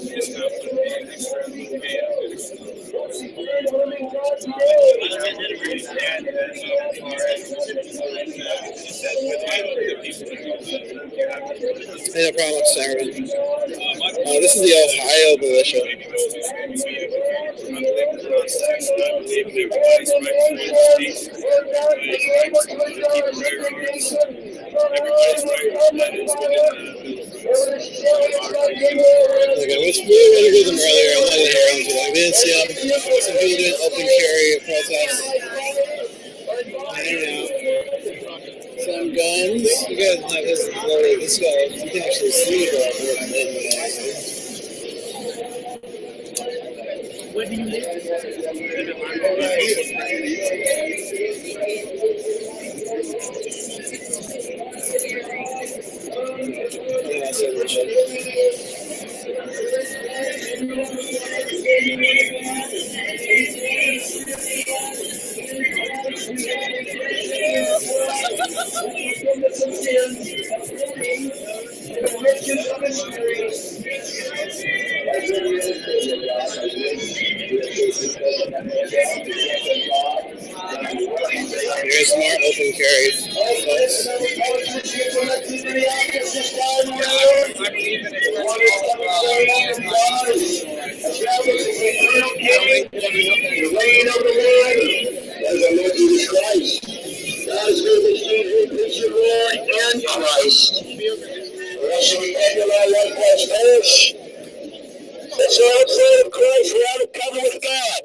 Hey, no problem, Sarah. This is the Ohio militia. Like, I wish we would have heard them earlier. I didn't hear them today. We didn't see them. Some people doing open carry protests. Some guns. You guys have this loaded. This guy, you can actually see the What do you live? Here's smart open carry, folks. God is with us, Jesus, your Lord and Christ. Blessed be the Lord, likewise perish. That's all outside of Christ, we're out of covenant with God.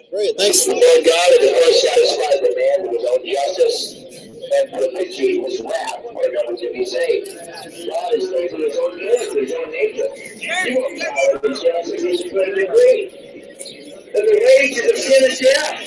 Great, thanks. The Lord God had of course satisfied the man with his own justice and propitiate his wrath for those to be saved. God is faithful to his own character, his own nature. He won't tolerate the justice is to a degree. And the wages of sin is death.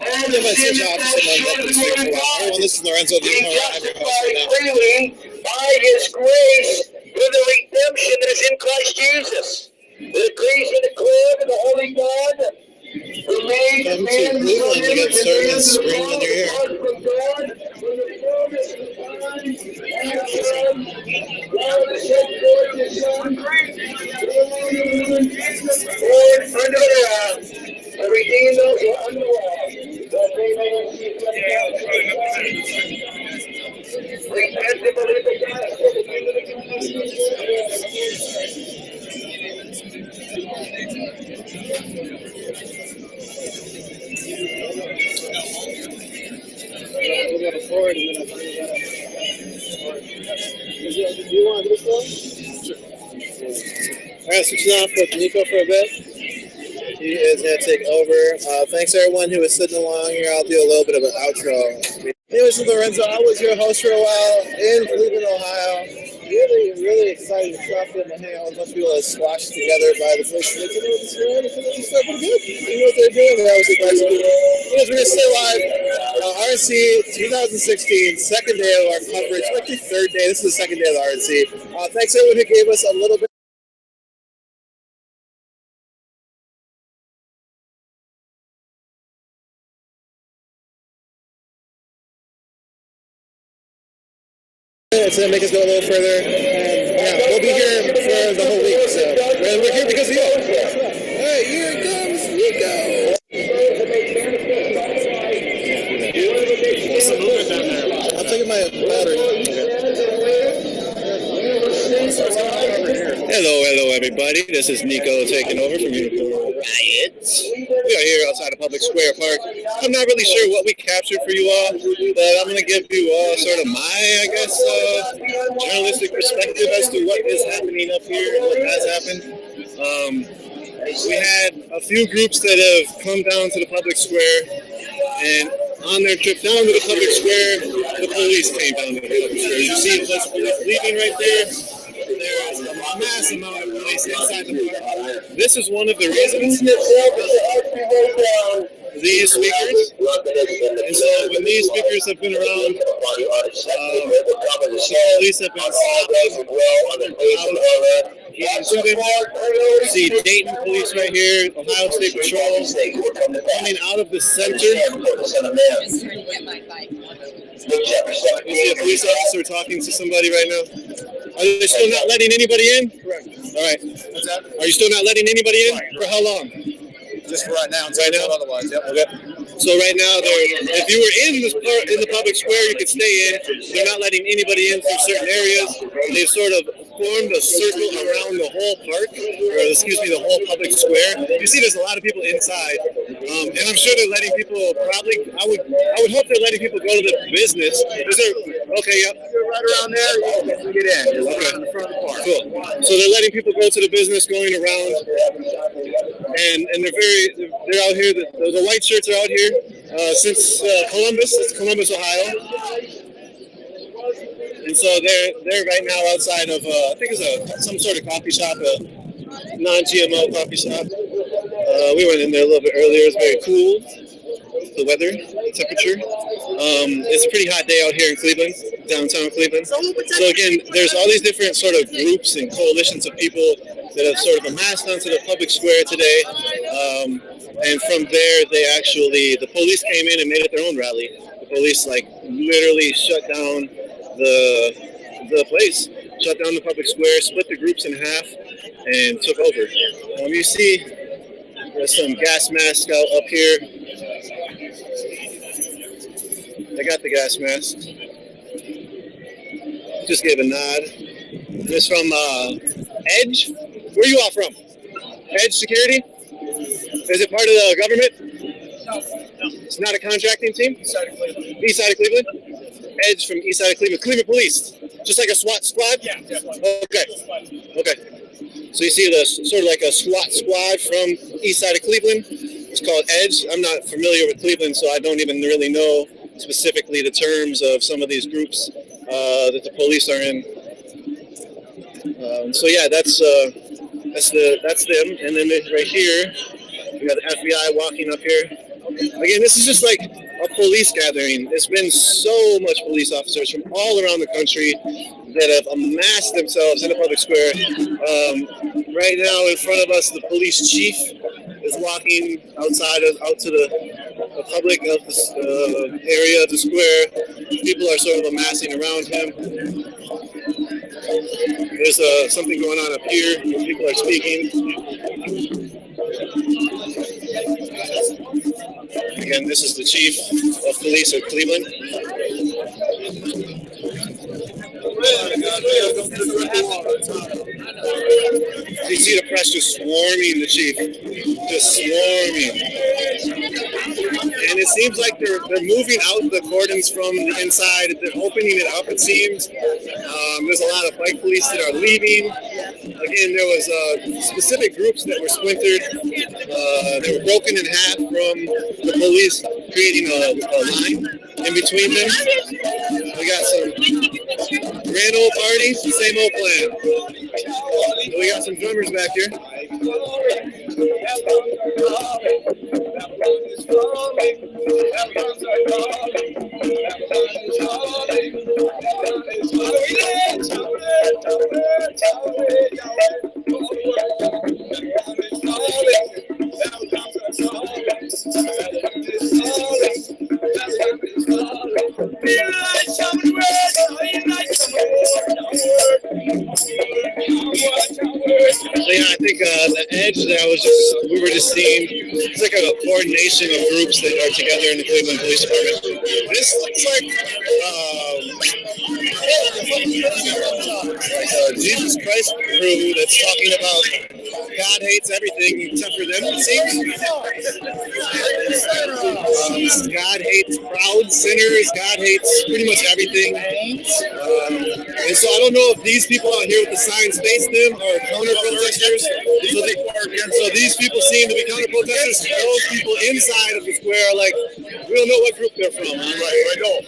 And the sin is This is Lorenzo. justified freely by his grace through the redemption that is in Christ Jesus. The decrees are declared of the Holy God. Come to Cleveland to get sermons screamed in your ear. Redeem those who are under the law. Repent and believe the gospel. We'll go forward and then I'll bring it up. Do you want to do this one? Sure. All right, switching off with Nico for a bit. He is going to take over. Thanks to everyone who was sitting along here. I'll do a little bit of an outro. Anyways, Lorenzo, I was your host for a while in Cleveland, Ohio. Really exciting stuff. Getting to hang out with a bunch of people that squashed together by the place. They came over this year and it's pretty good. You know what they're doing. They obviously quite some people. Anyways, we're going to stay live. RNC 2016, second day of our coverage. Actually, third day. This is the second day of the RNC. Thanks everyone who gave us a little bit. To make us go a little further, and yeah, we'll be here for the whole week. So we're here because of you. Hey, here comes Nico. What's the movement down there? I'm taking my battery. Hello, everybody. This is Nico taking over from Unicorn Riot. We are here outside of Public Square Park. I'm not really sure what we captured for you all, but I'm going to give you all sort of my, journalistic perspective as to what is happening up here and what has happened. We had a few groups that have come down to the Public Square, and on their trip down to the Public Square, the police came down to the Public Square. You see the police leaving right there. There's a mass amount of police inside the park. This is one of the reasons these speakers. And so when these speakers have been around, the police have been stopping You see Dayton police right here, Ohio State Patrol coming out of the center. You see a police officer talking to somebody right now. Are they still not letting anybody in? Correct. All right. What's that? Are you still not letting anybody in? For how long? Just for right now. Right now? Otherwise, yep. Okay. So right now, if you were in the public square, you could stay in. They're not letting anybody in through certain areas. They've sort of formed a circle around the whole park, or the whole public square. You see, there's a lot of people inside, and I'm sure they're letting people probably. I would hope they're letting people go to the business. Is there? Okay, yep. Right around there, you can get in. Okay. In the front of the park. Cool. So they're letting people go to the business, going around, and they're out here. The white shirts are out here since Columbus. It's Columbus, Ohio. And so they're right now outside of I think it's some sort of coffee shop, a non-GMO coffee shop. We went in there a little bit earlier. It's very cool. The weather, temperature. It's a pretty hot day out here in Cleveland, downtown Cleveland. So again, there's all these different sort of groups and coalitions of people that have sort of amassed onto the public square today. And from there, the police came in and made it their own rally. The police literally shut down the place, shut down the public square, split the groups in half, and took over. You see there's some gas masks out up here. I got the gas mask. Just gave a nod. This from Edge. Where are you all from? Edge Security? Is it part of the government? No. It's not a contracting team? East side of Cleveland? Edge from east side of Cleveland. Cleveland Police. Just like a SWAT squad? Yeah. Okay. So you see the sort of like a SWAT squad from east side of Cleveland. It's called Edge. I'm not familiar with Cleveland, so I don't even really know specifically the terms of some of these groups that the police are in. So yeah, that's them. And then right here, we got the FBI walking up here. Again, this is just like a police gathering. There's been so much police officers from all around the country that have amassed themselves in the public square. Right now, in front of us, the police chief is walking out to the public of the area of the square. People are sort of amassing around him. There's something going on up here where people are speaking. Again, this is the chief of police of Cleveland. You see the press just swarming the chief, just swarming. And it seems like they're moving out the cordons from the inside. They're opening it up, it seems. There's a lot of bike police that are leaving. Again, there was specific groups that were splintered. They were broken in half from the police, creating a line in between them. We got some grand old parties, same old plan. So we got some drummers back here. Yeah, I think the Edge that we were just seeing, it's like a coordination of groups that are together in the Cleveland Police Department. This looks like a Jesus Christ crew that's talking about God hates everything except for them, it seems. God hates proud sinners. God hates pretty much everything. And so I don't know if these people out here with the signs face them are counter-protesters. So these people seem to be counter-protesters. Those people inside of the square are like, we don't know what group they're from. Right, I don't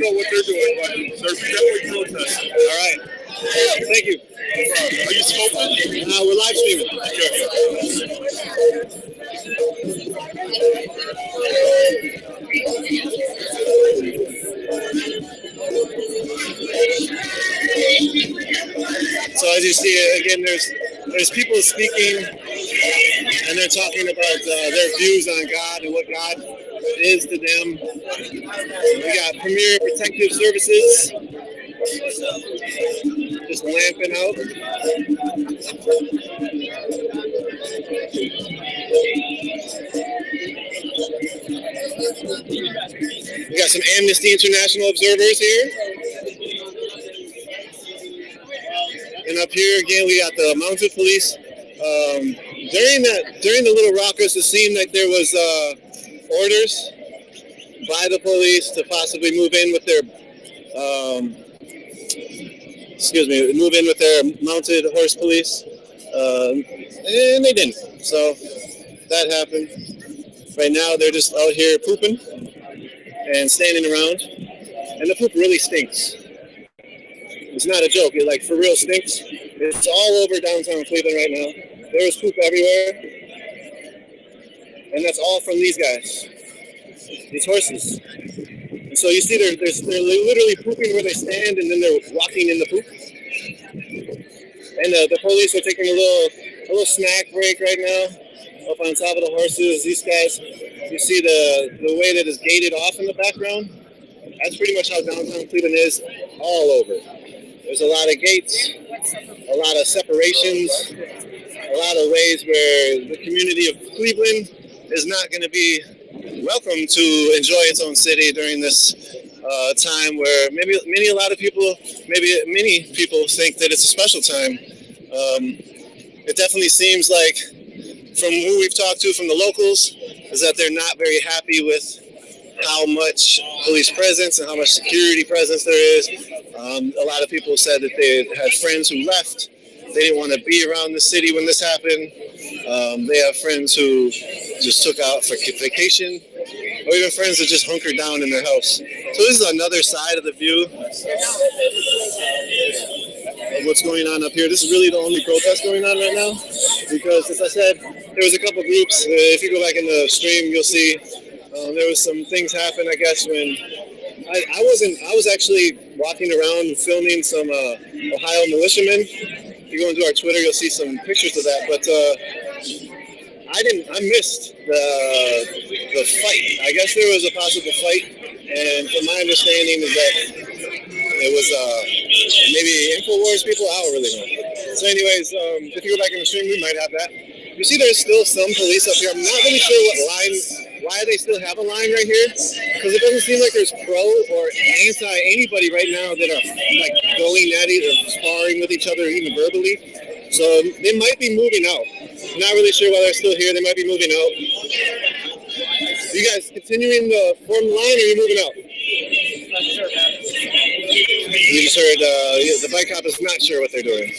know what they're doing, but they're definitely protesting. All right. Thank you. Are you smoking? We're live streaming. So as you see, again, there's people speaking, and they're talking about their views on God and what God is to them. We got Premier Protective Services. just lamping out. We got some Amnesty International observers here. And up here again, we got the mounted police. During the little raucous, it seemed like there was orders by the police to possibly move in with their mounted horse police, and they didn't. So that happened. Right now, they're just out here pooping and standing around, and the poop really stinks. It's not a joke. It like for real stinks. It's all over downtown Cleveland right now. There was poop everywhere, and that's all from these guys, these horses. And so you see they're literally pooping where they stand, and then they're walking in the poop. And the police are taking a little snack break right now up on top of the horses. These guys, you see the way that is gated off in the background. That's pretty much how downtown Cleveland is all over. There's a lot of gates, a lot of separations, a lot of ways where the community of Cleveland is not going to be welcome to enjoy its own city during this time where many people think that it's a special time. It definitely seems like from who we've talked to from the locals is that they're not very happy with how much police presence and how much security presence there is. A lot of people said that they had friends who left. They didn't want to be around the city when this happened. They have friends who just took out for vacation, or even friends that just hunkered down in their house. So this is another side of the view of what's going on up here. This is really the only protest going on right now, because as I said, there was a couple groups. If you go back in the stream, you'll see there was some things happen, I guess, when I was actually walking around filming some Ohio militiamen. If you go into our Twitter, you'll see some pictures of that. But I missed the fight. I guess there was a possible fight, and from my understanding is that it was maybe InfoWars people. I don't really know. So, anyways, if you go back in the stream, we might have that. You see, there's still some police up here. I'm not really sure why they still have a line right here, because it doesn't seem like there's pro or anti anybody right now that are like going at it or sparring with each other even verbally. So they might be moving out. I'm not really sure why they're still here. They might be moving out. You guys continuing to form the line, or are you moving out? You just heard the bike cop is not sure what they're doing.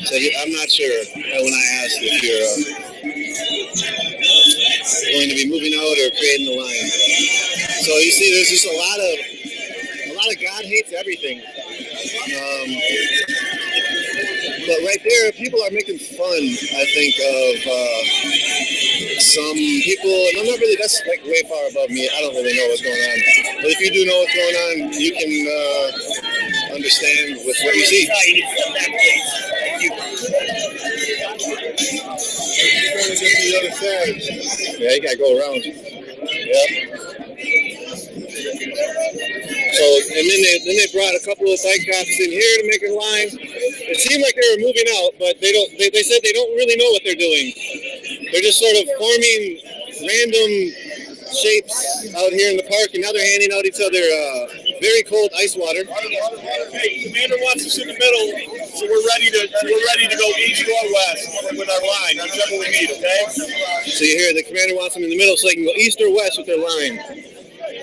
So I'm not sure when I asked if you're going to be moving out or creating the line. So you see, there's just a lot of God hates everything. But right there, people are making fun, I think, of some people, and I'm not really, that's like way far above me. I don't really know what's going on. But if you do know what's going on, you can understand with what you see. Trying to get to the other side. Yeah, you gotta go around. Yeah. So, and then they brought a couple of bike cops in here to make a line. It seemed like they were moving out, but they said they don't really know what they're doing. They're just sort of forming random shapes out here in the park, and now they're handing out each other very cold ice water. Hey, Commander wants us in the middle, so we're ready to go east or west with our line, whichever we need, okay? So you hear the commander wants them in the middle so they can go east or west with their line.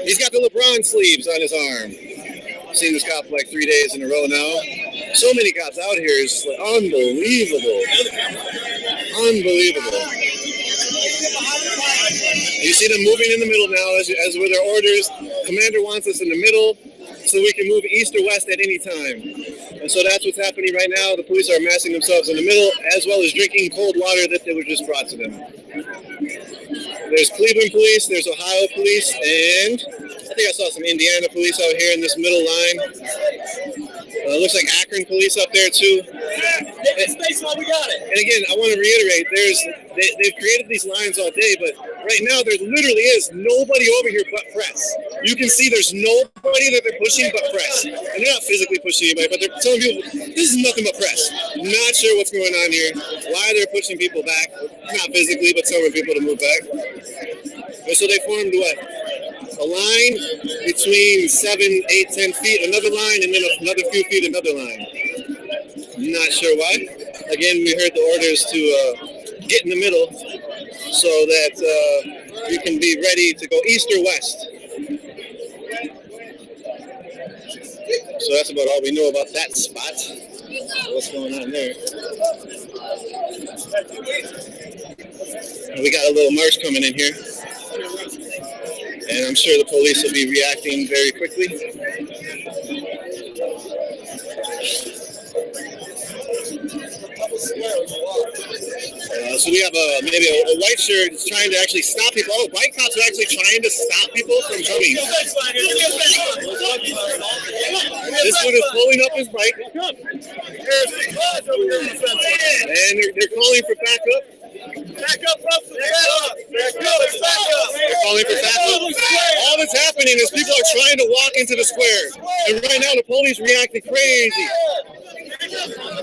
He's got the LeBron sleeves on his arm. I've seen this cop like 3 days in a row now. So many cops out here is like unbelievable. Unbelievable. You see them moving in the middle now as with their orders. Commander wants us in the middle so we can move east or west at any time. And so that's what's happening right now. The police are massing themselves in the middle as well as drinking cold water that was just brought to them. There's Cleveland police, there's Ohio police, and I think I saw some Indiana police out here in this middle line. Looks like Akron police up there too. Space while we got it. And again, I want to reiterate, they've created these lines all day, but right now there literally is nobody over here but press. You can see there's nobody that they're pushing but press. And they're not physically pushing anybody, but they're telling people, this is nothing but press. Not sure what's going on here, why they're pushing people back. Not physically, but telling people to move back. And so they formed what? A line between 7, 8, 10 feet, another line, and then another few feet, another line. Not sure why. Again, we heard the orders to get in the middle so that you can be ready to go east or west. So that's about all we know about that spot. What's going on there? We got a little march coming in here. And I'm sure the police will be reacting very quickly. So we have maybe a white shirt is trying to actually stop people. Oh, white cops are actually trying to stop people from coming. This one is pulling up his bike. And they're calling for backup. Back up, folks. Back up. They're calling for backup. All that's happening is people are trying to walk into the square. And right now the police reacting crazy.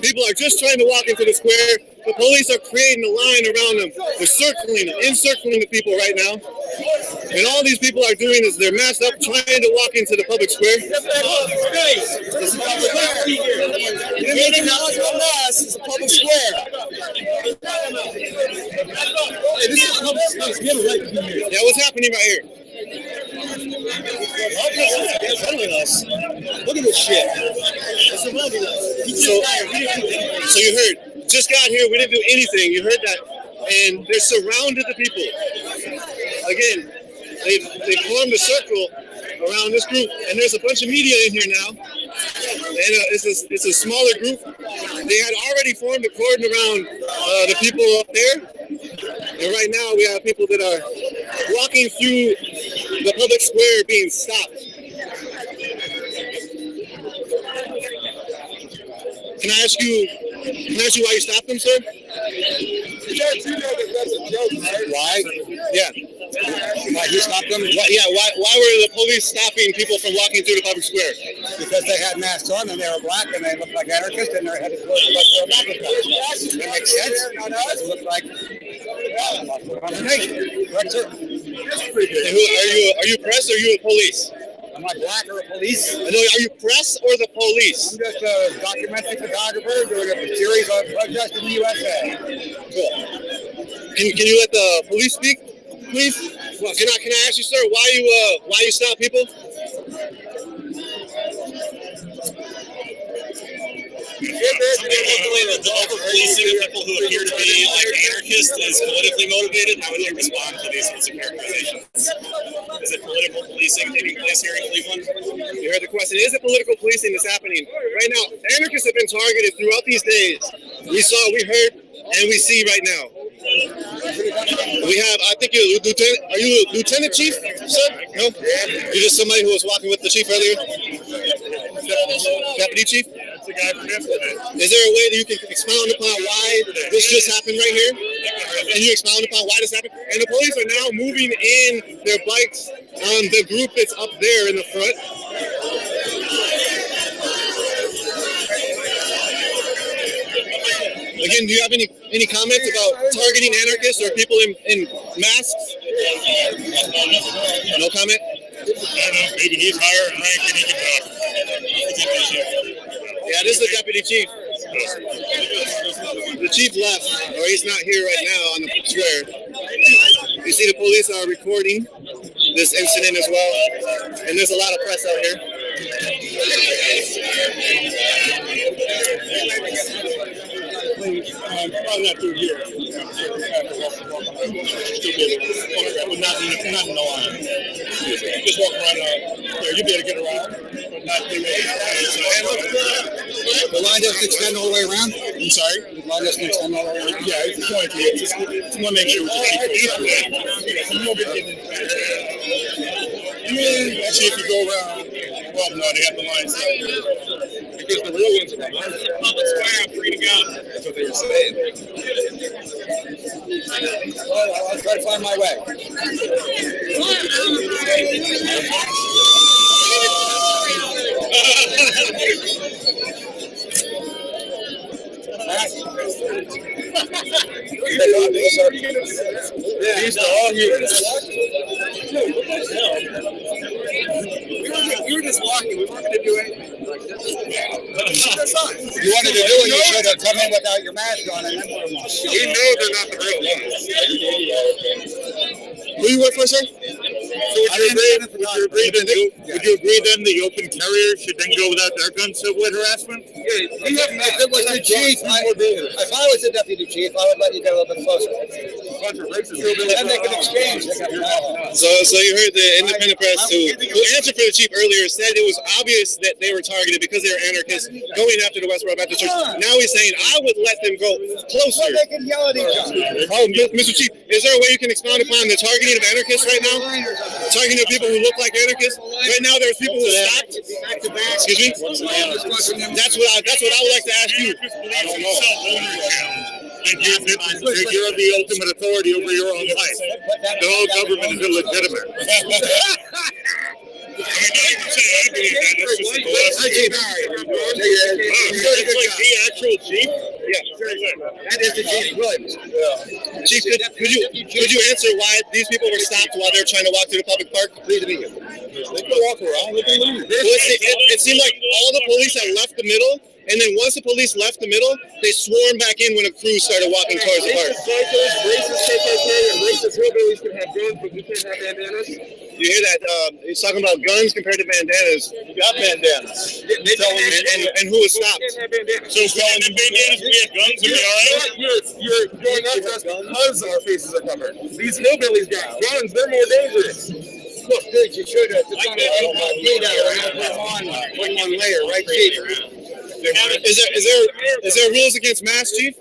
People are just trying to walk into the square. The police are creating a line around them. They're encircling the people right now. And all these people are doing is they're masked up trying to walk into the public square. It's a public square. Hey, this is a public space. We have a right to be here. Yeah, what's happening right here? They're telling us. Look at this shit. They're surrounding us. So you heard. Just got here, we didn't do anything. You heard that. And they surrounded the people. Again, they formed a circle around this group, and there's a bunch of media in here now. And it's a smaller group. They had already formed a cordon around the people up there. And right now we have people that are walking through the public square being stopped. Can I ask you why you stopped them, sir? Why? Yeah. Why you stopped them? Why were the police stopping people from walking through the public square? Because they had masks on and they were black and they looked like anarchists and their heads looked like they were black. That makes sense. It looked like correct, sir. Are you press or are you a police? Am I black or a police? I know, are you press or the police? I'm just a documentary photographer doing a series on protests in the USA. Cool. Can you let the police speak, please? Well, can I ask you, sir, why you stop people? The over-policing of people who appear to be like anarchists is politically motivated. How would you respond to these sorts of characterizations? Is it political policing taking place here in Cleveland? You heard the question. Is it political policing that's happening? Right now, anarchists have been targeted throughout these days. We saw, we heard, and we see right now. We have, I think you're lieutenant. Are you a lieutenant chief, sir? No? You're just somebody who was walking with the chief earlier? Deputy chief? That's the guy from yesterday. Is there a way that you can expound upon why this just happened right here? And you expound upon why this happened? And the police are now moving in their bikes on the group that's up there in the front. Again, do you have any comments about targeting anarchists or people in masks? No comment? I don't know. Maybe he's higher in rank and he can talk. Yeah, this is the deputy chief. The chief left, or he's not here right now on the square. You see the police are recording this incident as well, and there's a lot of press out here. Probably not through here. Not in the line. Just walk around there. You'll be able to get around. But not through here. The line doesn't extend all the way around? I'm sorry? The line doesn't extend all the way around? Yeah, it's going to. Just want to make sure we keep it. You won't be getting actually, if you go around, well, no, they have the line set. because the real ones are not. Public square, I'm free to go. That's what they were saying. Well, I'll try to find my way. These are all humans. We were just walking. We weren't going to do anything. You wanted to do it, you should have come in without your mask on and then put them on. We know they're not the real ones. Who you work for, sir? So would you agree then the open carrier should then go without their gun civil harassment? If it was the chief, if I was the deputy chief, I would let you get a little bit closer. Then they can exchange. So you heard the independent press who answered for the chief earlier said it was obvious that they were targeted because they were anarchists going after the Westboro Baptist Church. Now he's saying I would let them go closer. They can yell at each other. Oh, Mr. Chief, is there a way you can expound upon the targeting of anarchists right now? Targeting of people who look like anarchists? Right now there's people who stopped. Excuse me? That's what I would like to ask you. I don't know. And you're the ultimate authority over your own life. The whole government is illegitimate. I mean, not even say I believe that. It's just the last it's like the actual chief? Yeah. That is the chief Williams. Chief, could you answer why these people were stopped while they're trying to walk through the public park? Please meet you. They can walk around. They can leave. It seemed like all the police had left the middle, and then once the police left the middle, they swarmed back in when a crew started walking towards the park. Racist KKK and racist hillbillies can have guns, but we can't have bandanas. You hear that? He's talking about guns compared to bandanas. We got bandanas. And who was stopped? So if we had bandanas, we had guns, and we all right? You're going after us because our faces are covered. These hillbillies got guns. They're more dangerous. Look, dude, you should have put one layer, right, Chief? Is there rules against masks, Chief?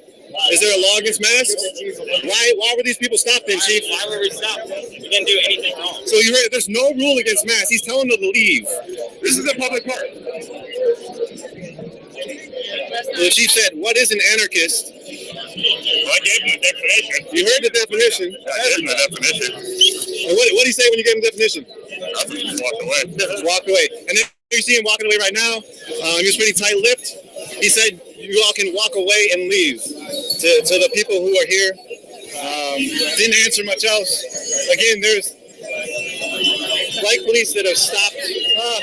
Is there a law against masks? Why were these people stopped then, Chief? Why were we stopped? We didn't do anything wrong. So you heard there's no rule against masks. He's telling them to leave. This is a public park. The chief said, "What is an anarchist?" Well, I gave him the definition. You heard the definition. I gave him the definition. And what did he say when you gave him the definition? Nothing, just walked away. Walk away. And then you see him walking away right now. He was pretty tight-lipped. He said, "You all can walk away and leave." To the people who are here, didn't answer much else. Again, there's like police that have stopped.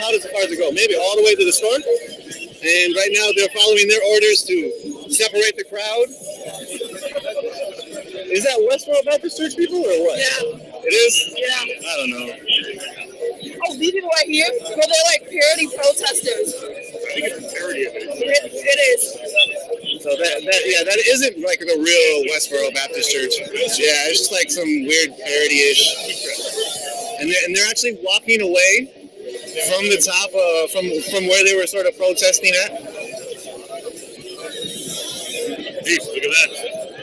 How does it go? Maybe all the way to the store. And right now they're following their orders to separate the crowd. Is that Westboro Baptist Church people or what? Yeah. It is? Yeah. I don't know. Oh, these people right here? Well, they're like parody protesters. I think it's a parody of it. It is. So that isn't like the real Westboro Baptist Church. Yeah, it's just like some weird parody-ish. And they're actually walking away from the top, from where they were sort of protesting at. Jeez, look at that.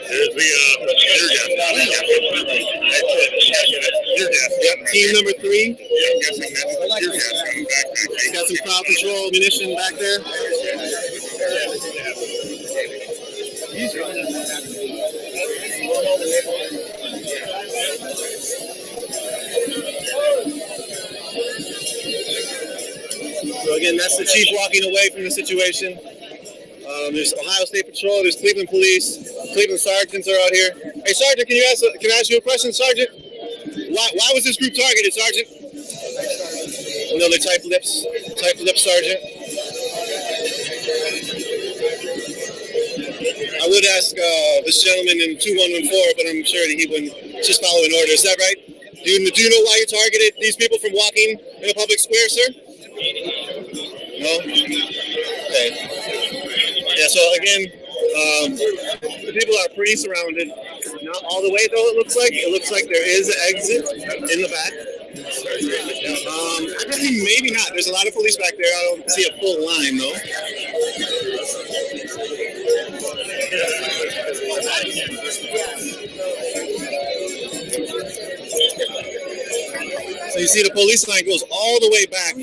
There's the tear gas. Yep, team number 3. Yeah, I'm guessing that's the tear gas coming back. Got some crowd control ammunition back there. So again, that's the chief walking away from the situation. There's Ohio State Patrol, there's Cleveland Police, Cleveland Sergeants are out here. Hey, Sergeant, can I ask you a question, Sergeant? Why was this group targeted, Sergeant? Another tight-lipped Sergeant. I would ask this gentleman in 2114, but I'm sure that he wouldn't just following orders. Is that right? Do you know why you targeted these people from walking in a public square, sir? No? Okay. Yeah, so again, the people are pretty surrounded. Not all the way, though, it looks like. It looks like there is an exit in the back. Actually, maybe not. There's a lot of police back there. I don't see a full line, though. So you see the police line goes all the way back,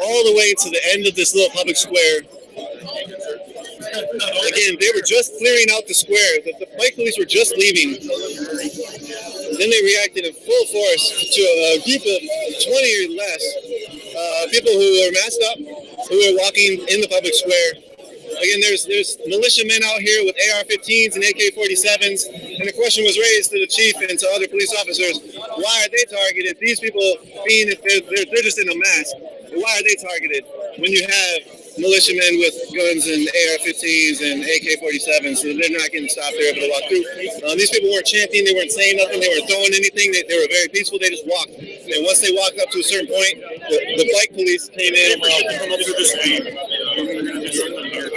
all the way to the end of this little public square. again, they were just clearing out the square. The bike police were just leaving. Then they reacted in full force to a group of 20 or less people who were masked up, who were walking in the public square. Again, there's militiamen out here with AR-15s and AK-47s, and the question was raised to the chief and to other police officers: why are they targeted? These people, being that they're just in a mask, why are they targeted when you have militiamen with guns and AR-15s and AK-47s, so they're not getting stopped? They're able to walk through. These people weren't chanting, they weren't saying nothing, they weren't throwing anything. They were very peaceful. They just walked. And once they walked up to a certain point, the bike police came in.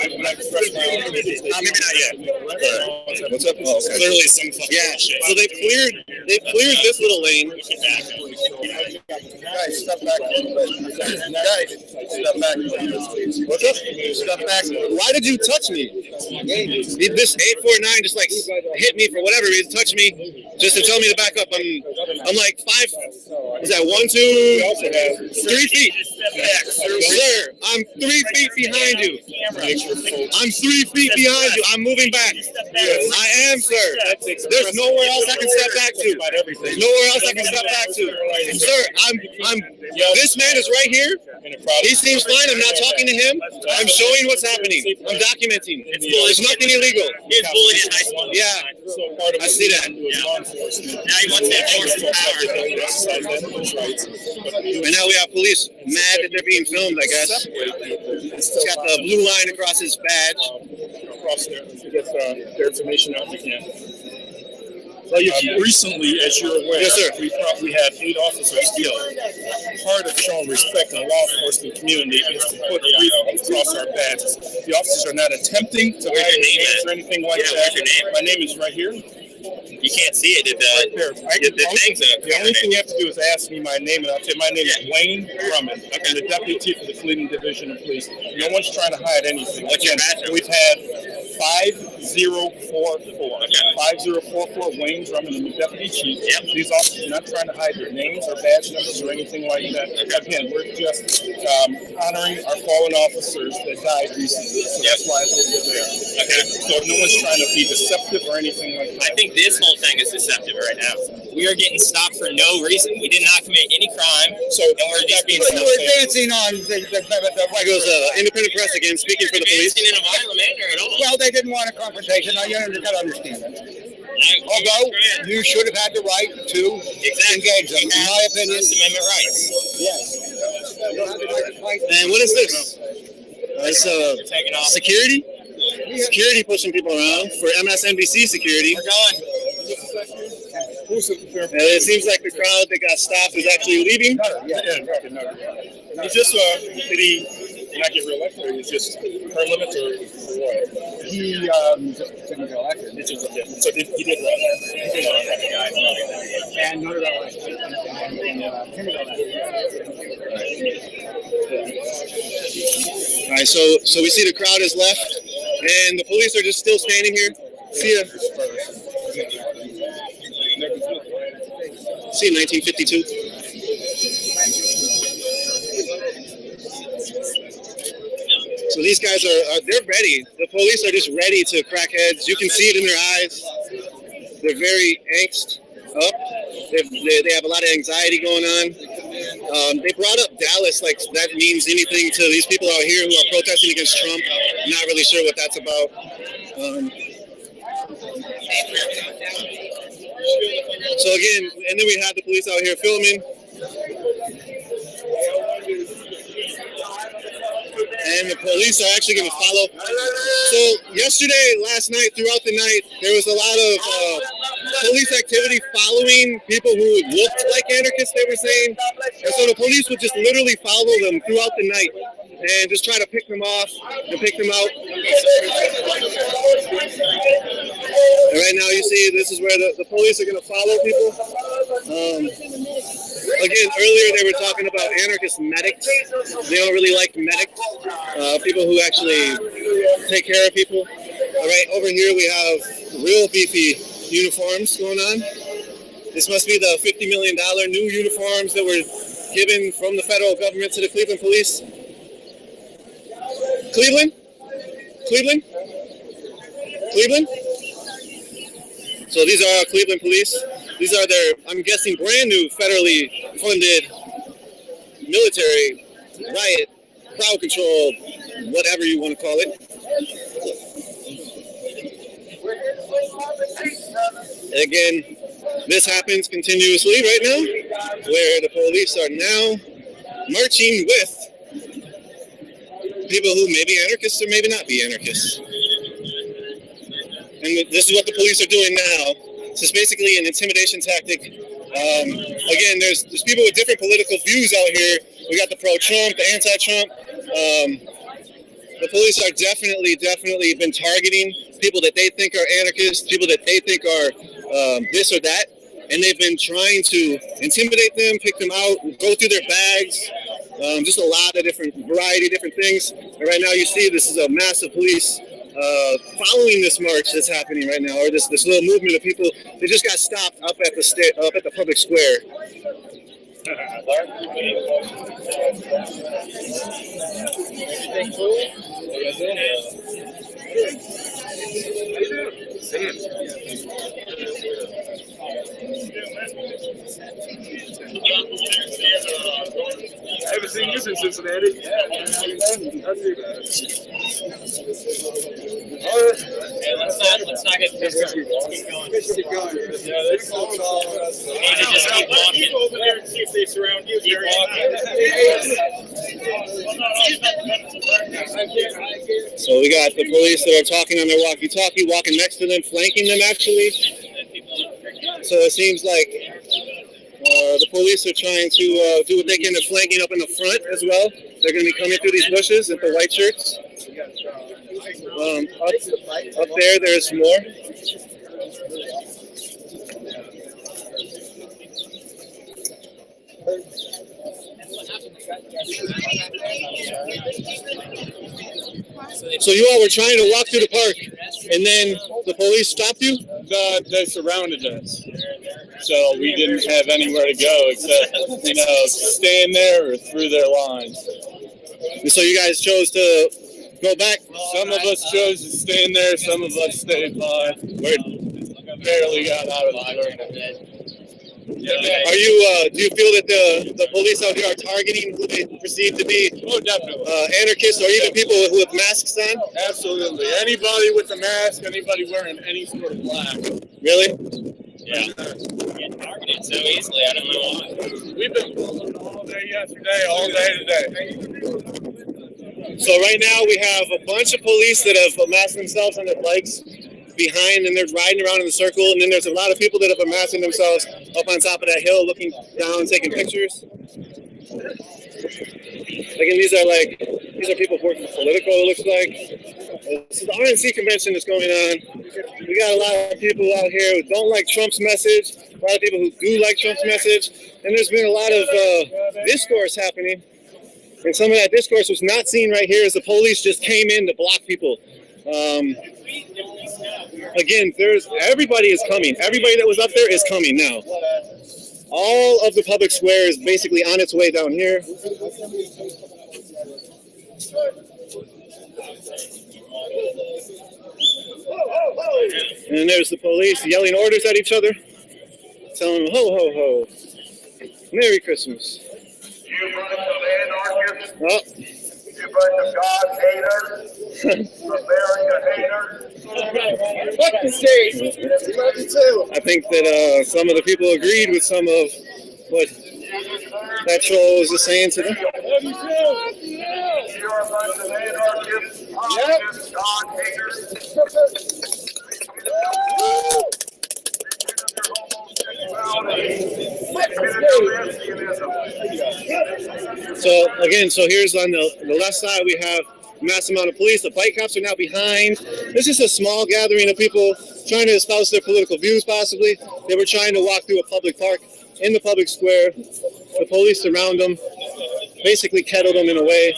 Maybe not yet. What's up? Oh, okay. Clearly some fucking shit. So they cleared this little lane. Guys, step back. Guys, step back. What's up? Step back. Why did you touch me? This 849 just like hit me for whatever reason, touched me just to tell me to back up. I'm like 5. Is that 1, 2, 3 feet? Sir, I'm 3 feet behind you. I'm 3 feet behind you. I'm moving back. I am, sir. There's nowhere else I can step back to. Nowhere else I can step back to. Sir, I'm. This man is right here. He seems fine. I'm not talking to him. I'm showing what's happening. I'm documenting. There's nothing illegal. He's bullied in high school. Yeah, I see that. Now he wants to enforce his power. And now we have police mad that they're being filmed, I guess. He's got the blue line across his badge. Across there to get their information out if you can. Recently, as you're aware, yes, sir. we probably had 8 officers killed. Part of showing respect in the law enforcement community is to put a wreath across our badges. The officers are not attempting to hide their names or anything like that. Where's your name? My name is right here. You can't see it. Right there. The thing's the only thing you have to do is ask me my name, and I'll tell you my name is Wayne Drummond. I'm the deputy chief of the Cleveland Division of Police. No one's trying to hide anything. What's your badge? We've had 5044. 5044 Wayne Drummond, I'm the deputy chief. Yep. These officers are not trying to hide their names or badge numbers or anything like that. Again, we're just honoring our fallen officers that died recently. So that's why we're there. Okay. So no one's trying to be deceptive or anything like that. I think this whole thing is deceptive right now. We are getting stopped for no reason. We did not commit any crime, and we're just being stopped. We're dancing on the There goes independent press again, speaking for the police. In a violent manner at all. Well, they didn't want a confrontation. You got to understand that. Although you should have had the right to engage them, in my opinion. First Amendment rights. Yes. And what is this? It's security? Security pushing people around for MSNBC security. We're going. And it seems like the crowd that got stopped is actually leaving. It's just did he not get reelected? Or he's just term limits or what? He didn't get elected. So he did run. And no All right, so we see the crowd is left, and the police are just still standing here. See ya. See you, 1952. So these guys they're ready. The police are just ready to crack heads. You can see it in their eyes. They're very angst up. They have a lot of anxiety going on. They brought up Dallas like that means anything to these people out here who are protesting against Trump. I'm not really sure what that's about. So again, and then we had the police out here filming. And the police are actually going to follow. So last night, throughout the night, there was a lot of police activity following people who looked like anarchists, they were saying. And so the police would just literally follow them throughout the night and just try to pick them off and pick them out. And right now you see this is where the police are going to follow people. Again, earlier they were talking about anarchist medics. They don't really like medics, people who actually take care of people. All right, over here we have real beefy uniforms going on. This must be the $50 million new uniforms that were given from the federal government to the Cleveland police. Cleveland? Cleveland. So these are our Cleveland police. These are their, I'm guessing, brand new federally funded military riot, crowd control, whatever you want to call it. And again, this happens continuously right now, where the police are now marching with people who may be anarchists or maybe not be anarchists. And this is what the police are doing now. So it's basically an intimidation tactic. Again, there's people with different political views out here. We got the pro-Trump, the anti-Trump. The police are definitely been targeting people that they think are anarchists, people that they think are this or that. And they've been trying to intimidate them, pick them out, go through their bags, just a lot of variety of different things. And right now you see this is a massive police following this march that's happening right now, or this little movement of people. They just got stopped up at the public square. I haven't seen you since Cincinnati. Let's not get pissed off. Keep going. Keep going. Just keep walking. Keep over there and see if they surround you. Keep walking. So we got the police that are talking on their walkie-talkie, walking next to them, flanking them actually. So it seems like the police are trying to do what they can to flanking up in the front as well. They're going to be coming through these bushes with the white shirts. Up there, there's more. So you all were trying to walk through the park, and then the police stopped you? They surrounded us. So we didn't have anywhere to go except, stand there or through their lines. And so you guys chose to go back? Some of us chose to stand there, some of us stayed by. We barely got out of the door. Are you? Do you feel that the police out here are targeting who they perceive to be anarchists, or even people with masks on? Absolutely. Anybody with a mask, anybody wearing any sort of black. Really? Yeah. Get targeted so easily. I don't know why. We've been pulling all day yesterday, all day today. So right now we have a bunch of police that have amassed themselves on their bikes behind, and they're riding around in a circle, and then there's a lot of people that have amassed themselves up on top of that hill looking down, taking pictures. Again, these are people working political, it looks like. So the RNC convention that's going on. We got a lot of people out here who don't like Trump's message, a lot of people who do like Trump's message, and there's been a lot of discourse happening. And some of that discourse was not seen right here as the police just came in to block people. Again, everybody is coming. Everybody that was up there is coming now. All of the public square is basically on its way down here. And there's the police yelling orders at each other, telling them, ho, ho, ho, Merry Christmas. You bunch of anarchists, Oh. you bunch of God haters, America haters. Fuck the state. Love you too. I think that some of the people agreed with some of what that troll was just saying to them. You're a bunch of anarchists, communists, God haters. So here's on the left side, we have a mass amount of police. The bike cops are now behind. There's just a small gathering of people trying to espouse their political views, possibly. They were trying to walk through a public park in the public square. The police surround them, basically kettled them in a way,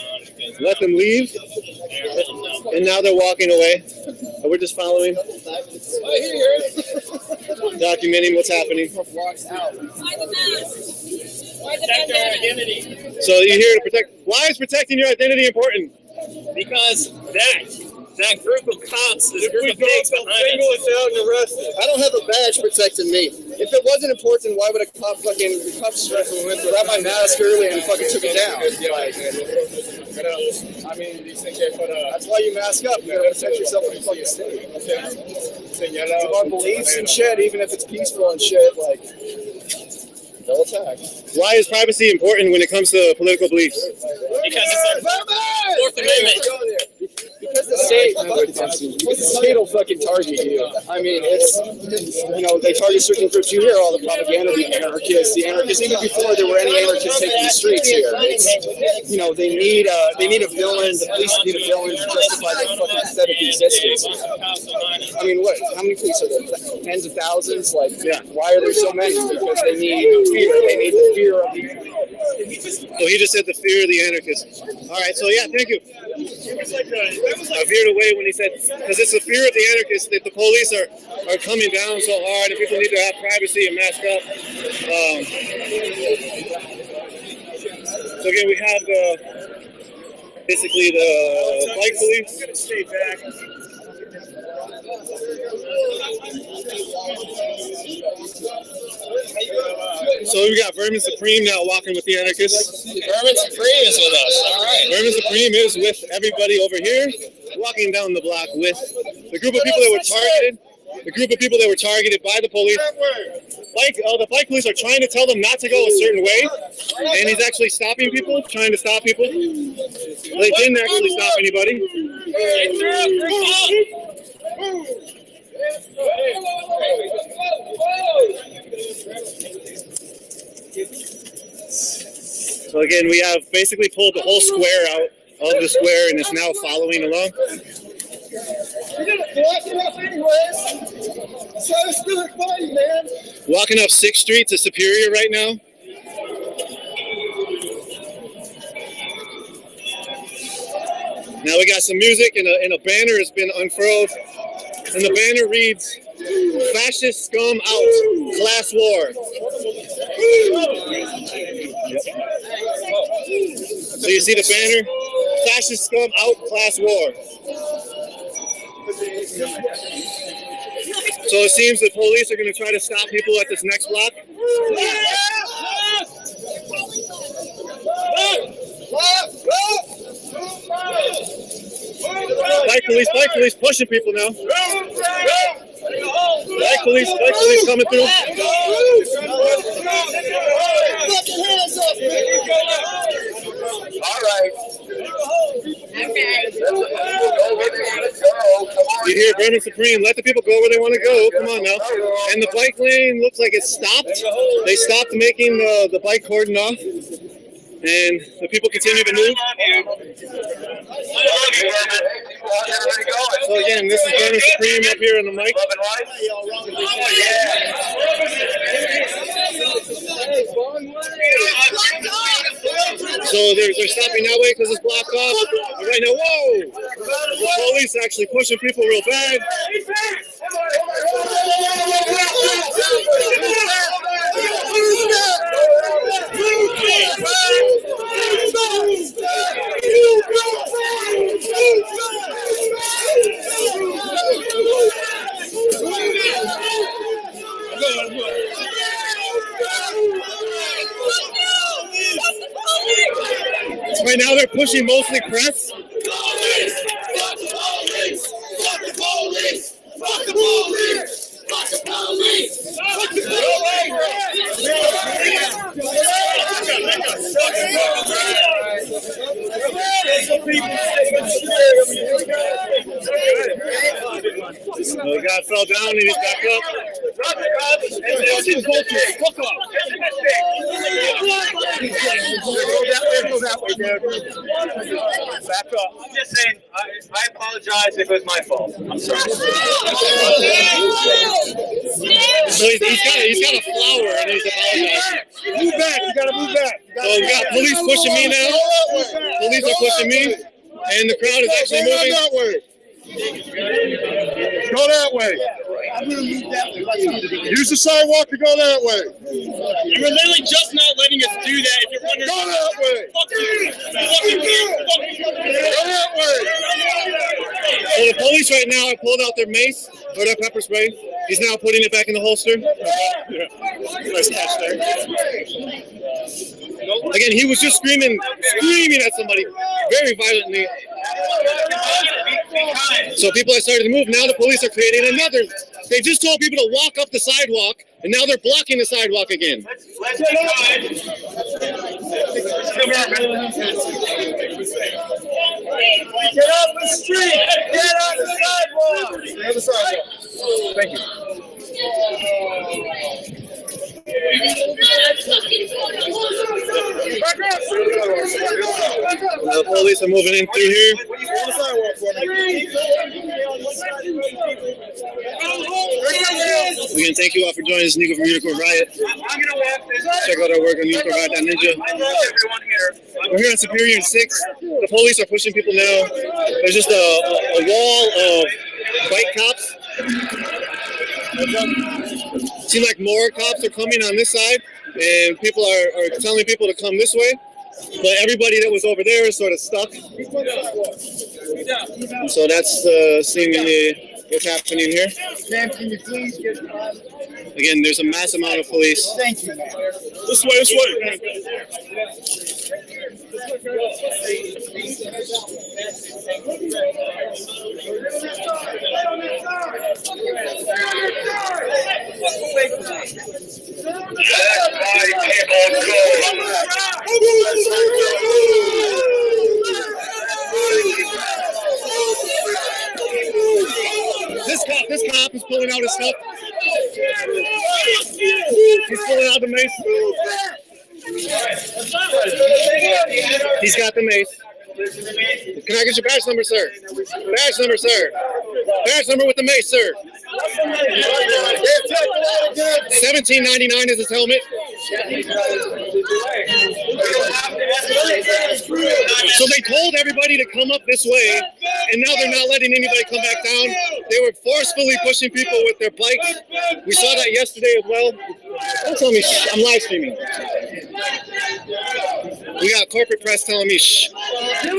let them leave, and now they're walking away. And we're just following, documenting what's happening. Protect our identity. So you're here to protect. Why is protecting your identity important? Because that That group of cops, this group of pigs behind us. out and arrest us. I don't have a badge protecting me. If it wasn't important, why would a cop fucking grab my mask early and fucking took it down? I mean, these things they put that's why you mask up. You gotta protect yourself from the fucking state. It's about beliefs and shit, even if it's peaceful and shit, like they'll attack. Why is privacy important when it comes to political beliefs? Because it's our Fourth Amendment. Because the state will fucking target you. I mean, it's, you know, they target certain groups. You hear all the propaganda, the anarchists, even before there were any anarchists taking the streets here. It's, you know, they need a villain, the police need a villain to justify their fucking pathetic existence. I mean, what, how many police are there? Tens of thousands? Like, why are there so many? Because they need fear. They need the fear of the So he just said the fear of the anarchists. All right, so yeah, thank you. I veered away when he said, because it's the fear of the anarchists that the police are coming down so hard and people need to have privacy and mask up. So again, we have basically the bike police. I'm going to stay back. So we got Vermin Supreme now walking with the anarchists. Vermin Supreme is with us. All right. Vermin Supreme is with everybody over here, walking down the block with the group of people that were targeted. The group of people that were targeted by the police. The bike police are trying to tell them not to go a certain way, and he's actually stopping people, trying to stop people. They didn't actually stop anybody. So again, we have basically pulled the whole square out of the square, and it's now following along. Walking up 6th Street to Superior right now. Now we got some music, and a banner has been unfurled, and the banner reads, "Fascist scum out, class war." Yep. So you see the banner, "Fascist scum out, class war." So it seems the police are going to try to stop people at this next block. Bike police pushing people now. Bike police coming through. All right. You hear Vermin Supreme, let the people go where they want to go. Come on now. And the bike lane looks like it's stopped. They stopped making the bike cordon off. And the people continue to move. So again, this is Vermin Supreme up here on the mic. So they're stopping that way because it's blocked off. And right now, whoa! The police are actually pushing people real bad. Right now they're pushing mostly press. The guy fell down and he's back up. Go that way, dude. Back up. I'm just saying, I apologize if it was my fault. I'm sorry. So he's got a flower and he's apologizing. Move back. You gotta move back. So we got police pushing me now. Police are pushing me, and the crowd is actually moving that way. Go that way. I'm gonna move that way. Use the sidewalk to go that way. You were literally just not letting us do that. If you're wondering, Go that way. fuck you. Go that way. So the police right now have pulled out their mace or their pepper spray. He's now putting it back in the holster. Yeah. Nice catch there. Again, he was just screaming at somebody very violently. So people have started to move. Now the police are creating another. They just told people to walk up the sidewalk, and now they're blocking the sidewalk again. Get off the street! Get on the sidewalk! The other sidewalk. Thank you. The police are moving in through here. Again, thank you all for joining us, Nico from Unicorn Riot. Check out our work on unicornriot.ninja. We're here on Superior and 6. The police are pushing people now. There's just a wall of bike cops. Seems like more cops are coming on this side, and people are telling people to come this way. But everybody that was over there is sort of stuck. So that's seemingly what's happening here. Ma'am, can you please get Again, there's a mass amount of police. Thank you, ma'am. This way, this way. This cop is pulling out his stuff. He's pulling out the mace. He's got the mace. Can I get your badge number, sir? Badge number, sir. Badge number with the mace, sir. $17.99 is his helmet. So they told everybody to come up this way, and now they're not letting anybody come back down. They were forcefully pushing people with their bikes. We saw that yesterday as well. Don't tell me shh. I'm live streaming. We got corporate press telling me shh. Who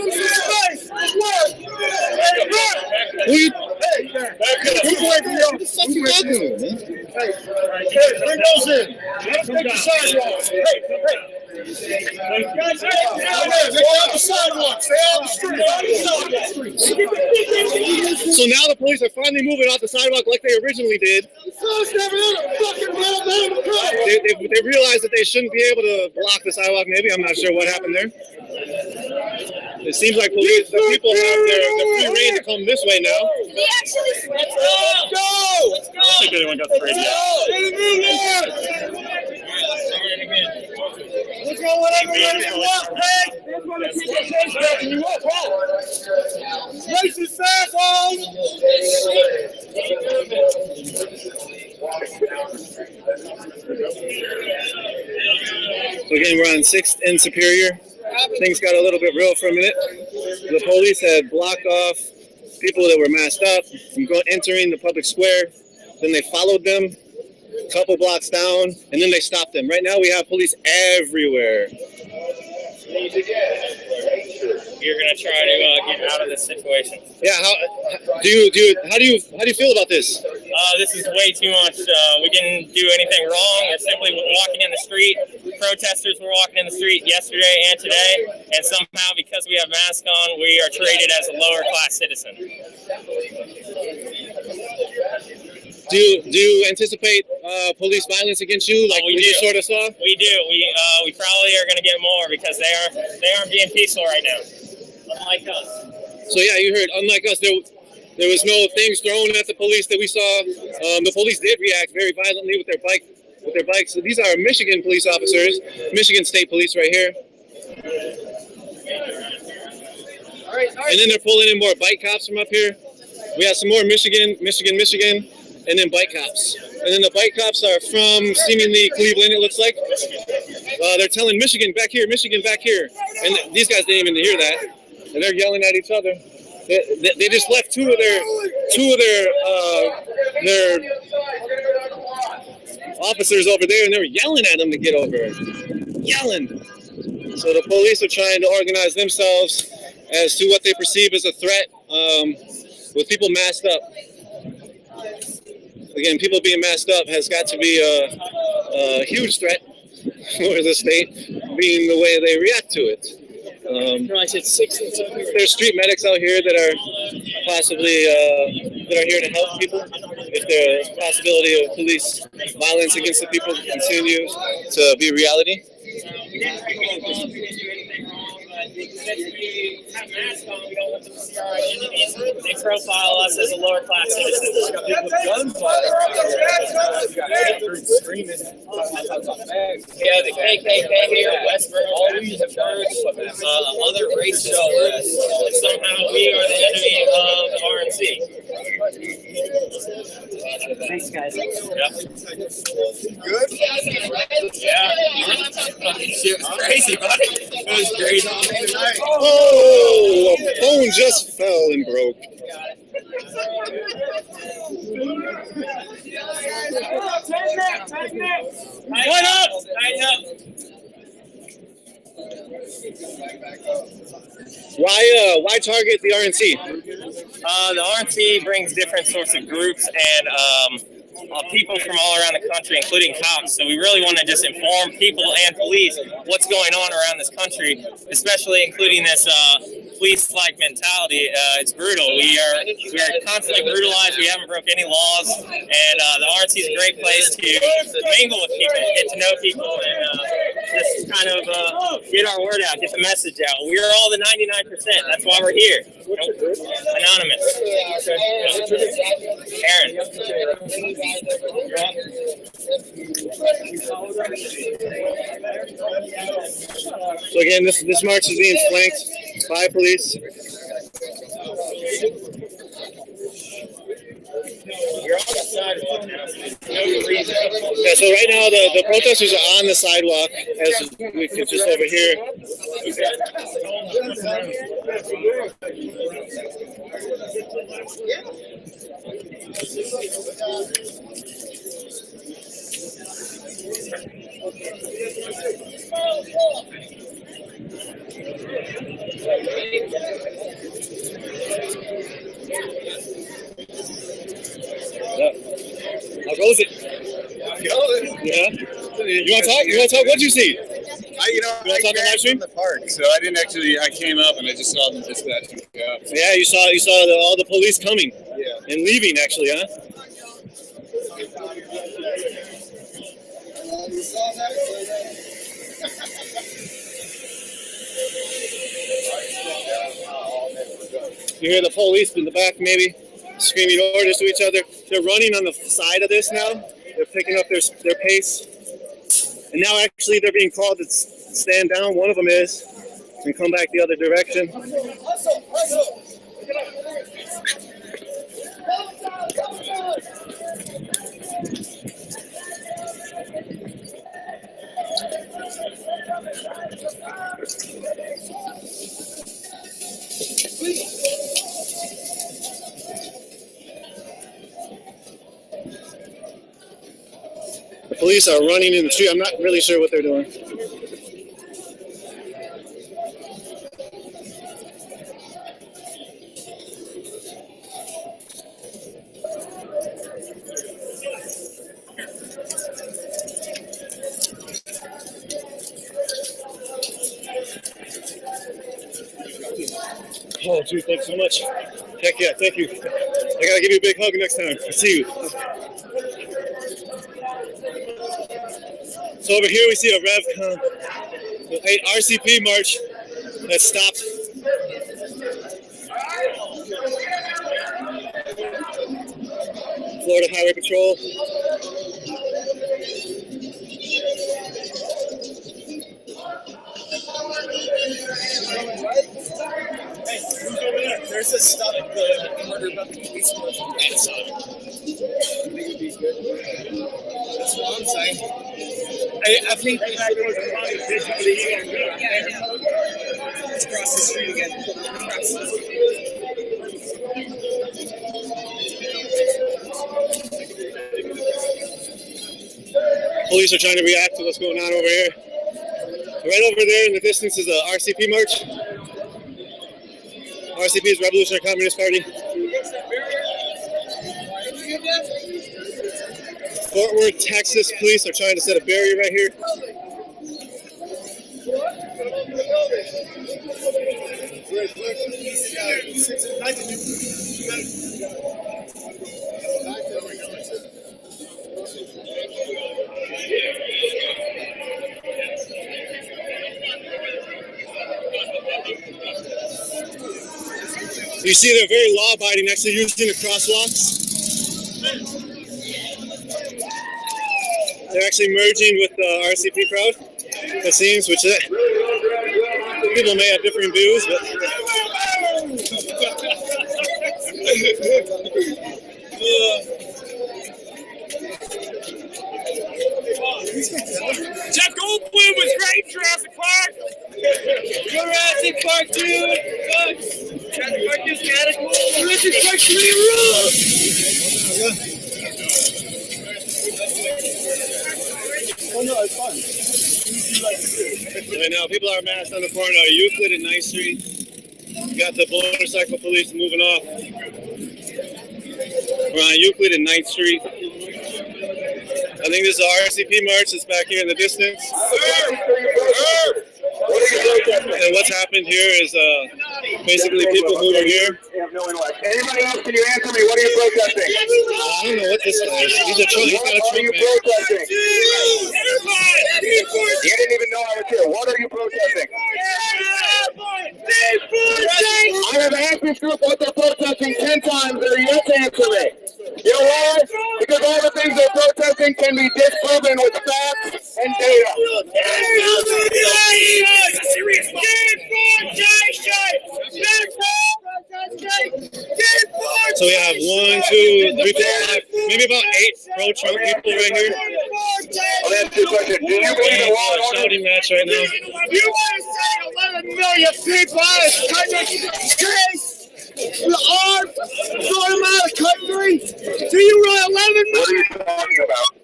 you? Bring those in. Let's take the sidewalk. Hey. Stay on the sidewalk. Stay on the street. So now the police are finally moving off the sidewalk like they originally did. They realized that they shouldn't be able to block the sidewalk. Maybe I'm not sure what happened there. It seems like the people have their free reign to come this way now. They actually Let's go! I don't think anyone got the radio. Let's go whatever way you want, hey! You want, racist assholes! Again, we're on 6th and Superior. Things got a little bit real for a minute. The police had blocked off people that were masked up from entering the public square. Then they followed them a couple blocks down, and then they stopped them. Right now, we have police everywhere. You're gonna try to get out of this situation. Yeah. How do you feel about this? This is way too much. We didn't do anything wrong. We're simply walking in the street. Protesters were walking in the street yesterday and today, and somehow because we have masks on, we are treated as a lower class citizen. Do you anticipate police violence against you, like we just sort of saw? We do. We probably are going to get more because they aren't being peaceful right now, unlike us. So yeah, you heard. Unlike us, there was no things thrown at the police that we saw. The police did react very violently with their bikes. So these are Michigan police officers, Michigan State Police right here. All right. And then they're pulling in more bike cops from up here. We have some more Michigan, and then bike cops. And then the bike cops are from seemingly Cleveland, it looks like. They're telling Michigan back here. And these guys didn't even hear that. And they're yelling at each other. They just left two of their officers over there, and they were yelling at them to get over. Yelling. So the police are trying to organize themselves as to what they perceive as a threat. with people masked up. Again, people being masked up has got to be a huge threat for the state, being the way they react to it. There's street medics out here that are possibly that are here to help people. If the possibility of police violence against the people continues to be reality. They profile us as a lower class citizen. Yeah, the KKK here, Westford, always have heard other races for us, and somehow we are the enemy of RNC. Thanks, guys. Yep. Good? Yeah. Shit was crazy, buddy. It was crazy. Oh, a phone just fell and broke. Tighten up! Tighten up! Why target the RNC? The RNC brings different sorts of groups and people from all around the country, including cops. So we really want to just inform people and police what's going on around this country, especially including this police-like mentality. It's brutal. We are constantly brutalized. We haven't broke any laws, and the RNC is a great place to mingle with people, get to know people, and just kind of get our word out, get the message out. We are all the 99%. That's why we're here. Anonymous. Aaron. So again, this march is being flanked by police. Yeah, so right now the protesters are on the sidewalk, as we can just over here. How goes it? Yeah. You want to talk? What'd you see? You want to talk on live stream? The park, so I didn't actually. I came up and I just saw them dispatch. Yeah, you saw all the police coming and leaving. Actually, huh? You hear the police in the back, maybe screaming orders to each other. They're running on the side of this now. They're picking up their pace. And now actually they're being called to stand down. One of them is, and come back the other direction. The police are running in the street. I'm not really sure what they're doing. Oh, dude, thanks so much. Heck yeah, thank you. I gotta give you a big hug next time. I'll see you. So over here we see a RevCon, the RCP march that stopped. Florida Highway Patrol. There's a stop at the murder about the police march on that side. I think it'd be good. That's what I'm saying. I think that goes probably physically. Let's cross the street again. Police are trying to react to what's going on over here. Right over there in the distance is a RCP march. RCP is Revolutionary Communist Party. Fort Worth, Texas police are trying to set a barrier right here. You see they're very law-abiding, actually using the crosswalks. They're actually merging with the RCP crowd, it seems, which people may have differing views, but Jeff Goldblum was great in Jurassic Park. Jurassic Park 2. Jurassic Park 2 is kind of cool. Jurassic Park 3 rules. Oh no, it's fun. right now people are massed on the corner of Euclid and 9th Street. Got the motorcycle police moving off. We're on Euclid and 9th Street. I think this is the RCP march that's back here in the distance. And what's happened here is basically people moving here. Anybody else, can you answer me? What are you protesting? I don't know what this is. He's a Trump. He's got a What are you Trump man. protesting? You didn't even know I was here. What are you protesting? I have asked this group what they're protesting 10 times. They're yet to answer me. You know why? Because all the things they're protesting can be disproven with facts and data. So we have 1, 2, 3, 4, 5, maybe about 8 pro-Trump people right here. I'll ask you a question. Do you believe in law and order? Shouting match right now. You want to say 11 million people the armed, throw them out of the country? Do you really 11 million? What are you talking about?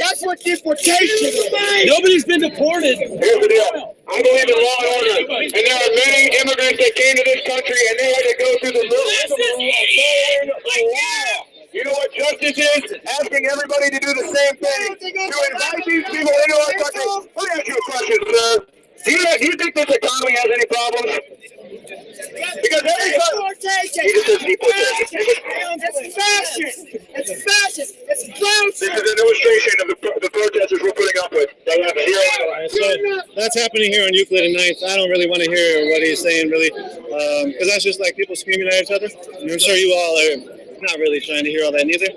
That's what deportation is. Nobody's been deported. Here's the deal. I believe in law and order. And there are many immigrants that came to this country and they had to go through the law. You know what justice is? Asking everybody to do the same thing. To invite these people into our country. Let me ask you a question, sir. Do you think this economy has any problems? Because every time he just says deportation. It's fascist. It's fascist. It's fascist. This is an illustration of the protesters we're putting up with. They have zero. So that's happening here on Euclid and 9th. I don't really want to hear what he's saying, really, because that's just like people screaming at each other. And I'm sure you all are not really trying to hear all that neither.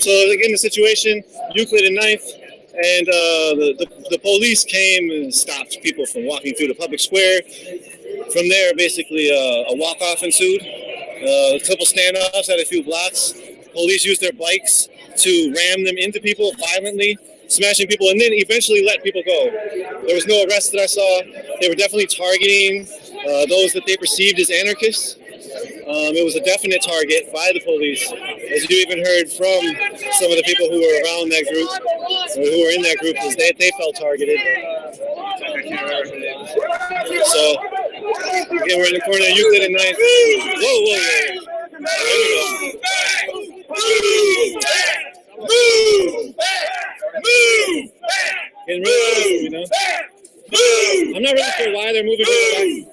So again, the situation, Euclid and 9th, and the police came and stopped people from walking through the public square. From there, basically, a walk-off ensued. A couple standoffs at a few blocks. Police used their bikes to ram them into people violently, smashing people, and then eventually let people go. There was no arrest that I saw. They were definitely targeting those that they perceived as anarchists. It was a definite target by the police, as you even heard from some of the people who were around that group, or who were in that group, is they felt targeted. So, again, we're in the corner of Euclid and 9th. Whoa, whoa, whoa. Getting really, you know? I'm not really sure why they're moving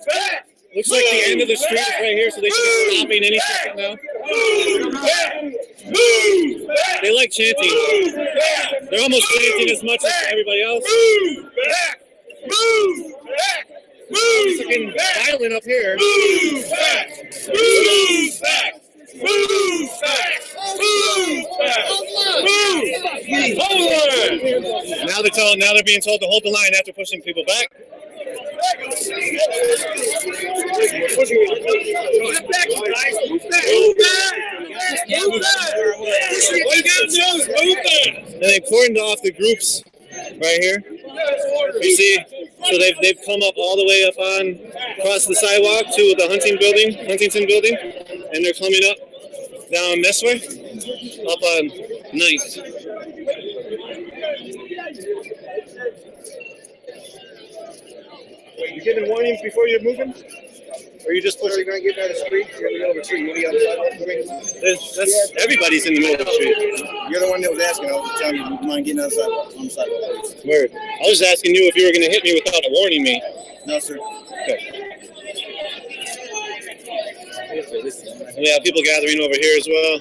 back. Looks like the end of the street is right here, so they should be stopping any second now. They like chanting. They're almost chanting as much as everybody else. It's getting violent up here. Now they're being told to hold the line after pushing people back. And they cordoned off the groups right here. You see, so they've come up all the way up on across the sidewalk to the Huntington building, and they're coming up down this way, up on 9th. You're giving warnings before you're moving? Or you just push it? You're going to get out of the street? You're in the middle of the street. What are you on the sidewalk doing? Everybody's in the middle of the street. You're the one that was asking. I was telling you, you mind getting on the sidewalk? Word. I was asking you if you were going to hit me without warning me. No, sir. Okay. We have people gathering over here as well.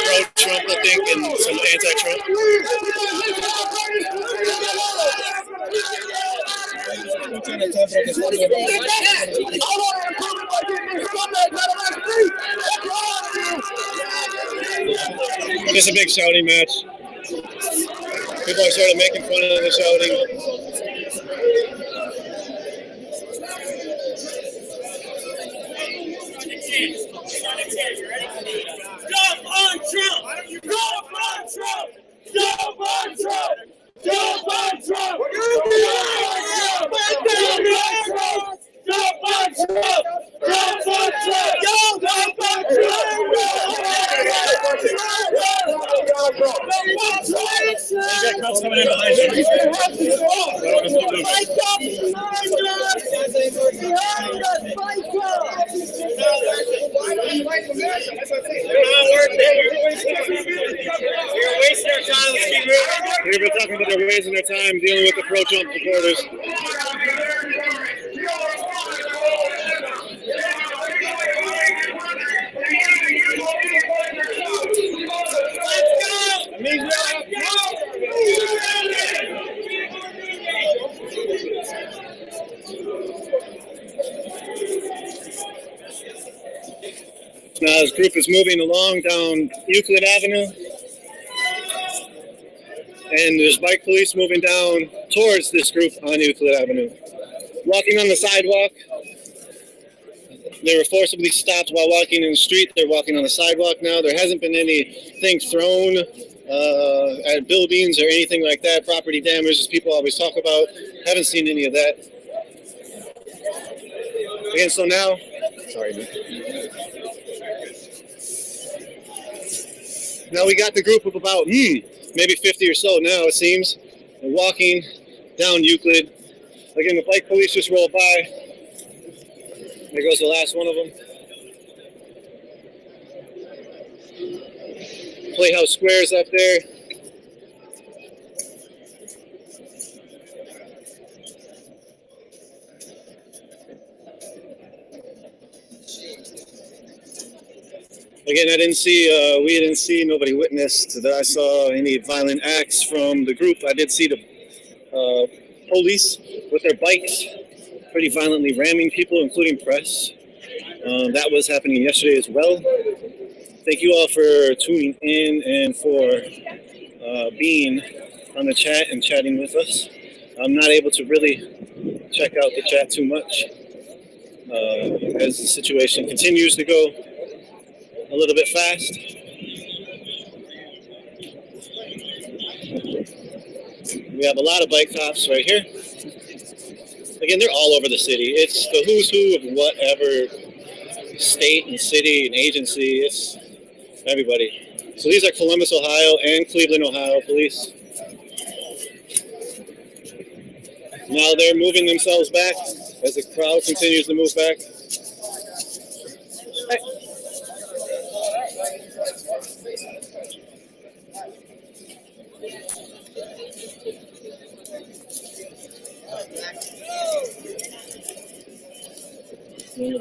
Pro-Trump, I think, and some anti-Trump. It's a big shouting match. People are sort of making fun of the shouting. Jump on Trump! Jump on Trump! Jump on Trump! Jump on Trump! Jump on Trump! Jump on Trump! Jump on You're wasting our time. Let's keep moving. We've been talking about they're wasting their time dealing with the pro-Trump supporters. Now this group is moving along down Euclid Avenue, and there's bike police moving down towards this group on Euclid Avenue. Walking on the sidewalk, they were forcibly stopped while walking in the street. They're walking on the sidewalk now. There hasn't been anything thrown at buildings or anything like that. Property damage, as people always talk about. Haven't seen any of that. Again, so now, sorry. Now we got the group of about maybe 50 or so now, it seems. They're walking down Euclid. Again, the bike police just rolled by. There goes the last one of them. Playhouse Square's up there. Again, we didn't see, nobody witnessed that I saw any violent acts from the group. I did see the police with their bikes pretty violently ramming people, including press. That was happening yesterday as well. Thank you all for tuning in and for being on the chat and chatting with us. I'm not able to really check out the chat too much as the situation continues to go a little bit fast. We have a lot of bike cops right here. Again, they're all over the city. It's the who's who of whatever state and city and agency. It's everybody. So these are Columbus, Ohio and Cleveland, Ohio police. Now they're moving themselves back as the crowd continues to move back.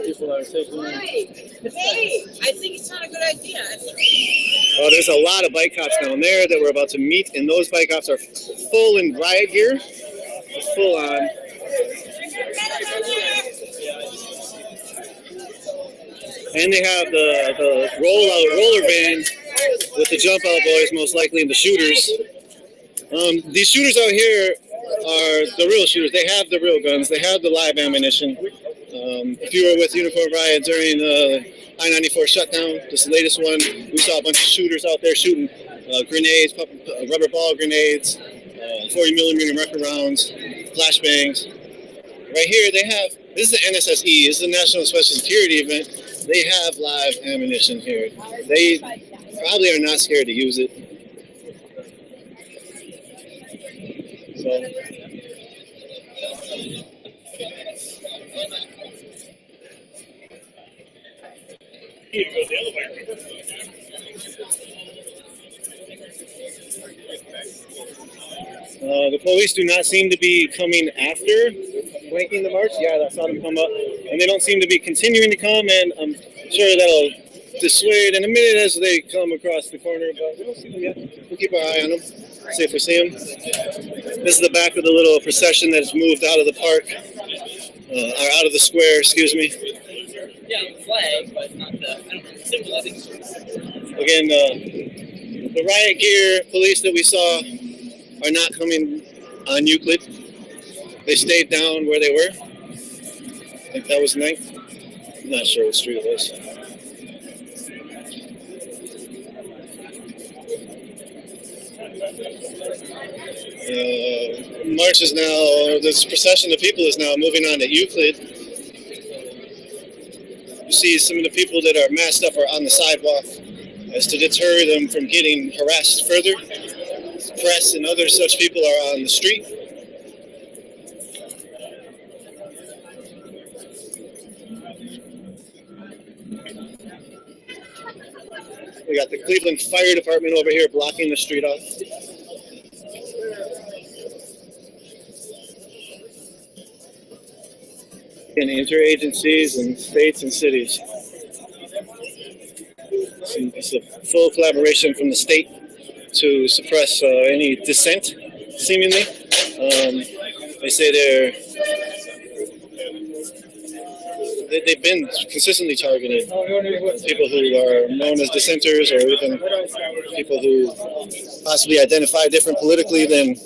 People are taking. Hey, I think it's not a good idea. Oh, there's a lot of bike cops down there that we're about to meet, and those bike cops are full in riot gear, full on. And they have the roller van with the jump out boys, most likely, and the shooters. These shooters out here are the real shooters. They have the real guns. They have the live ammunition. If you were with Uniform Riot during the I-94 shutdown, this latest one, we saw a bunch of shooters out there shooting grenades, rubber ball grenades, 40mm rocket rounds, flashbangs. Right here, they have, this is the NSSE, this is the National Special Security event. They have live ammunition here. They probably are not scared to use it. So. The police do not seem to be coming after flanking the march. Yeah, I saw them come up, and they don't seem to be continuing to come, and I'm sure that'll dissuade in a minute as they come across the corner, but we don't see them yet. We'll keep our eye on them, see if we see them. This is the back of the little procession that's moved out of the park, or out of the square, excuse me. Yeah, the flag, but not the symbolism. Again, the riot gear police that we saw are not coming on Euclid. They stayed down where they were. I think that was 9th. I'm not sure what street it was. March is now, this procession of people is now moving on to Euclid. You see some of the people that are masked up are on the sidewalk as to deter them from getting harassed further. Press and other such people are on the street. We got the Cleveland Fire Department over here blocking the street off. And interagencies and states and cities. It's a full collaboration from the state to suppress any dissent, seemingly. They say they've been consistently targeting people who are known as dissenters, or even people who possibly identify different politically than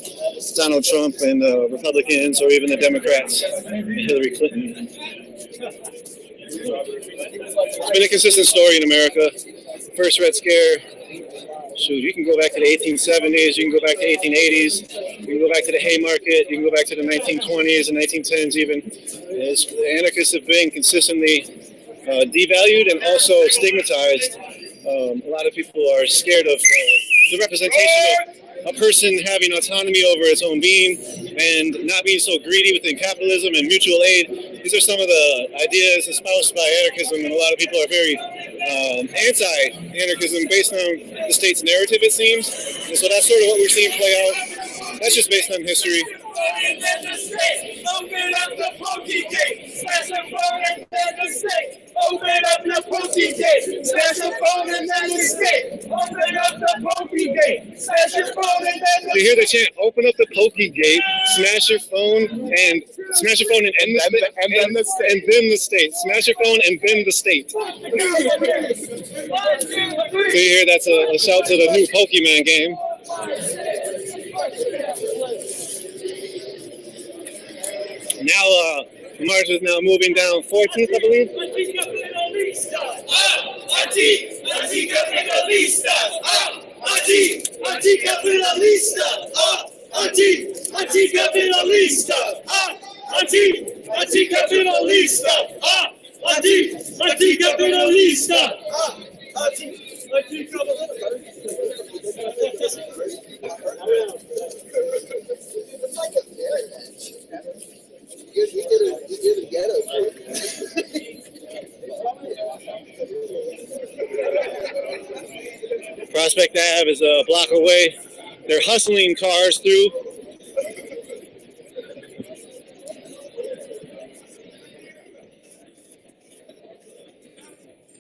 Donald Trump and the Republicans, or even the Democrats, Hillary Clinton. It's been a consistent story in America. First Red Scare, shoot, you can go back to the 1870s, you can go back to the 1880s, you can go back to the Haymarket, you can go back to the 1920s and 1910s even. Anarchists have been consistently devalued and also stigmatized. A lot of people are scared of the representation of a person having autonomy over its own being and not being so greedy within capitalism and mutual aid. These are some of the ideas espoused by anarchism, and a lot of people are very anti-anarchism based on the state's narrative, it seems. And so that's sort of what we're seeing play out. That's just based on history. Open up the pokey gate, smash the phone and then escape. Open up the pokey gate, smash the phone and then escape. Open up the pokey gate, smash your phone and then You hear the chant, open up the pokey gate, smash your phone and end then the state. Smash your phone and then the state. So you hear that's a shout to the new Pokemon game. Now, March is now moving down 14th, I believe. Prospect Ave is a block away. They're hustling cars through.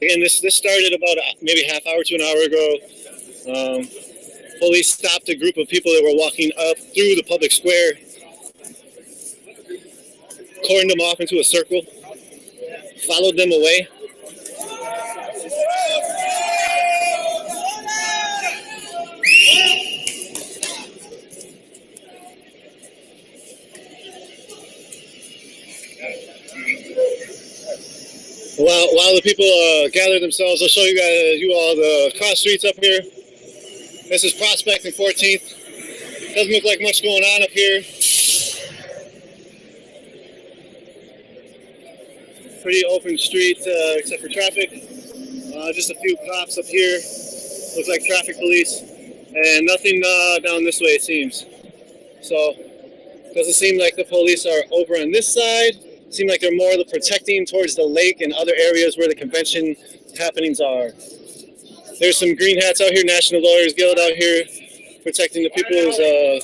Again, this started about maybe half hour to an hour ago. Police stopped a group of people that were walking up through the public square, cordoned them off into a circle, followed them away. While the people gather themselves, I'll show you all the cross streets up here. This is Prospect and 14th. Doesn't look like much going on up here. Pretty open street except for traffic. Just a few cops up here. Looks like traffic police. And nothing down this way, it seems. So Doesn't seem like the police are over on this side. Seem like they're more protecting towards the lake and other areas where the convention happenings are. There's some green hats out here, National Lawyers Guild out here, protecting the people's. Right.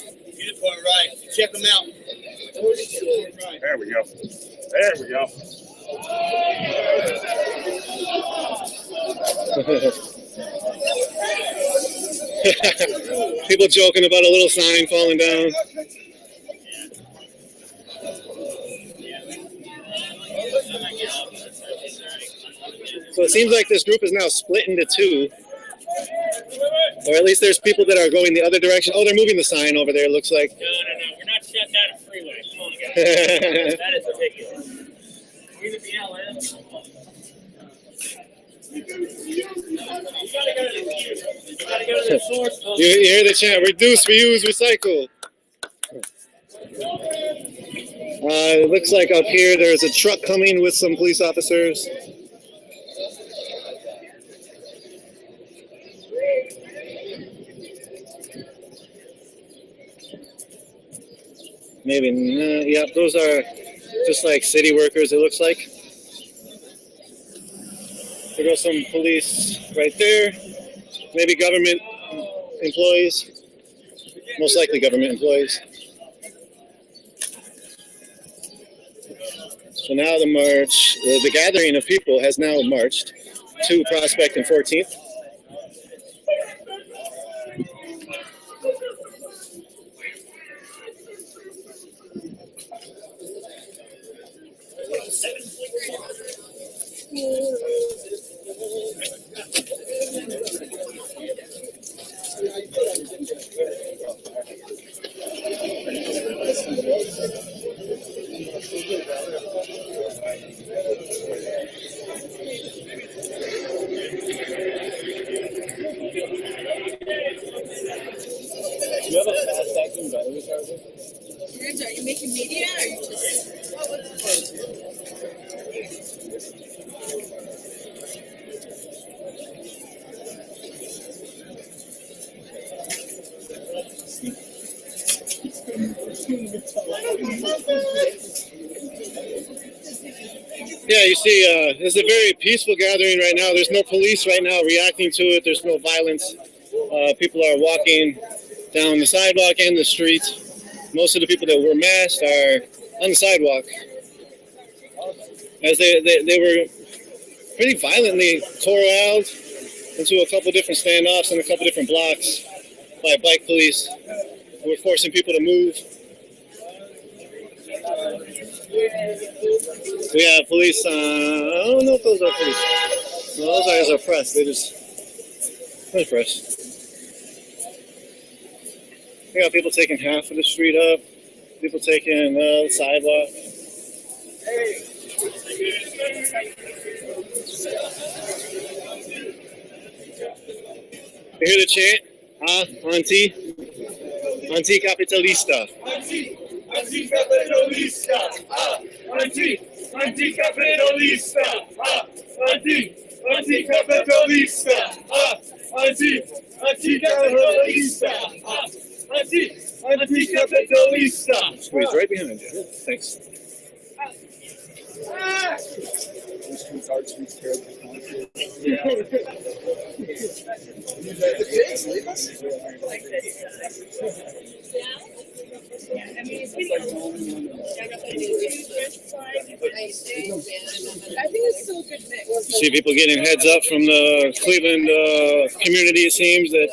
Check them out. There we go. There we go. People joking about a little sign falling down. So it seems like this group is now split into two. Or at least there's people that are going the other direction. Oh, they're moving the sign over there, it looks like. No. We're not shut down a freeway. Come on, guys. That is ridiculous. We're the BLM. You gotta go to the source. You hear the chant, reduce, reuse, recycle. It looks like up here there's a truck coming with some police officers. Maybe not. Yeah, those are just like city workers, it looks like. There goes some police right there. Maybe government employees. Most likely government employees. So now the march, the gathering of people has now marched to Prospect and 14th. Do you have a fast acting battery charger? Are you making media or are you just... Yeah, you see, it's a very peaceful gathering right now. There's no police right now reacting to it. There's no violence. People are walking down the sidewalk and the street. Most of the people that were masked are on the sidewalk. As they were pretty violently corralled into a couple different standoffs and a couple different blocks by bike police who were forcing people to move. We have police, I don't know if those are police. No, those guys are press. They're press. We got people taking half of the street up, people taking the sidewalk. You hear the chant? Anti-capitalista. Anti-capitalista. Anti-capitalista. Anti-capitalista. Anti-capitalista. Anti-capitalista. Squeeze right behind you. Thanks. I think it's still a good mix. See people getting heads up from the Cleveland community. It seems that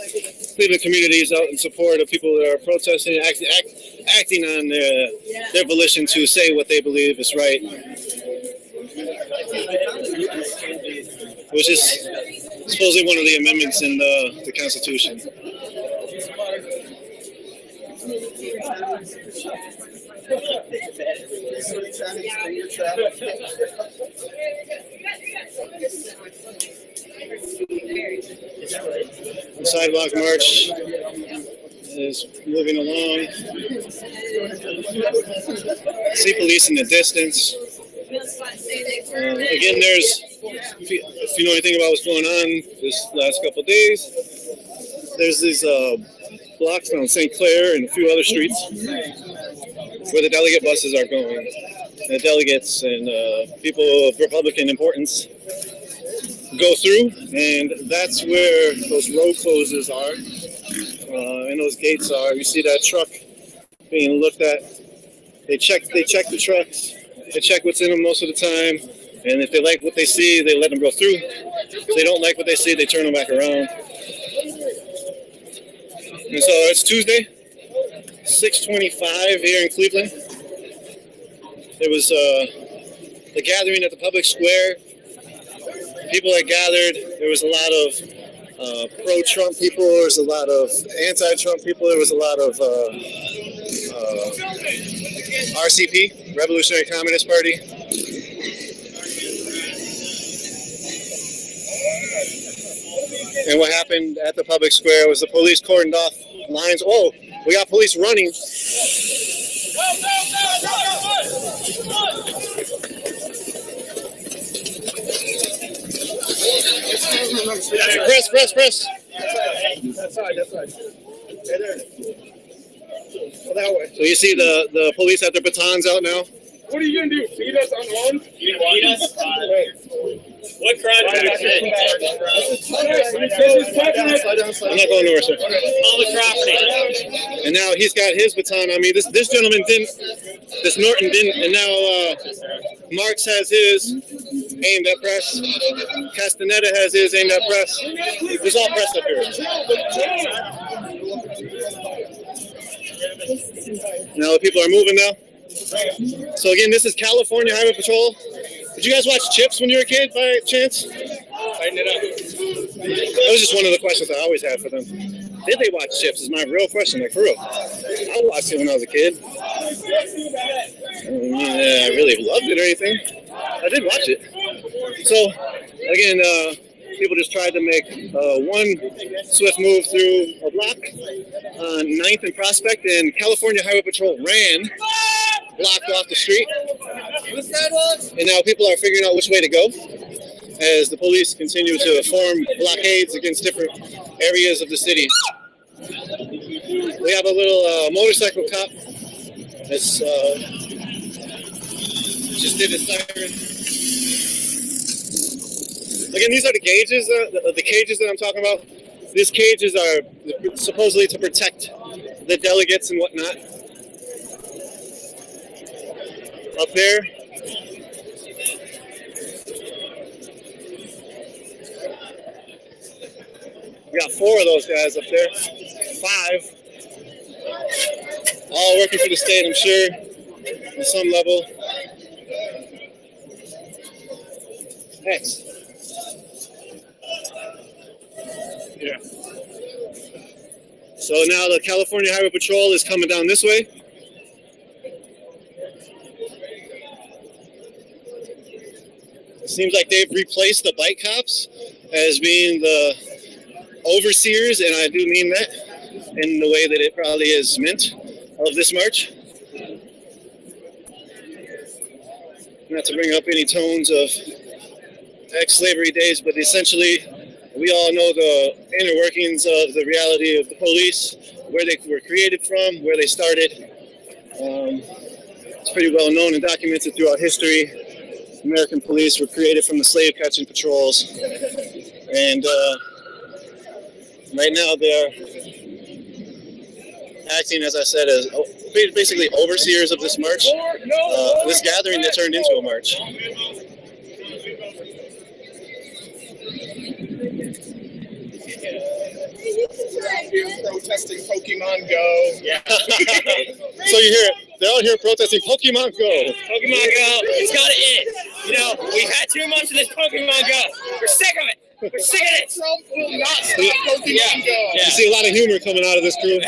Cleveland community is out in support of people that are protesting, acting on their volition to say what they believe is right, which is supposedly one of the amendments in the Constitution. The sidewalk march is moving along. See police in the distance. Again, if you know anything about what's going on this last couple of days, there's these blocks on St. Clair and a few other streets where the delegate buses are going. The delegates and people of Republican importance go through, and that's where those road closures are, and those gates are. You see that truck being looked at. They check the trucks. They check what's in them most of the time, and if they like what they see, they let them go through. If they don't like what they see, they turn them back around. And so it's Tuesday, 6:25 here in Cleveland. There was the gathering at the public square. People that gathered, there was a lot of pro-Trump people, there was a lot of anti-Trump people, there was a lot of RCP, Revolutionary Communist Party. And what happened at the public square was the police cordoned off lines. Oh, we got police running. Press. That's right. Hey there. Well, that way. So you see the police have their batons out now. What are you gonna do? Feed us on one? You feed us? What crime did you commit? I'm not going nowhere, sir. Public property. And now he's got his baton on me. This gentleman didn't. This Norton didn't. And now Marks has his aimed at press. Castaneda has his aimed at press. There's all press up here. Now the people are moving now. So again, this is California Highway Patrol. Did you guys watch Chips when you were a kid by chance? Tighten it up. That was just one of the questions I always had for them. Did they watch Chips is my real question, like for real. I watched it when I was a kid. I don't mean I really loved it or anything. I did watch it. So again, people just tried to make one swift move through a block on 9th and Prospect, and California Highway Patrol blocked off the street. And now people are figuring out which way to go as the police continue to form blockades against different areas of the city. We have a little motorcycle cop that's just did his siren. Again, these are the gauges, the cages that I'm talking about. These cages are supposedly to protect the delegates and whatnot. Up there, we got 4 of those guys up there, 5, all working for the state, I'm sure, on some level. Thanks. Yeah. So now the California Highway Patrol is coming down this way. It seems like they've replaced the bike cops as being the overseers, and I do mean that in the way that it probably is meant, of this march. Not to bring up any tones of ex-slavery days, but essentially we all know the inner workings of the reality of the police, where they were created from, where they started. It's pretty well known and documented throughout history. American police were created from the slave catching patrols, and right now they're acting, as I said, as basically overseers of this march, this gathering that turned into a march. Protesting Pokemon Go. Yeah. So you hear it. They're out here protesting Pokemon Go. Pokemon Go, it's gotta end. You know, we've had too much of this Pokemon Go. We're sick of it. We're sick of it. Trump will not stop Pokemon Go. You see a lot of humor coming out of this crew.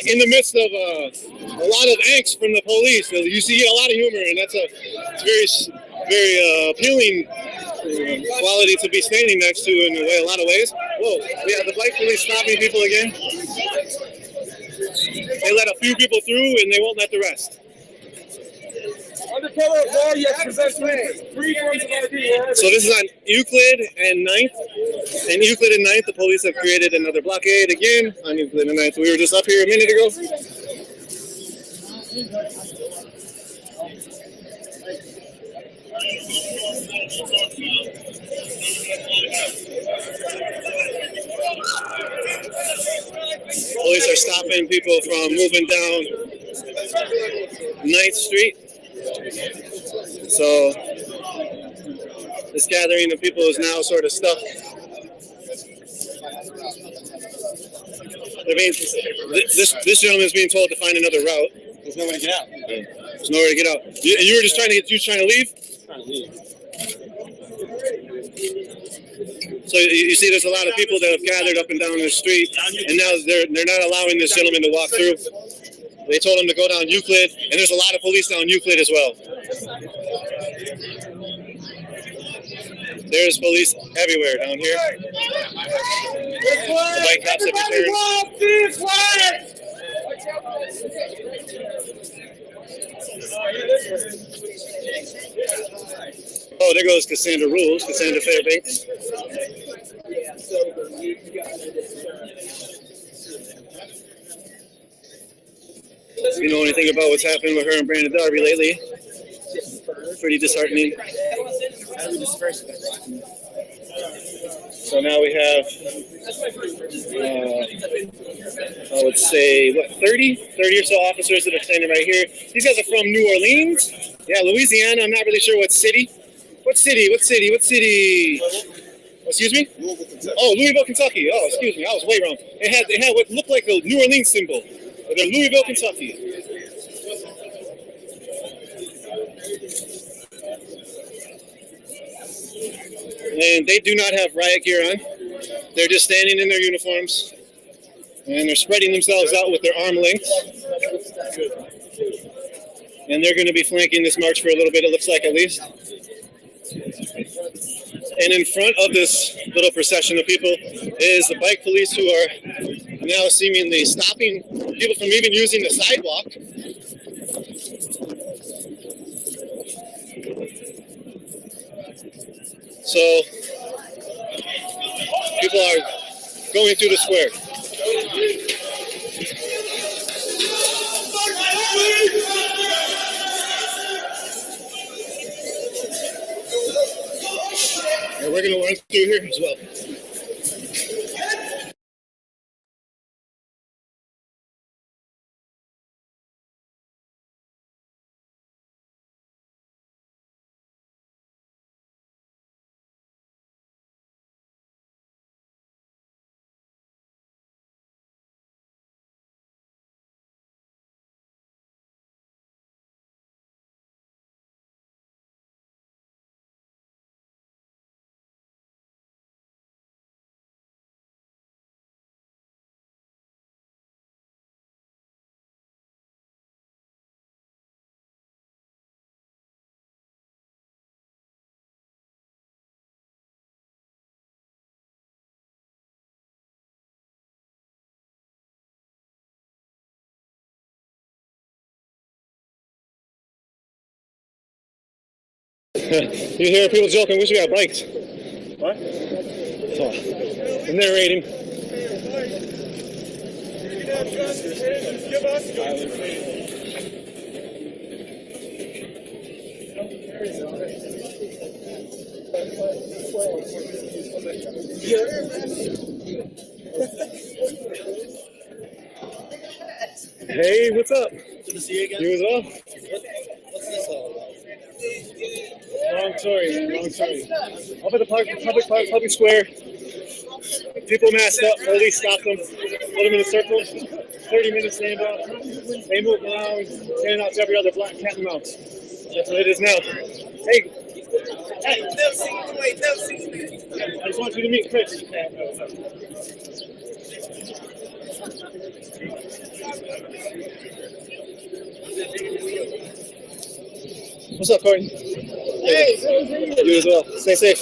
In the midst of a lot of angst from the police, you see a lot of humor, and that's very appealing quality to be standing next to in a lot of ways. Whoa, we have the bike police stopping people again. They let a few people through, and they won't let the rest. Undercover law, yes, presents 3 forms of ID. So this is on Euclid and 9th. And Euclid and 9th, the police have created another blockade again on Euclid and 9th. We were just up here a minute ago. Police are stopping people from moving down 9th Street. So this gathering of people is now sort of stuck. This gentleman is being told to find another route. There's nowhere to get out. There's nowhere to get out. You were just trying to leave? Trying to leave. So you see there's a lot of people that have gathered up and down the street, and now they're not allowing this gentleman to walk through. They told him to go down Euclid, and there's a lot of police down Euclid as well. There's police everywhere down here. The bike cops have returned. Oh, there goes Cassandra Rules, Cassandra Fairbanks. If you know anything about what's happened with her and Brandon Darby lately, pretty disheartening. So now we have, I would say, 30 or so officers that are standing right here. These guys are from New Orleans. Yeah, Louisiana. I'm not really sure what city. What city? Excuse me? Oh, Louisville, Kentucky. Oh, excuse me. I was way wrong. It had what looked like a New Orleans symbol. But they're Louisville, Kentucky. And they do not have riot gear on. They're just standing in their uniforms. And they're spreading themselves out with their arm lengths. And they're going to be flanking this march for a little bit, it looks like, at least. And in front of this little procession of people is the bike police, who are now seemingly stopping people from even using the sidewalk. So people are going through the square. And we're going to run through here as well. You hear people joking, wish we got bikes. What? Oh, narrating. Hey, what's up? Good to see you again. You as well? What's this all about? Wrong story. Up at the public square, people masked up, police stopped them, put them in a circle, 30 minutes stand up. They move now, standing out to every other black cat and mouse. That's what it is now. Hey, I just want you to meet Chris. What's up, Corey? Hey, you as well. Stay safe.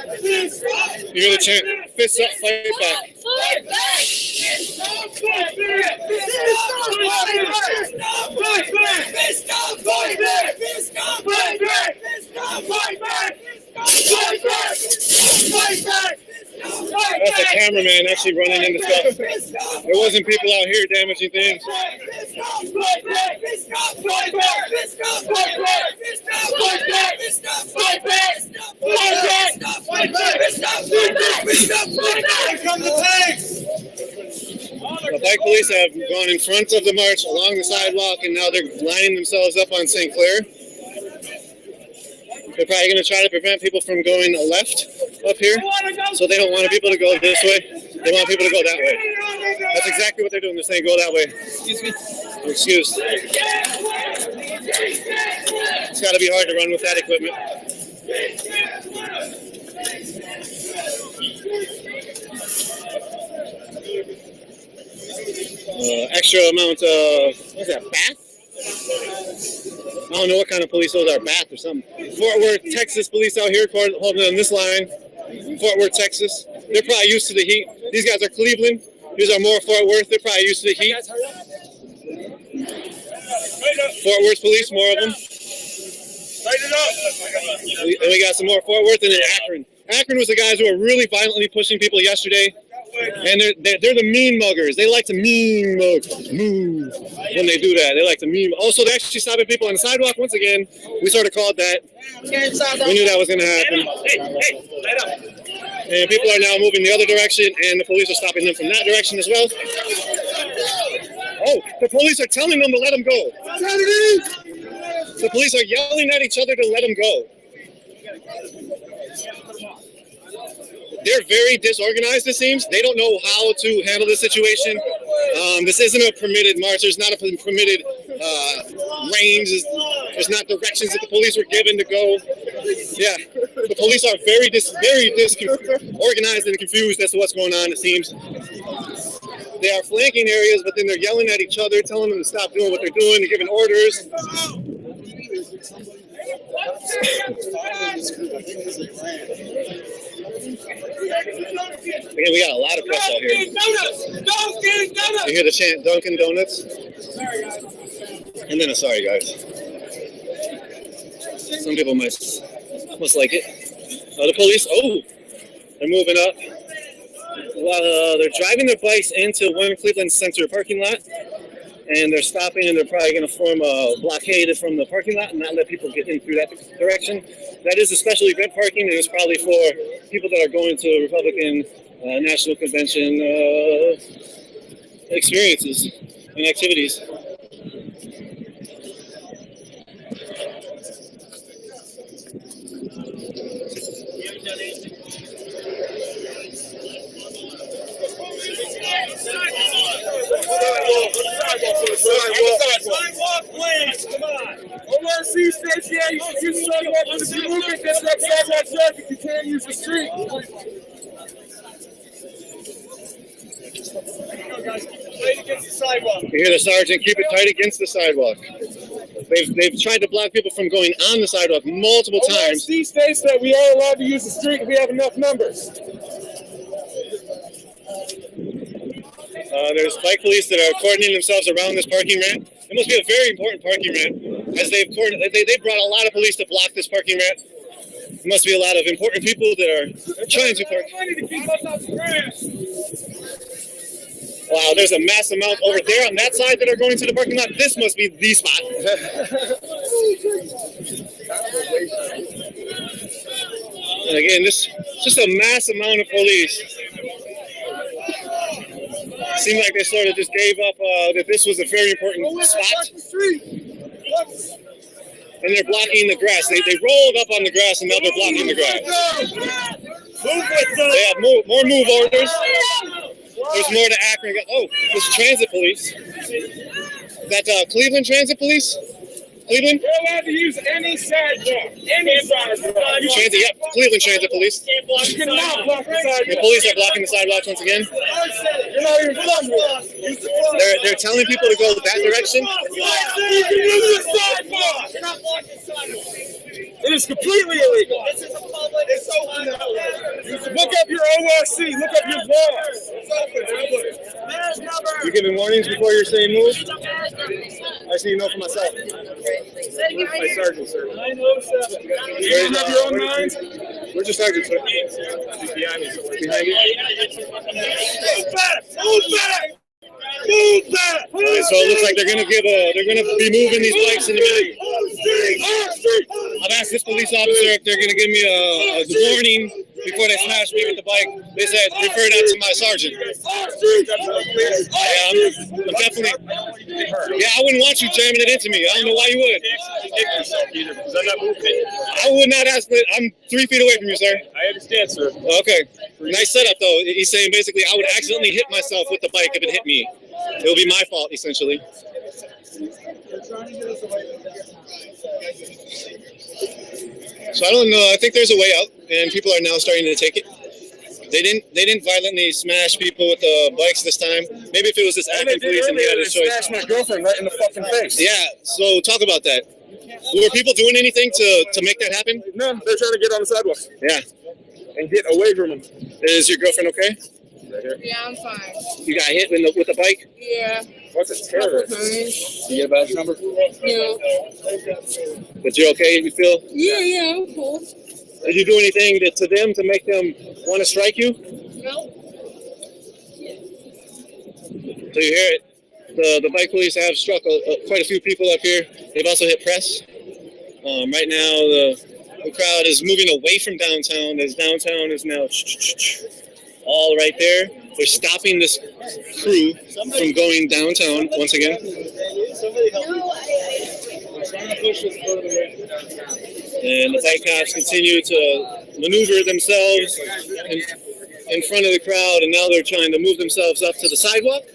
You hear the chant, fists up, fight back. Fight back! Fist up, fight back! Fist up, fight back! Fist up, fight back! Fist up, fight back! Fist up, fight back! Fight back! Fight back! That's the cameraman actually running into stuff. There wasn't people out here damaging things. The bike police have gone in front of the march along the sidewalk, and now they're lining themselves up on St. Clair. They're probably going to try to prevent people from going left up here, so they don't want people to go this way. They want people to go that way. That's exactly what they're doing. They're saying go that way. Excuse me. Excuse. It's got to be hard to run with that equipment. Extra amount of, what's that, bath? I don't know what kind of police those are, bath or something. Fort Worth, Texas police out here holding on this line. Fort Worth, Texas. They're probably used to the heat. These guys are Cleveland. These are more Fort Worth. They're probably used to the heat. Fort Worth police, more of them. And we got some more Fort Worth and then Akron. Akron was the guys who were really violently pushing people yesterday. And they're the mean muggers. They like to mean mug, move when they do that. They like to mean. Also, they're actually stopping people on the sidewalk. Once again, we sort of called that. We knew that was going to happen. And people are now moving the other direction, and the police are stopping them from that direction as well. Oh, the police are telling them to let them go. The police are yelling at each other to let them go. They're very disorganized, it seems. They don't know how to handle this situation. This isn't a permitted march. There's not a permitted range. There's not directions that the police were given to go. Yeah, the police are very disorganized and confused as to what's going on, it seems. They are flanking areas, but then they're yelling at each other, telling them to stop doing what they're doing, they're giving orders. Yeah, we got a lot of press out here. You hear the chant, Dunkin' Donuts? And then a sorry, guys. Some people must like it. The police, they're moving up. They're driving their bikes into One Cleveland Center parking lot. And they're stopping, and they're probably going to form a blockade from the parking lot and not let people get in through that direction. That is a special event parking, and it's probably for people that are going to Republican National Convention experiences and activities. Sidewalk, please. Come on. ORC says, yeah, you should use sidewalk. But if you move it, that's that sidewalk traffic. You can't use the street. Tight against the sidewalk. You hear the sergeant, keep it tight against the sidewalk. They've tried to block people from going on the sidewalk multiple times. ORC states that we are allowed to use the street if we have enough numbers. There's bike police that are coordinating themselves around this parking ramp. It must be a very important parking ramp, as they brought a lot of police to block this parking ramp. There must be a lot of important people that are trying to park. Wow, there's a mass amount over there on that side that are going to the parking lot. This must be the spot. And again, this just a mass amount of police. Seemed like they sort of just gave up that this was a very important spot. And they're blocking the grass. They rolled up on the grass, and now they're blocking the grass. They have more move orders. There's more to Akron. Oh, there's transit police. That Cleveland Transit Police? Cleveland? You're allowed to use any sidewalk. Any sidewalk. Transit, yep. Cleveland Transit Police. You cannot block the sidewalk. The police are blocking the sidewalks once again. You're not even from here. They're telling people to go that direction. You can use the sidewalk. You're not blocking the sidewalk. It is completely illegal. This is a public Look up your ORC. Look up your boss. You giving warnings before you're saying move? I just need to know for myself. My sergeant, sir. 907. You don't have your own mind? Where's your sergeant, sir? He's behind me. Behind you? Move back! Move back! Move back! All right, so it looks like they're gonna be moving these bikes in a minute. I've asked this police officer if they're gonna give me a warning before they smash me with the bike. They said refer that to my sergeant. Yeah, I'm definitely. Yeah, I wouldn't want you jamming it into me. I don't know why you would. I would not ask. I'm 3 feet away from you, sir. I understand, sir. Okay. Nice setup, though. He's saying basically I would accidentally hit myself with the bike if it hit me. It will be my fault, essentially. So I don't know. I think there's a way out, and people are now starting to take it. They didn't violently smash people with the bikes this time. Maybe if it was this acting police and he had his choice. Smashed my girlfriend right in the fucking face. Yeah. So talk about that. Were people doing anything to make that happen? No, they're trying to get on the sidewalk. Yeah. And get away from him. Is your girlfriend okay? Yeah, I'm fine. You got hit with the bike? Yeah. What's a terrorist? You get a badge number? Yeah. But you're okay? You feel? Yeah, I'm cool. Did you do anything to them to make them want to strike you? No. So you hear it. The bike police have struck quite a few people up here. They've also hit press. Right now, the crowd is moving away from downtown, as downtown is now all right there. They're stopping this crew from going downtown once again. And the bike cops continue to maneuver themselves in front of the crowd, and now they're trying to move themselves up to the sidewalk.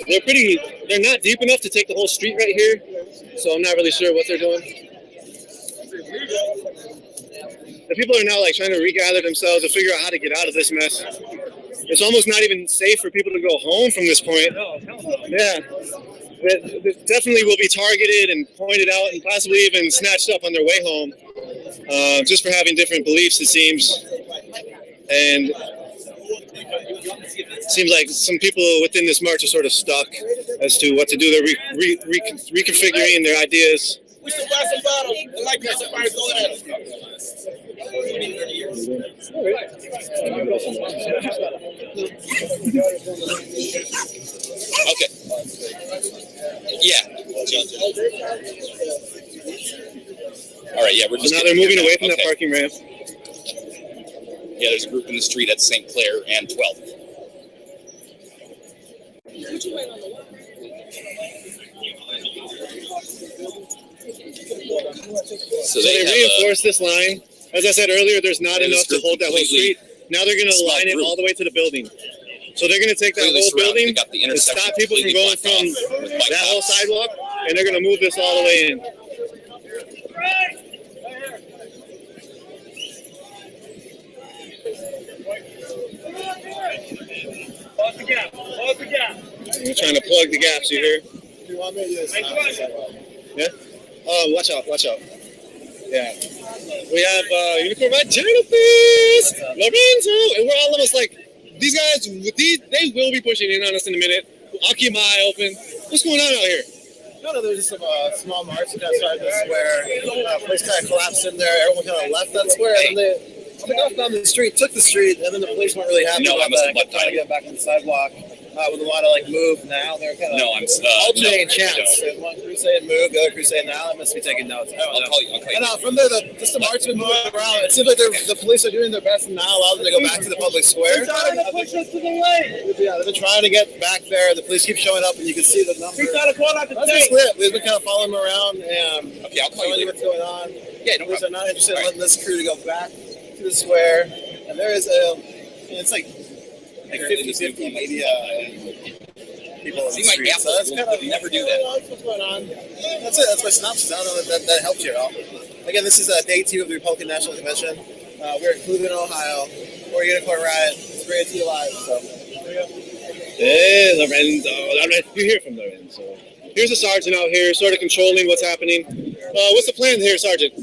They're not deep enough to take the whole street right here, so I'm not really sure what they're doing. The people are now like trying to regather themselves to figure out how to get out of this mess. It's almost not even safe for people to go home from this point. Yeah. They definitely will be targeted and pointed out and possibly even snatched up on their way home, just for having different beliefs, it seems. And it seems like some people within this march are sort of stuck as to what to do. They're reconfiguring their ideas. We should buy some bottles and like that somebody go at us. Okay. Yeah. All right. Yeah, we're just. Now they're moving away from that parking ramp. Yeah, there's a group in the street at St. Clair and 12th. So they reinforced this line. As I said earlier, there's not enough to hold that whole street. Now they're going to line it all the way to the building. So they're going to take that whole building and stop people from going from that whole sidewalk, and they're going to move this all the way in. Close the gap. Close the gap. We're trying to plug the gaps, you hear? You want me to Yeah? Watch out, watch out. Yeah. We have Unicorn Ride Jennifer, Lorenzo, and we're all almost like, these guys, they will be pushing in on us in a minute. I'll keep my eye open. What's going on out here? No, there's just some small march that started the square. Place kind of collapsed in there. Everyone kind of left that square. And they took off down the street, took the street, and then the police weren't really happy about that. Kept trying to get back on the sidewalk. With a lot of like move now, they're kind of alternating chants. One crew saying move, the other crew saying now. I must be taking notes. I'll call you. And from there, just the march been moving around. It seems like the police are doing their best to not allow them to go back to the public square. They're trying to push us to the lane. Yeah, they've been trying to get back there. The police keep showing up, and you can see the numbers. He's trying to call out the That's just it. We've been kind of following them around and I'll call you what's going on. Yeah, no Police are not interested in letting this crew to go back to the square. And there is it's like 50-50 media and people in the street. So that's kind of never do that. What's going on? That's it. That's my synopsis. I don't know if that helps you at all. Again, this is day 2 of the Republican National Convention. We're in Cleveland, Ohio. We're Unicorn Riot. It's bringing it to you live. So there you go. Hey, Lorenzo. You hear from Lorenzo. Here's a sergeant out here, sort of controlling what's happening. What's the plan here, Sergeant?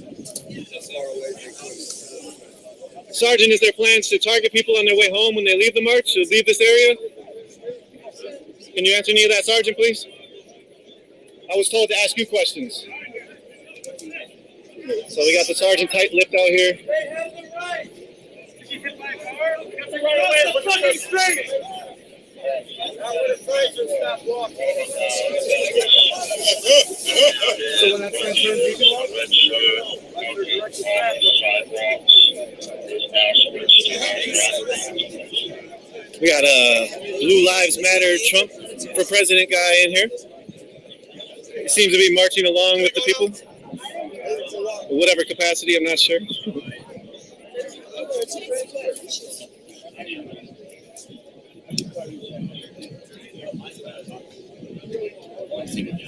Sergeant, is there plans to target people on their way home when they leave the march, to leave this area? Can you answer any of that, Sergeant, please? I was told to ask you questions. So we got the sergeant tight-lipped out here. So when that train turns, you can walk? We got a Blue Lives Matter Trump for President guy in here. He seems to be marching along with the people. Whatever capacity, I'm not sure.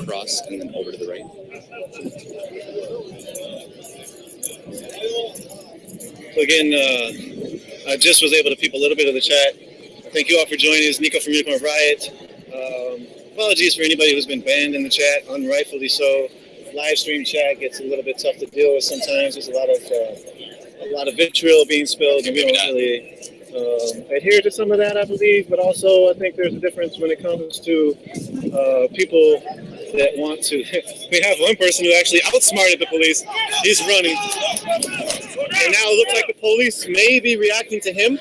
Cross and then over to the right. So again, I just was able to peep a little bit of the chat. Thank you all for joining us. Nico from Unicorn Riot. Apologies for anybody who's been banned in the chat, unrightfully so. Live stream chat gets a little bit tough to deal with sometimes. There's a lot of vitriol being spilled, and we don't really adhere to some of that, I believe. But also, I think there's a difference when it comes to people that want to. We have one person who actually outsmarted the police. He's running, and now it looks like the police may be reacting to him.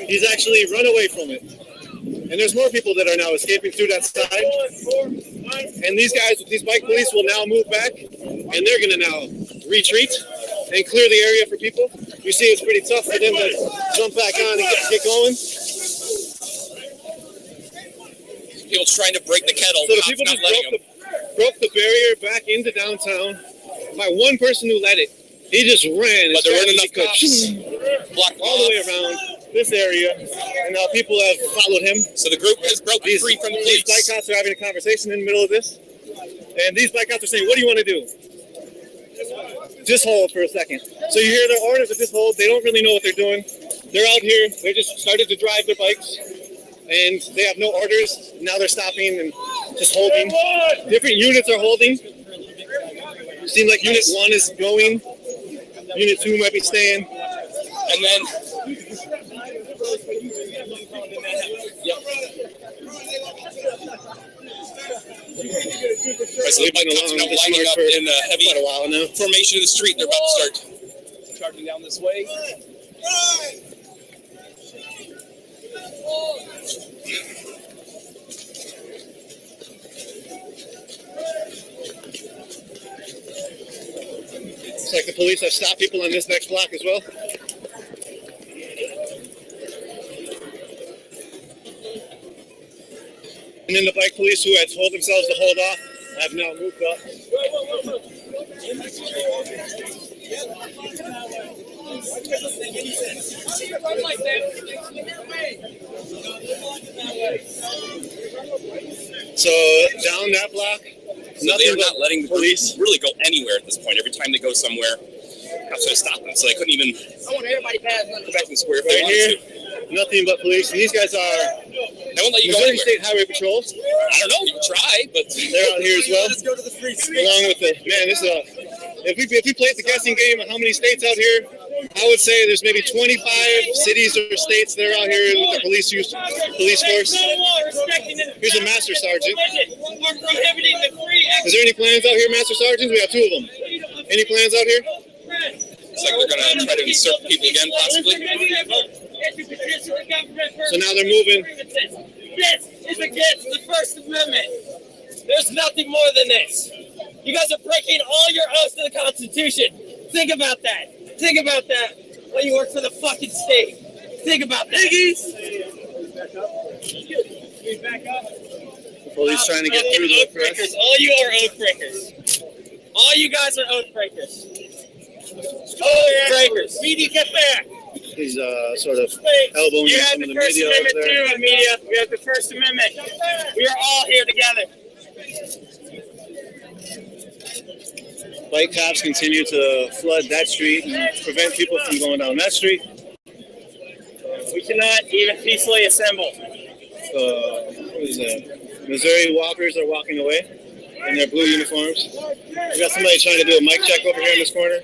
He's actually run away from it. And there's more people that are now escaping through that side. And these guys with these bike police will now move back, and they're going to now retreat and clear the area for people. You see it's pretty tough for them to jump back on and get going. People trying to break the kettle. So the people just broke the barrier back into downtown by one person who let it. He just ran. But there weren't enough cops. Blocked all the way around this area, and now people have followed him. So the group has broken free from the police. These bike cops are having a conversation in the middle of this, and these bike cops are saying, "What do you want to do?" Just hold for a second. So you hear their orders of just hold. They don't really know what they're doing. They're out here. They just started to drive their bikes, and they have no orders. Now they're stopping and just holding. Different units are holding. It seems like Unit 1 is going. Unit 2 might be staying. And then... So the bike cops are now lining up in a heavy formation of the street. They're about to start charging down this way. Looks like the police have stopped people on this next block as well. And then the bike police who had told themselves to hold off have now moved up. So down that block, so they're not letting the police really go anywhere at this point. Every time they go somewhere, cops try to stop them. So they couldn't even go back in the square if they wanted to. Nothing but police. And these guys are they won't let you Missouri go State Highway Patrol. I don't know. You can try, but they're out here as well. Let's go to the free state. Along with the man, this is if we played the guessing game of how many states out here, I would say there's maybe 25 cities or states that are out here with the police force. Here's a master sergeant. Is there any plans out here, Master Sergeant? We have two of them. Any plans out here? It's like they're going to try to insert people again, possibly. So now they're moving. This is against the First Amendment. There's nothing more than this. You guys are breaking all your oaths to the Constitution. Think about that. Think about that when you work for the fucking state. Think about that. The police trying to get through the press. All you are oath breakers. All you guys are oath breakers. Oath breakers. Media, get back. He's sort of elbowing You have some of the the First media over Amendment there. too, media. We have the First Amendment. We are all here together. Bike cops continue to flood that street and prevent people from going down that street. We cannot even peacefully assemble. What is that? Missouri walkers are walking away. in their blue uniforms. We got somebody trying to do a mic check over here in this corner.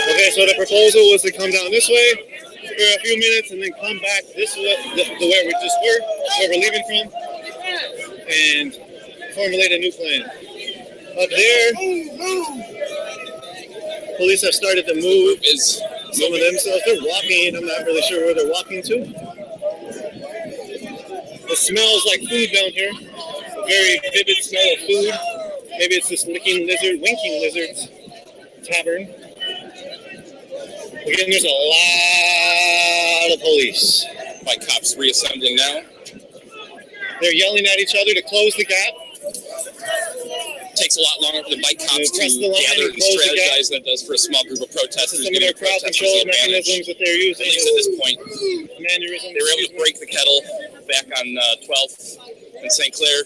Okay, so the proposal was to come down this way for a few minutes and then come back this way, to where we just were, where we're leaving from, and formulate a new plan. Up there, police have started to move some of themselves. They're walking. I'm not really sure where they're walking to. It smells like food down here. A very vivid smell of food. Maybe it's this winking lizards tavern. Again, there's a lot of police. My cops reassembling now. They're yelling at each other to close the gap. Takes a lot longer for the bike cops to Press the line gather and and close the gap. strategize than it does for a small group of protesters. Some of their crowd control mechanisms that they're using. At least at this point, Mannerisms. they were able to break the kettle back on 12th in St. Clair.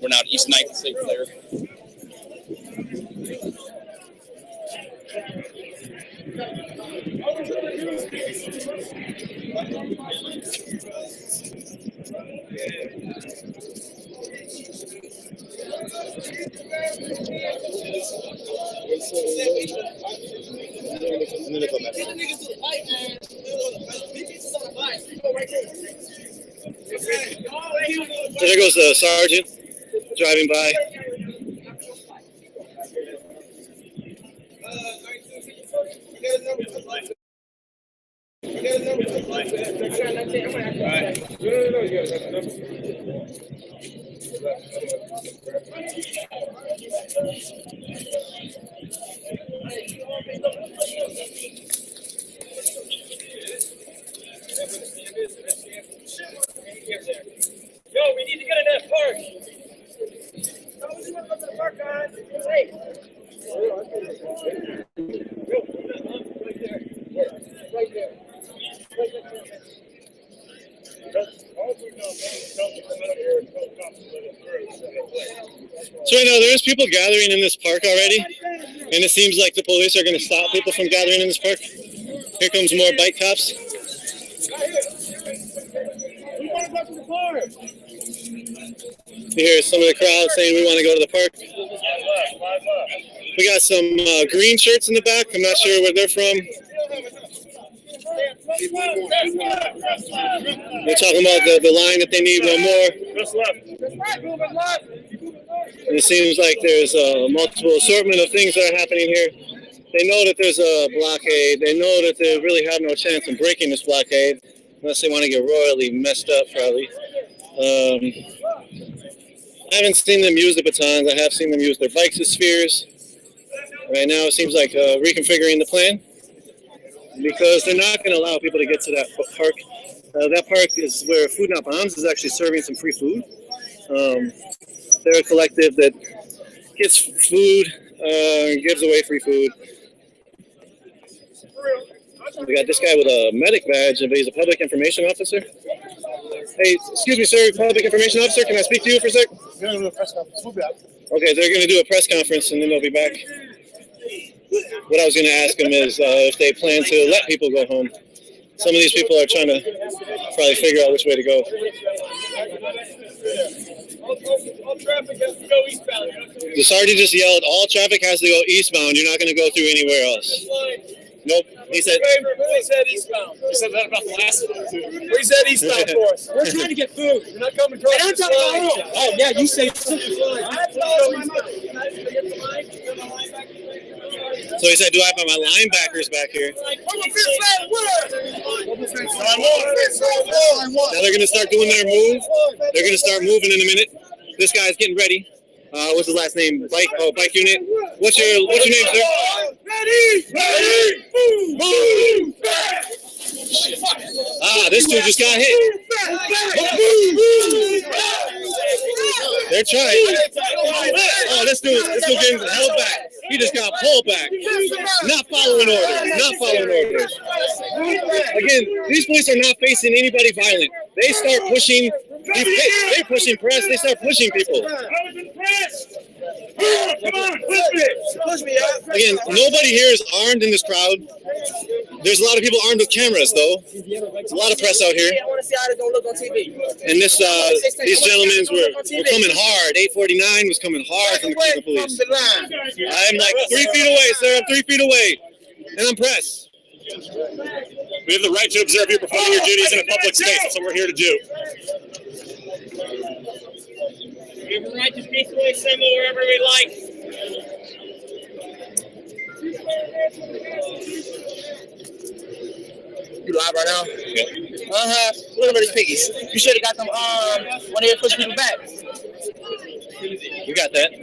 We're now at East 9th in St. Clair. So there goes the sergeant driving by. Yo, we need to get in that park. So right now there's people gathering in this park already, and it seems like the police are going to stop people from gathering in this park. Here comes more bike cops. You hear some of the crowd saying we want to go to the park. We got some green shirts in the back. I'm not sure where they're from. They're talking about the line that they need one more. And it seems like there's a multiple assortment of things that are happening here. They know that there's a blockade. They know that they really have no chance of breaking this blockade unless they want to get royally messed up, probably. I haven't seen them use the batons. I have seen them use their bikes as spears. Right now it seems like reconfiguring the plan, because they're not going to allow people to get to that park. That park is where Food Not Bombs is actually serving some free food. They're a collective that gets food and gives away free food. We got this guy with a medic badge, but he's a public information officer. Hey, excuse me, sir, public information officer, can I speak to you for a sec? Okay, they're going to do a press conference and then they'll be back. What I was going to ask them is if they plan to let people go home. Some of these people are trying to probably figure out which way to go. All traffic has to go eastbound. The sergeant just yelled, all traffic has to go eastbound. You're not going to go through anywhere else. Nope. He said eastbound. He said that about the last one, too. He said eastbound for us. We're trying to get food. We're not coming across the line. Oh, yeah, you say So he said, do I have my linebackers back here? Now they're going to start doing their move. They're going to start moving in a minute. This guy's getting ready. What's his last name? Bike unit. What's your name, sir? Ready, move back. This dude just got hit. They're trying. Oh, this dude getting held back. He just got pulled back. Not following orders. Again, these police are not facing anybody violent. They start pushing They're pushing press. They start pushing people. I was impressed. Come on, push me up. Again, nobody here is armed in this crowd. There's a lot of people armed with cameras, though. There's a lot of press out here. I want to see how it's gonna look on TV. And these gentlemen were coming hard. 849 was coming hard from the Cleveland police. I'm like 3 feet away, sir. I'm 3 feet away. And I'm pressed. We have the right to observe you performing your duties in a public space. That's what we're here to do. We have the right to peacefully assemble wherever we like. You live right now? Yeah. Look at these piggies. You should have got them when they push people back. You got that.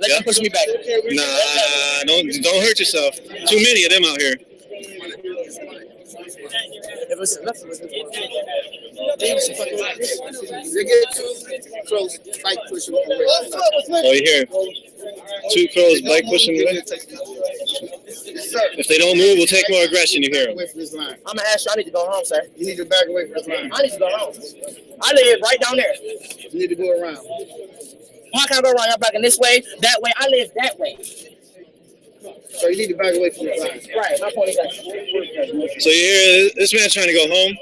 Let them push me back. Nah, don't hurt yourself. Too many of them out here. If it's nothing, they get two crows bike pushing. Oh, you hear? 2 crows bike pushing away. If they don't move, we'll take more aggression. You hear them. I'm gonna ask you. I need to go home, sir. You need to back away from this line. I need to go home. I live right down there. You need to go around. How can I go around? Y'all backing this way, that way. I live that way. So you need to back away from this line. Right. My point is that. So you hear this man's trying to go home.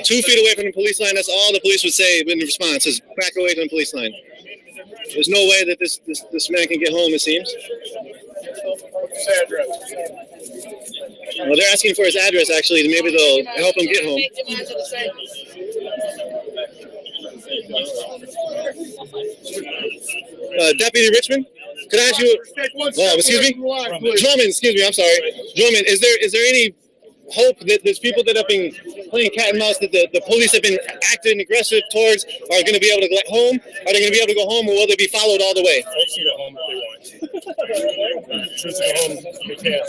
2 feet away from the police line. That's all the police would say in response is back away from the police line. There's no way that this man can get home, it seems. Well, they're asking for his address, actually. Maybe they'll help him get home. Deputy Richmond, could I ask you? Excuse me, Drummond. Excuse me. I'm sorry, Drummond. Is there any hope that there's people that have been playing cat and mouse that the police have been acting aggressive towards are going to be able to get home? Are they going to be able to go home, or will they be followed all the way? Folks can go home if they want. Choose to go home, they can't.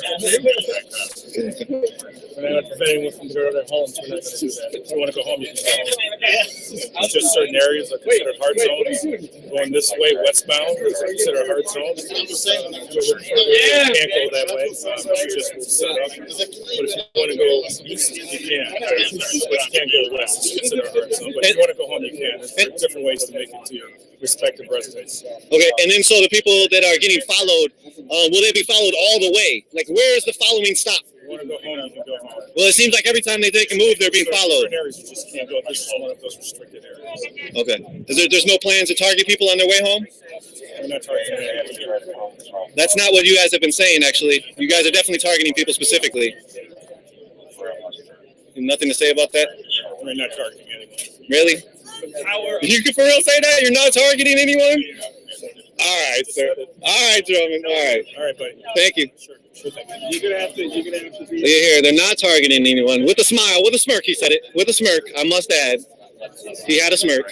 We're not preventing them from going to their homes. We're not going to do that. If you want to go home, you can go home. It's just certain areas are considered hard zones. Going this way, westbound, is considered hard zones. You can't go that way. You just will set up. But if you want to go east, you can. But you can't go west. It's considered a hard zone. But if you want to go home, you can. There's different ways to make it to your respective residence. Okay, and then so the people that are getting followed, will they be followed all the way? Like, where is the following stop? If you want to go home, you can go home. Well, it seems like every time they take a move, they're being followed. Certain areas you just can't go. This is one of those restricted areas. Okay. There's no plans to target people on their way home? We're not targeting anyone. That's not what you guys have been saying, actually. You guys are definitely targeting people specifically. Nothing to say about that? We're not targeting anyone. Really? You can for real say that? You're not targeting anyone? All right, sir. All right, Drummond. All right. All right, buddy. Thank you. Sure. You're gonna have to be. Here, they're not targeting anyone. With a smile, with a smirk, he said it. With a smirk, I must add. He had a smirk.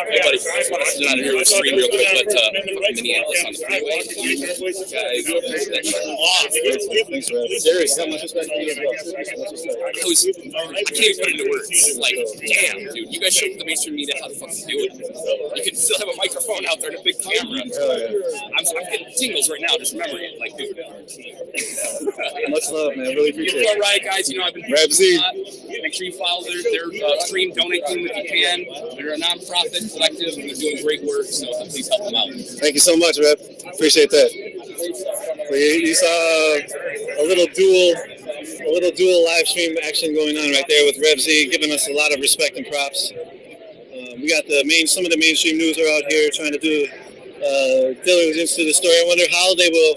Hey, buddy. Just not here with stream real quick, but Minneapolis on the freeway. Serious, how much respect do you have? I can't even put it into words. Like, damn, dude, you guys showed the mainstream media how the fuck to do it. You can still have a microphone out there and a big camera. I'm getting tingles right now just remembering it. Like, dude. Much love, man. Really appreciate You're it. all right, guys. You know, I've been make sure you follow their stream, donate to them if you can. They're a nonprofit collective and they're doing great work, so please help them out. Thank you so much, Rep. Appreciate that. You saw a little dual live stream action going on right there with Rev Z, giving us a lot of respect and props. We got some of the mainstream news are out here trying to do diligence to the story. I wonder how they will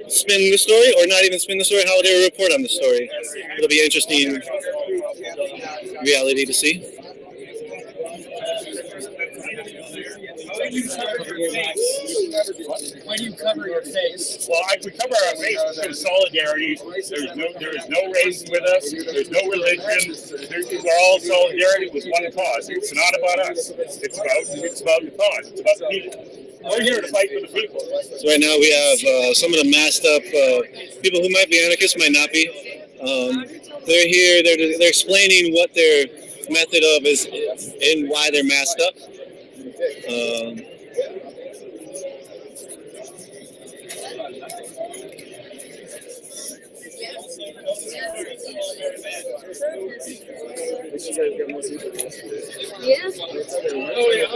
spin the story, or not even spin the story, how they will report on the story. It'll be an interesting reality to see. When you cover your face. Well, we cover our face with solidarity. There is no race with us. There's no religion. We're all solidarity with one cause. It's not about us. It's about the cause. It's about the people. We're here to fight for the people. So right now we have some of the masked up people who might be anarchists, might not be. They're here. They're explaining what their method of is and why they're masked up. Yeah. Oh yeah.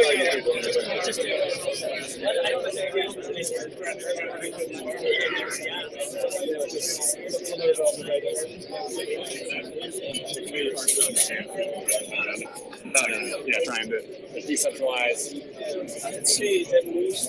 Yeah, trying to decentralize. I can see that moves.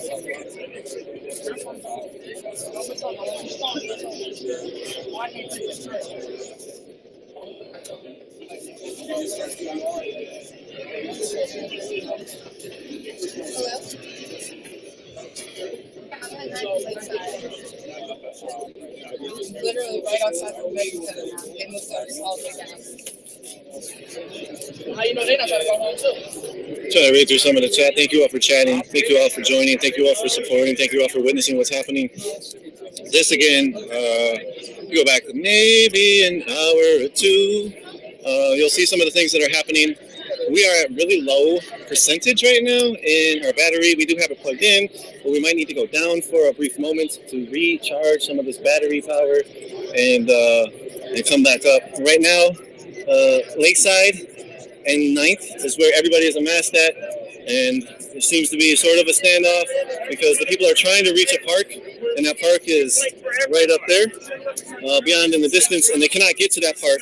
Literally right outside the building. They moved us all the way down. How you know they not gonna go home too? Trying to read through some of the chat. Thank you all for chatting. Thank you all for joining. Thank you all for supporting. Thank you all for witnessing what's happening. This again, you go back maybe an hour or two. You'll see some of the things that are happening. We are at really low percentage right now in our battery. We do have it plugged in, but we might need to go down for a brief moment to recharge some of this battery power and come back up. Right now, Lakeside and 9th is where everybody is amassed at, and there seems to be sort of a standoff because the people are trying to reach a park, and that park is right up there, beyond in the distance, and they cannot get to that park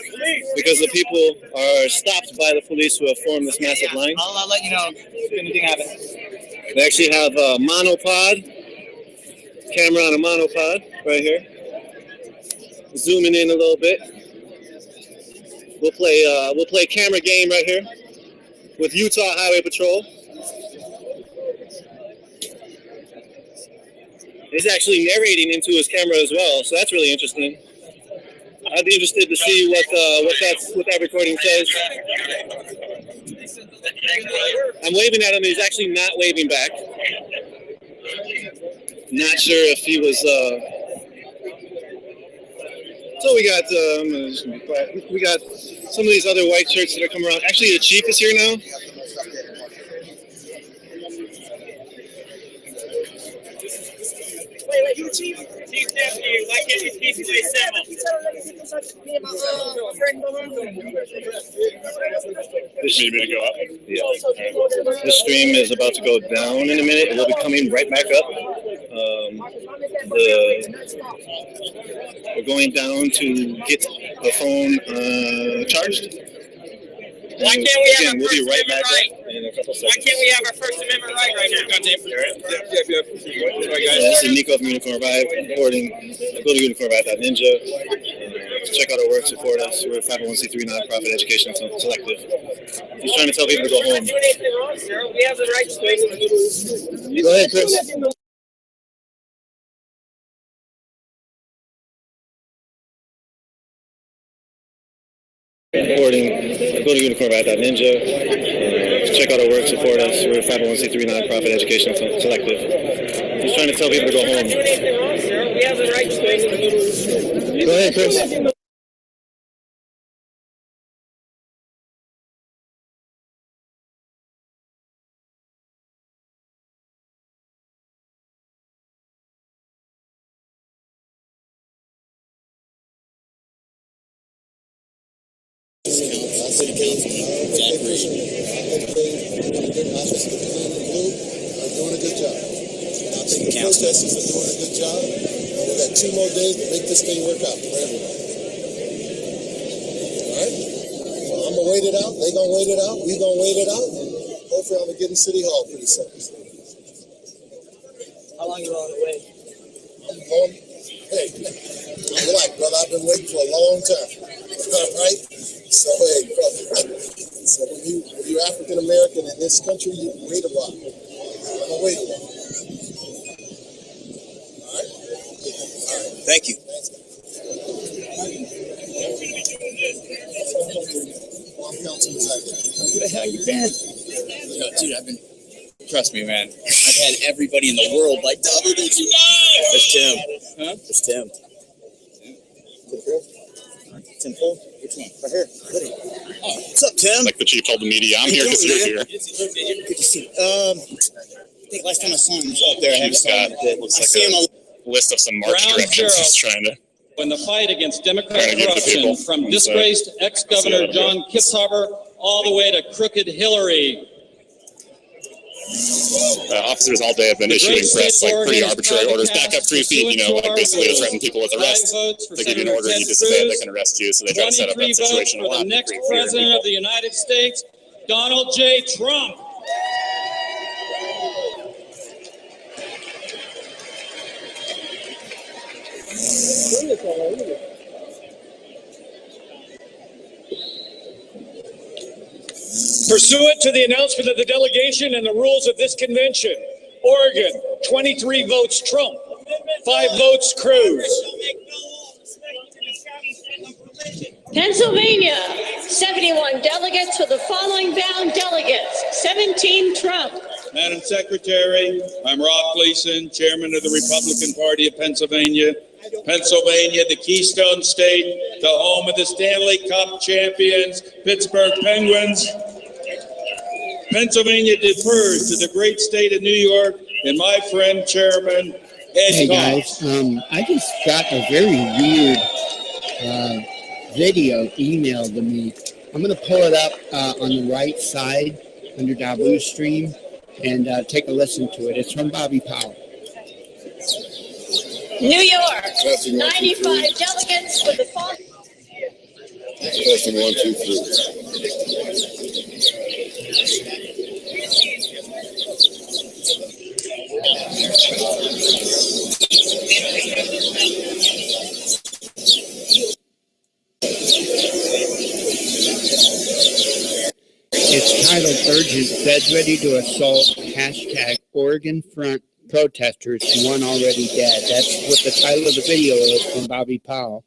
because the people are stopped by the police who have formed this massive line. I'll let you know if anything happens. They actually have a monopod, camera on a monopod right here. Zooming in a little bit. We'll play camera game right here with Utah Highway Patrol. He's actually narrating into his camera as well, so that's really interesting. I'd be interested to see what that recording says. I'm waving at him. He's actually not waving back. Not sure if he was. So we got. I'm just gonna be quiet. We got some of these other white shirts that are coming around. Actually, the chief is here now. Wait, you chief? Chief deputy, why can't you peacefully assemble? This stream to go up. Yeah. This stream is about to go down in a minute. It will be coming right back up. We're going down to get the phone charged. Why can't we have our We'll be First right back Amendment up in a couple Why seconds. can't we have our First Amendment right now? This is Nico from Unicorn Revive reporting. Go to unicornrevive.ninja. Check out our work, support us. We're a 501c3 nonprofit education collective. Just trying to tell people to go home. We have the right to speak. Go ahead, Chris. Reporting. Go to unicornrevive.ninja. Check out our work, support us. We're a 501c3 nonprofit education collective. Just trying to tell people to go home. We have the right to speak. Go ahead, Chris. City Council, Jack Reed. Are doing a good job. And I think the protesters are doing a good job. And we got 2 more days to make this thing work out for everybody. All right? So I'm going to wait it out. They're going to wait it out. We're going to wait it out. And hopefully I'm going to get in City Hall pretty soon. How long are you on the way? I'm going. Hey, relax, brother. I've been waiting for a long time. All right? So, hey, brother. So when you're African American in this country, you wait a while. I'm going to wait a while. All right? All right. Thank you. Thanks, I'm Councilman Zach. Where the hell you been? Yo, dude, I've been. Trust me, man. I've had everybody in the world like, "Double, did you know?" That's Tim. Huh? That's Tim. Tim Pool? Which one? Right here. What's up, Tim? Like the chief told the media, I'm here because you're here. Good to see you. I think last time I saw him was up there. Chief's got looks like a list of some march Ground directions zero. he's trying to. When the fight against Democrat Trying to give it to corruption, people. from And, disgraced ex-governor see how that John Kitzhaber all the way to crooked Hillary. Officers all day have been issuing press like pretty arbitrary orders. Back up 3 feet, like basically to threaten people with arrest. They give you an order, you disobey, they can arrest you. So they try to set up that situation a for lot. the next president of the United States, Donald J. Trump. Pursuant to the announcement of the delegation and the rules of this convention, Oregon, 23 votes Trump, 5 votes Cruz. Pennsylvania, 71 delegates with the following bound delegates. 17 Trump. Madam Secretary, I'm Rob Gleason, Chairman of the Republican Party of Pennsylvania. Pennsylvania, the Keystone State, the home of the Stanley Cup champions, Pittsburgh Penguins. Pennsylvania defers to the great state of New York and my friend, Chairman Ed Hey Koch. guys, I just got a very weird video emailed to me. I'm going to pull it up on the right side under Dabu Stream and take a listen to it. It's from Bobby Powell. New York, 95 delegates with the following. Testing 1, 2, 3. It's titled Urges Feds Ready to Assault #Oregon Front Protesters, One Already Dead. That's what the title of the video is from Bobby Powell.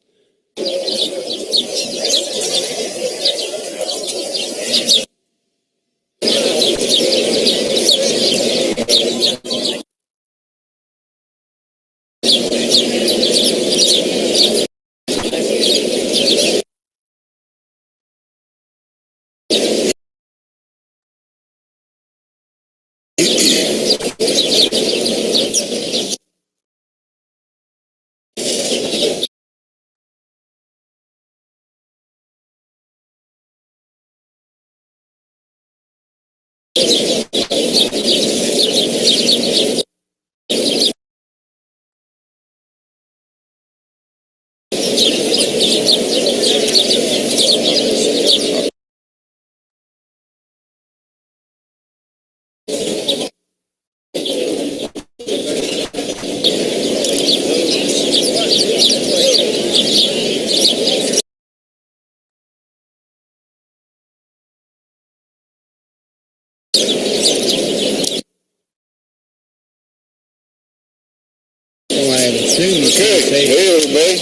Okay, hey everybody.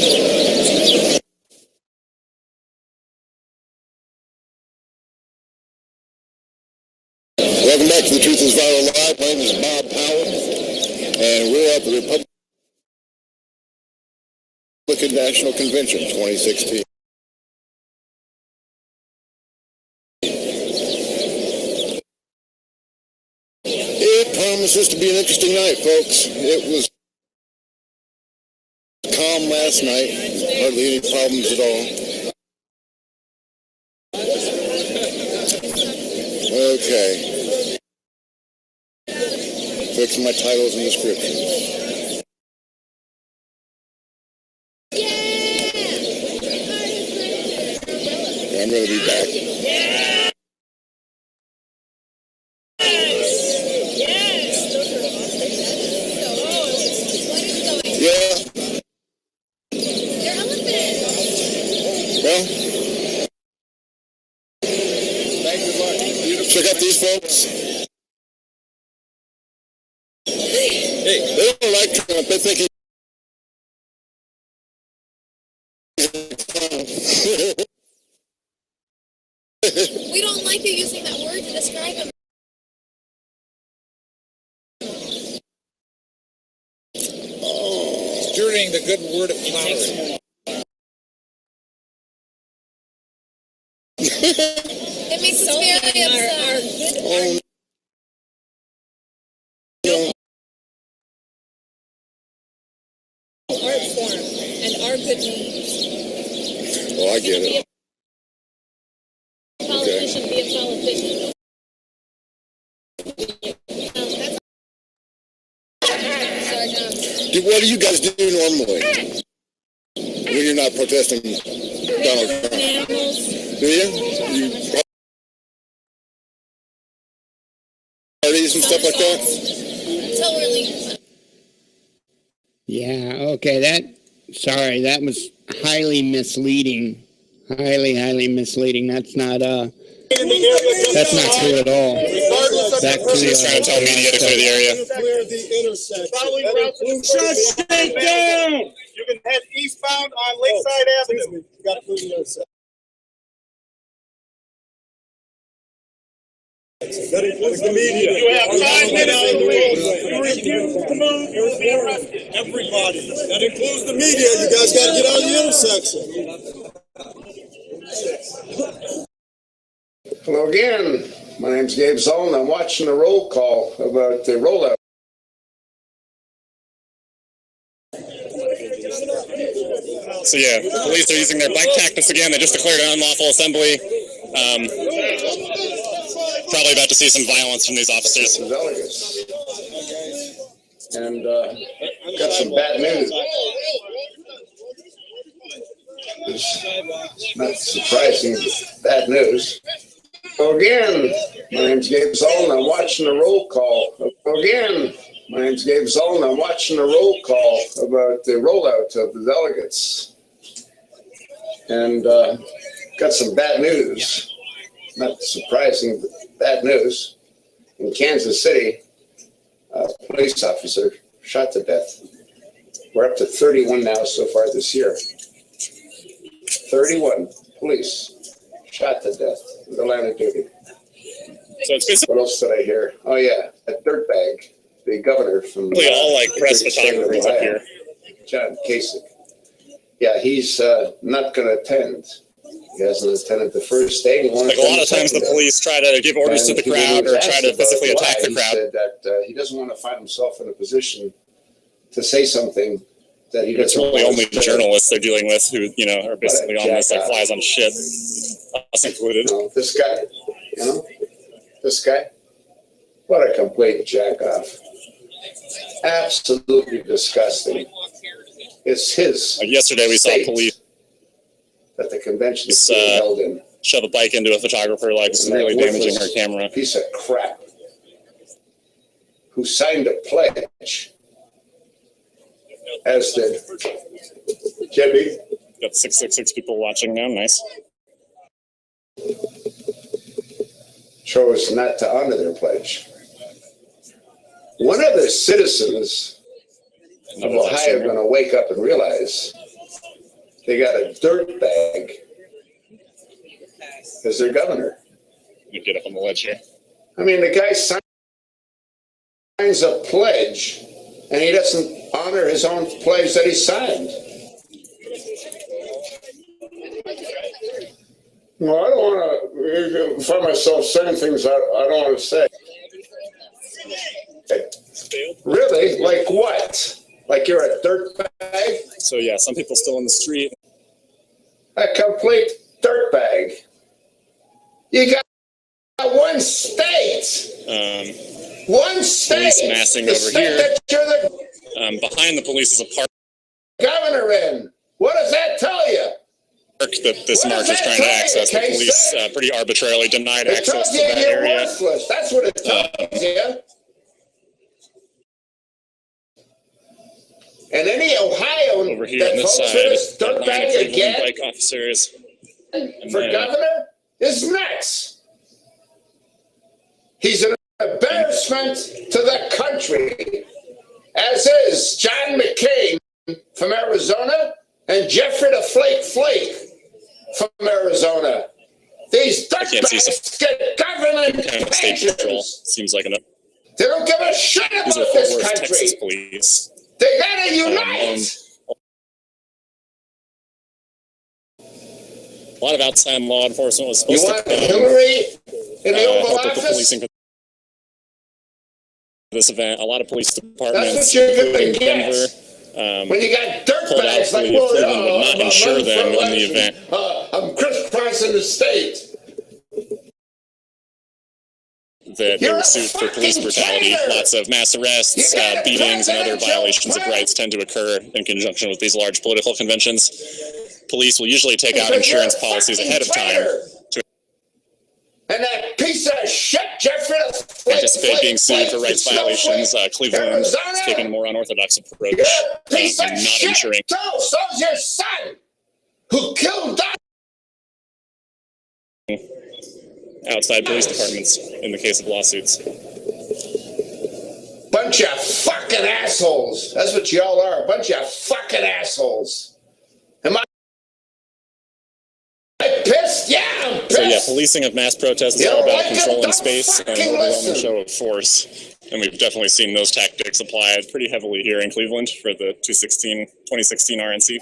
Welcome back to the Truth is Viral Live. My name is Bob Powell, and we're at the Republican National Convention 2016. It promises to be an interesting night, folks. It was calm last night, hardly any problems at all. Okay. Fixing my titles and descriptions. I'm going to be back. Yeah. Well, good luck. Check out these folks. Hey, they don't like Trump. They think We don't like you using that word to describe him. stewarding the good word of flower. It makes us very upset. Art form and our good names. Oh, I get it. Politician, be a politician. What do you guys do normally when you're not protesting Donald Trump? Do you? Parties and stuff like that? Until we're leaving. Yeah, okay, that was highly misleading. Highly misleading. That's not true at all. Back to He's trying to tell media to clear the area. Clear the intersection. Shut straight down! You can head eastbound on Lakeside Avenue. You gotta clear the intersection. That includes the media. You have 5 minutes to leave. You refuse to move, you will be arrested. Everybody. That includes the media. You guys gotta get out of the intersection. Hello again. My name's Gabe Zoll, I'm watching the roll call about the rollout. So yeah, police are using their bike tactics again. They just declared an unlawful assembly. Probably about to see some violence from these officers. Delegates. And got some bad news. It's not surprising, bad news. So again, my name's Gabe Zoll, I'm watching the roll call. Again, my name's Gabe Zoll, I'm watching the roll call about the rollout of the delegates. And got some bad news. Not surprising, but bad news. In Kansas City, a police officer shot to death. We're up to 31 now so far this year. 31 police shot to death in the line of duty. So it's basically, what else did I hear? Oh yeah, a dirtbag, the governor from all like press photographers up here. John Kasich. Yeah, he's not going to attend. He hasn't attended the first day. Like a lot of times the police try to give orders to the crowd or try to physically attack the crowd. He said that he doesn't want to find himself in a position to say something that he It's really only the journalists they're dealing with who, you know, are basically on this like flies on shit, us included. This guy, this guy, what a complete jack-off. Absolutely disgusting. It's his. Like yesterday we saw police that the convention is held in. Shove a bike into a photographer, like severely damaging her camera. Piece of crap. Who signed a pledge, as did Jimmy. Got 666 people watching now. Nice. Chose not to honor their pledge. When are the citizens of Ohio going to wake up and realize they got a dirtbag as their governor? You get up on the ledge here. I mean, the guy signs a pledge and he doesn't honor his own pledge that he signed. Well, I don't want to find myself saying things I don't want to say. Really? Like what? Like you're a dirtbag? So yeah, some people still in the street. A complete dirtbag. You got one state. One state. Police massing the over state here. That you're the behind the police is a park governor in. What does that tell you? That this march is trying to access. The police pretty arbitrarily denied It access tells to you that you're area. worthless. That's what it tells you. And any Ohio Over here on this side, line of dirtbag again bike officers. for governor is nuts. He's an embarrassment to the country, as is John McCain from Arizona and Jeffrey the Flake from Arizona. These dirtbags get government pensions. Seems like enough. They don't give a shit These are about Fort this Worth, country. Texas police. They gotta unite. A lot of outside law enforcement was You supposed want to Hillary in the Oval help with the Office? policing for this event. A lot of police That's departments, what you're gonna including get. Denver, When you got pulled out. dirtbags like, Cleveland would not insure them in the event. I'm crisscrossing the state. That they were sued for police brutality. Lots of mass arrests, beatings, and other violations of rights tend to occur in conjunction with these large political conventions. Police will usually take out insurance policies ahead of time to And that piece of shit, Jeffrey, anticipate being sued for rights violations. Cleveland is taking a more unorthodox approach piece and of not shit. insuring. So's your son, who killed Don. Outside police departments in the case of lawsuits. Bunch of fucking assholes. That's what y'all are. A bunch of fucking assholes. Am I pissed? Yeah, I'm pissed. So yeah, policing of mass protests is You all don't about like it? controlling Don't space and fucking overwhelming listen. show of force. And we've definitely seen those tactics applied pretty heavily here in Cleveland for the 2016 RNC.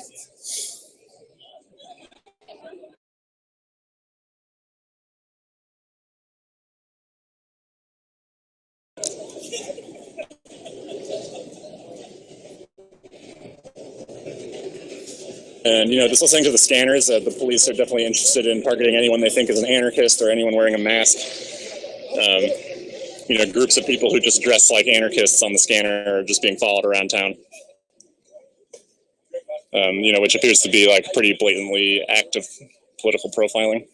And, just listening to the scanners, the police are definitely interested in targeting anyone they think is an anarchist or anyone wearing a mask. Groups of people who just dress like anarchists on the scanner are just being followed around town. Which appears to be like pretty blatantly active political profiling.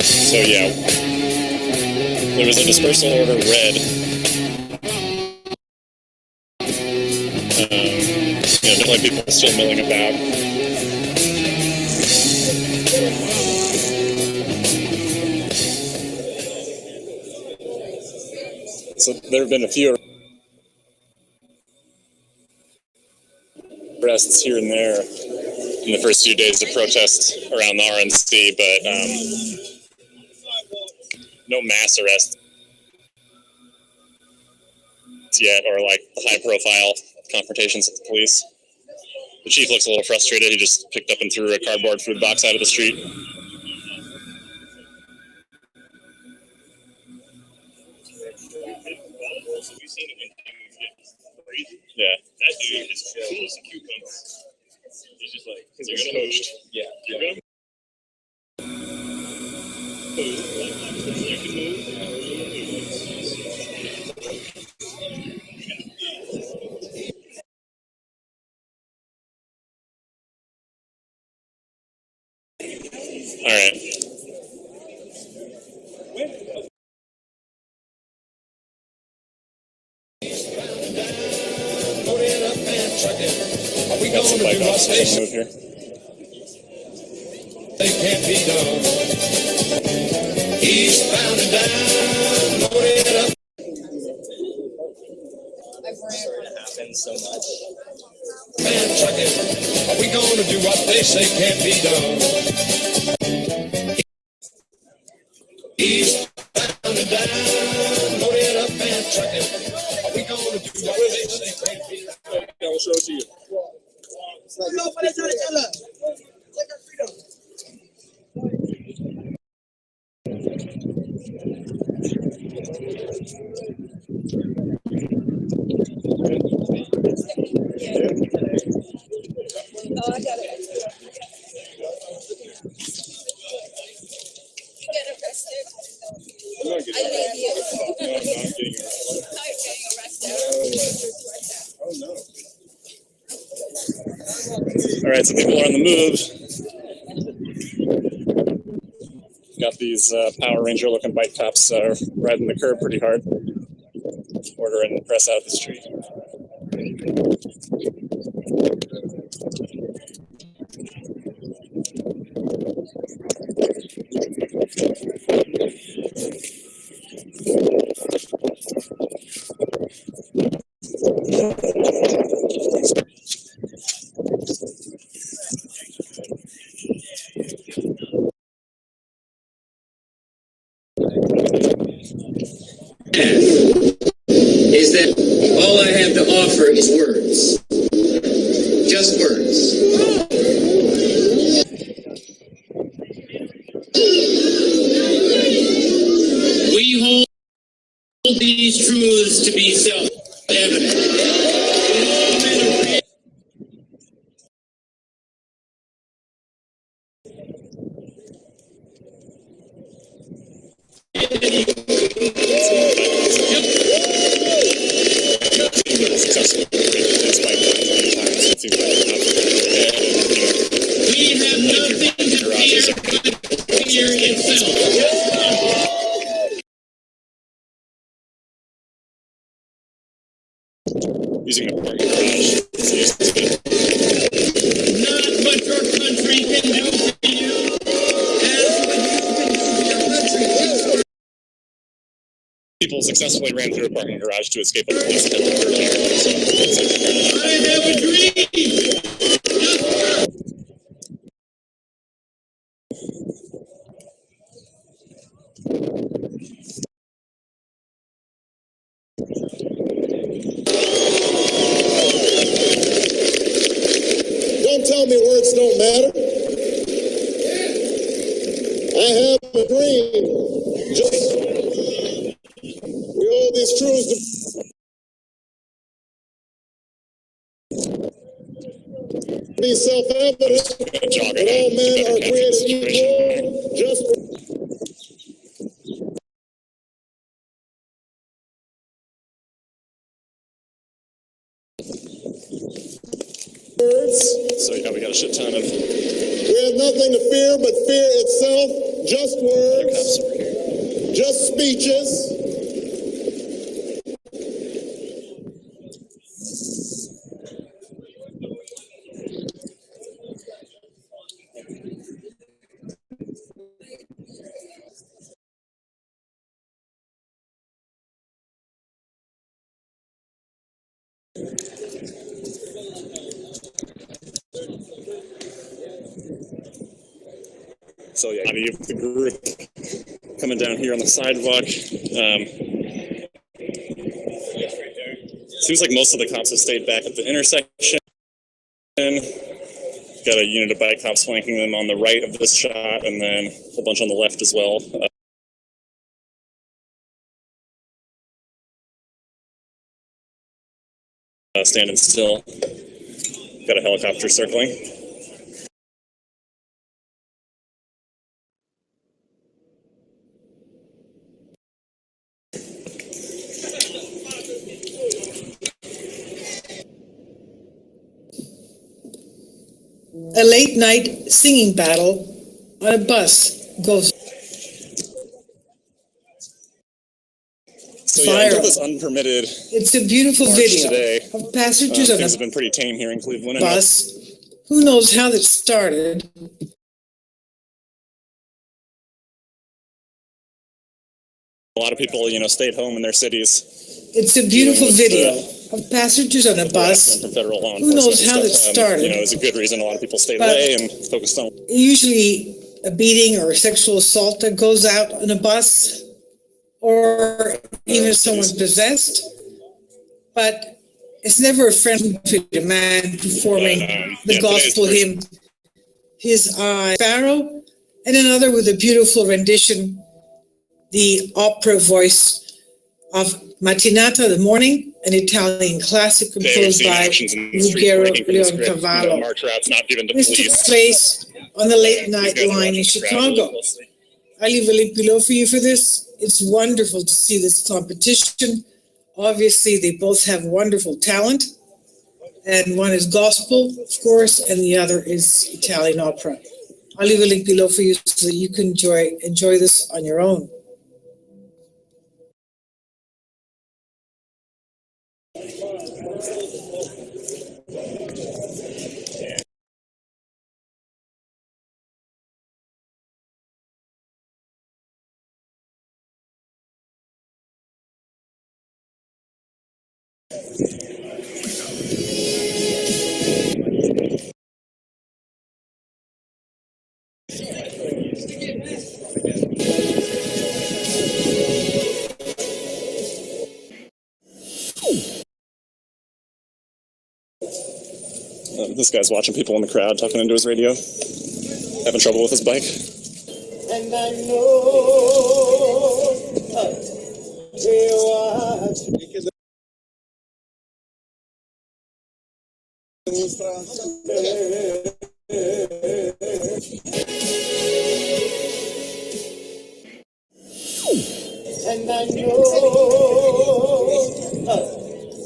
So yeah, there was a dispersal order read. Definitely people still milling about. So there have been a few arrests here and there in the first few days of protests around the RNC, but no mass arrests yet, or like high-profile confrontations with the police. The chief looks a little frustrated. He just picked up and threw a cardboard food box out of the street. Yeah. That dude is cool as a cucumber. He's just like, you're gonna coached. Yeah. You're gonna move. You can move. All right. Got some bike officers move here. They can't be done. Eastbound and down, loaded up. Happens so much. Man, trucking. Are we gonna do what they say can't be done? Eastbound and down, loaded up and trucking. Are we gonna do what they say can't be done? I'll show it to you. Oh, I got it. Get arrested. I'm not getting I leave you. No, I'm not getting arrested. I'm getting arrested. Oh, no. All right, so people are on the move. Got these Power Ranger looking bike cops riding the curb pretty hard, ordering the press out of the street. Is that all I have to offer is words. Just words. We hold these truths to be self-evident. We have nothing to fear but fear itself. Using a parking garage. Not what your country can do for you, as what you can do for your country. People successfully ran through a parking garage to escape a police attempt. I have a dream. Don't tell me words don't matter. I have a dream. Just we hold these truths to be self-evident that all men are created equal. Just So yeah, we got a shit ton of. we have nothing to fear but fear itself. Just words. Just speeches. So yeah, body of the group coming down here on the sidewalk. Seems like most of the cops have stayed back at the intersection. Got a unit of bike cops flanking them on the right of this shot, and then a whole bunch on the left as well. Standing still. Got a helicopter circling. A late night singing battle on a bus goes So yeah, until this unpermitted. It's a beautiful video today, of passengers on things a have been pretty tame here in Cleveland. bus. Who knows how that started? A lot of people, stayed home in their cities. It's a beautiful video of passengers on a bus. From federal law Who knows enforcement how that and stuff. started? It was a good reason a lot of people stayed But- away and focused on. Usually a beating or a sexual assault that goes out on a bus, or even if someone's possessed. But it's never a friendly to a man performing the gospel hymn, His Eye Sparrow, and another with a beautiful rendition, the opera voice of Mattinata, the morning, an Italian classic composed by Ruggero Leoncavallo. March routes not given to This police. took place on the late night line in Chicago. I leave a link below for you for this. It's wonderful to see this competition. Obviously, they both have wonderful talent. And one is gospel, of course, and the other is Italian opera. I'll leave a link below for you so that you can enjoy this on your own. This guy's watching people in the crowd, talking into his radio, having trouble with his bike. And I know they watch because and I know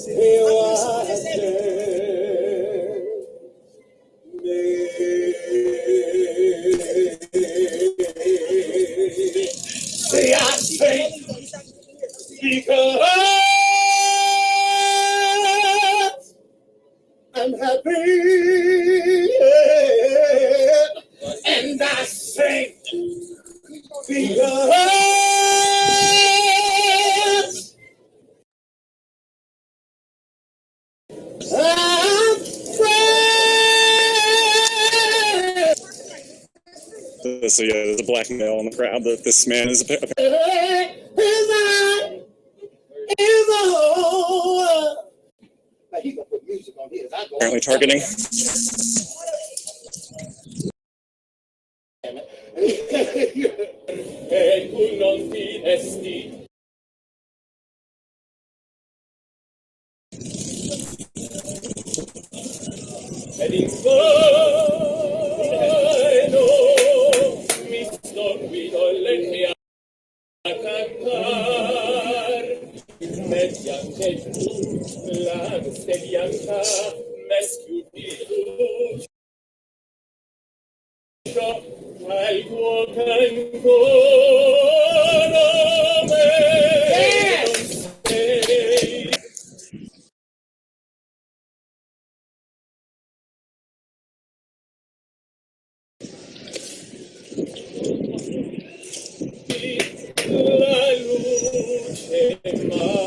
they watch say I say because I'm happy, and I sing because I'm free. So yeah, there's a black male in the crowd that this man is apparently targeting.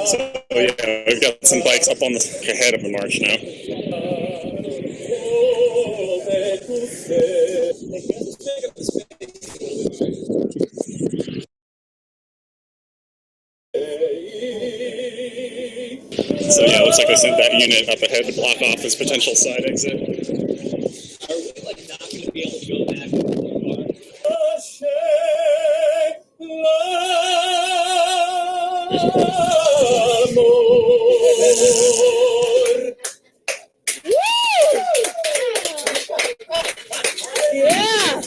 So yeah, we've got some bikes up on the ahead of the march now. So yeah, it looks like they sent that unit up ahead to block off this potential side exit. Are we like not going to be able to go back? Yeah.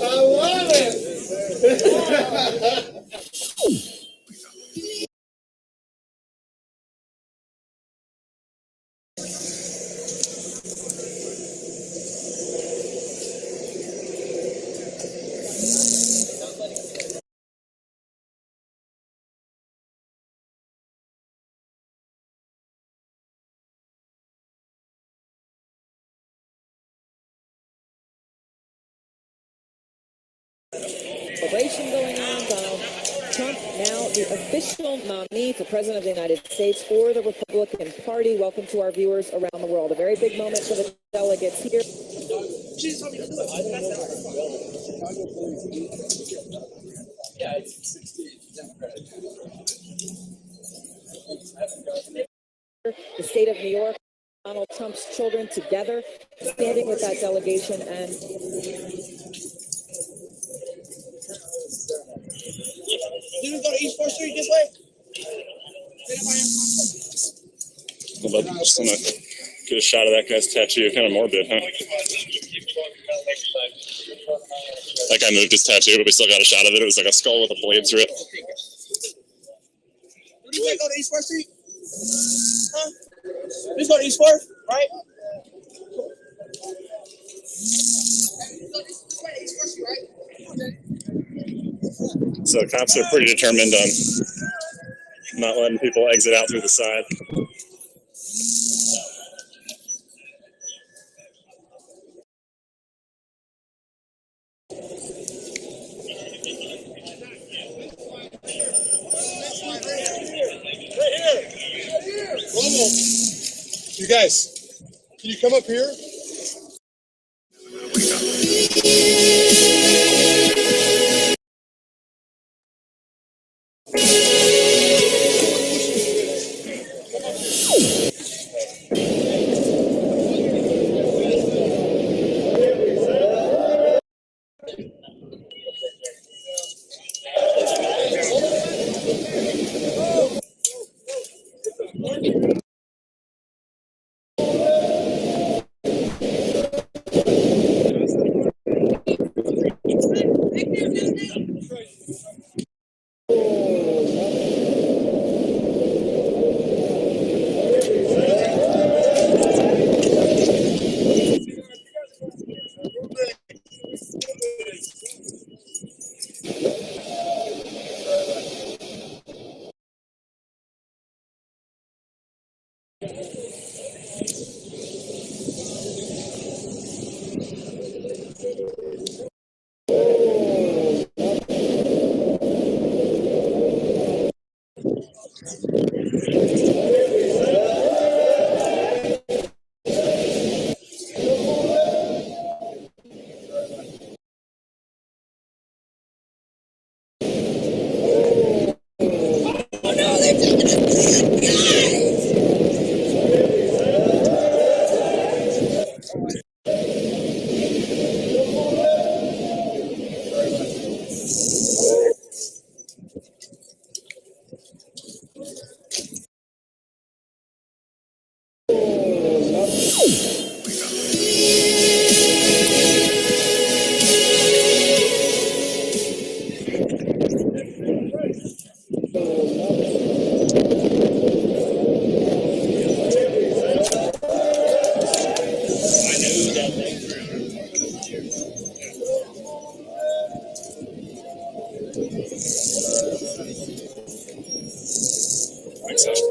I love it. Celebration going on. Donald Trump, now the official nominee for President of the United States for the Republican Party. Welcome to our viewers around the world. A very big moment for the delegates here. The state of New York, Donald Trump's children together, standing with that delegation and Did we go to East 4th Street this way? Hold up, just want to get a shot of that guy's tattoo. Kind of morbid, huh? That guy moved his tattoo, but we still got a shot of it. It was like a skull with a blade through it. Did we go to East 4th Street? Huh? Let's go to East 4th, right? So the cops are pretty determined on not letting people exit out through the side. You guys, can you come up here? Makes sense.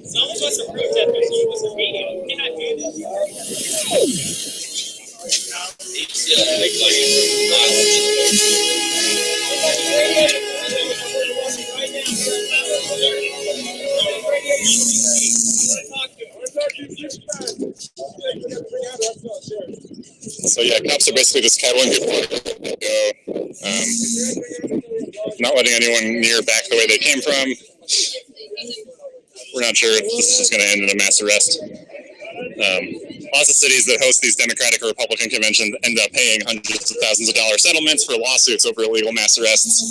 Some of us are protesters. You was a video. You cannot do this. So yeah, cops are basically just cattling people go, not letting anyone near back the way they came from. We're not sure if this is just going to end in a mass arrest. Lots of cities that host these Democratic or Republican conventions end up paying hundreds of thousands of dollar settlements for lawsuits over illegal mass arrests.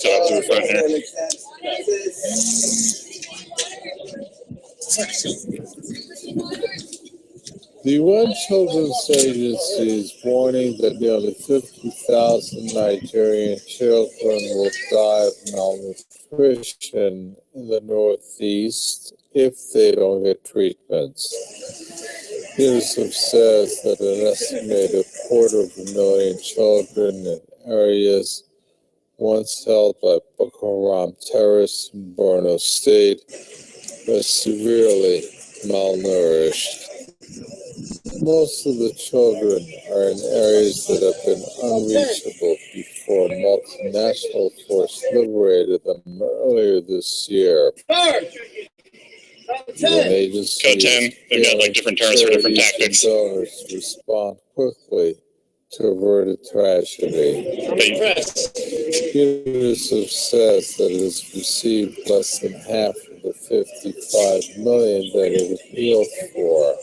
Cut up to the front here. The UN Children's Agency is warning that nearly 50,000 Nigerian children will die of malnutrition in the Northeast if they don't get treatments. UNICEF says that an estimated 250,000 children in areas once held by Boko Haram terrorists in Borno State are severely malnourished. Most of the children are in areas that have been unreachable before multinational force liberated them earlier this year. Code 10, they've got like different terms for different tactics. Donors respond quickly to avert a tragedy. UNICEF says that it has received less than half of the $55 million that it appealed for.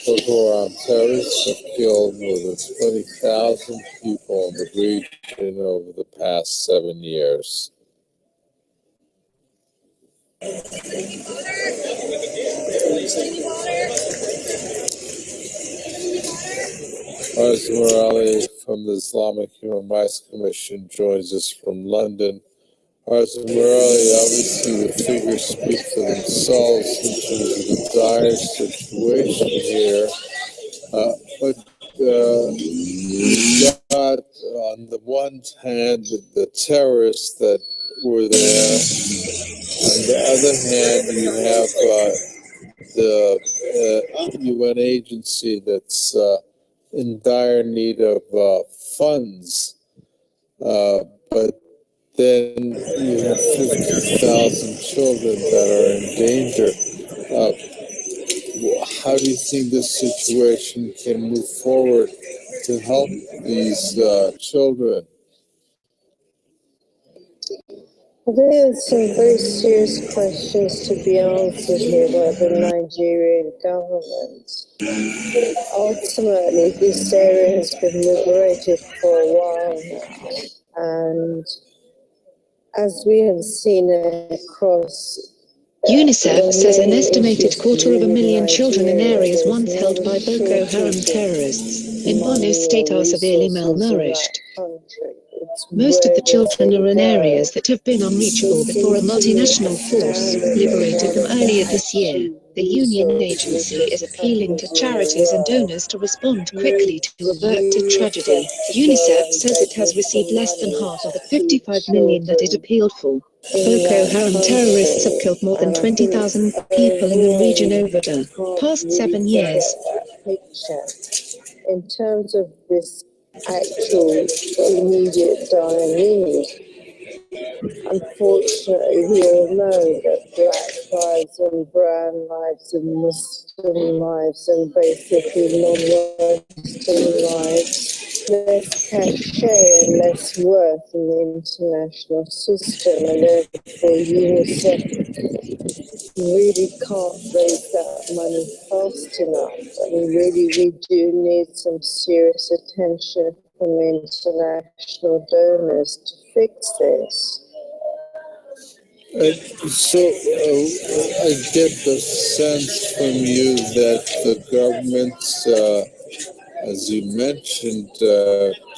Boko Haram terrorists have killed more than 20,000 people in the region over the past 7 years. Ars Morali from the Islamic Human Rights Commission joins us from London. Ars Morali, obviously the figures speak for themselves in terms of the dire situation here. But you've got, on the one hand, the terrorists that were there. On the other hand, you have the UN agency that's in dire need of funds. But then you have 50,000 children that are in danger. How do you think this situation can move forward to help these children? I think there's some very serious questions to be answered here by the Nigerian government. Ultimately, this area has been liberated for a while now, and as we have seen across UNICEF says an estimated 250,000 children in areas once held by Boko Haram terrorists in Borno State are severely malnourished. Most of the children are in areas that have been unreachable before a multinational force liberated them earlier this year. The union agency is appealing to charities and donors to respond quickly to averted tragedy. UNICEF says it has received less than half of the 55 million that it appealed for. Boko Haram terrorists have killed more than 20,000 people in the region over the past 7 years. In terms of this actual immediate dire need, unfortunately, we all know that Black lives and brown lives and Muslim lives and basically non-Western lives less cachet and less worth in the international system, and therefore UNICEF really can't raise that money fast enough. And we do need some serious attention from international donors to fix this. I get the sense from you that the governments, as you mentioned,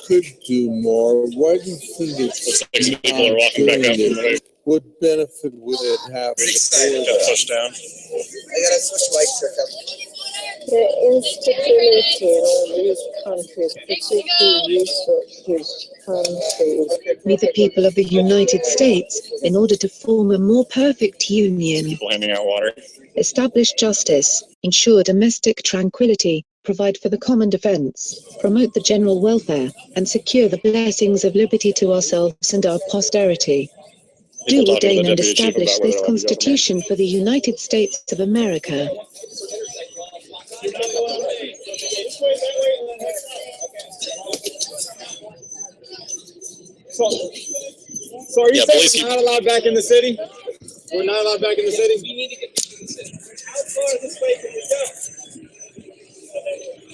could do more. Why do you think it's people are walking back up from the way. What benefit would it have? Push down. I gotta switch lights here. The instability in all these countries, particularly resource-rich countries. With the people of the United States in order to form a more perfect union. People handing out water. Establish justice, ensure domestic tranquility, provide for the common defense, promote the general welfare, and secure the blessings of liberty to ourselves and our posterity. Do ordain and establish this Constitution for the United States of America. So are you saying we're not allowed back in the city? We're not allowed back in the city? We need to get back in the city. How far this way can we go?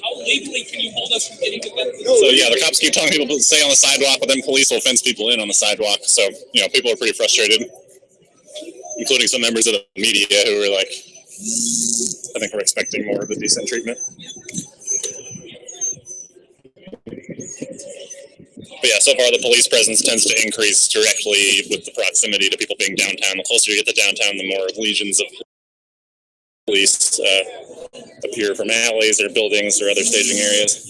How legally can you hold us from getting to that? So yeah, the cops keep telling people to stay on the sidewalk, but then police will fence people in on the sidewalk. So, you know, people are pretty frustrated, including some members of the media who were like, I think we're expecting more of the decent treatment. But yeah, so far the police presence tends to increase directly with the proximity to people being downtown. The closer you get to downtown, the more legions of police appear from alleys or buildings or other staging areas.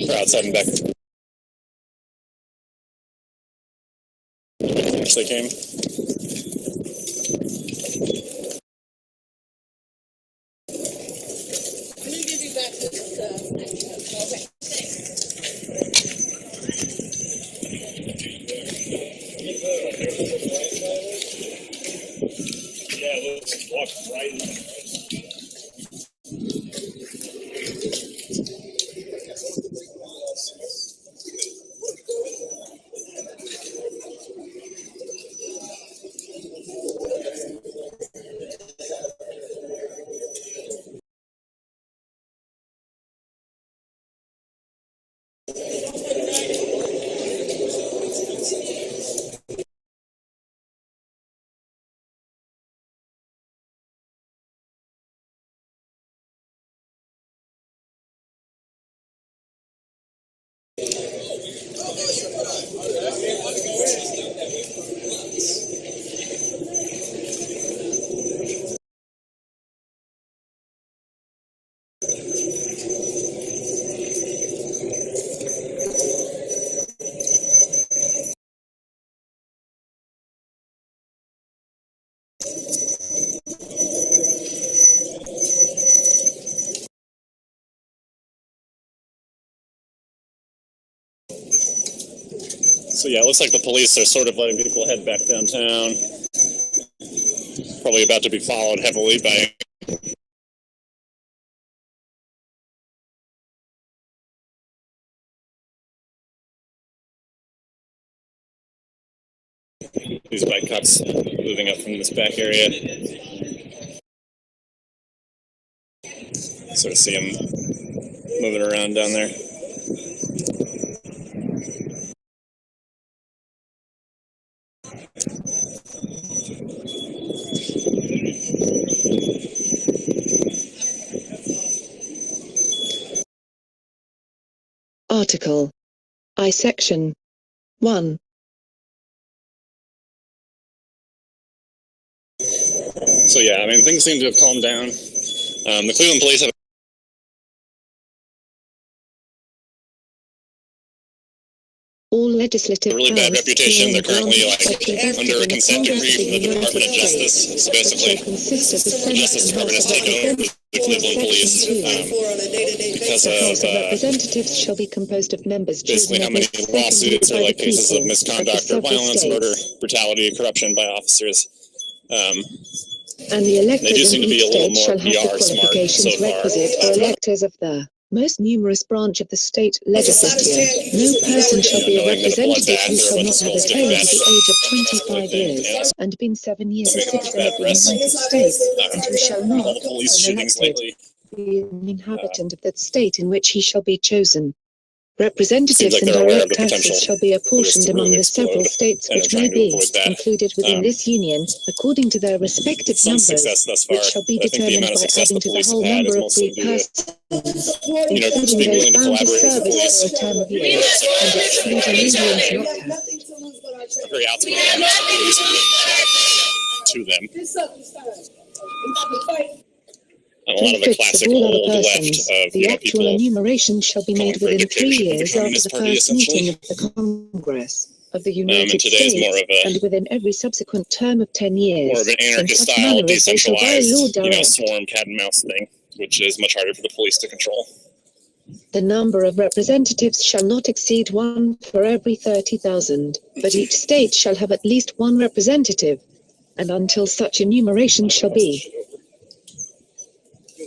Crowd's heading back. They came. Let me give you back this. Okay. Yeah, let's walk right. So yeah, it looks like the police are sort of letting people head back downtown. Probably about to be followed heavily by these bike cops moving up from this back area. Sort of see them moving around down there. Article I Section 1. So yeah, I mean, things seem to have calmed down. The Cleveland police have All legislative a really bad powers reputation. They're currently granted under a in the consent Congress decree of from the the Department of United Justice. States, So basically, shall consist of the the Senate Justice and Department has House of taken over the Cleveland police because The House of of Representatives shall be composed of members basically chosen how many every second year lawsuits or by the like cases of people misconduct the or violence, several murder, states. brutality, corruption by officers. And the They do electors seem in to be each a little state more shall have the PR smart so qualifications far. requisite for electors of the most numerous branch of the state legislature. No person shall be a Knowing that a blood representative who bath or a shall bunch of not have skulls attained to deaths. the age of 25 years and been 7 years a citizen of the United States, and who shall not, All the police when shootings elected, lately. be an inhabitant of that state in which he shall be chosen. Seems Representatives like and they're aware of direct the potential taxes shall be for this apportioned to among really the several explode, states and which they're may trying to be avoid that. included within this union, according to their respective Some numbers, success thus far. which shall be I think the determined amount of by success adding the to the police whole have had is number of mostly free due to, persons, you know, just including being those willing to bound to collaborate with the service police. for a term of years, and excluding Indians not taxed. A very outspoken police to them. And a lot of the Three-fifths classic of all other old left persons. of, The you know, actual people enumeration shall be calling made for a within 3 dictatorship of the years after Communist the Party, first meeting essentially. of the Congress of the And United today's more States, of a and within every subsequent term of 10 years, more of an in anarchist such style, manner as they shall by law decentralized, you know, direct. swarm cat and mouse thing, which is much harder for the police to control. The number of representatives shall not exceed 1 for every 30,000, but each state shall have at least 1 representative, and until such enumeration shall be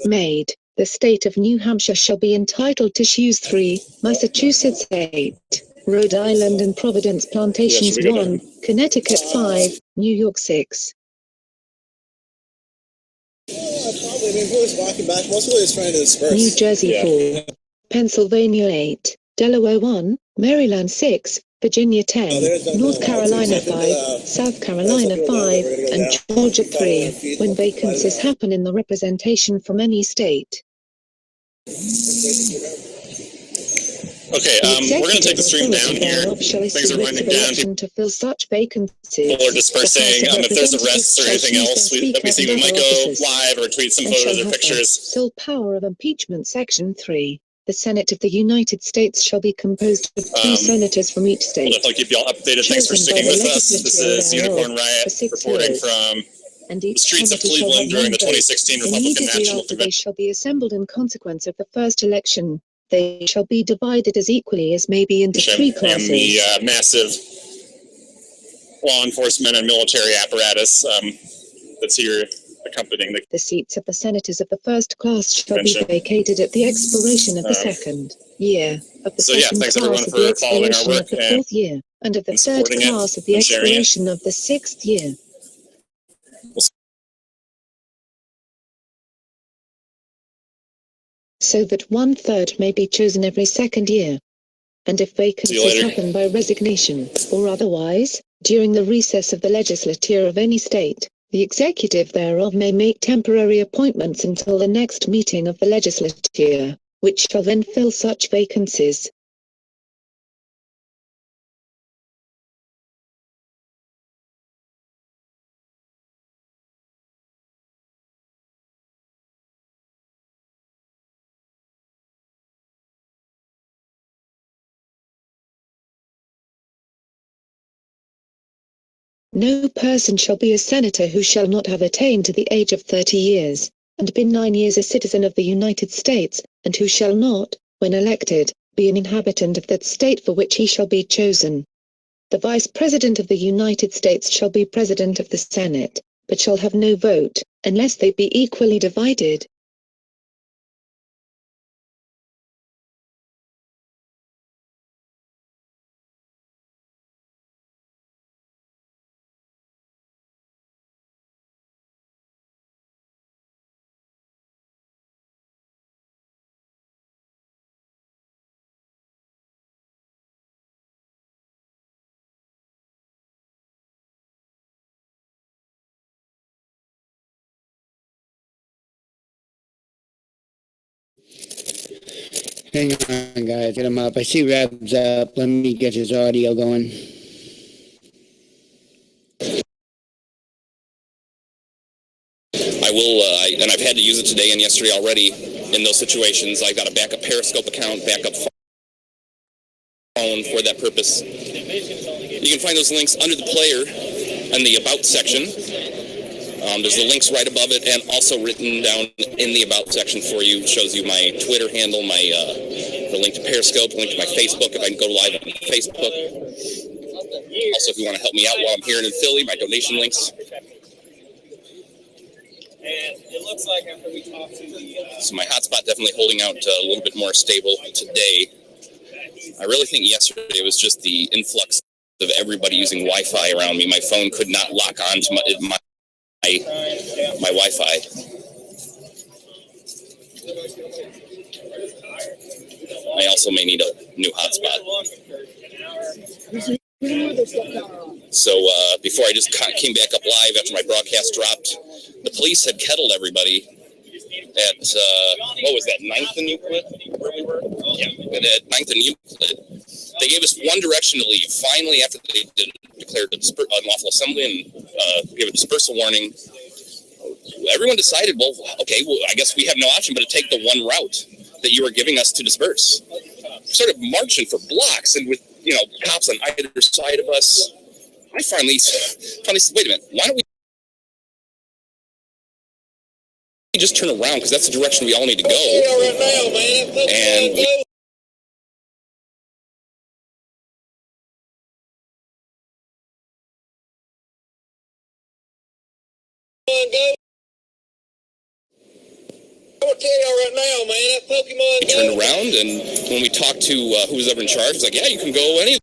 made, the state of New Hampshire shall be entitled to choose 3, Massachusetts 8, Rhode Island and Providence Plantations 1, Connecticut 5, New York 6. New Jersey 4, Pennsylvania 8, Delaware 1, Maryland 6, Virginia 10, North Carolina 5, South Carolina 5, and Georgia 3, when vacancies happen in the representation from any state. Okay, we're going to take the stream down here. Things are winding down. To fill such vacancies, People are dispersing. If there's arrests or anything else, we might go live or tweet some photos or pictures. Sole power of impeachment, Section 3. The Senate of the United States shall be composed of 2 senators from each state. We'll definitely keep you all updated. Thanks for sticking with us. This is Unicorn Riot reporting from the streets of Cleveland during the 2016 Republican National Convention. They shall be assembled in consequence of the first election. They shall be divided as equally as may be into 3 classes. And the massive law enforcement and military apparatus that's here accompanying the seats of the senators of the first class shall be vacated at the expiration of the second year of the second thanks class everyone of for the following our expiration work of the 4th year, and of the third class of the expiration of the 6th year. So that 1/3 may be chosen every 2nd year. And if vacancies happen by resignation, or otherwise, during the recess of the legislature of any state, the executive thereof may make temporary appointments until the next meeting of the legislature, which shall then fill such vacancies. No person shall be a senator who shall not have attained to the age of 30 years, and been 9 years a citizen of the United States, and who shall not, when elected, be an inhabitant of that state for which he shall be chosen. The Vice President of the United States shall be President of the Senate, but shall have no vote, unless they be equally divided. Hang on, guys. Get him up. I see Rev's up. Let me get his audio going. I will, and I've had to use it today and yesterday already in those situations. I've got a backup Periscope account, backup phone for that purpose. You can find those links under the player in the About section. There's the links right above it, and also written down in the About section for you. It shows you my Twitter handle, my the link to Periscope, link to my Facebook if I can go live on Facebook. Also, if you want to help me out while I'm here in Philly, my donation links. And it looks like after we talked to the... So my hotspot definitely holding out a little bit more stable today. I really think yesterday was just the influx of everybody using Wi-Fi around me. My phone could not lock on to my Wi-Fi. I also may need a new hotspot. So before I just came back up live after my broadcast dropped, the police had kettled everybody at, what was that, 9th and Euclid, where we were? Yeah, at 9th and Euclid. They gave us one direction to leave. Finally, after they declared unlawful assembly and gave a dispersal warning, everyone decided, well, okay, well, I guess we have no option but to take the one route that you were giving us to disperse. Sort of marching for blocks and with, you know, cops on either side of us. I finally said, wait a minute, why don't we just turn around, because that's the direction we all need to go. And we turned around, and when we talked to who was ever in charge, it's like, yeah, you can go anywhere.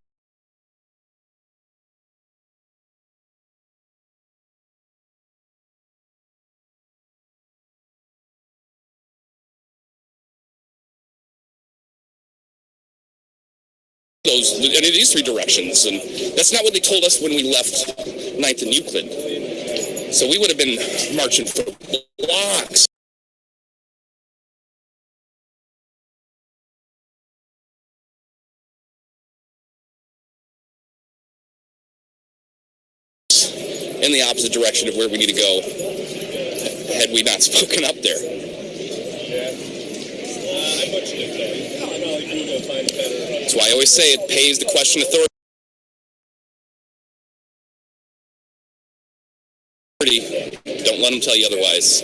These three directions, and that's not what they told us when we left 9th and Euclid. So we would have been marching for blocks. In the opposite direction of where we need to go, had we not spoken up there. That's why I always say it pays to question authority. Don't let them tell you otherwise.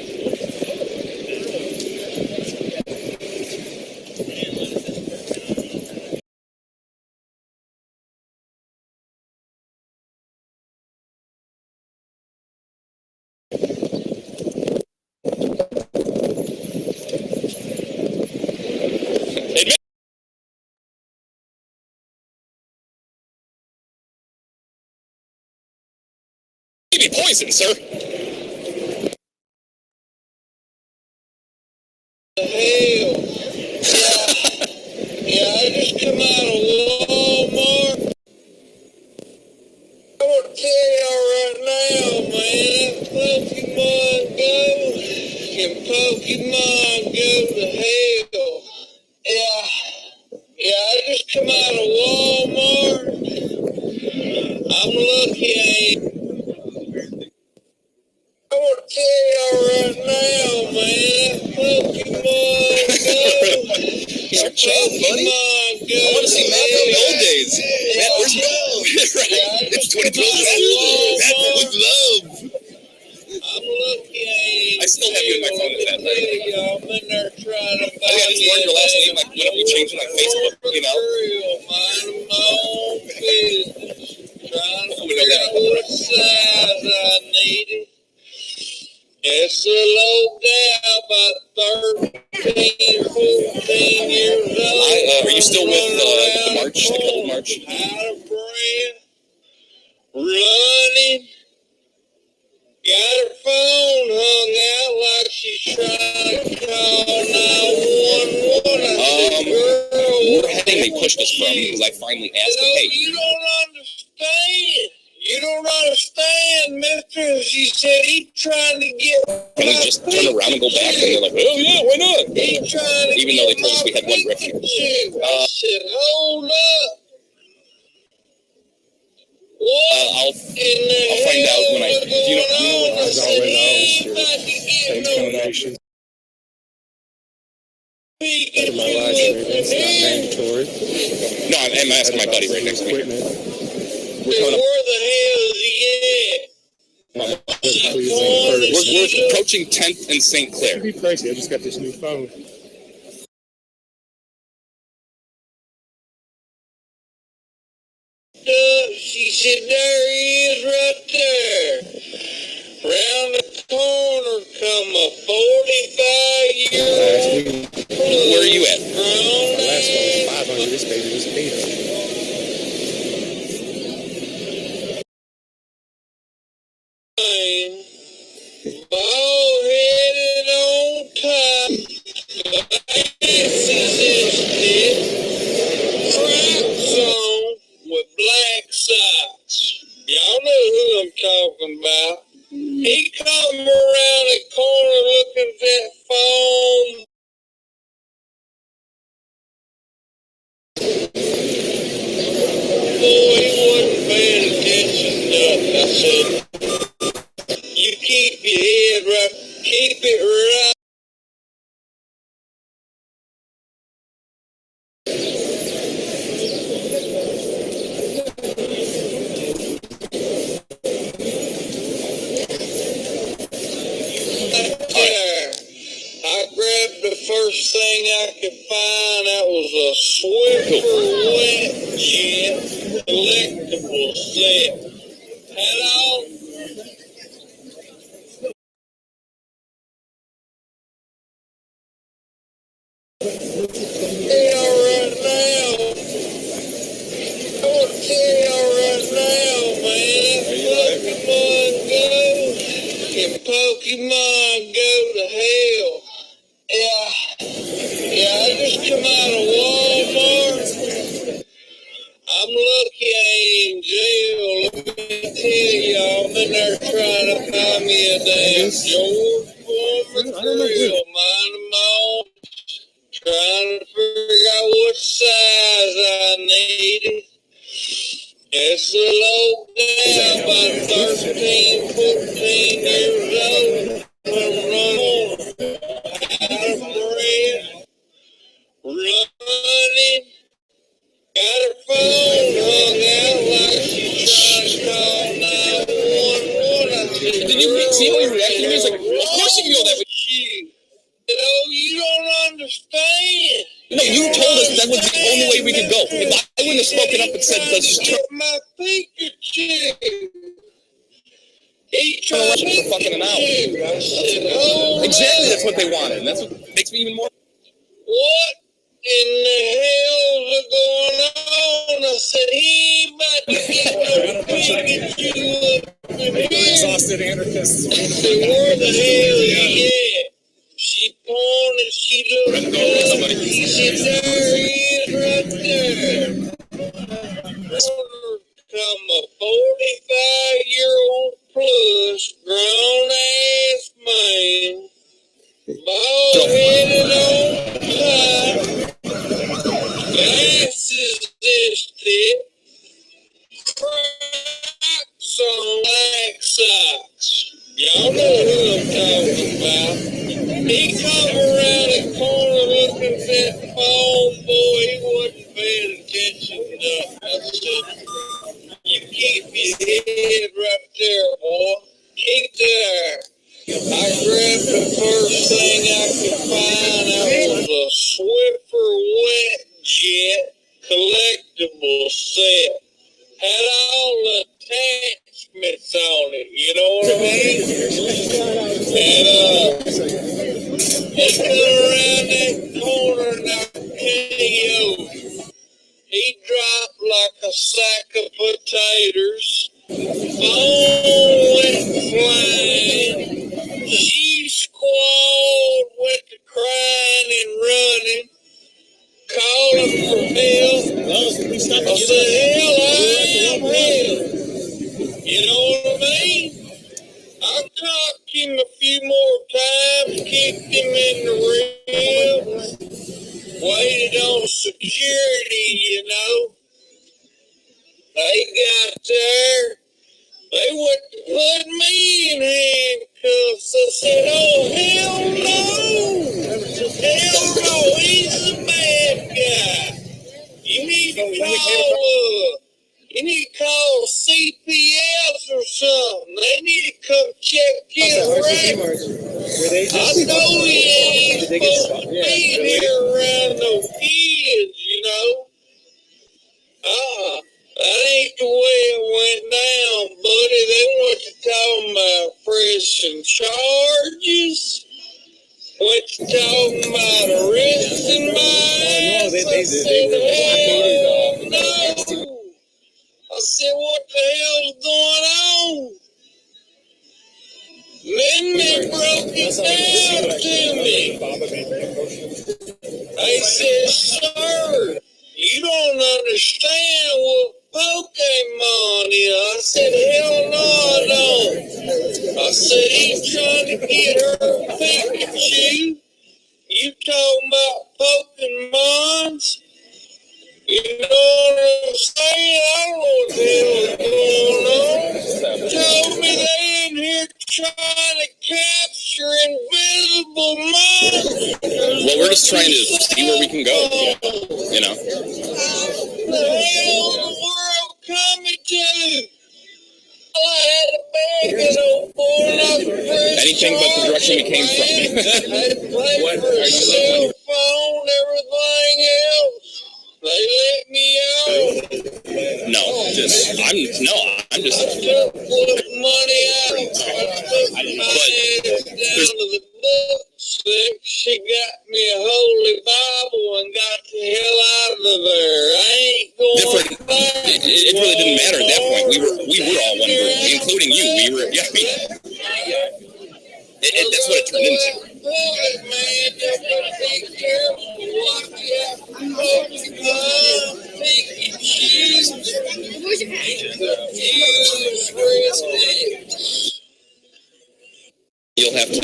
Maybe poison, sir. Yeah, I just come out of Walmart. I want to tell y'all right now, man, that Pokemon Go and Pokemon Go to hell. Yeah, I just come out of Walmart. I'm lucky I ain't. I want to tell y'all right now, man, Pokemon Go. Pokemon Go. I want to see Matt from the old days. Matt, where's Matt? Right. It's 2012. Matt with love. I'm lucky I still have you in my phone at that time. Y'all been there trying to I just learned your last name, like, whenever we changed it on Facebook, you know? Mind my own business. Trying to figure out what size I needed. It's a low down about 13, 14 years old. Are you still with the march, the cold march? Out of breath, running. Got her phone hung out like she's trying to call 911. We're heading, they pushed us from, because I finally asked them, hey. You don't understand. You don't understand, Mr. her. She said he trying to get. Can we just turn around and go back? And they're like, oh yeah, why not? He trying to Even though they told us we had one refuge. I said, hold up. I'll find out when I. You know what? As always, After my live stream, it's not mandatory. No, I'm asking my buddy right next to me. Where the hell is he at? We're approaching 10th and St. Clair. It'd be crazy. I just got this new phone. She said, there he is right there. Round the corner come a 45-year-old. Where are you at? The last one was 500. This baby was 800. Bald-headed on top. Glasses is Crocs on with black socks. Y'all know who I'm talking about. He come around the corner looking at that phone. Boy, he wasn't paying attention to nothing. I said, you keep your head right, keep it right. I grabbed the first thing I could find. That was a Swiffer wet jet collectible set. Had all. Right now. I want to tell y'all right now, man. Pokemon Go. Can Pokemon go to hell? Yeah, I just come out of Walmart. I'm lucky I ain't in jail. Let me tell y'all, I'm in there trying to buy me a damn George Foreman grill. Minding my own. Trying to figure out what size I needed. It's a low down, about 13, 14 years old. I'm running out of bread, running. Got her phone hung out like she tried to call 911. Did you see how he reacted? He was like, of course you can go that way. Oh, you don't understand. No, you told us that was the only way we could go. If I wouldn't have spoken up and said, let's just turn my Pikachu. He for fucking an hour. Exactly, that's what they wanted. And that's what makes me even more. What in the hell's going on? I said, he ain't about to get no Pikachu up in here. Exhausted anarchists. I said, where the hell is he at? She pointed, she looked up, he said, there he is right there. Come a 45-year-old plus grown-ass man, bald-headed on top, glasses this thick, Crocs on black socks. Y'all know who I'm talking about. He come around the corner looking at that phone, boy, he wasn't paying attention to nothing. I said, you keep your head right there, boy. Keep there. I grabbed the first thing I could find. That was a Swiffer wet jet collectible set. Had all the attachments on it, you know what I mean? And he come around that corner and I KO. He dropped like a sack of potatoes. Phone went flying. She squalled, went to crying and running, calling for help. I said, hell, I am help. You know what I mean? more times, kicked him in the ribs, waited on security, you know. They got there. They wouldn't put me in handcuffs. I said, oh, hell no. Hell no, he's a bad guy. You need to call CPS or something. They need to come check your record. I know he ain't supposed to be here around no kids, you know. That ain't the way it went down, buddy. They want to talk about pressing charges. What you talking about, arresting my ass? I said, hell no. I said, what the hell's going on? Then they broke it down to me. They said, sir, you don't understand what Pokemon is. I said, hell no, I don't. I said, he's trying to get her Pikachu. You talking about Pokemons? You know what I'm saying? I don't know what the hell's going on. Told me they in here trying to capture invisible monsters. Well, we're just trying to see where we can go, you know. The hell is the world coming to? I had a bag of old boy. Anything but the direction we came from. What are you cell phone, everything else. They let me out. No, I'm just. I took money out. I took my ass down to the bookstore. She got me a holy Bible and got the hell out of there. I ain't going back. It really didn't matter at that point. We were all one group, including you. We were. Yeah, that's what it turned into. You'll have to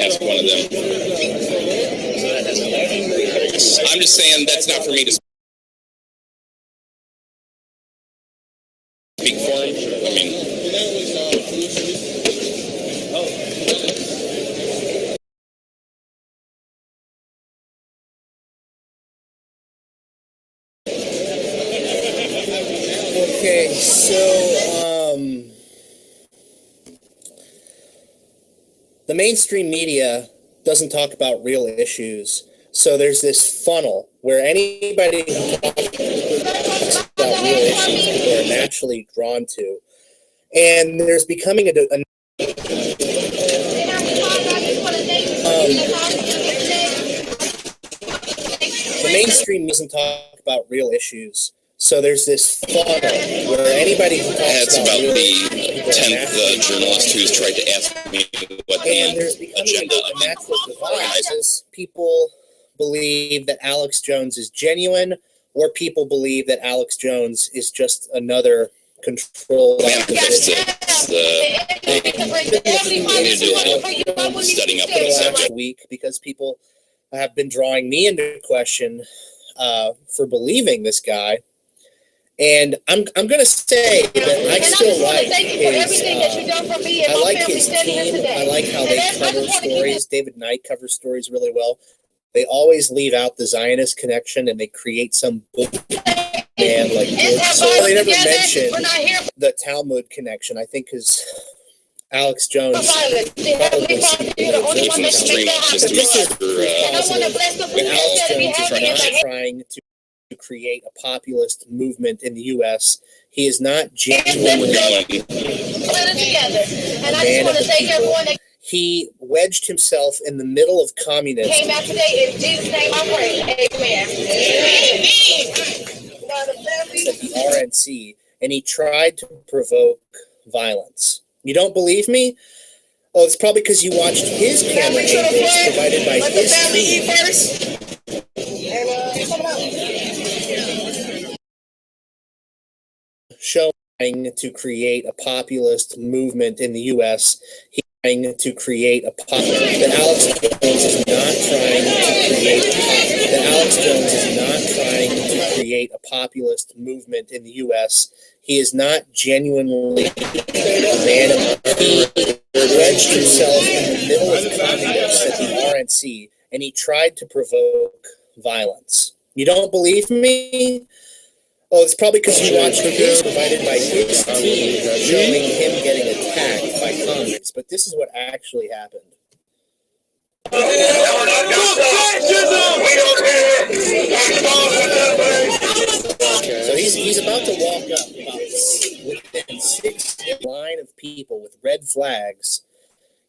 ask one of them. I'm just saying that's not for me to speak for him. I mean. Okay, so the mainstream media doesn't talk about real issues. So there's this funnel where anybody who talks about real issues people are naturally drawn to. And there's becoming the mainstream doesn't talk about real issues. So there's this funnel where anybody who talks about the 10th journalist who's tried to ask me what the agenda of natural divide is. People believe that Alex Jones is genuine, or people believe that Alex Jones is just another control. Studying up on the subject week because people have been drawing me into question for believing this guy. And I'm going to say that I still like his, I like his team. I like how they cover stories. David Knight covers stories really well. They always leave out the Zionist connection and they create some book man like so they never mention the Talmud connection. I think because Alex Jones probably trying to create a populist movement in the U.S. He is not genuinely he wedged himself in the middle of communism. Came out today in Jesus' name I pray. Amen. RNC, and he tried to provoke violence. You don't believe me? Oh, it's probably because you watched his camera angles provided by his team. Showing to create a populist movement in the U.S. He to create a that Alex Jones is not trying to create that Alex Jones is not trying to create a populist movement in the U.S. He is not genuinely a man of he wedged himself in the middle of communists at the RNC, and he tried to provoke violence. You don't believe me? Oh, it's probably because you watched videos provided by his team showing him getting attacked by communists. But this is what actually happened. So he's about to walk up within 6 line of people with red flags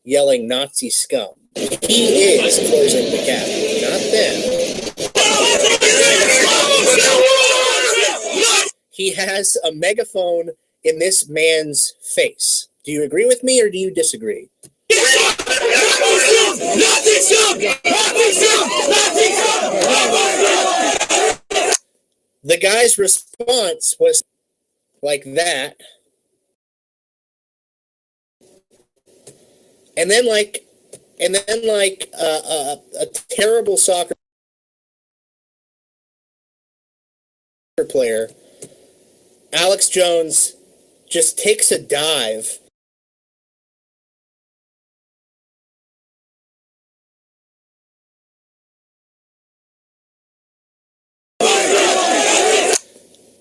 yelling Nazi scum. He is closing the gap, not them. He has a megaphone in this man's face. Do you agree with me or do you disagree? The guy's response was like that. And then like a terrible soccer player, Alex Jones just takes a dive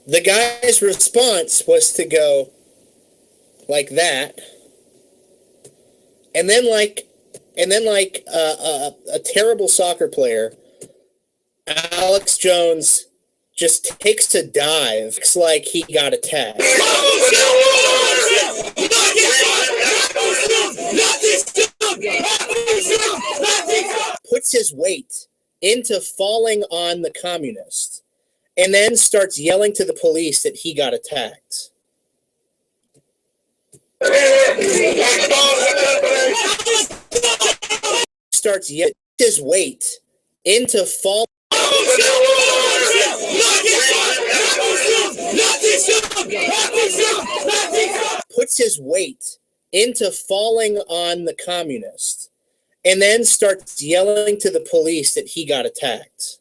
the guy's response was to go like that, and then a terrible soccer player, Alex Jones just takes a dive. It's like he got attacked. Puts his weight into falling on the communist, and then starts yelling to the police that he got attacked. Starts yelling his weight into falling. Puts his weight into falling on the communist, and then starts yelling to the police that he got attacked.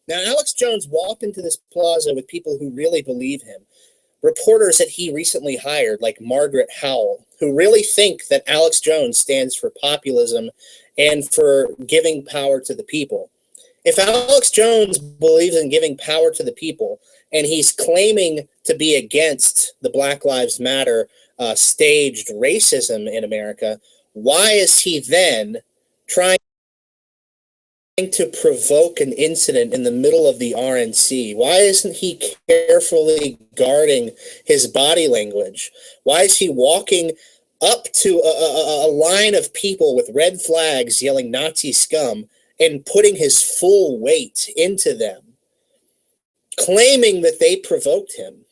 Now, Alex Jones walked into this plaza with people who really believe him. Reporters that he recently hired, like Margaret Howell, who really think that Alex Jones stands for populism and for giving power to the people. If Alex Jones believes in giving power to the people, and he's claiming to be against the Black Lives Matter staged racism in America, why is he then trying to provoke an incident in the middle of the RNC? Why isn't he carefully guarding his body language? Why is he walking up to a line of people with red flags yelling Nazi scum and putting his full weight into them, claiming that they provoked him?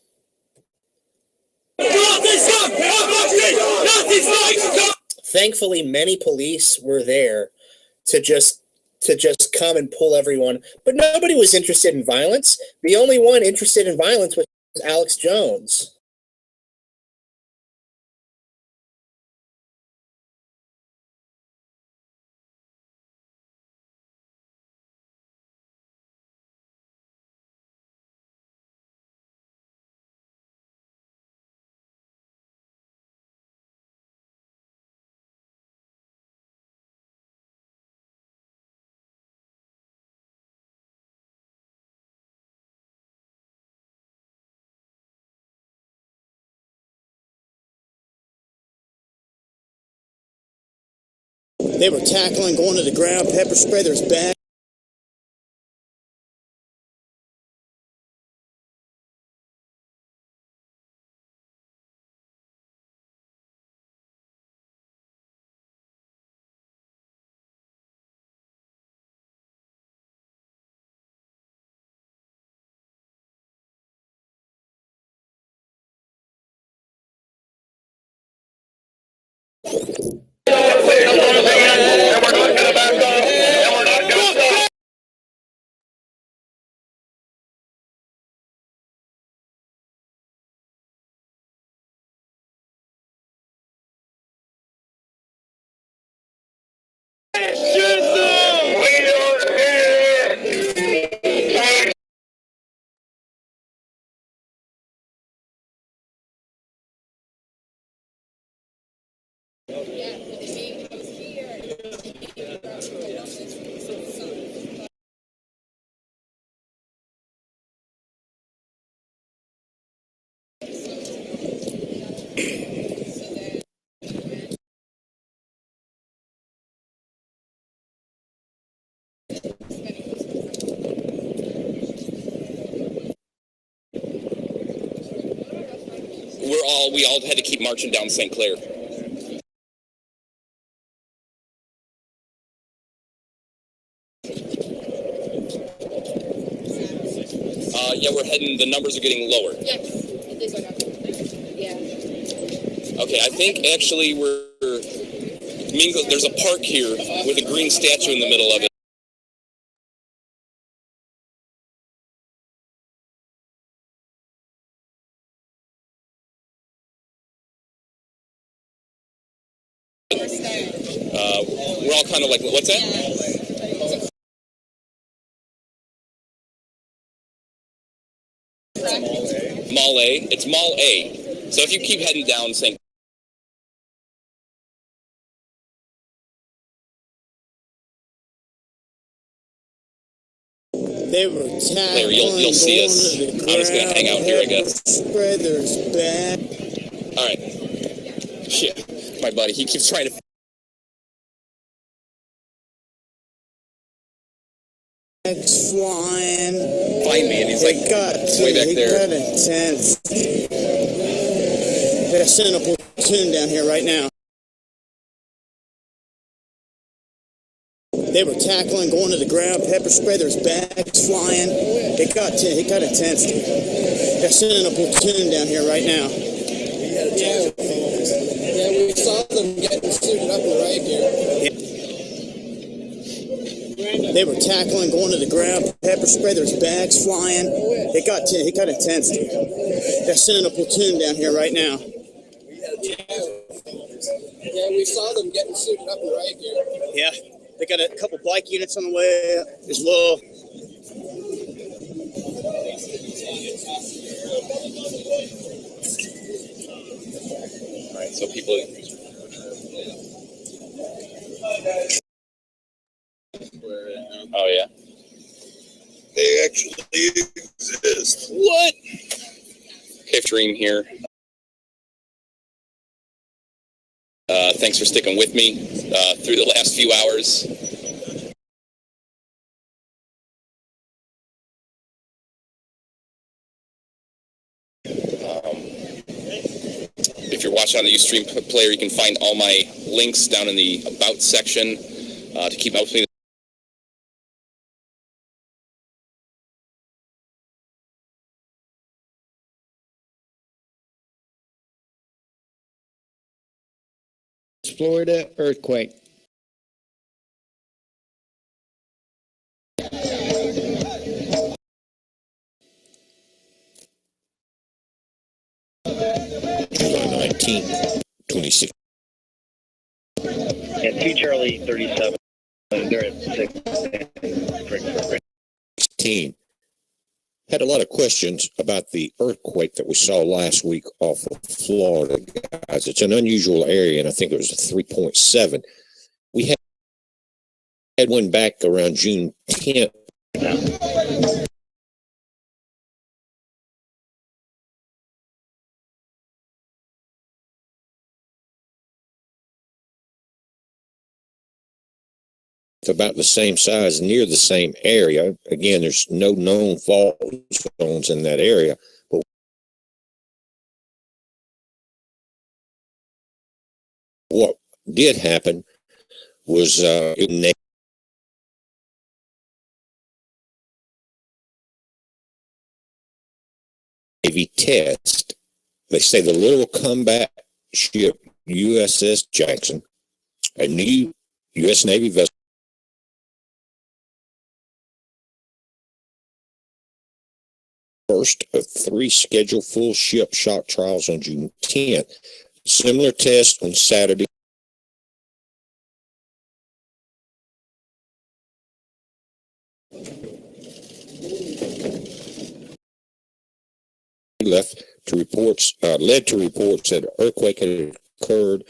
Thankfully, many police were there to just come and pull everyone, but nobody was interested in violence. The only one interested in violence was Alex Jones. They were tackling, going to the ground, pepper spray. There's bad. We all had to keep marching down St. Clair. Yeah, we're heading, the numbers are getting lower. Yeah. Okay, I think actually Mingo, there's a park here with a green statue in the middle of it. We're all kind of like, what's that? Mall A. It's Mall A. So if you keep heading down St. They were tackling, you'll see us. I'm just gonna hang out here, I guess. Spreader's back. All right. Shit, my buddy, he keeps trying to. Flying. Find me, and he's like way back there. Got intense. They're sending a platoon down here right now. They were tackling, going to the ground, pepper spray. There's bags flying. It got intense. They're sending a platoon down here right now. Yeah, we saw them getting suited up and right here. They were tackling, going to the ground, pepper spray. There's bags flying. It got intense. They're sending a platoon down here right now. Yeah, we saw them getting suited up and right here. Yeah, they got a couple bike units on the way as well. All right, so people. Oh yeah. They actually exist. What? Okay, Dream here. Thanks for sticking with me through the last few hours. If you're watching on the Ustream player, you can find all my links down in the About section to keep up with me. Florida earthquake. July 19th, 26. And T Charlie 37. They're at 16. Had a lot of questions about the earthquake that we saw last week off of Florida, guys. It's an unusual area, and I think it was a 3.7. We had one back around June 10th. About the same size, near the same area. Again, there's no known fault zones in that area, but what did happen was Navy test. They say the little combat ship USS Jackson, a new U.S. Navy vessel, first of 3 scheduled full ship shock trials on June 10th. Similar tests on Saturday. Led to reports that an earthquake had occurred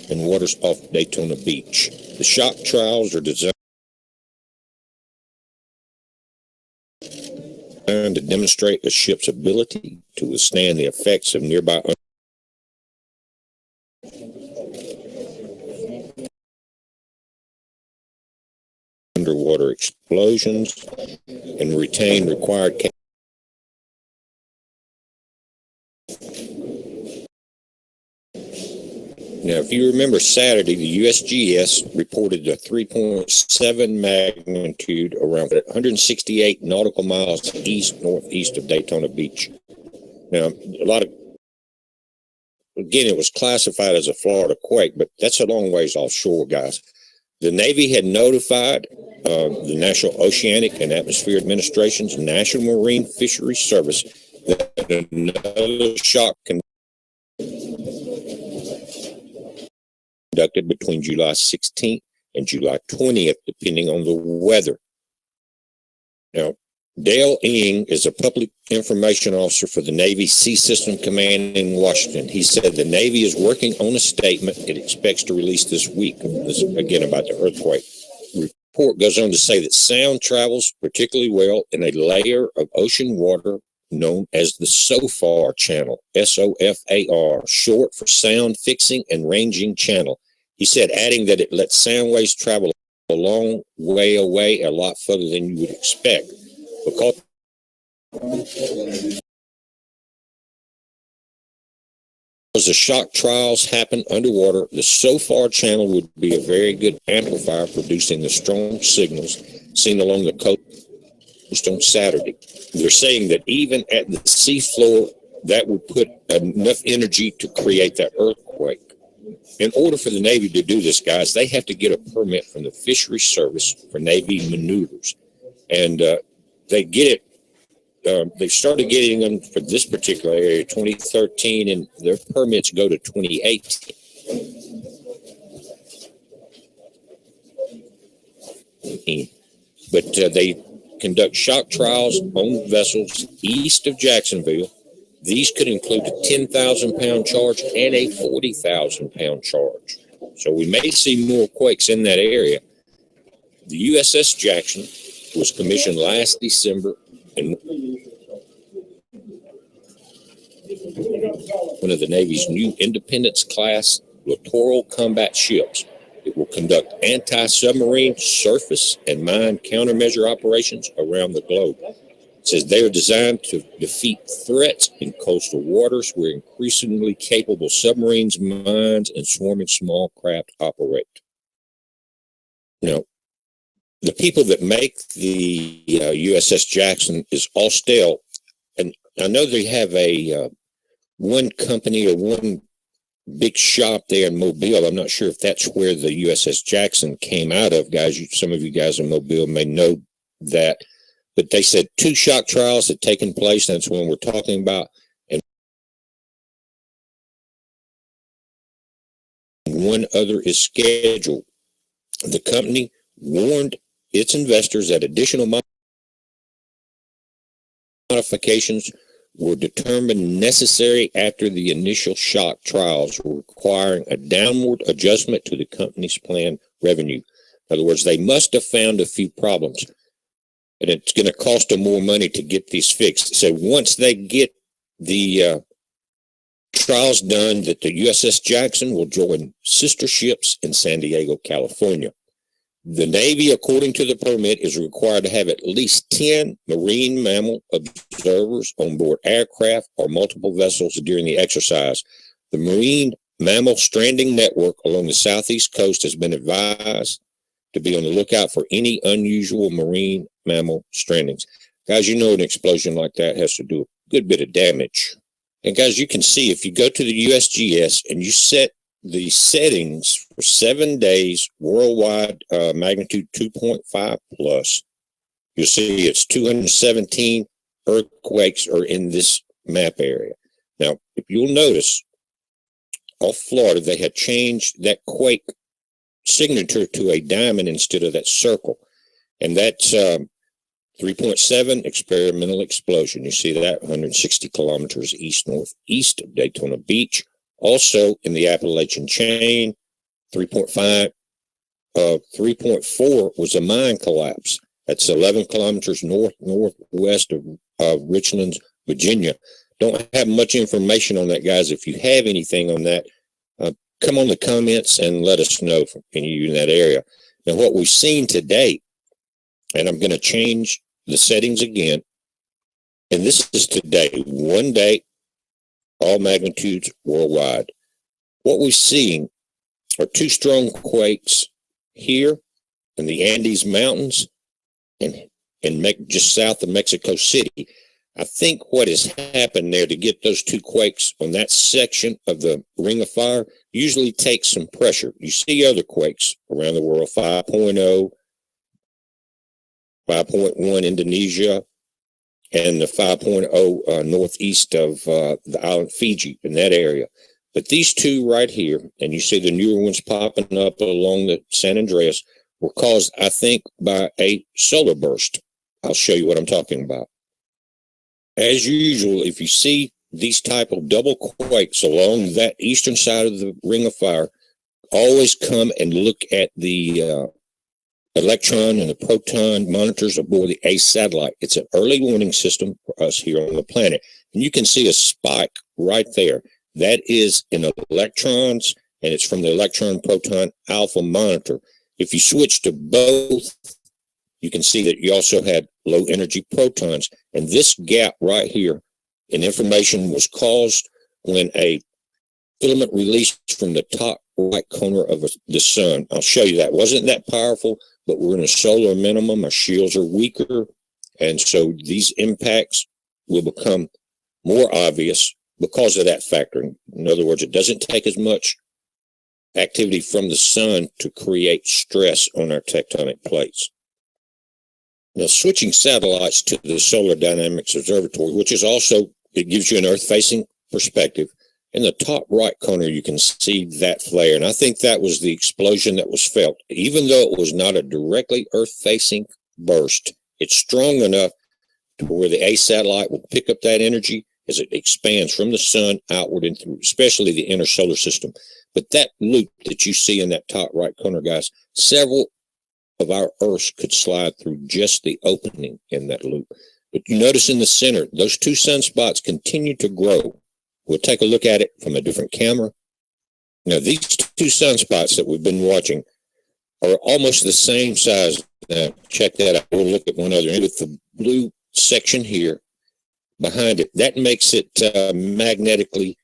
in waters off Daytona Beach. The shock trials are designed to demonstrate a ship's ability to withstand the effects of nearby underwater explosions and retain required Now, if you remember Saturday, the USGS reported a 3.7 magnitude around 168 nautical miles northeast of Daytona Beach. Now, again, it was classified as a Florida quake, but that's a long ways offshore, guys. The Navy had notified the National Oceanic and Atmosphere Administration's National Marine Fisheries Service that another shock conducted between July 16th and July 20th, depending on the weather. Now, Dale Ing is a public information officer for the Navy Sea System Command in Washington. He said the Navy is working on a statement it expects to release this week. This, again, about the earthquake. The report goes on to say that sound travels particularly well in a layer of ocean water known as the SOFAR channel, SOFAR, short for sound fixing and ranging channel. He said, adding that it lets sound waves travel a long way away, a lot further than you would expect. Because the shock trials happen underwater, the SOFAR channel would be a very good amplifier, producing the strong signals seen along the coast on Saturday. They're saying that even at the seafloor, that would put enough energy to create that earthquake. In order for the Navy to do this, guys, they have to get a permit from the Fisheries Service for Navy maneuvers. And they get it. They started getting them for this particular area 2013, and their permits go to 2018. But they conduct shock trials on vessels east of Jacksonville. These could include a 10,000-pound charge and a 40,000-pound charge. So we may see more quakes in that area. The USS Jackson was commissioned last December and one of the Navy's new Independence-class littoral combat ships. It will conduct anti-submarine, surface, and mine countermeasure operations around the globe. It says they are designed to defeat threats in coastal waters where increasingly capable submarines, mines, and swarming small craft operate. Now, the people that make the USS Jackson is Austell, and I know they have a one company or one big shop there in Mobile. I'm not sure if that's where the USS Jackson came out of, guys. Some of you guys in Mobile may know that. But they said 2 shock trials had taken place. That's what we're talking about. And one other is scheduled. The company warned its investors that additional modifications were determined necessary after the initial shock trials, requiring a downward adjustment to the company's planned revenue. In other words, they must have found a few problems, and it's going to cost them more money to get these fixed. So once they get the trials done, that the USS Jackson will join sister ships in San Diego, California. The Navy, according to the permit, is required to have at least 10 marine mammal observers on board aircraft or multiple vessels during the exercise. The Marine Mammal Stranding Network along the southeast coast has been advised to be on the lookout for any unusual marine mammal strandings. Guys, you know an explosion like that has to do a good bit of damage. And guys, you can see if you go to the USGS and you set the settings for 7 days worldwide, magnitude 2.5 plus, you'll see it's 217 earthquakes are in this map area. Now, if you'll notice, off Florida, they had changed that quake signature to a diamond instead of that circle. And that's 3.7 experimental explosion. You see that 160 kilometers east-northeast of Daytona Beach. Also in the Appalachian chain, 3.5, 3.4 was a mine collapse. That's 11 kilometers northwest of Richland, Virginia. Don't have much information on that, guys. If you have anything on that, come on the comments and let us know from any of you in that area. Now, what we've seen today, and I'm going to change the settings again, and this is today, 1 day, all magnitudes worldwide. What we're seeing are 2 strong quakes here in the Andes Mountains and just south of Mexico City. I think what has happened there to get those 2 quakes on that section of the Ring of Fire usually takes some pressure. You see other quakes around the world, 5.0, 5.1 Indonesia, and the 5.0 northeast of the island Fiji in that area. But these 2 right here, and you see the newer ones popping up along the San Andreas, were caused, I think, by a solar burst. I'll show you what I'm talking about. As usual, if you see these type of double quakes along that eastern side of the Ring of Fire, always come and look at the electron and the proton monitors aboard the ACE satellite. It's an early warning system for us here on the planet. And you can see a spike right there. That is in electrons, and it's from the electron proton alpha monitor. If you switch to both, you can see that you also had low energy protons. And this gap right here in information was caused when a filament released from the top right corner of the sun. I'll show you that. Wasn't that powerful, but we're in a solar minimum. Our shields are weaker. And so these impacts will become more obvious because of that factor. In other words, it doesn't take as much activity from the sun to create stress on our tectonic plates. Now, switching satellites to the Solar Dynamics Observatory, which is also, it gives you an Earth-facing perspective. In the top right corner, you can see that flare. And I think that was the explosion that was felt. Even though it was not a directly Earth-facing burst, it's strong enough to where the ACE satellite will pick up that energy as it expands from the sun outward and through, especially the inner solar system. But that loop that you see in that top right corner, guys, several of our Earths could slide through just the opening in that loop. But you notice in the center, those 2 sunspots continue to grow. We'll take a look at it from a different camera. Now, these 2 sunspots that we've been watching are almost the same size. Now, check that out. We'll look at one other with the blue section here behind it. That makes it magnetically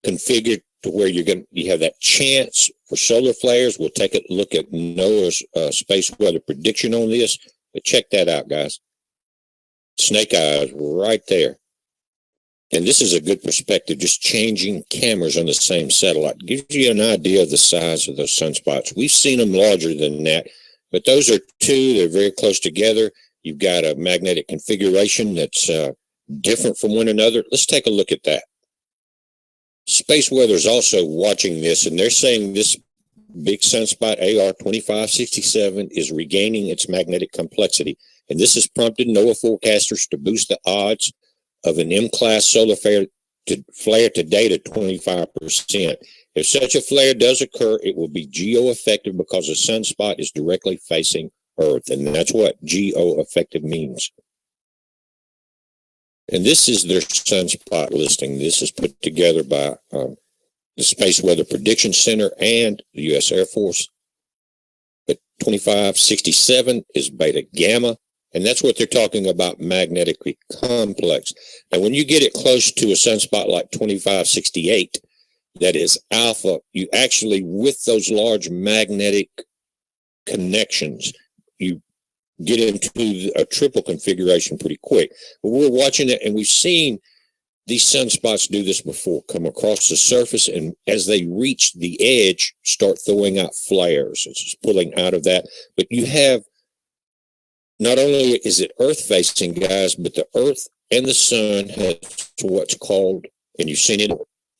configured to where you have that chance for solar flares. We'll take a look at NOAA's space weather prediction on this. But check that out, guys. Snake eyes right there. And this is a good perspective, just changing cameras on the same satellite. Gives you an idea of the size of those sunspots. We've seen them larger than that, but those are 2. They're very close together. You've got a magnetic configuration that's different from one another. Let's take a look at that. Space Weather is also watching this, and they're saying this big sunspot AR 2567 is regaining its magnetic complexity. And this has prompted NOAA forecasters to boost the odds of an M-class solar flare today to 25%. If such a flare does occur, it will be geo-effective because the sunspot is directly facing Earth. And that's what geo-effective means. And this is their sunspot listing. This is put together by the Space Weather Prediction Center and the U.S. Air Force. But 2567 is beta gamma, and that's what they're talking about, magnetically complex. And when you get it close to a sunspot like 2568, that is alpha, you actually, with those large magnetic connections, you get into a triple configuration pretty quick. But we're watching it, and we've seen these sunspots do this before, come across the surface, and as they reach the edge, start throwing out flares. It's just pulling out of that. But you have, not only is it Earth facing, guys, but the Earth and the sun has what's called, and you've seen it,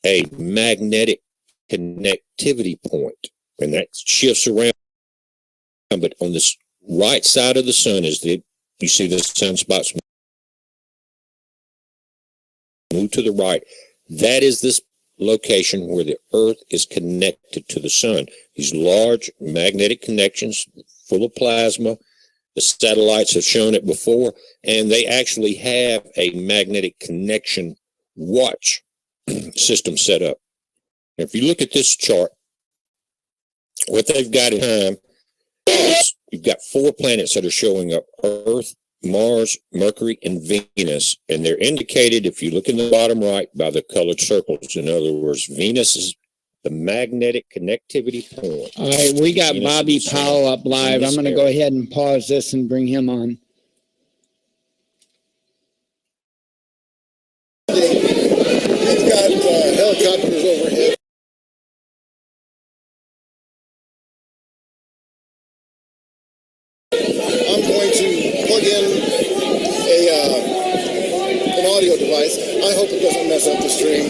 a magnetic connectivity point, and that shifts around. But on this right side of the sun is you see the sunspots move to the right. That is this location where the Earth is connected to the sun. These large magnetic connections full of plasma. The satellites have shown it before, and they actually have a magnetic connection watch system set up. If you look at this chart, what they've got in time is you've got 4 planets that are showing up: Earth, Mars, Mercury, and Venus. And they're indicated, if you look in the bottom right, by the colored circles. In other words, Venus is the magnetic connectivity point. All right, we got Venus Bobby Powell up live. I'm going to go ahead and pause this and bring him on. He's got helicopters overhead. I'm going to plug in an audio device. I hope it doesn't mess up the stream.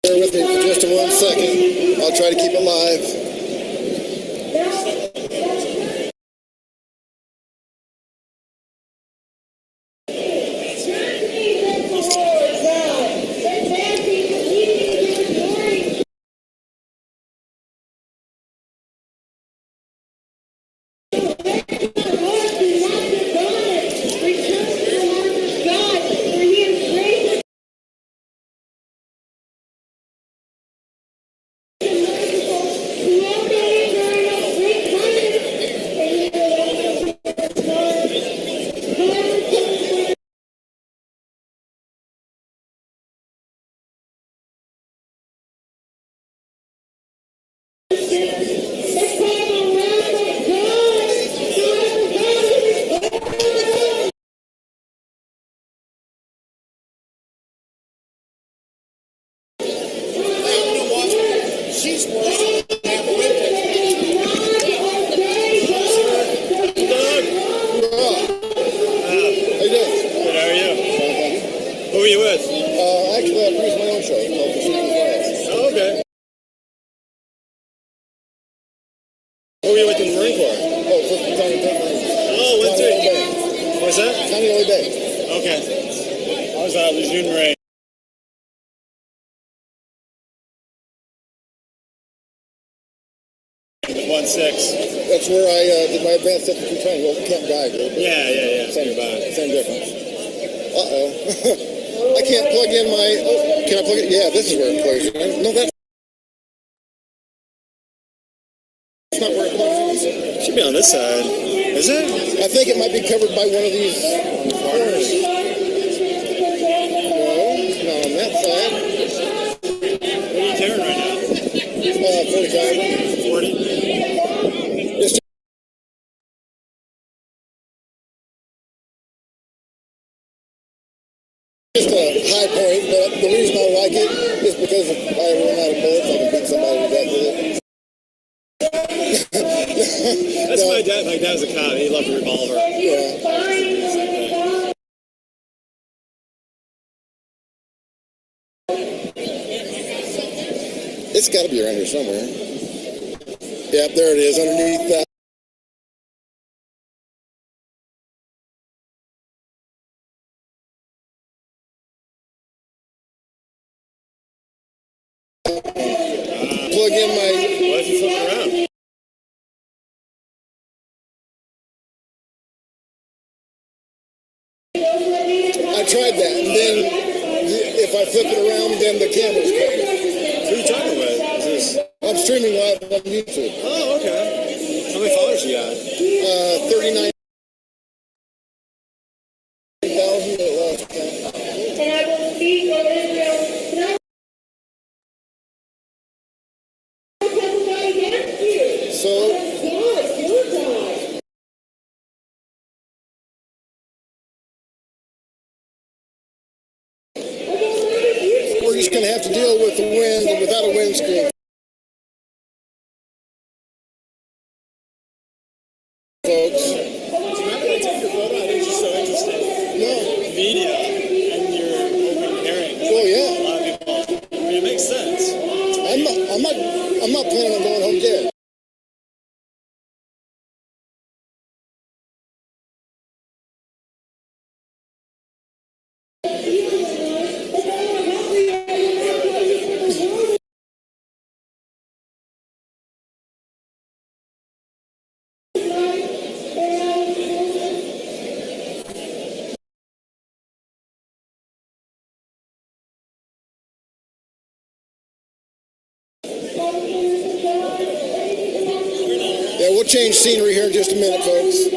Bear with me for just 1 second. I'll try to keep it live. That's where I did my advanced infantry training. Well, Camp Geiger. Yeah. Same difference. I can't plug in my. Oh, can I plug it? Yeah, this is where it plugs in. No, that's not where it plugs in. Should be on this side. Is it? I think it might be covered by one of these corners. No, not on that side. What are you tearing right now? 45. 40. Just a high point, but the reason I like it is because if I run out of bullets, I can beat somebody to death with it. That's my dad. My dad was a cop. He loved a revolver. Yeah. It's got to be around here somewhere. Yep, there it is, underneath that. Plug in my. Why is he flipping around? I tried that, and then if I flip it around, then the camera's cut. Who are you talking with? I'm streaming live on YouTube. Oh, okay. How many followers you got? 39. we're just going to have to deal with the wind without a windscreen. Folks. I'm not going to take the photo. I think it's just so interesting. No. Media and your open hearing. Well, yeah. A lot of people. I mean, it makes sense. I'm not planning on going home dead. Yeah, we'll change scenery here in just a minute, folks.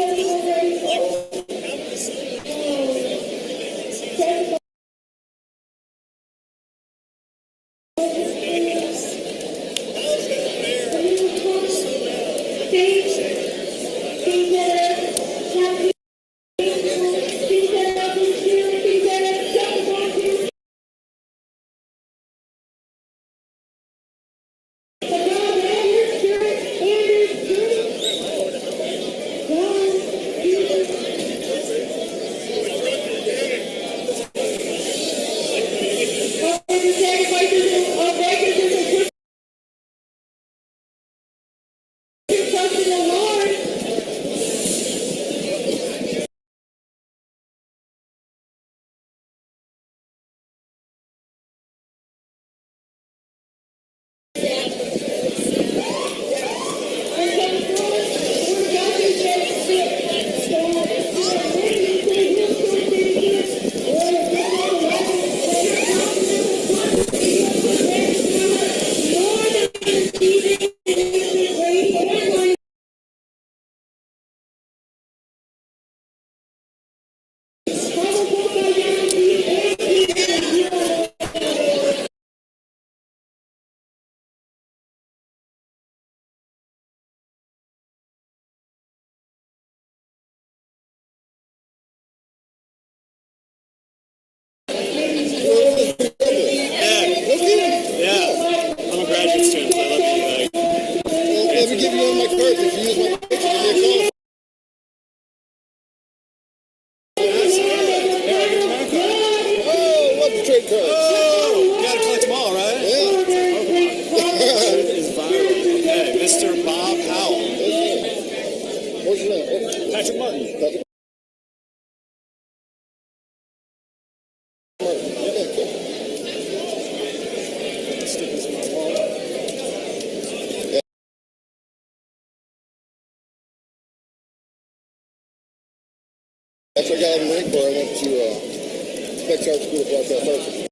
After I got out of the Marine Corps, I went to Spec Sergeant School of Broadcast Arts.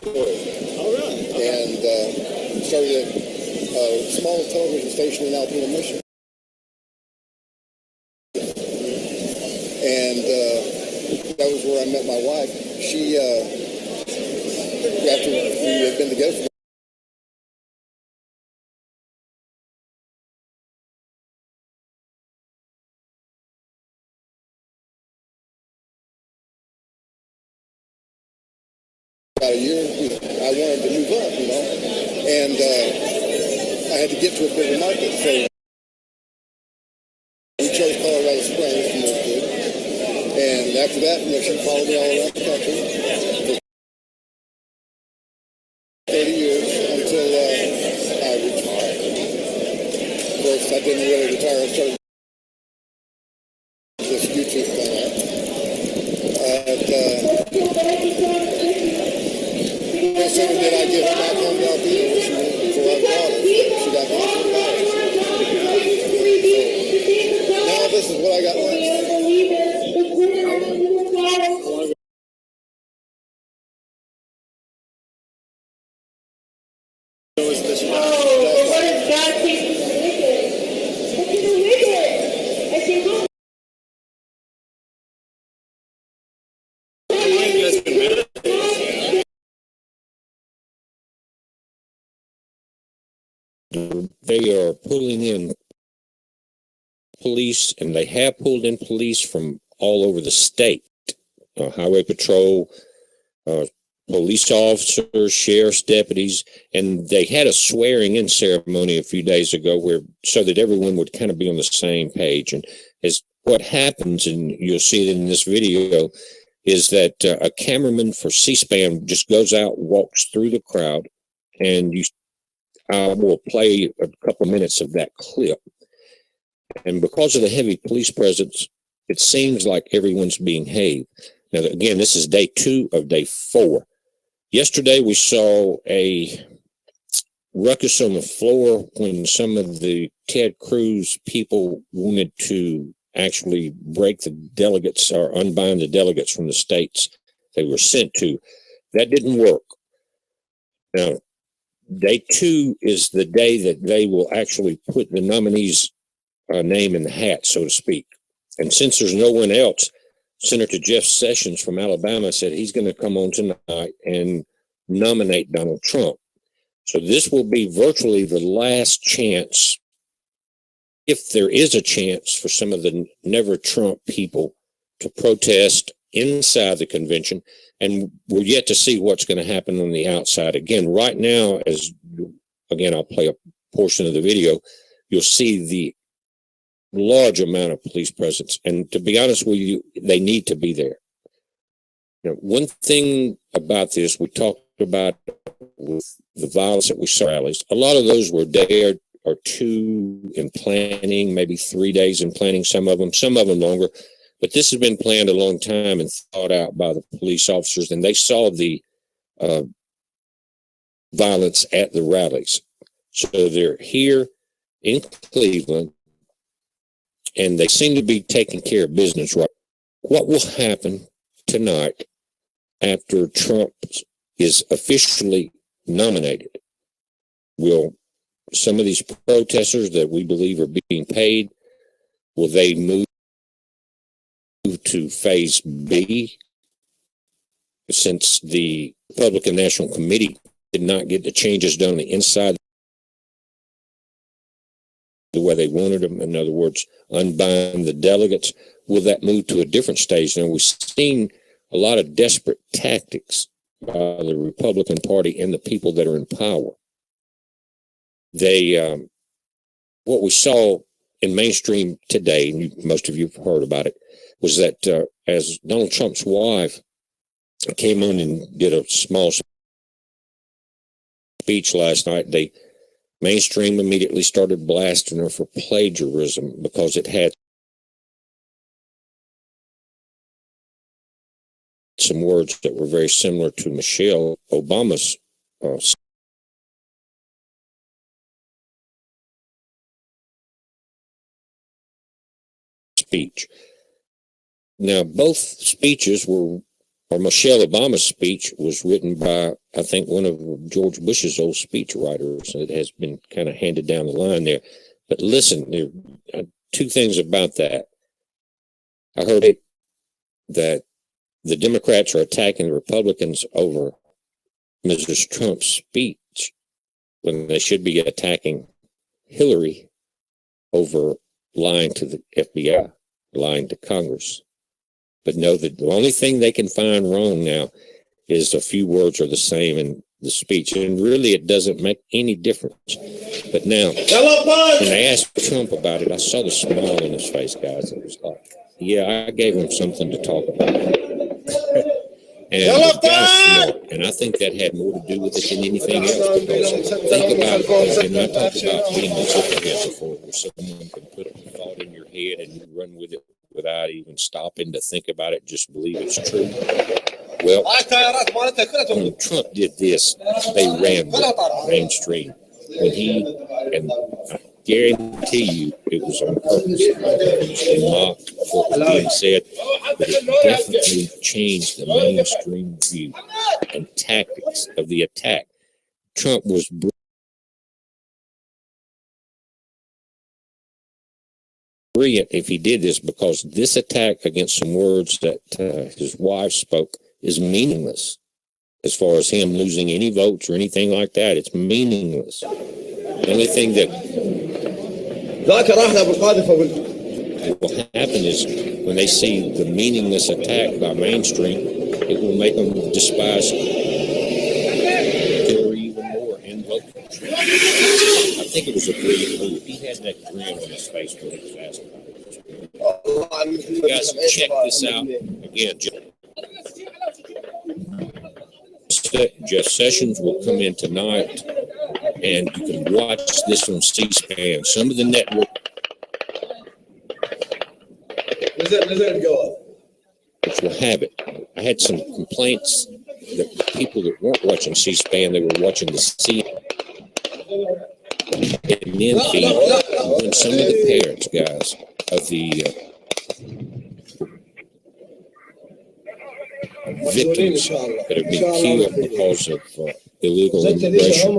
Oh, really? Okay. And started a small television station in Alpena, Michigan. And that was where I met my wife. She, after we had been together for about a year, I wanted to move up, you know, and I had to get to a bigger market, so we chose Colorado Springs to move to. And after that, you know, she followed me all around the country for 30 years until I retired. Of course, I didn't really retire. I started this YouTube thing out. No sooner did I get her back home to Alpena when she went before I bought her. She got back to the house. So now this is what I got left. They are pulling in police, and they have pulled in police from all over the state. Highway Patrol, police officers, sheriff's deputies, and they had a swearing-in ceremony a few days ago so that everyone would kind of be on the same page. And as what happens, and you'll see it in this video, is that a cameraman for C-SPAN just goes out, walks through the crowd, and I will play a couple minutes of that clip. And because of the heavy police presence, it seems like everyone's being behaved. Now, again, this is day 2 of day 4. Yesterday, we saw a ruckus on the floor when some of the Ted Cruz people wanted to actually break the delegates or unbind the delegates from the states they were sent to. That didn't work. Now, day 2 is the day that they will actually put the nominee's name in the hat, so to speak. And since there's no one else, Senator Jeff Sessions from Alabama said he's going to come on tonight and nominate Donald Trump. So this will be virtually the last chance, if there is a chance, for some of the Never Trump people to protest inside the convention. And we're yet to see what's going to happen on the outside. Again, right now, I'll play a portion of the video, you'll see the large amount of police presence. And to be honest with you, they need to be there. Now, one thing about this, we talked about with the violence that we saw rallies, a lot of those were a day or 2 in planning, maybe 3 days in planning, some of them longer. But this has been planned a long time and thought out by the police officers, and they saw the violence at the rallies. So they're here in Cleveland, and they seem to be taking care of business right. What will happen tonight after Trump is officially nominated? Will some of these protesters that we believe are being paid, will they move to phase B? Since the Republican National Committee did not get the changes done on the inside the way they wanted them, in other words, unbind the delegates, will that move to a different stage? Now, we've seen a lot of desperate tactics by the Republican Party and the people that are in power. What we saw in mainstream today, and most of you have heard about it, was that as Donald Trump's wife came on and did a small speech last night, mainstream immediately started blasting her for plagiarism because it had some words that were very similar to Michelle Obama's speech. Now, both speeches Michelle Obama's speech was written by, I think, one of George Bush's old speechwriters. It has been kind of handed down the line there. But listen, there are 2 things about that. I heard that the Democrats are attacking the Republicans over Mrs. Trump's speech when they should be attacking Hillary over lying to the FBI, lying to Congress. But know that the only thing they can find wrong now is a few words are the same in the speech. And really, it doesn't make any difference. But now, when they asked Trump about it, I saw the smile on his face, guys. It was like, yeah, I gave him something to talk about. And the guy's smart, and I think that had more to do with it than anything else. Because think about it, and I talked about being a superhead before, where someone can put a thought in your head and you run with it without even stopping to think about it, just believe it's true. Well, when Trump did this, they ran with mainstream. And I guarantee you it was on purpose. They mocked what was being said, but it definitely changed the mainstream view and tactics of the attack. Trump was brilliant if he did this, because this attack against some words that his wife spoke is meaningless. As far as him losing any votes or anything like that, it's meaningless. The only thing that will happen is when they see the meaningless attack by mainstream, it will make them despise Hillary even more and vote. I think it was a brilliant move. He had that grin on his face when he was asked about it. Guys, check this out again. Jeff Sessions will come in tonight, and you can watch this on C-SPAN. Some of the network. Which will have it. I had some complaints that people that weren't watching C-SPAN, they were watching the CNN feed. When some of the parents, guys, of the victims that have been killed because of illegal immigration,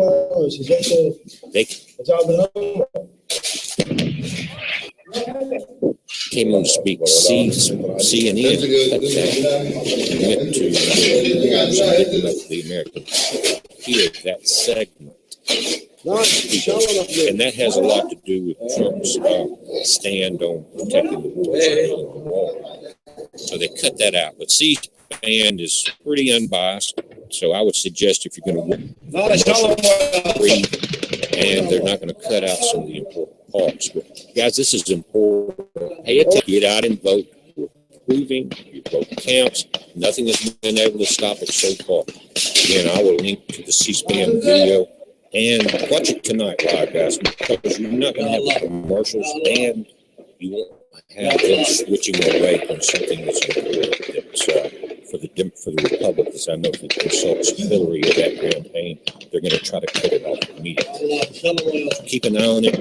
they came on to speak. CNN cut that and went to the American hear that segment. And that has a lot to do with Trump's stand on protecting the wall. So they cut that out. But C-SPAN is pretty unbiased. So I would suggest if you're going to read, and they're not going to cut out some of the important parts. But guys, this is important. Pay attention. Get out and vote. We're proving your vote counts. Nothing has been able to stop it so far. Again, I will link to the C-SPAN video. And watch it tonight live, guys, because you're not going to have the commercials, and you won't have them switching away on something that's important that's for the Republicans. I know if it consults Hillary or that campaign, they're going to try to cut it off immediately. Keep an eye on it.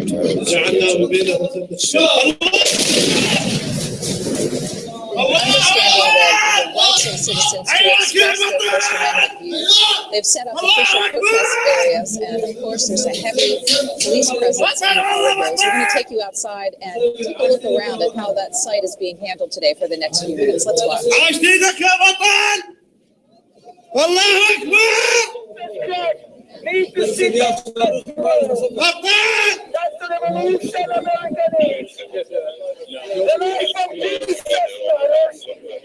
Understanding that the rights of citizens to express their First Amendment views. They've set up official protest areas, and of course, there's a heavy police presence in all of those. We're going to take you outside and take a look around at how that site is being handled today for the next few minutes. Let's watch. Need to see the that's the revolution America needs. The life of Jesus matters.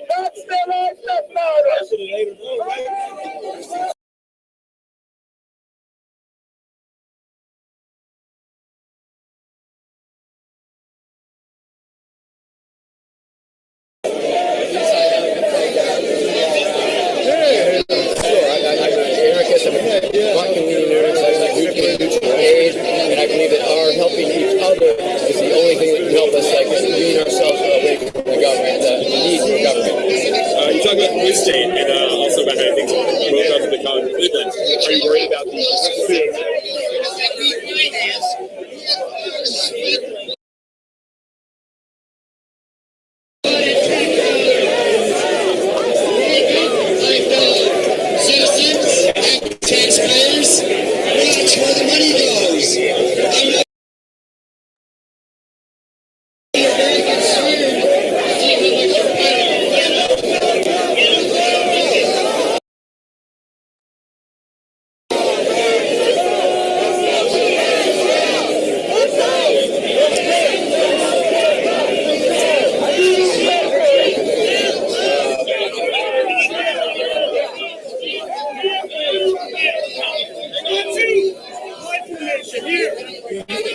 That's the life that matters. And I believe that our helping each other is the only thing that can help us, like wean ourselves away from the government, the need for government. You talk about the blue state and also about how things broke up in the college of Cleveland. Are you worried about the taxpayers, watch where the money goes.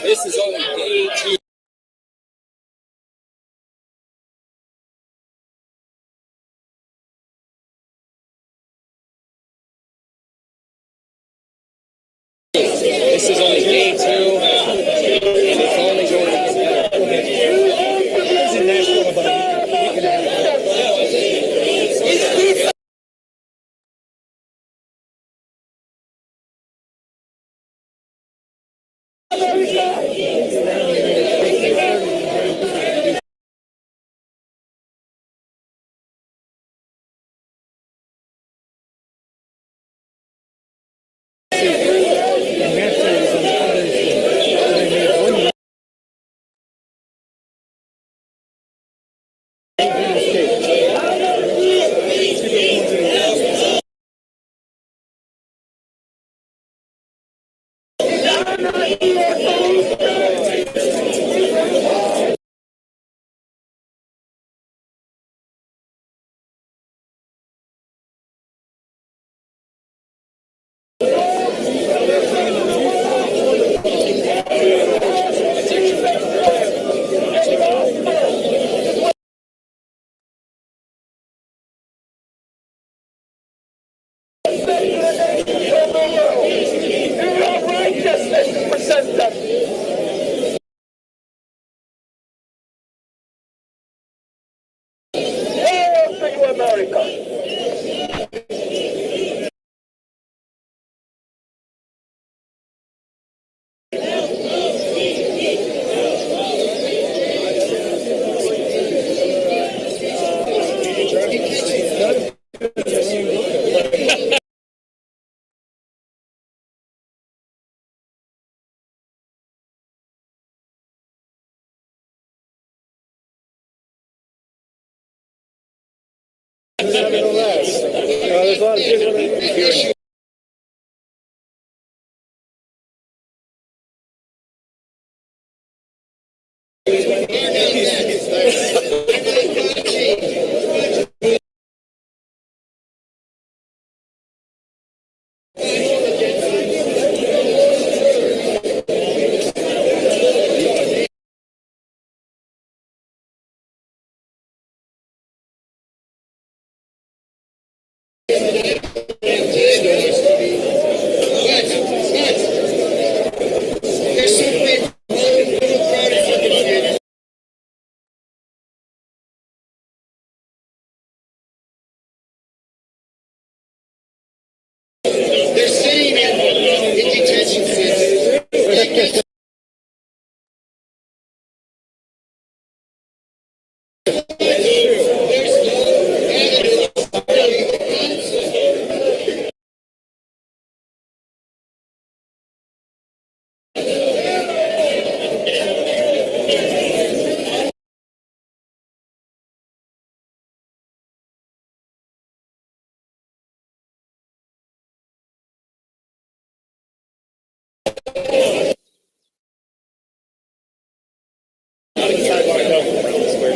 This is only day 2. This is only day 2, and it's only going to get better. you, America. Nevertheless, there's a lot of different. They're sitting in detention centers.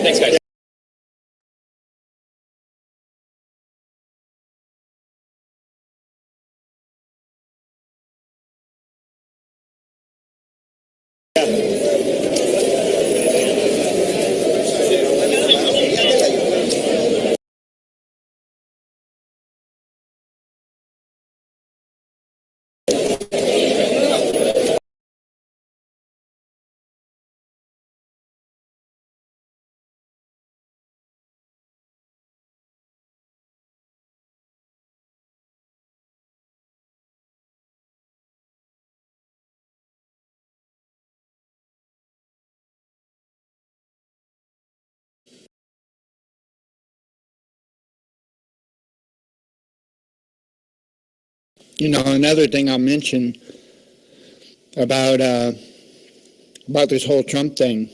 Thanks, guys. You know, another thing I'll mention about this whole Trump thing,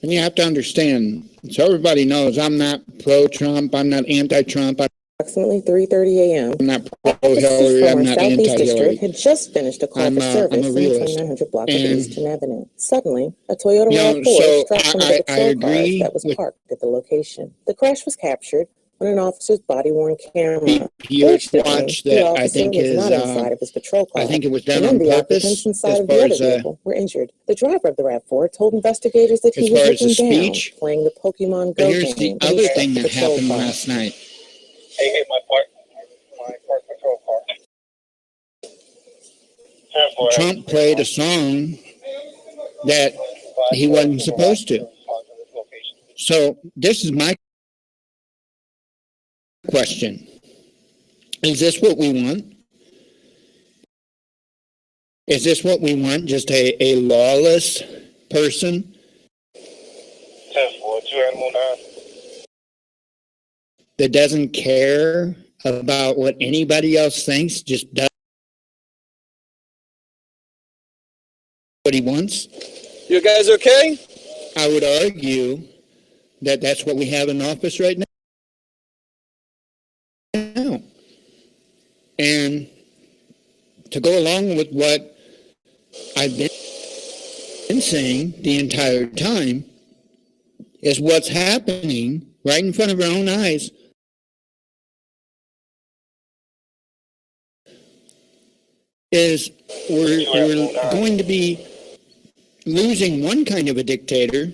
and you have to understand, so everybody knows I'm not pro-Trump, I'm not anti-Trump, Approximately 3:30 a.m. I'm not pro-Hillary, I'm not Southeast anti-Hillary. District had just finished a call for service I'm a in realist. 2900 block of And, Eastern Avenue. Suddenly, a Toyota you know, RAV4 so struck one of I the patrol cars agree that was with parked at the location. The crash was captured on an officer's body-worn camera. Pierce Fortunately, watch the that I officer think was is, not inside of his patrol car. I think it was done and on the purpose occupants inside as of the far other as, vehicle were injured. The driver of the RAV4 told investigators that as he was far as the looking down, speech. playing the Pokemon But Go here's the game. when he other struck thing the that patrol happened car. last night. Hey, my park patrol car. Trump played a song that he wasn't supposed to. So this is my question. Is this what we want? Is this what we want? Just a lawless person? That doesn't care about what anybody else thinks, just does what he wants? You guys okay? I would argue that that's what we have in office right now. And to go along with what I've been saying the entire time is what's happening right in front of our own eyes. Is we're going to be losing one kind of a dictator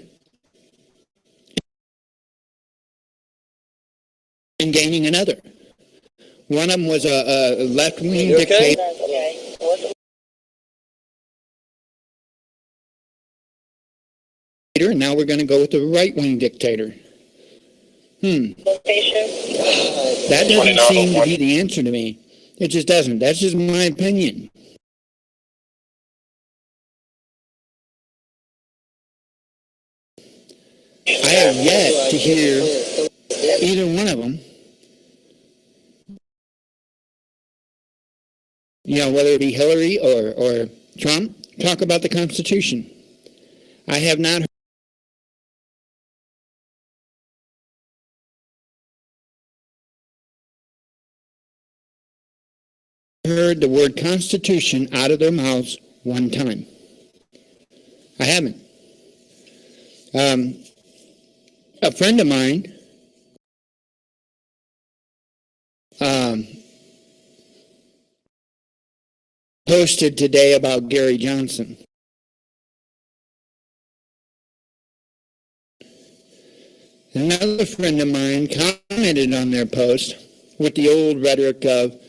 and gaining another. One of them was a left-wing dictator. And now we're going to go with the right-wing dictator. That doesn't seem to be the answer to me. It just doesn't. That's just my opinion. I have yet to hear either one of them, whether it be Hillary or Trump, talk about the Constitution. I have not heard the word Constitution out of their mouths one time. I haven't. A friend of mine posted today about Gary Johnson. Another friend of mine commented on their post with the old rhetoric of,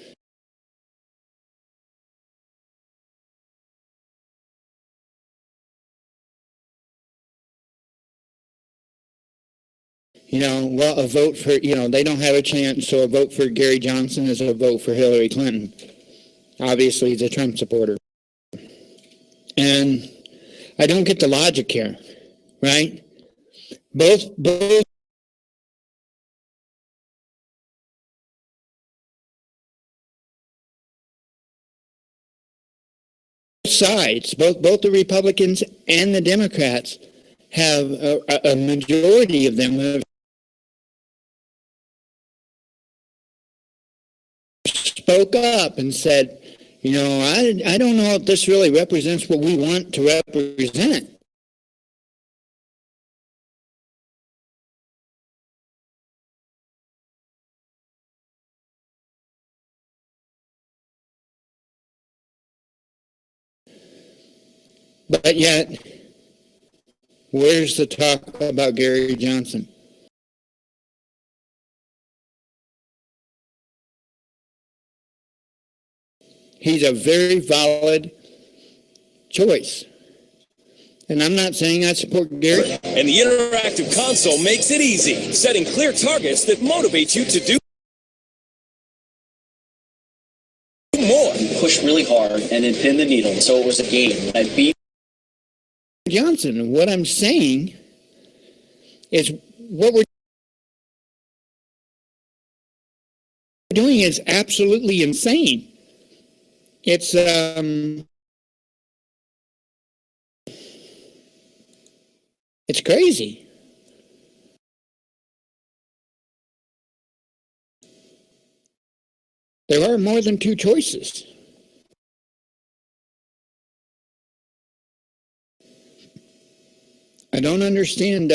a vote for, they don't have a chance, so a vote for Gary Johnson is a vote for Hillary Clinton. Obviously, he's a Trump supporter. And I don't get the logic here, right? Both sides, both the Republicans and the Democrats, have a majority of them have spoke up and said, I don't know if this really represents what we want to represent. But yet, where's the talk about Gary Johnson? He's a very valid choice. And I'm not saying I support Gary. And the interactive console makes it easy, setting clear targets that motivate you to do more. Push really hard and then pin the needle, so it was a game. I beat Johnson. What I'm saying is what we're doing is absolutely insane. It's crazy. There are more than two choices. I don't understand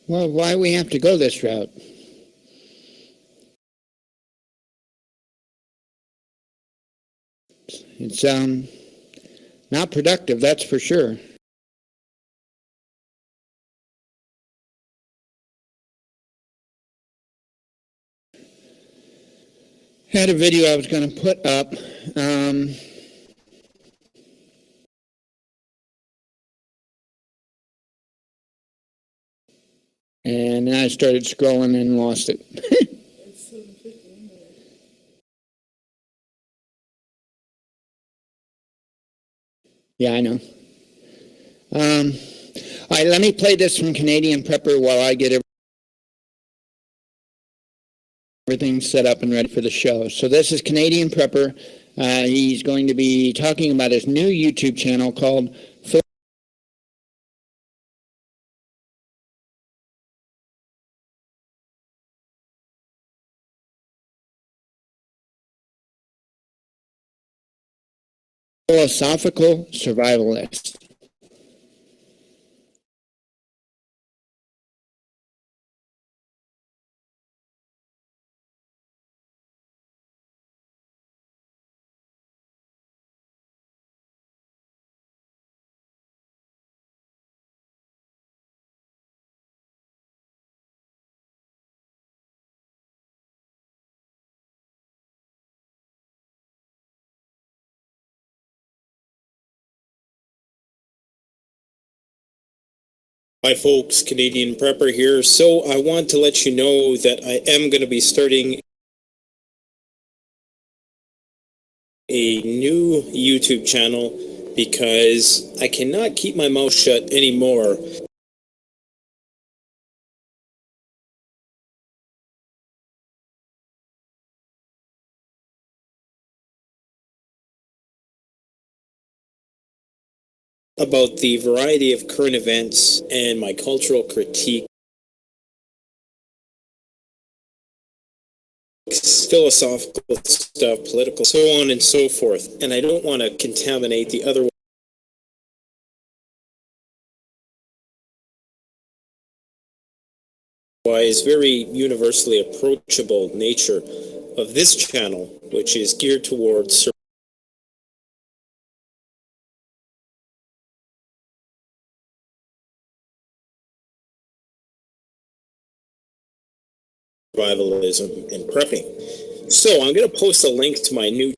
why we have to go this route. It's not productive, that's for sure. Had a video I was going to put up. And then I started scrolling and lost it. Yeah, I know. All right, let me play this from Canadian Prepper while I get everything set up and ready for the show. So this is Canadian Prepper. He's going to be talking about his new YouTube channel called Philosophical Survivalist. Hi folks, Canadian Prepper here. So I want to let you know that I am going to be starting a new YouTube channel because I cannot keep my mouth shut anymore. About the variety of current events and my cultural critique, philosophical stuff, political, so on and so forth. And I don't want to contaminate the otherwise very universally approachable nature of this channel, which is geared towards survivalism and prepping. So I'm going to post a link to my new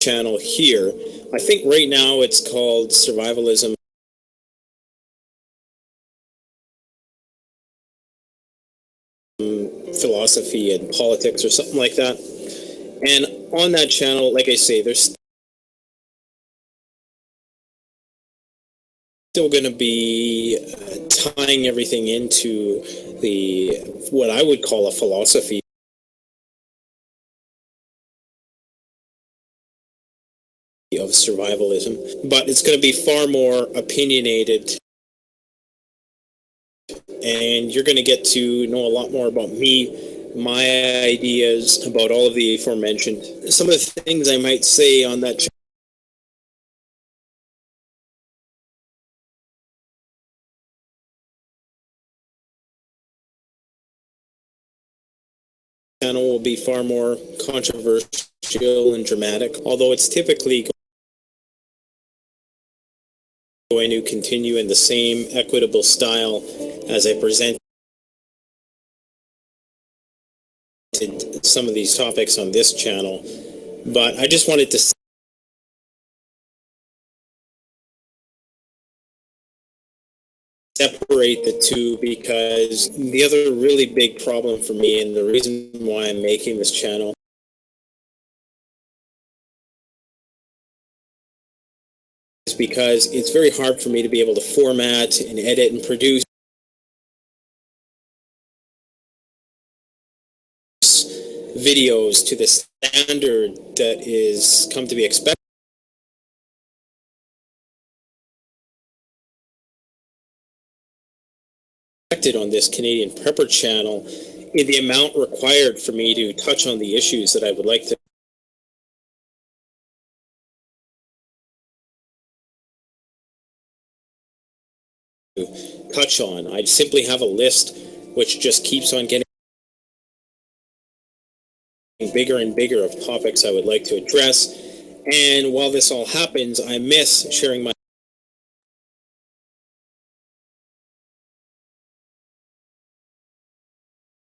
channel here. I think right now it's called Survivalism Philosophy and Politics or something like that. And on that channel, like I say, there's still going to be tying everything into what I would call a philosophy of survivalism, but it's going to be far more opinionated, and you're going to get to know a lot more about me, my ideas about all of the aforementioned. Some of the things I might say on that channel will be far more controversial and dramatic, although it's typically going to continue in the same equitable style as I presented some of these topics on this channel. But I just wanted to separate the two, because the other really big problem for me, and the reason why I'm making this channel, is because it's very hard for me to be able to format and edit and produce videos to the standard that is come to be expected on this Canadian Prepper channel, in the amount required for me to touch on the issues that I would like to touch on. I simply have a list which just keeps on getting bigger and bigger of topics I would like to address. And while this all happens, I miss sharing my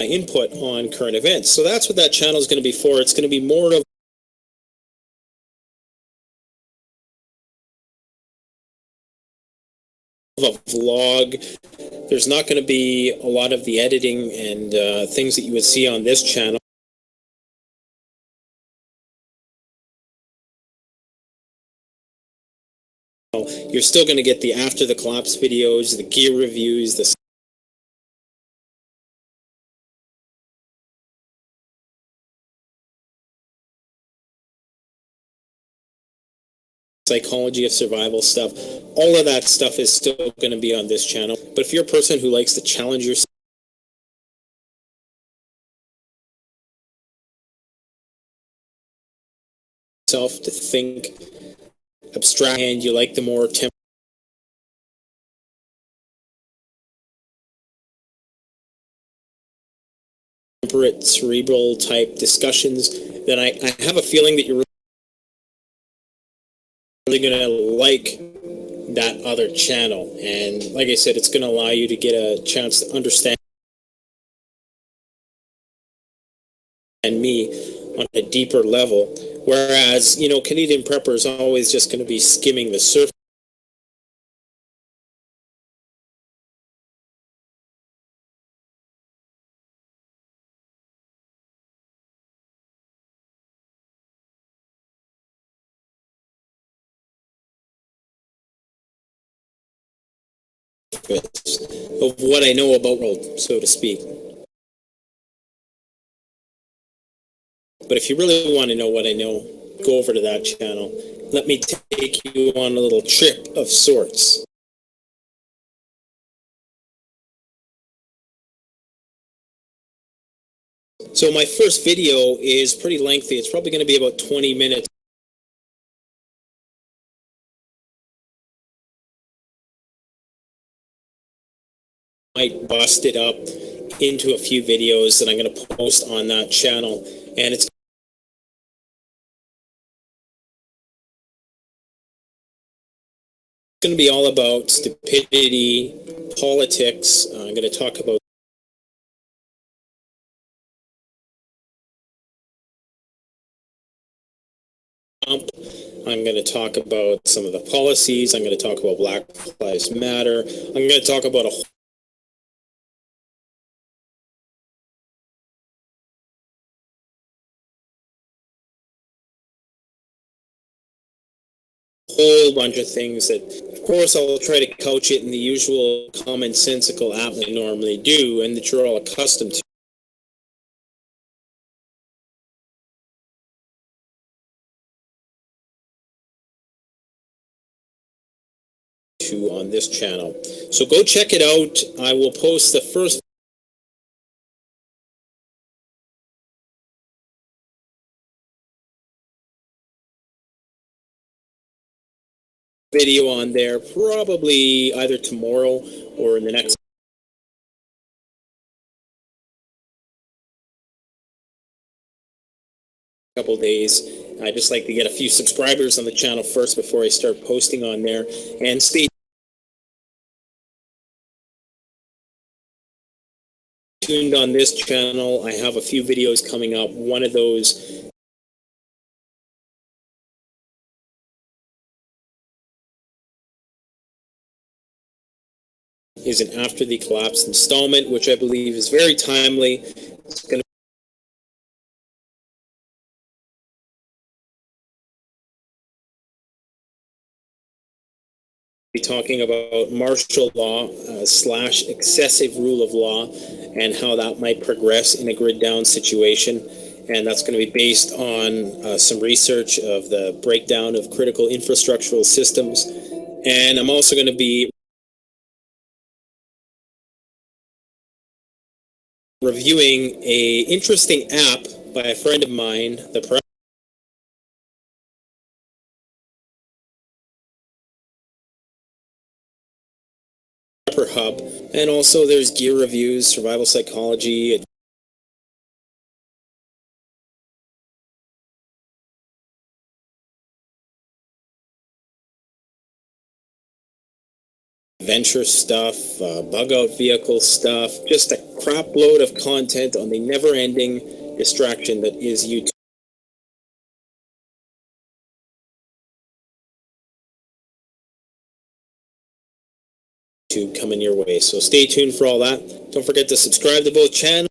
input on current events. So that's what that channel is going to be for. It's going to be more of a vlog. There's not going to be a lot of the editing and things that you would see on this channel. You're still going to get the after the collapse videos, the gear reviews, the psychology of survival stuff. All of that stuff is still going to be on this channel. But if you're a person who likes to challenge yourself to think abstract, and you like the more temperate, cerebral type discussions, then I have a feeling that you're really going to like that other channel. And like I said, it's going to allow you to get a chance to understand me on a deeper level. Whereas, you know, Canadian Prepper is always just going to be skimming the surface. Of what I know about world, so to speak. But if you really want to know what I know, go over to that channel. Let me take you on a little trip of sorts. So my first video is pretty lengthy. It's probably going to be about 20 minutes. Might bust it up into a few videos that I'm going to post on that channel, and it's going to be all about stupidity, politics. I'm going to talk about Trump. I'm going to talk about some of the policies. I'm going to talk about Black Lives Matter. I'm going to talk about a whole bunch of things that, of course, I'll try to couch it in the usual commonsensical app I normally do and that you're all accustomed to on this channel. So go check it out. I will post the first video on there probably either tomorrow or in the next couple days. I just like to get a few subscribers on the channel first before I start posting on there, and stay tuned on this channel. I have a few videos coming up. One of those is an After the Collapse installment, which I believe is very timely. It's going to be talking about martial law / excessive rule of law and how that might progress in a grid down situation. And that's going to be based on some research of the breakdown of critical infrastructural systems. And I'm also going to be reviewing a interesting app by a friend of mine, the Prepper Hub, and also there's gear reviews, survival psychology, adventure stuff, bug out vehicle stuff, just a crap load of content on the never-ending distraction that is YouTube. Coming your way. So stay tuned for all that. Don't forget to subscribe to both channels.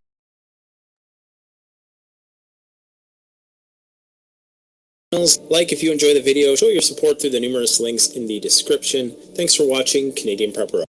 Like if you enjoy the video, show your support through the numerous links in the description. Thanks for watching Canadian Prepper.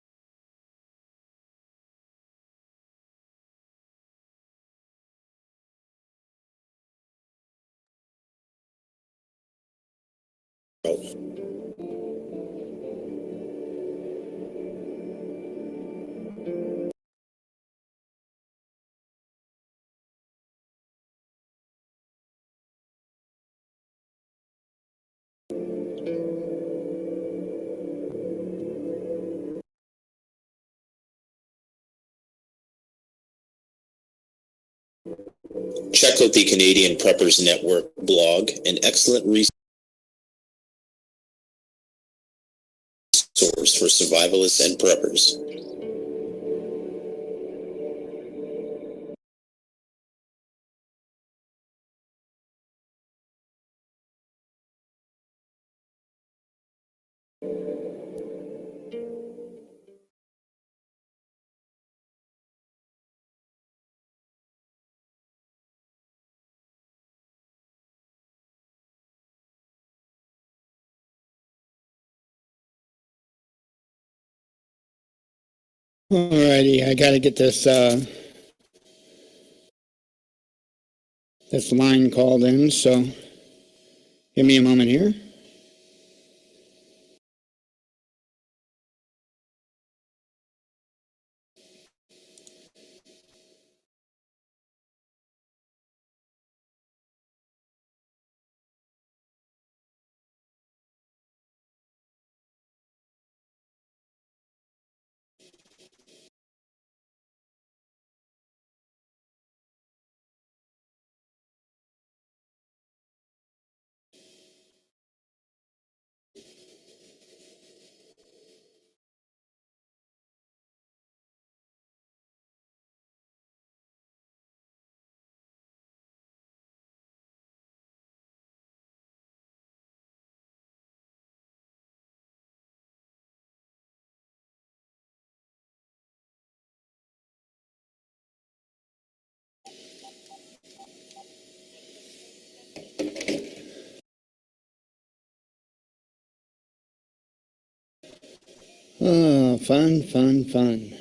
Check out the Canadian Preppers Network blog, an excellent resource for survivalists and preppers. Alrighty, I gotta get this this line called in, so give me a moment here. Oh, fun, fun, fun.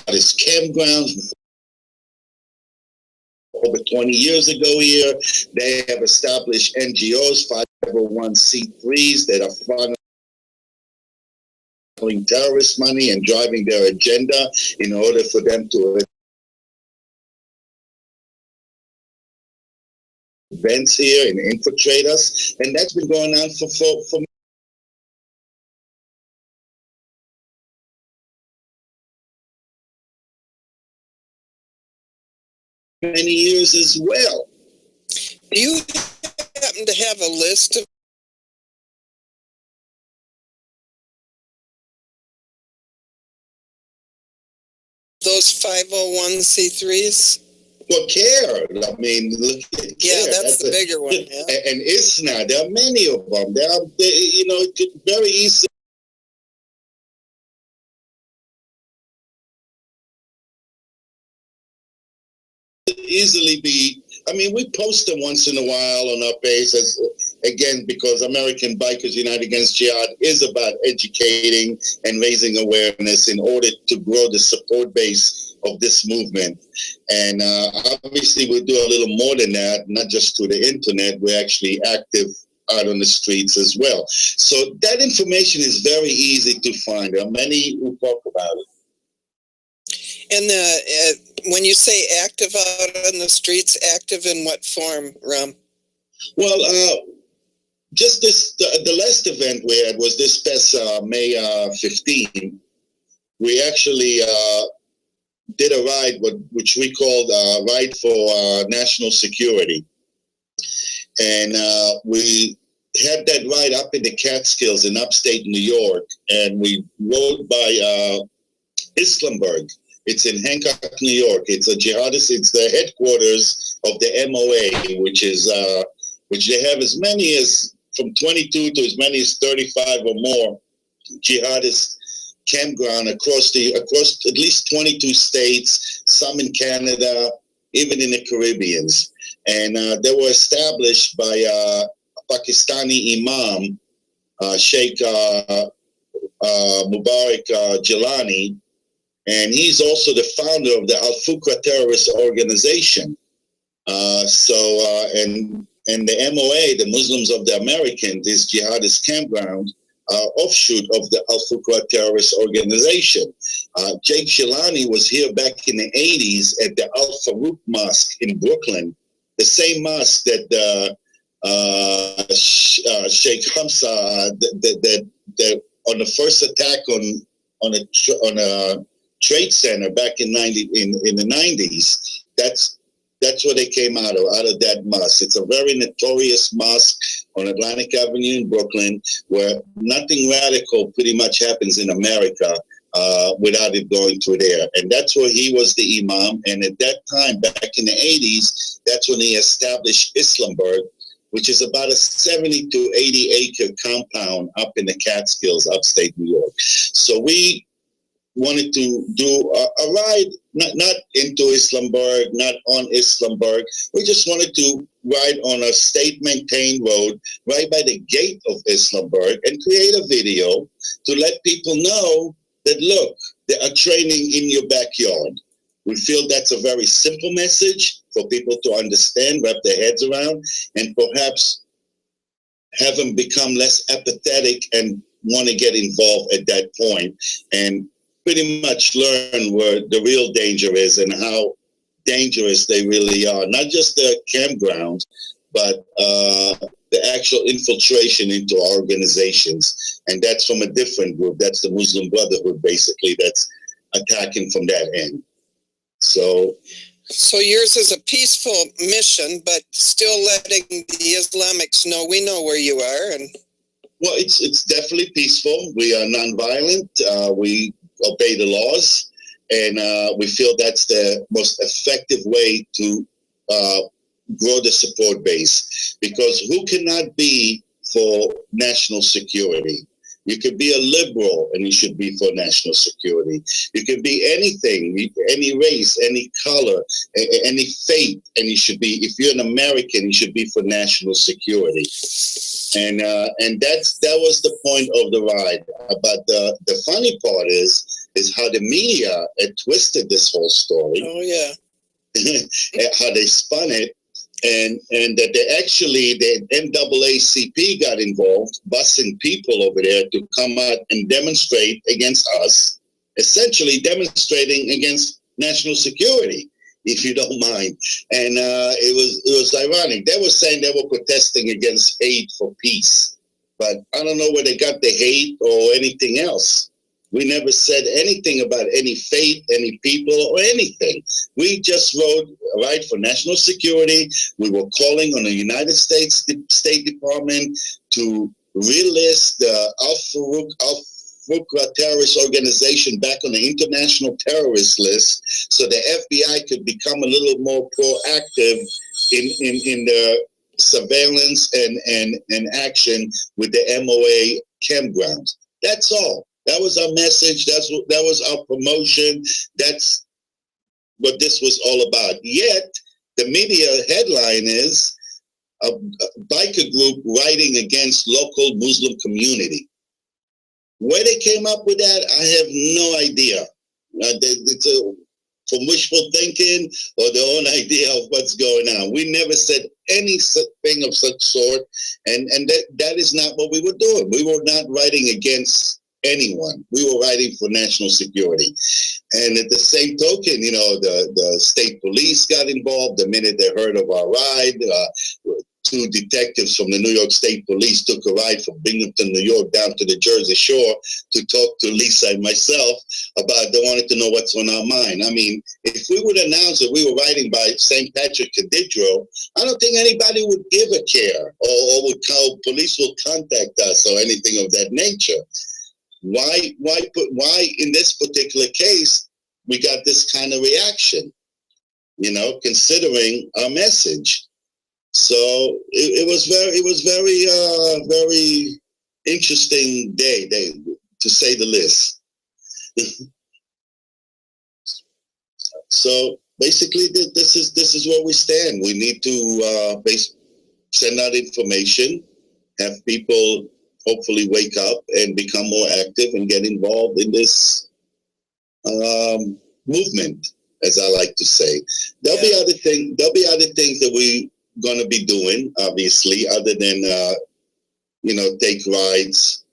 This campgrounds over 20 years ago here. They have established NGOs, 501c3s that are funneling terrorist money and driving their agenda in order for them to events here and infiltrate us. And that's been going on for many years as well. Do you happen to have a list of those 501c3s? Well, CARE, I mean, look at CARE. That's the bigger one. Yeah. And ISNA, there are many of them. It could very easily be, I mean, we post them once in a while on our page, again, because American Bikers United Against Jihad is about educating and raising awareness in order to grow the support base of this movement. And obviously we'll do a little more than that, not just through the internet. We're actually active out on the streets as well. So that information is very easy to find. There are many who talk about it. And when you say active out on the streets, active in what form, Ram? Well, just the last event we had was this past May 15. We actually did a ride, which we called Ride for National Security. And we had that ride up in the Catskills in upstate New York. And we rode by Islamberg. It's in Hancock, New York. It's a jihadist. It's the headquarters of the MOA, which they have as many as from 22 to as many as 35 or more jihadist campground across at least 22 states, some in Canada, even in the Caribbeans. And they were established by a Pakistani imam, Sheikh Mubarak Jilani. And he's also the founder of the Al-Fuqra terrorist organization. And the MOA, the Muslims of the Americans, this jihadist campground, offshoot of the Al-Fuqra terrorist organization. Jake Shilani was here back in the 80s at the Al-Farouq Mosque in Brooklyn, the same mosque that Sheikh Hamza, that on the first attack on a trade center back in the 90s. That's where they came out of that mosque. It's a very notorious mosque on Atlantic Avenue in Brooklyn, where nothing radical pretty much happens in America without it going through there. And that's where he was the imam. And at that time, back in the 80s, that's when he established Islamberg, which is about a 70 to 80 acre compound up in the Catskills, upstate New York. So we wanted to do a ride, not into Islamberg, not on Islamberg. We just wanted to ride on a state-maintained road right by the gate of Islamberg and create a video to let people know that, look, they are training in your backyard. We feel that's a very simple message for people to understand, wrap their heads around, and perhaps have them become less apathetic and want to get involved at that point and pretty much learn where the real danger is and how dangerous they really are. Not just the campgrounds, but the actual infiltration into organizations. And that's from a different group. That's the Muslim Brotherhood, basically, that's attacking from that end. So yours is a peaceful mission, but still letting the Islamics know we know where you are. And well, it's definitely peaceful. We are nonviolent. We obey the laws, and we feel that's the most effective way to grow the support base. Because who cannot be for national security? You could be a liberal and you should be for national security. You can be anything, any race, any color, any faith, and you should be, if you're an American, you should be for national security. And that was the point of the ride. But the funny part is how the media had twisted this whole story. Oh yeah. How they spun it. And that the NAACP got involved, busing people over there to come out and demonstrate against us, essentially demonstrating against national security, if you don't mind. And it was ironic. They were saying they were protesting against hate for peace, but I don't know where they got the hate or anything else. We never said anything about any faith, any people, or anything. We just wrote a right for national security. We were calling on the United States State Department to relist the Al-Fuqra terrorist organization back on the international terrorist list, so the FBI could become a little more proactive in the surveillance and action with the MOA campgrounds. That's all. That was our message. That was our promotion. That's what this was all about. Yet, the media headline is a biker group writing against local Muslim community. Where they came up with that, I have no idea. It's from wishful thinking or their own idea of what's going on. We never said anything of such sort, and that is not what we were doing. We were not writing against anyone. We were writing for national security. And at the same token, the state police got involved the minute they heard of our ride. Two detectives from the New York State Police took a ride from Binghamton, New York, down to the Jersey Shore to talk to Lisa and myself about, they wanted to know what's on our mind. I mean, if we would announce that we were riding by St. Patrick Cathedral, I don't think anybody would give a care or would call, police will contact us or anything of that nature. Why in this particular case we got this kind of reaction, considering our message? So it was very interesting day, to say the least. So basically, this is where we stand. We need to send out information, have people hopefully wake up and become more active and get involved in this movement, as I like to say. There'll be other things that we're going to be doing, obviously, other than take rides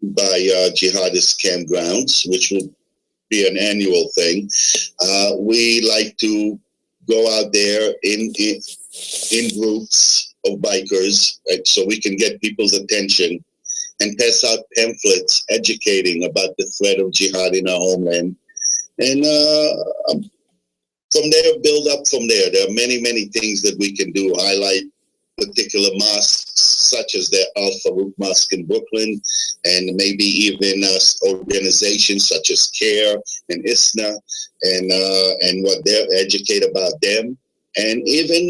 by jihadist campgrounds, which will be an annual thing. We like to go out there in groups of bikers, so we can get people's attention and pass out pamphlets educating about the threat of jihad in our homeland. And from there, build up from there. There are many, many things that we can do. Highlight particular mosques, such as the Al Farouk Mosque in Brooklyn, and maybe even organizations such as CARE and ISNA, and what they educate about them, and even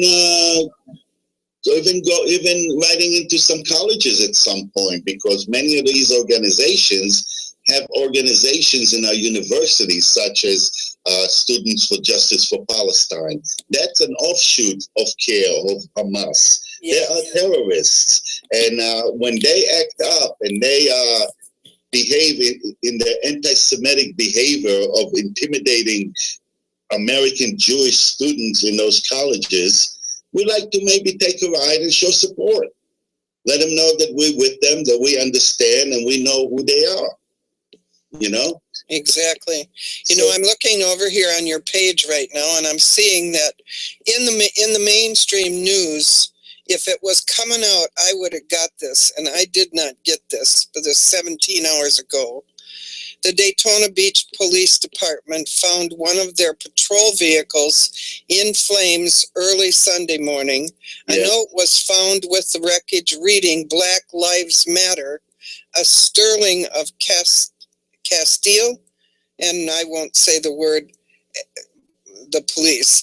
writing into some colleges at some point, because many of these organizations have organizations in our universities, such as Students for Justice for Palestine. That's an offshoot of CARE, of Hamas. They are terrorists. And when they act up and they behave in their anti-Semitic behavior of intimidating American Jewish students in those colleges, we like to maybe take a ride and show support. Let them know that we're with them, that we understand, and we know who they are. You know? Exactly. You know, I'm looking over here on your page right now, and I'm seeing that in the mainstream news, if it was coming out, I would have got this, and I did not get this, but this 17 hours ago. The Daytona Beach Police Department found one of their patrol vehicles in flames early Sunday morning. A note was found with the wreckage reading "Black Lives Matter." A Sterling of Castile, and I won't say the word, the police,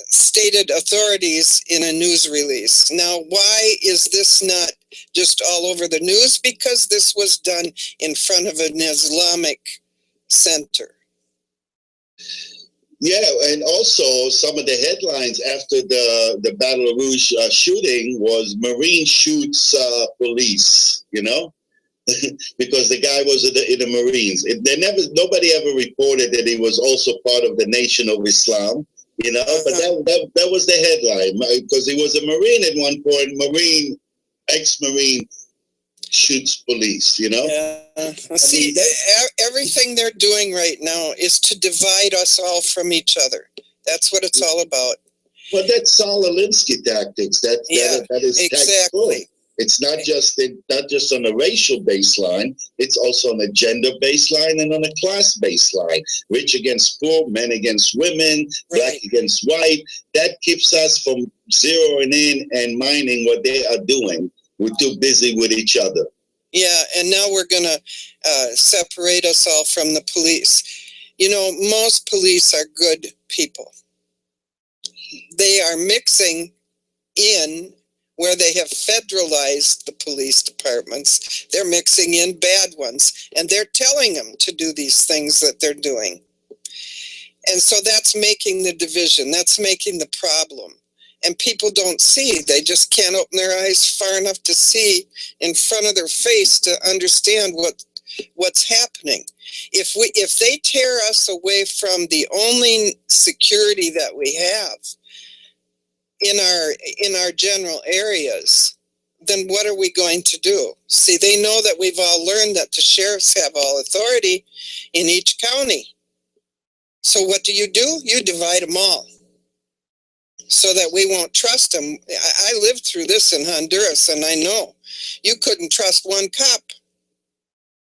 stated authorities in a news release. Now, why is this not just all over the news? Because this was done in front of an Islamic center. Yeah, and also some of the headlines after the Baton Rouge shooting was Marine shoots police, you know? Because the guy was in the Marines. Nobody ever reported that he was also part of the Nation of Islam, you know. But that was the headline, because he was a Marine at one point. Ex-Marine shoots police, you know. See, everything they're doing right now is to divide us all from each other. That's what it's all about. Well, that's Saul Alinsky tactics. That is exactly. It's not just on a racial baseline. It's also on a gender baseline and on a class baseline. Rich against poor, men against women, black against white. That keeps us from zeroing in and minding what they are doing. We're too busy with each other. Yeah, and now we're going to separate us all from the police. You know, most police are good people. They are mixing in where they have federalized the police departments. They're mixing in bad ones, and they're telling them to do these things that they're doing. And so that's making the division. That's making the problem. And people don't see. They just can't open their eyes far enough to see in front of their face to understand what's happening. If they tear us away from the only security that we have in our general areas, then what are we going to do? See, they know that we've all learned that the sheriffs have all authority in each county. So what do? You divide them all so that we won't trust them. I lived through this in Honduras, and I know you couldn't trust one cop.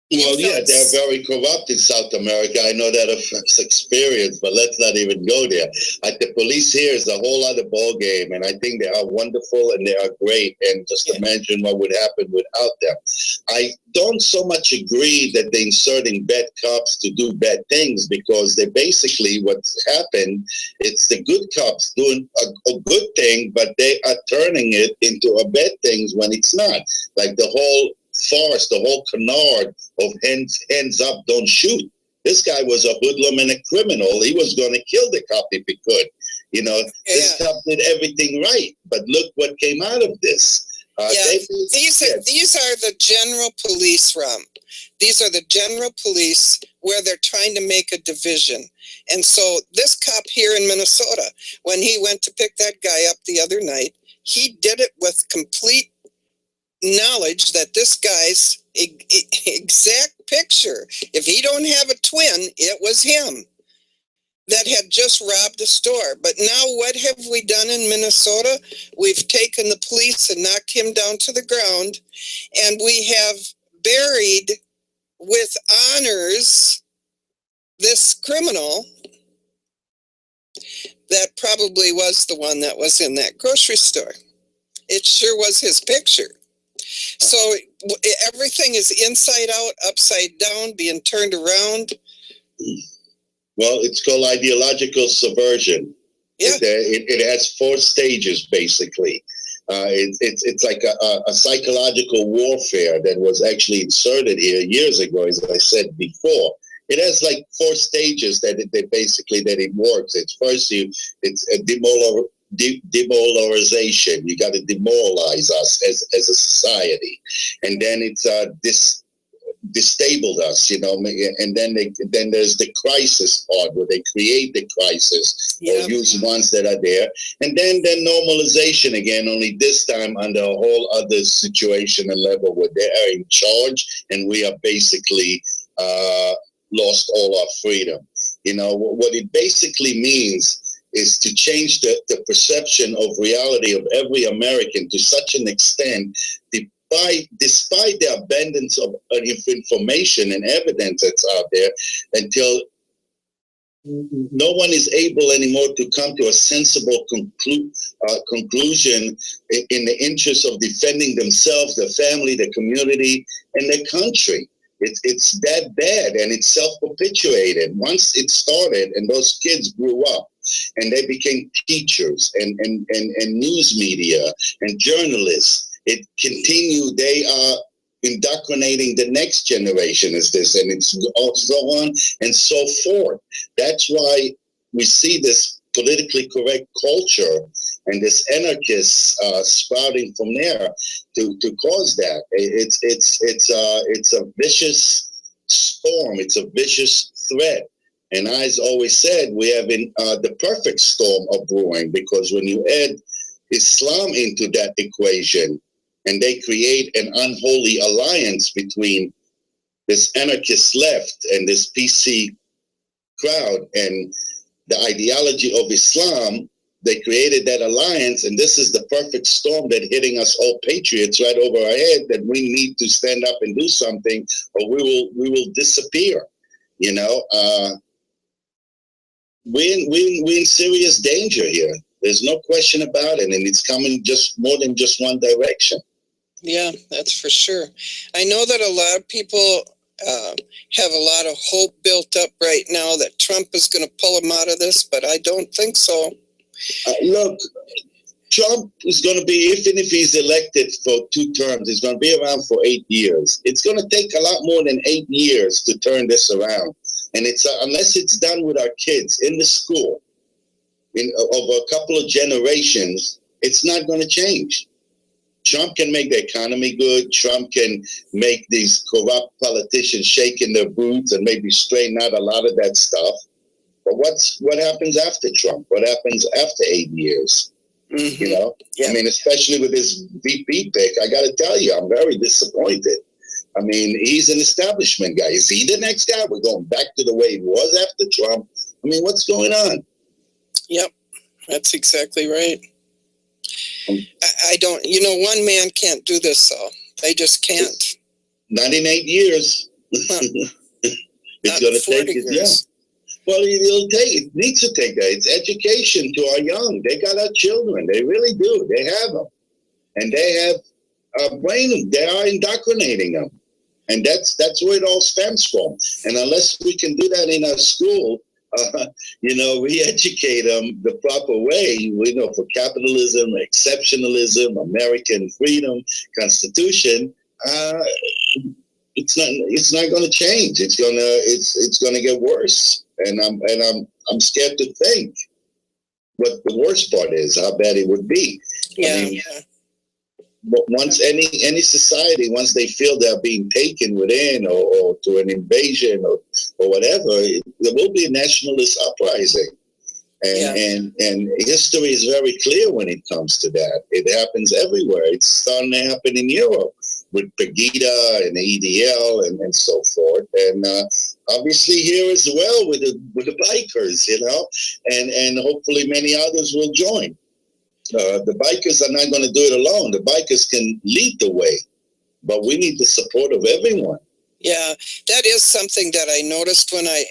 Well, yeah, they're very corrupt in South America. I know that of experience, but let's not even go there. The police here is a whole other ball game, and I think they are wonderful and they are great. And just imagine what would happen without them. I don't so much agree that they're inserting bad cops to do bad things, because they basically, what's happened, it's the good cops doing a good thing, but they are turning it into a bad thing when it's not. Like the whole farce, the whole canard of hands up, don't shoot. This guy was a hoodlum and a criminal. He was going to kill the cop if he could. You know, this cop did everything right, but look what came out of this. These are the general police, Ram. These are the general police where they're trying to make a division. And so this cop here in Minnesota, when he went to pick that guy up the other night, he did it with complete knowledge that this guy's exact picture. If he don't have a twin, it was him that had just robbed a store. But now what have we done in Minnesota? We've taken the police and knocked him down to the ground, and we have buried with honors this criminal that probably was the one that was in that grocery store. It sure was his picture. So everything is inside out, upside down, being turned around. Well, it's called ideological subversion. Yeah. It has 4 stages, basically. It's like a psychological warfare that was actually inserted here years ago, as I said before. It has like 4 stages that it works. It's first it's a demoralization. You got to demoralize us as a society, and then it's destabilized us, and then there's the crisis part where they create the crisis or use ones that are there, and then normalization again, only this time under a whole other situation and level where they are in charge and we are basically lost all our freedom. What it basically means is to change the perception of reality of every American to such an extent, despite the abundance of information and evidence that's out there, until no one is able anymore to come to a sensible conclusion in the interest of defending themselves, their family, their community, and their country. It's that bad, and it's self-perpetuated. Once it started and those kids grew up and they became teachers and news media and journalists, it continued. They are indoctrinating the next generation as this, and it's so on and so forth. That's why we see this politically correct culture and this anarchists sprouting from there to cause that. It's a vicious storm. It's a vicious threat. And as always said, we have the perfect storm of brewing, because when you add Islam into that equation and they create an unholy alliance between this anarchist left and this PC crowd and the ideology of Islam, they created that alliance, and this is the perfect storm that hitting us all patriots right over our head, that we need to stand up and do something, or we will disappear. We're in serious danger here. There's no question about it, and it's coming just more than just one direction. Yeah, that's for sure. I know that a lot of people have a lot of hope built up right now that Trump is going to pull him out of this, but I don't think so. Look, Trump is going to be, even if he's elected for 2 terms, he's going to be around for 8 years. It's going to take a lot more than 8 years to turn this around. And it's unless it's done with our kids in the school over a couple of generations, it's not going to change. Trump can make the economy good. Trump can make these corrupt politicians shake in their boots and maybe straighten out a lot of that stuff. But what happens after Trump? What happens after 8 years? Mm-hmm. I mean, especially with this VP pick, I got to tell you, I'm very disappointed. I mean, he's an establishment guy. Is he the next guy? We're going back to the way it was after Trump. I mean, what's going on? Yep, that's exactly right. I don't, one man can't do this, though. They just can't. Not in 8 years. It's going to take it, yeah. Well, it needs to take that. It's education to our young. They got our children. They really do. They have them. And they have brain. They are indoctrinating them. And that's where it all stems from. And unless we can do that in our school, re-educate them the proper way, for capitalism, exceptionalism, American freedom, Constitution, it's not going to change. It's going to get worse. And I'm scared to think what the worst part is, how bad it would be. Yeah. But once any society, once they feel they're being taken within or to an invasion or whatever, there will be a nationalist uprising. And history is very clear when it comes to that. It happens everywhere. It's starting to happen in Europe. with Pegida and EDL and so forth. And obviously here as well with the bikers, and hopefully many others will join. The bikers are not going to do it alone. The bikers can lead the way, but we need the support of everyone. Yeah, that is something that I noticed when I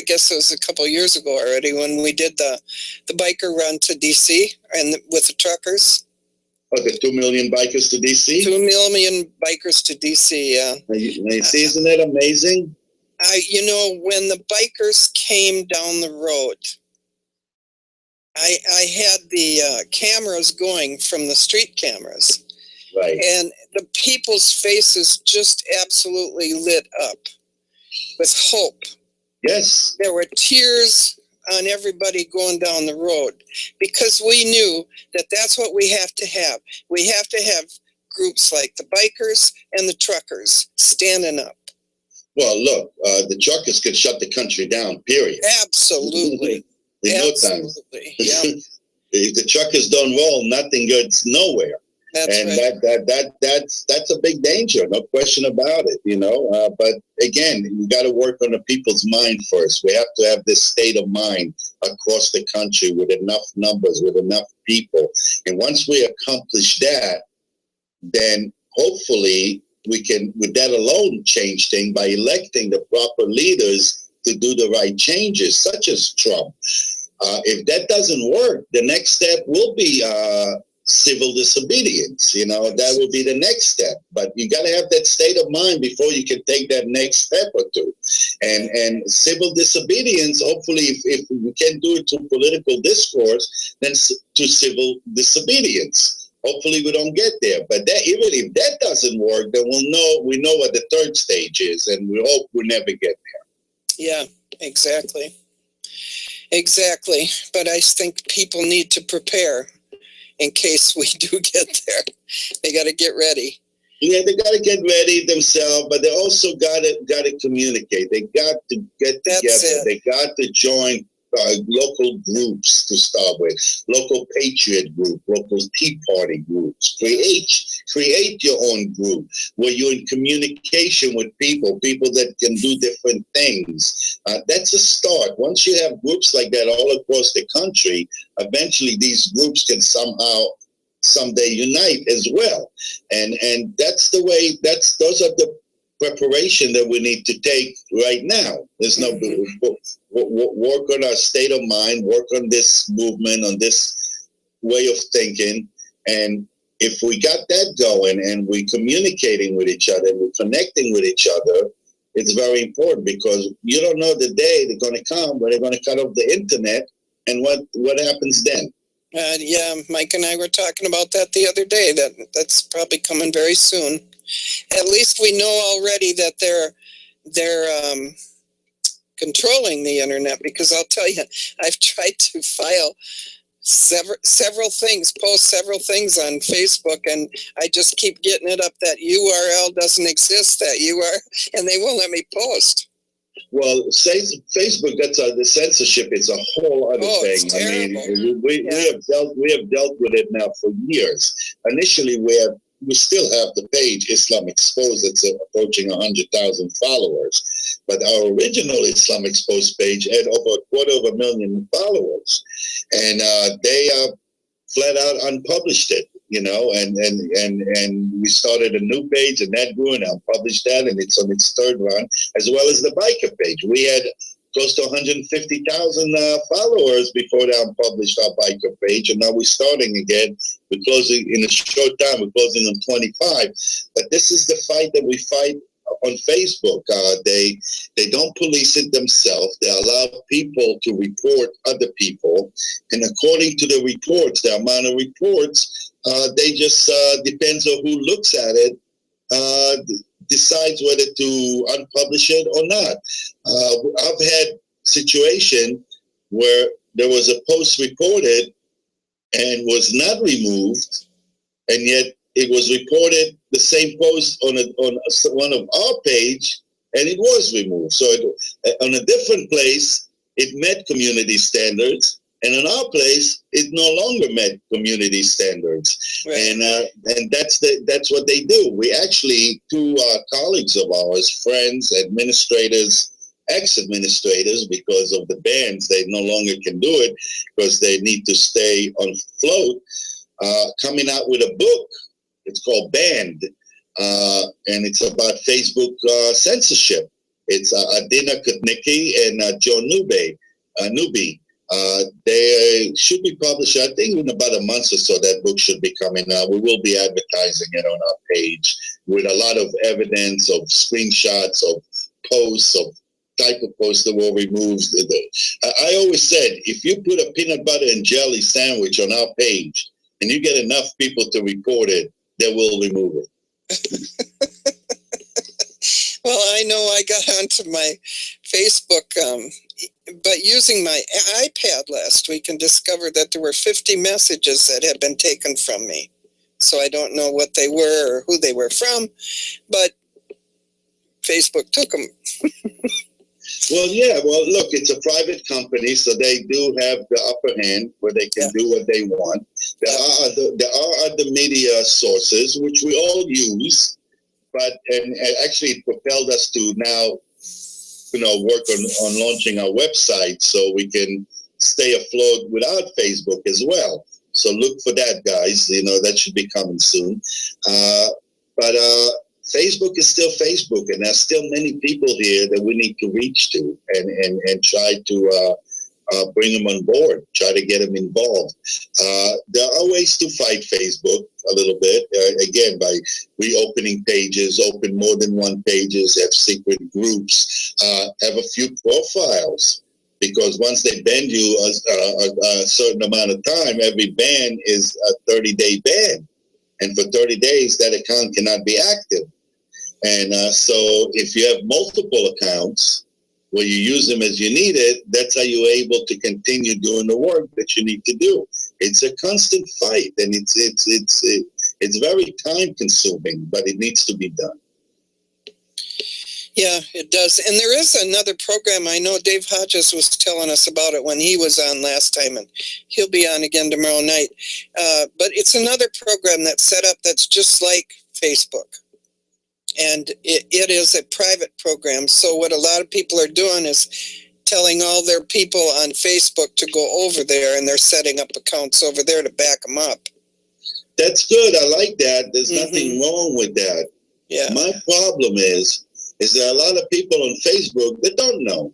guess it was a couple of years ago already when we did the biker run to DC and with the truckers. Oh, the 2 million bikers to DC? 2 million bikers to DC, yeah. You see, isn't that amazing? When the bikers came down the road, I had the cameras going from the street cameras. Right. And the people's faces just absolutely lit up with hope. Yes. There were tears on everybody going down the road because we knew that that's what we have to have. We have to have groups like the bikers and the truckers standing up. Well, look, the truckers could shut the country down, period. Absolutely. In no time. Yeah. If the truckers don't roll, nothing goes nowhere. That's and right. that's a big danger, no question about it, but again, we got to work on the people's mind first. We have to have this state of mind across the country with enough numbers, with enough people. And once we accomplish that, then hopefully we can, with that alone, change things by electing the proper leaders to do the right changes, such as Trump. If that doesn't work, the next step will be civil disobedience. That will be the next step. But you got to have that state of mind before you can take that next step or two. And civil disobedience, hopefully, if we can do it through political discourse, then to civil disobedience. Hopefully we don't get there. But even if that doesn't work, then we know what the third stage is, and we hope we never get there. Yeah, exactly. Exactly. But I think people need to prepare in case we do get there. They got to get ready. Yeah, they got to get ready themselves, but they also got to communicate. They got to get together. They got to join local groups to start with, local patriot group, local Tea Party groups. Create your own group where you're in communication with people that can do different things. That's a start. Once you have groups like that all across the country, eventually these groups can someday unite as well. And that's the way. Those are the preparation that we need to take right now. There's no work on our state of mind, work on this movement, on this way of thinking. And if we got that going and we're communicating with each other, we're connecting with each other, it's very important because you don't know the day they're going to come where they're going to cut off the internet and what happens then. Yeah, Mike and I were talking about that the other day. That's probably coming very soon. At least we know already that they're controlling the internet, because I'll tell you, I've tried to file several things, post several things on Facebook, and I just keep getting it up that URL doesn't exist, and they won't let me post. Well, Facebook, the censorship is a whole other thing. I mean, we have dealt with it now for years. Initially, we still have the page Islam Exposed that's approaching 100,000 followers, but our original Islam Exposed page had over 250,000 followers, and they flat out unpublished it. And we started a new page, and that grew, and unpublished that, and it's on its third run, as well as the biker page. We had close to 150,000 followers before they unpublished our biker page, and now we're starting again. We're closing in a short time. We're closing on 25. But this is the fight that we fight on Facebook. They don't police it themselves. They allow people to report other people, and according to the reports, the amount of reports, they just depends on who looks at it, decides whether to unpublish it or not. I've had situation where there was a post reported and was not removed, and yet it was reported the same post on one of our page, and it was. was removed. So on a different place, it met community standards, And in our place, it no longer met community standards. And that's what they do. We actually, two colleagues of ours, friends, administrators, ex-administrators, because of the bans, they no longer can do it because they need to stay afloat, coming out with a book. It's called Banned, and it's about Facebook censorship. It's Adina Kutnicki and Joe Newby. They should be published, I think, in about a month or so. That book should be coming out. We will be advertising it on our page with a lot of evidence of screenshots of posts, of type of posts that were removed. I always said, if you put a peanut butter and jelly sandwich on our page and you get enough people to report it, they will remove it. Well, I know I got onto my Facebook, but using my iPad last week and discovered that there were 50 messages that had been taken from me. So I don't know what they were or who they were from, but Facebook took them. Well, yeah. Well, look, it's a private company, so they do have the upper hand where they can do what they want. There are other media sources which we all use, but and actually it propelled us to now, work on launching our website so we can stay afloat without Facebook as well. So look for that, guys. That should be coming soon. But Facebook is still Facebook, and there's still many people here that we need to reach to and try to bring them on board, try to get them involved. There are ways to fight Facebook a little bit, again, by reopening pages, open more than one pages, have secret groups, have a few profiles, because once they ban you a certain amount of time, every ban is a 30-day ban. And for 30 days, that account cannot be active. And so if you have multiple accounts where you use them as you need it, that's how you're able to continue doing the work that you need to do. It's a constant fight, and it's very time consuming, but it needs to be done. Yeah, it does. And there is another program. I know Dave Hodges was telling us about it when he was on last time, and he'll be on again tomorrow night. But it's another program that's set up that's just like Facebook. And it is a private program. So what a lot of people are doing is telling all their people on Facebook to go over there, and they're setting up accounts over there to back them up. That's good. I like that. There's nothing wrong with that. Yeah. My problem is there are a lot of people on Facebook that don't know,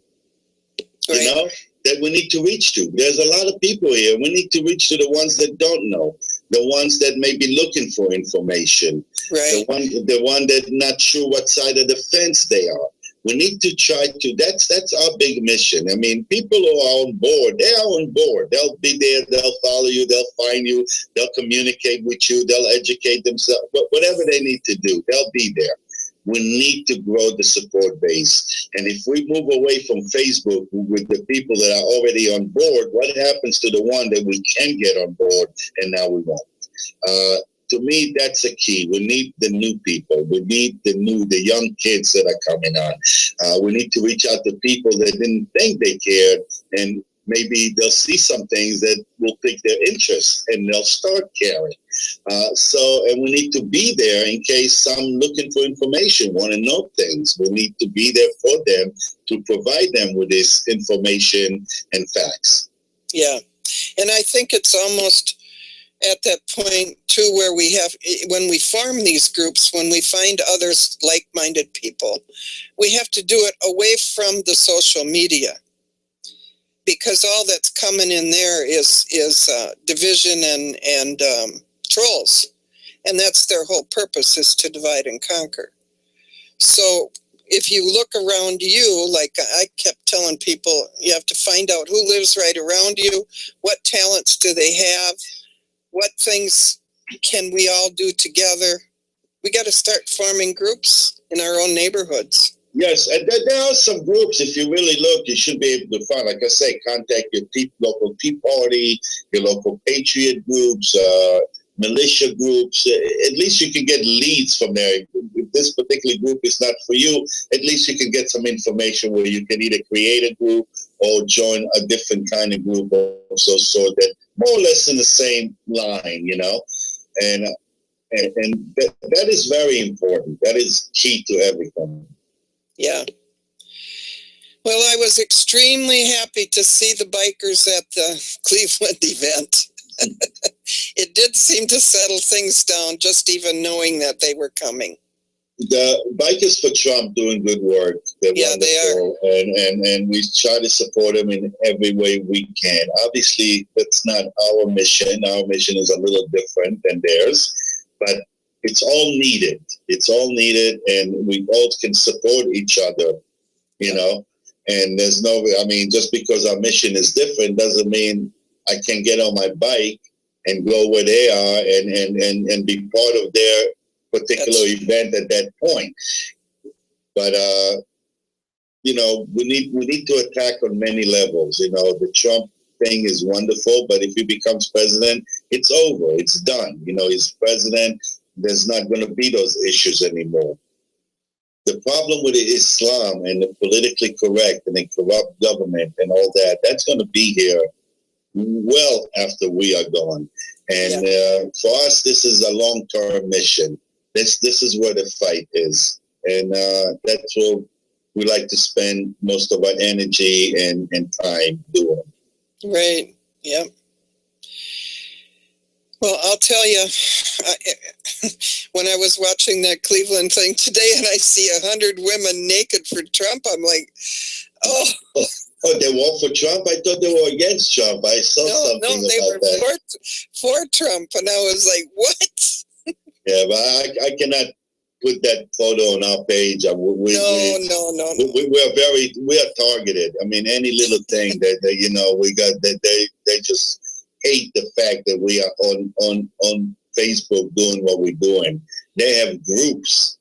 that we need to reach to. There's a lot of people here. We need to reach to the ones that don't know, the ones that may be looking for information, the one that not sure what side of the fence they are. We need to try to, that's our big mission. I mean, people who are on board, they are on board. They'll be there, they'll follow you, they'll find you, they'll communicate with you, they'll educate themselves, whatever they need to do, they'll be there. We need to grow the support base. And if we move away from Facebook with the people that are already on board, what happens to the one that we can get on board and now we won't? To me, that's a key. We need the new people. We need the young kids that are coming on. We need to reach out to people that didn't think they cared, and maybe they'll see some things that will pique their interest and they'll start caring. And we need to be there in case some looking for information, want to know things. We need to be there for them to provide them with this information and facts. Yeah. And I think it's almost at that point too where we have, when we form these groups, when we find others like-minded people, we have to do it away from the social media, because all that's coming in there is division and trolls, and that's their whole purpose, is to divide and conquer. So if you look around you, like I kept telling people, you have to find out who lives right around you, what talents do they have, what things can we all do together. We got to start forming groups in our own neighborhoods. Yes, and there are some groups, if you really look, you should be able to find, like I say, contact your local Tea Party, your local Patriot groups, militia groups. At least you can get leads from there. If this particular group is not for you, at least you can get some information where you can either create a group or join a different kind of group of so sort that more or less in the same line, you know, and that is very important. That is key to everything. Yeah. Well, I was extremely happy to see the bikers at the Cleveland event. It did seem to settle things down, just even knowing that they were coming. The Bikers for Trump doing good work. They're wonderful, and we try to support them in every way we can. Obviously, that's not our mission. Our mission is a little different than theirs, but it's all needed. It's all needed, and we all can support each other, you know. And there's no, I mean, just because our mission is different doesn't mean I can get on my bike and go where they are and be part of their particular event at that point. But you know, we need to attack on many levels. You know, the Trump thing is wonderful, but if he becomes president, it's over. It's done. You know, he's president. There's not going to be those issues anymore. The problem with Islam and the politically correct and the corrupt government and all that, that's going to be here well after we are gone. And for us, this is a long-term mission. This is where the fight is. And that's what we like to spend most of our energy and time doing. Right. Yep. Well, I'll tell you, when I was watching that Cleveland thing today and I see 100 women naked for Trump, I'm like, oh. Oh, they were for Trump? I thought they were against Trump. I saw something they about were that. For Trump, and I was like, what? Yeah, but I cannot put that photo on our page. No. We are targeted. I mean, any little thing that you know, we got that they just hate the fact that we are on Facebook doing what we're doing. They have groups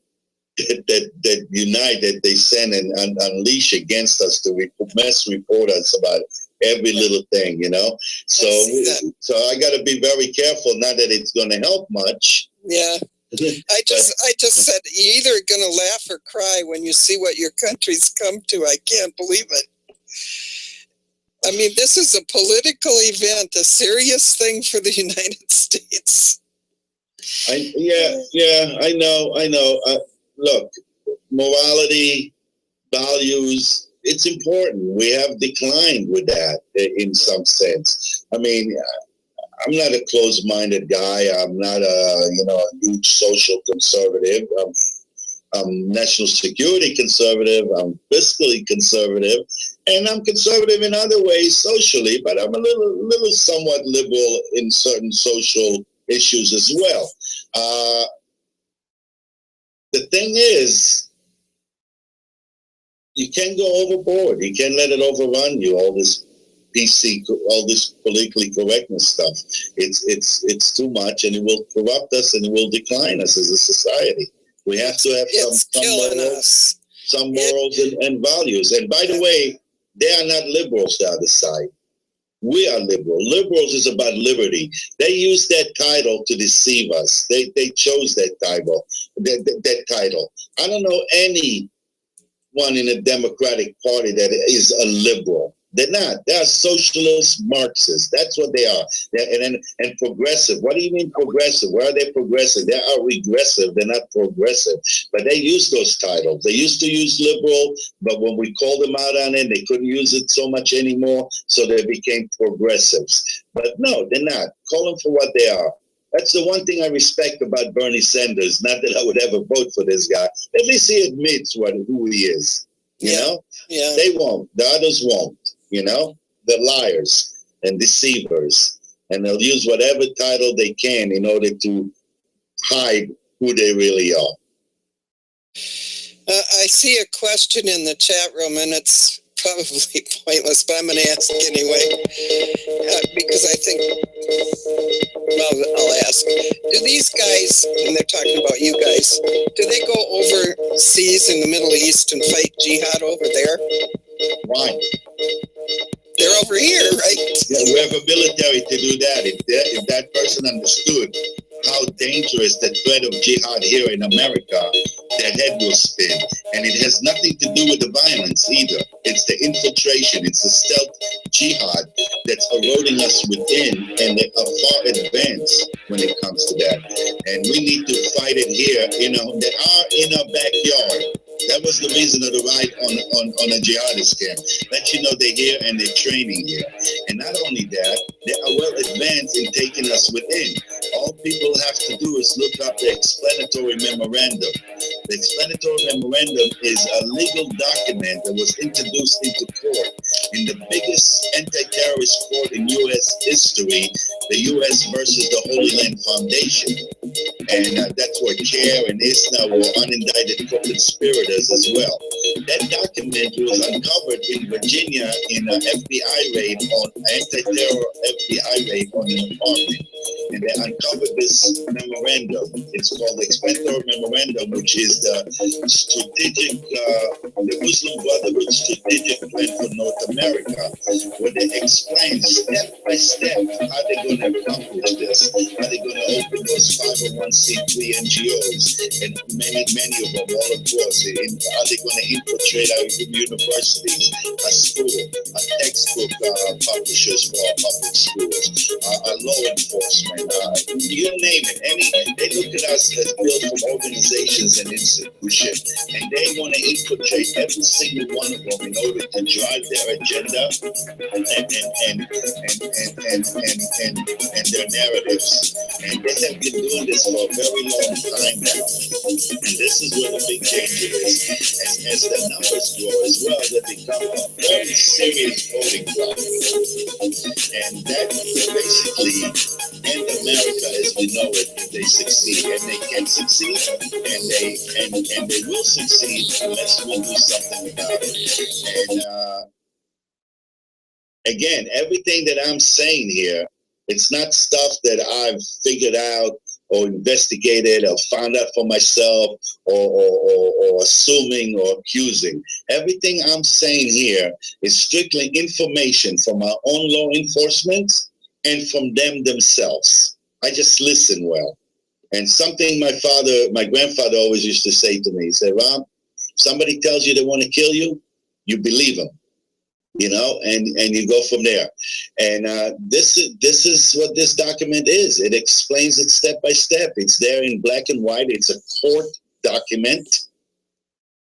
that unite, that they send and unleash against us to report us about every little thing, you know. So I got to be very careful. Not that it's going to help much. Yeah. I just said, you're either going to laugh or cry when you see what your country's come to. I can't believe it. I mean, this is a political event, a serious thing for the United States. I know. Look, morality, values, it's important. We have declined with that in some sense. I mean, I'm not a closed-minded guy. I'm not a huge social conservative. I'm national security conservative. I'm fiscally conservative, and I'm conservative in other ways socially. But I'm a little somewhat liberal in certain social issues as well. The thing is, you can't go overboard. You can't let it overrun you. All this PC, all this politically correctness stuff. It's too much, and it will corrupt us, and it will decline us as a society. We have to have some morals and values. And by the way, they are not liberals, the other side. We are liberal. Liberals is about liberty. They use that title to deceive us. They chose that title. That title. I don't know anyone in the Democratic Party that is a liberal. They're not. They are socialist Marxists. That's what they are. And progressive. What do you mean progressive? Where are they progressive? They are regressive. They're not progressive. But they use those titles. They used to use liberal, but when we called them out on it, they couldn't use it so much anymore, so they became progressives. But no, they're not. Call them for what they are. That's the one thing I respect about Bernie Sanders. Not that I would ever vote for this guy. At least he admits who he is. You know? Yeah. They won't. The others won't. You know, they're liars and deceivers, and they'll use whatever title they can in order to hide who they really are. I see a question in the chat room, and it's probably pointless, but I'm going to ask anyway, because I think, well, I'll ask. Do these guys, and they're talking about you guys, do they go overseas in the Middle East and fight jihad over there? Why? They're over here, right? Yeah, we're have a military to do that. If that person understood how dangerous the threat of jihad here in America, their head will spin. And it has nothing to do with the violence either. It's the infiltration, it's the stealth jihad that's eroding us within, and they are far advanced when it comes to that. And we need to fight it here. You know, they are in our backyard. That was the reason of the ride on a jihadist camp. Let you know they're here and they're training here. And not only that, they are well advanced in taking us within. All people have to do is look up the explanatory memorandum. The explanatory memorandum is a legal document that was introduced into court in the biggest anti-terrorist court in U.S. history, the U.S. versus the Holy Land Foundation. And that's where CARE and ISNA were unindicted co-conspirators as well. That document was uncovered in Virginia in an FBI raid on anti-terror FBI raid on an apartment. And they uncovered this memorandum. It's called the Explanatory Memorandum, which is the strategic, the Muslim Brotherhood strategic plan for North America, where they explain step by step how they're going to accomplish this, how they're going to open those 501c3 NGOs, and many of them all across it, and how they're going to infiltrate our universities, a school, a textbook publishers for our public schools, our law enforcement, you name it. They look at us as built from organizations and institutions, and they want to infiltrate every single one of them in order to drive their agenda and their narratives. And they have been doing this for a very long time now. And this is where the big danger is. As the numbers grow as well, they become a very serious voting bloc. And that basically end America as we know it if they succeed. And they can succeed, and they will succeed unless we do something about it. And again, everything that I'm saying here, it's not stuff that I've figured out or investigated or found out for myself or assuming or accusing. Everything I'm saying here is strictly information from our own law enforcement and from them themselves. I just listen well. And something my grandfather always used to say to me, he said, Rob, if somebody tells you they want to kill you, you believe them. You know, and you go from there. And this is what this document is. It explains it step by step. It's there in black and white. It's a court document.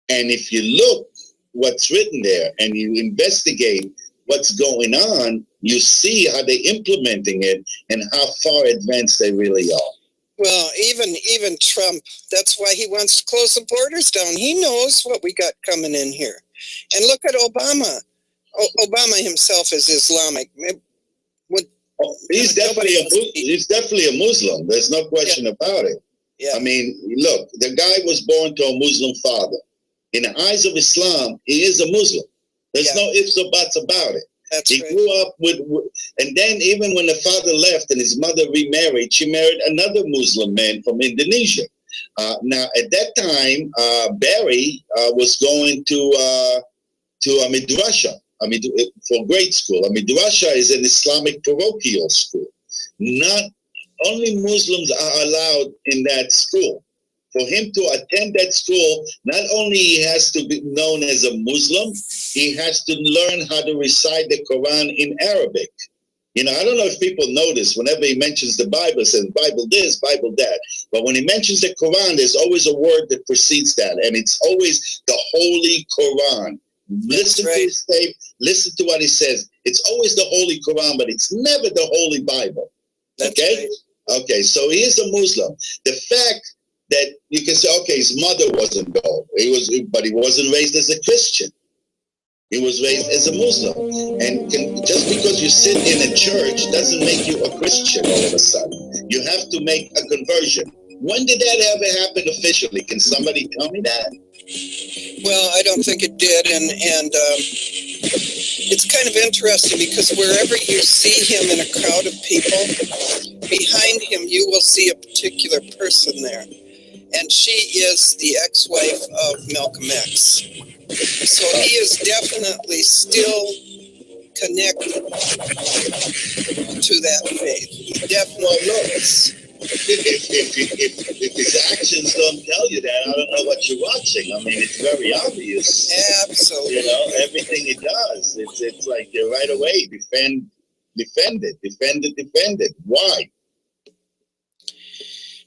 And if you look what's written there and you investigate what's going on, you see how they're implementing it and how far advanced they really are. Well, even Trump, that's why he wants to close the borders down. He knows what we got coming in here. And look at Obama. Obama himself is Islamic. He's definitely a Muslim. There's no question about it. Yeah. I mean, look, the guy was born to a Muslim father. In the eyes of Islam, he is a Muslim. There's no ifs or buts about it. He grew up with, and then even when the father left and his mother remarried, she married another Muslim man from Indonesia. Now, at that time, Barry was going to a midrasha. For grade school. Midrasha is an Islamic parochial school. Not only Muslims are allowed in that school. For him to attend that school, not only he has to be known as a Muslim, he has to learn how to recite the Quran in Arabic. You know, I don't know if people notice whenever he mentions the Bible, it says Bible this, Bible that. But when he mentions the Quran, there's always a word that precedes that. And it's always the Holy Quran. Listen to his tape. Listen to what he says. It's always the Holy Quran, but it's never the Holy Bible. Okay? Okay, so he is a Muslim. The fact that you can say, okay, his mother wasn't gold. But he wasn't raised as a Christian. He was raised as a Muslim. And just because you sit in a church doesn't make you a Christian all of a sudden. You have to make a conversion. When did that ever happen officially? Can somebody tell me that? Well, I don't think it did, and it's kind of interesting because wherever you see him in a crowd of people, behind him you will see a particular person there, and she is the ex-wife of Malcolm X. So he is definitely still connected to that faith. He definitely was. If his actions don't tell you that, I don't know what you're watching. I mean, it's very obvious. Absolutely. You know, everything he does, it's like you're right away, defend it. Why?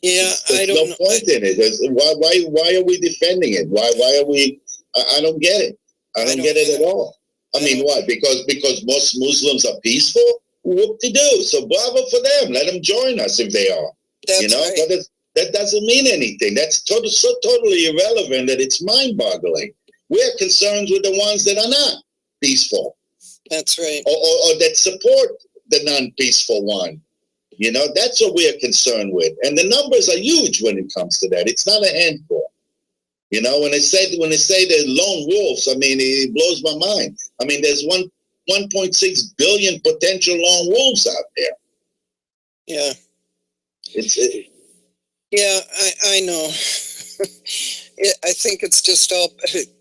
Yeah, There's I don't no point in it. Why are we defending it? Why are we? I don't get it. I don't get it at all. I mean, why? Because most Muslims are peaceful? Whoop-de-doo. So bravo for them. Let them join us if they are. That's you know, right. that doesn't mean anything. That's so totally irrelevant that it's mind-boggling. We're concerned with the ones that are not peaceful. That's right. Or that support the non-peaceful one. You know, that's what we're concerned with. And the numbers are huge when it comes to that. It's not a handful. You know, when they say they're lone wolves, I mean, it blows my mind. I mean, there's 1.6 billion potential lone wolves out there. Yeah. Yeah, I know. I think it's just all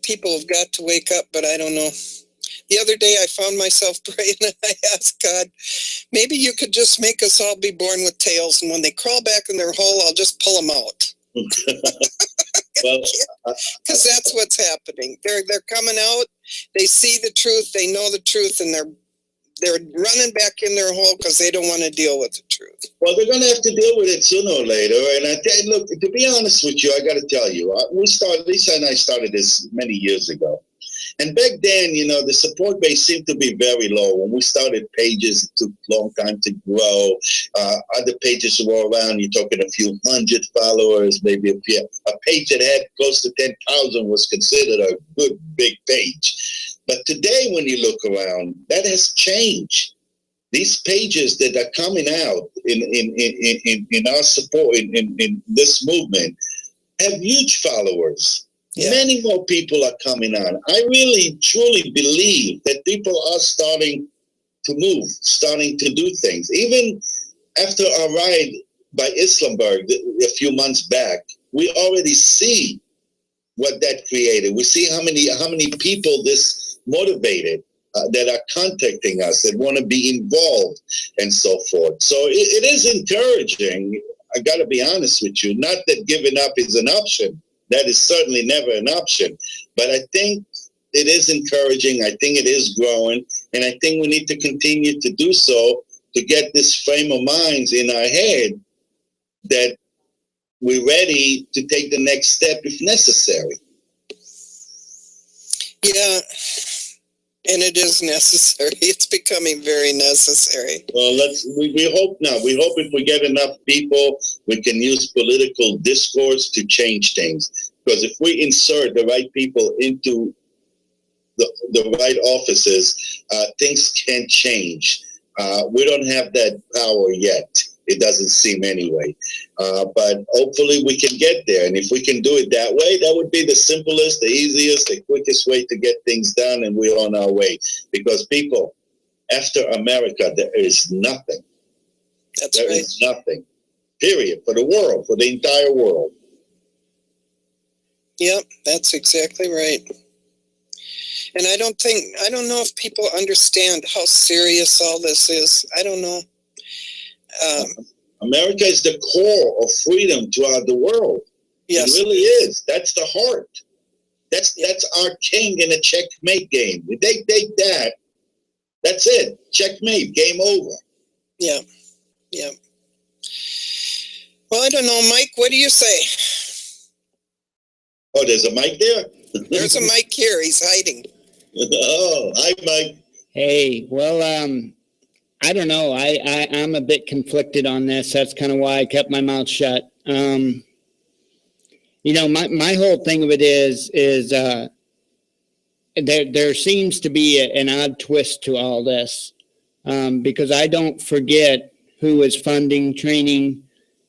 people have got to wake up, but I don't know. The other day I found myself praying and I asked God, maybe you could just make us all be born with tails, and when they crawl back in their hole, I'll just pull them out. Because that's what's happening. They're coming out, they see the truth, they know the truth, and they're running back in their hole because they don't want to deal with the truth. Well, they're going to have to deal with it sooner or later. And I tell you, look, to be honest with you, I got to tell you, Lisa and I started this many years ago. And back then, you know, the support base seemed to be very low. When we started pages, it took a long time to grow. Other pages were around, you're talking a few hundred followers, maybe a page that had close to 10,000 was considered a good big page. But today, when you look around, that has changed. These pages that are coming out in our support, in this movement, have huge followers. Yeah. Many more people are coming on. I really, truly believe that people are starting to move, starting to do things. Even after our ride by Islamberg a few months back, we already see what that created. We see how many people this motivated that are contacting us, that want to be involved and so forth. So it is encouraging. I got to be honest with you. Not that giving up is an option. That is certainly never an option. But I think it is encouraging. I think it is growing. And I think we need to continue to do so to get this frame of minds in our head that we're ready to take the next step if necessary. Yeah, and it is necessary. It's becoming very necessary. Well, we hope now. We hope if we get enough people, we can use political discourse to change things. Because if we insert the right people into the right offices, things can change. We don't have that power yet. It doesn't seem anyway. But hopefully we can get there. And if we can do it that way, that would be the simplest, the easiest, the quickest way to get things done. And we're on our way. Because people, after America, there is nothing. There is nothing. Period. For the world, for the entire world. Yep, that's exactly right. And I don't know if people understand how serious all this is. I don't know. America is the core of freedom throughout the world. Yes. It really is. That's the heart. That's our king in a checkmate game. If they take that, that's it. Checkmate. Game over. Yeah. Yeah. Well, I don't know, Mike. What do you say? Oh, there's a mic there? There's a mic here. He's hiding. Oh, hi, Mike. Hey, well, I don't know. I'm a bit conflicted on this. That's kind of why I kept my mouth shut. You know, my whole thing of it is there seems to be an odd twist to all this, because I don't forget who is funding, training,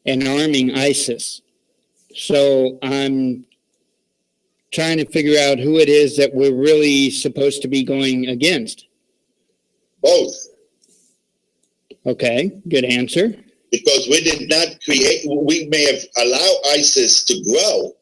and arming ISIS. So I'm trying to figure out who it is that we're really supposed to be going against. Both. Okay, good answer. Because we did not create, we may have allowed ISIS to grow,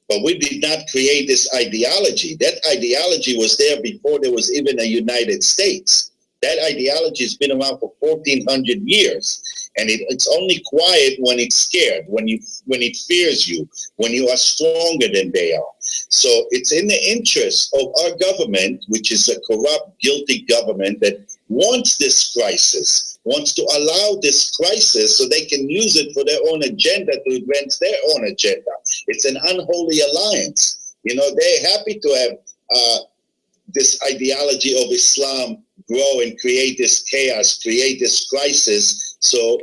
but we did not create this ideology. That ideology was there before there was even a United States. That ideology has been around for 1,400 years. And it's only quiet when it's scared, when it fears you, when you are stronger than they are. So it's in the interest of our government, which is a corrupt, guilty government that wants this crisis, wants to allow this crisis so they can use it for their own agenda to advance their own agenda. It's an unholy alliance. You know, they're happy to have this ideology of Islam grow and create this chaos, create this crisis, so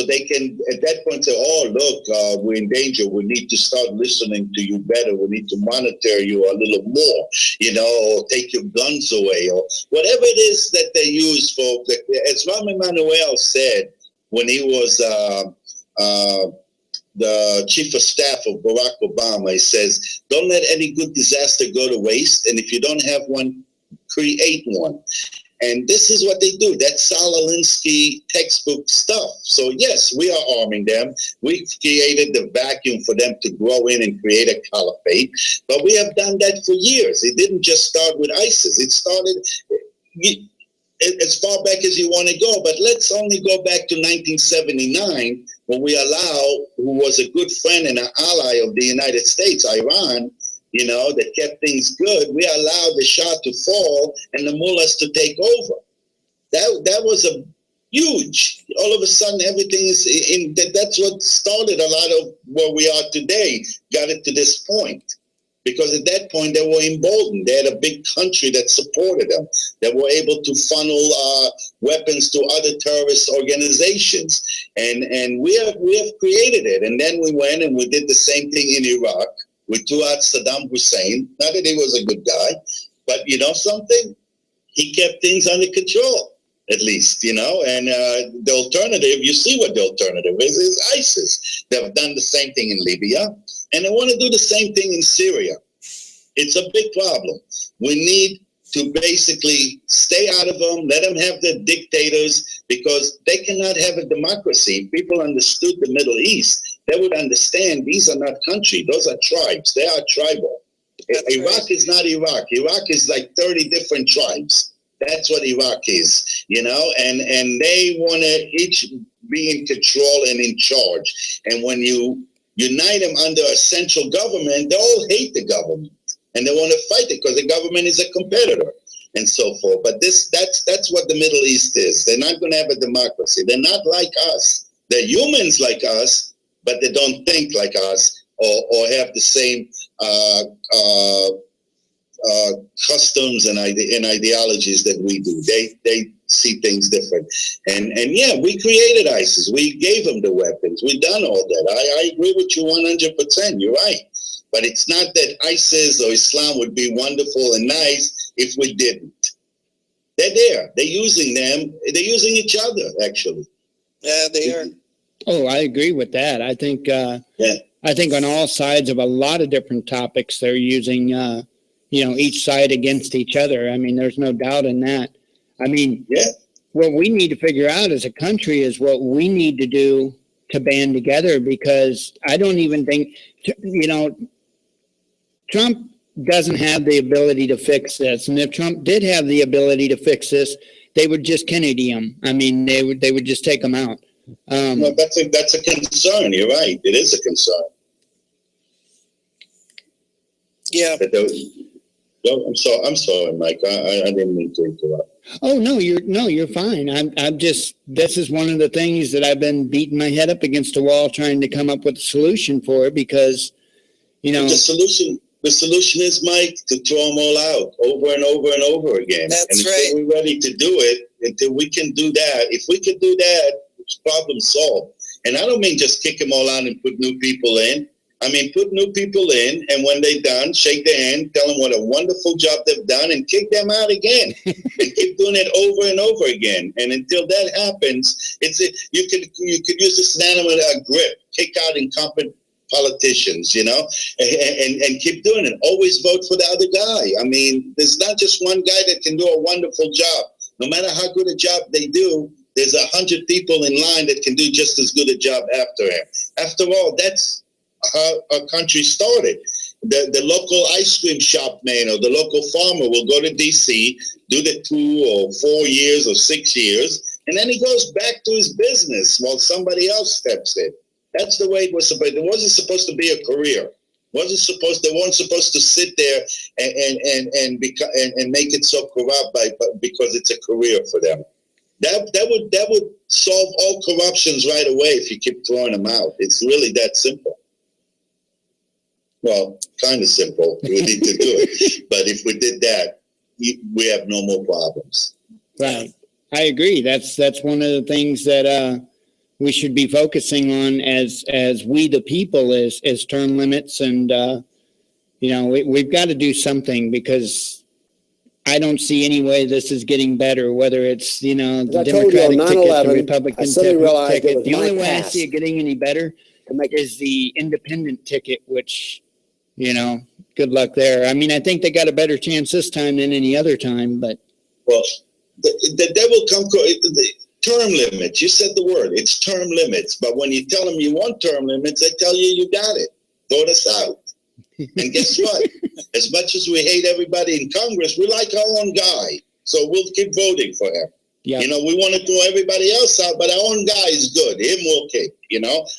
they can at that point say, oh, look, we're in danger. We need to start listening to you better. We need to monitor you a little more, you know, or take your guns away, or whatever it is that they use for. As Rahm Emanuel said when he was the chief of staff of Barack Obama, he says, don't let any good disaster go to waste. And if you don't have one, create one. And this is what they do. That's Saul Alinsky textbook stuff. So yes, we are arming them. We created the vacuum for them to grow in and create a caliphate. But we have done that for years. It didn't just start with ISIS. It started as far back as you want to go. But let's only go back to 1979 when we allow, who was a good friend and an ally of the United States, Iran, you know, that kept things good. We allowed the Shah to fall and the mullahs to take over. That was a huge. All of a sudden, everything is in. That's what started a lot of where we are today. Got it to this point, because at that point they were emboldened. They had a big country that supported them. They were able to funnel weapons to other terrorist organizations, and we have created it. And then we went and we did the same thing in Iraq. We threw out Saddam Hussein. Not that he was a good guy, but you know something? He kept things under control, at least, you know. And the alternative, you see what the alternative is ISIS. They've done the same thing in Libya, and they want to do the same thing in Syria. It's a big problem. We need to basically stay out of them, let them have their dictators, because they cannot have a democracy. If people understood the Middle East, they would understand these are not countries. Those are tribes. They are tribal. Iraq is not Iraq. Iraq is like 30 different tribes. That's what Iraq is, you know, and they want to each be in control and in charge. And when you unite them under a central government, they all hate the government and they want to fight it because the government is a competitor and so forth. But that's what the Middle East is. They're not going to have a democracy. They're not like us. They're humans like us, but they don't think like us or have the same customs and ideologies that we do. They see things different. And yeah, we created ISIS. We gave them the weapons. We've done all that. I agree with you 100%. You're right. But it's not that ISIS or Islam would be wonderful and nice if we didn't. They're there. They're using them. They're using each other, actually. Yeah, they are. Oh, I agree with that. I think I think on all sides of a lot of different topics, they're using each side against each other. I mean, there's no doubt in that. I mean, what we need to figure out as a country is what we need to do to band together, because I don't even think, Trump doesn't have the ability to fix this. And if Trump did have the ability to fix this, they would just Kennedy him. I mean, they would just take him out. No, that's a concern. You're right. It is a concern. Yeah. I'm sorry, Mike. I didn't mean to interrupt. Oh no, you're fine. I'm just, this is one of the things that I've been beating my head up against the wall trying to come up with a solution for, because the solution is, Mike, to throw them all out over and over and over again. That's right. Until we're ready to do it, until we can do that, if we can do that, it's problem solved. And I don't mean just kick them all out and put new people in. I mean, put new people in, and when they're done, shake their hand, tell them what a wonderful job they've done, and kick them out again. And keep doing it over and over again. And until that happens, you could use this inanimate grip, kick out incompetent politicians, and keep doing it. Always vote for the other guy. I mean, there's not just one guy that can do a wonderful job. No matter how good a job they do, there's 100 people in line that can do just as good a job after him. After all, that's how our country started. the local ice cream shop man or the local farmer will go to DC, do the 2 or 4 years or 6 years, and then he goes back to his business while somebody else steps in. That's the way it was supposed. It wasn't supposed to be a career. They weren't supposed to sit there and make it so corrupt because it's a career for them. That would solve all corruptions right away if you keep throwing them out. It's really that simple. Well, kind of simple. We need to do it, but if we did that, we have no more problems. Right. I agree. That's one of the things that we should be focusing on as we the people is term limits, and we've got to do something, because I don't see any way this is getting better, whether it's the Democratic ticket, the Republican ticket. The only way I see it getting any better is the independent ticket, which good luck there. I mean, I think they got a better chance this time than any other time, but well, the devil come. Term limits. You said the word. It's term limits. But when you tell them you want term limits, they tell you got it. Vote us out. And guess what? As much as we hate everybody in Congress, we like our own guy. So we'll keep voting for him. Yeah. We want to throw everybody else out, but our own guy is good. Him we'll kick,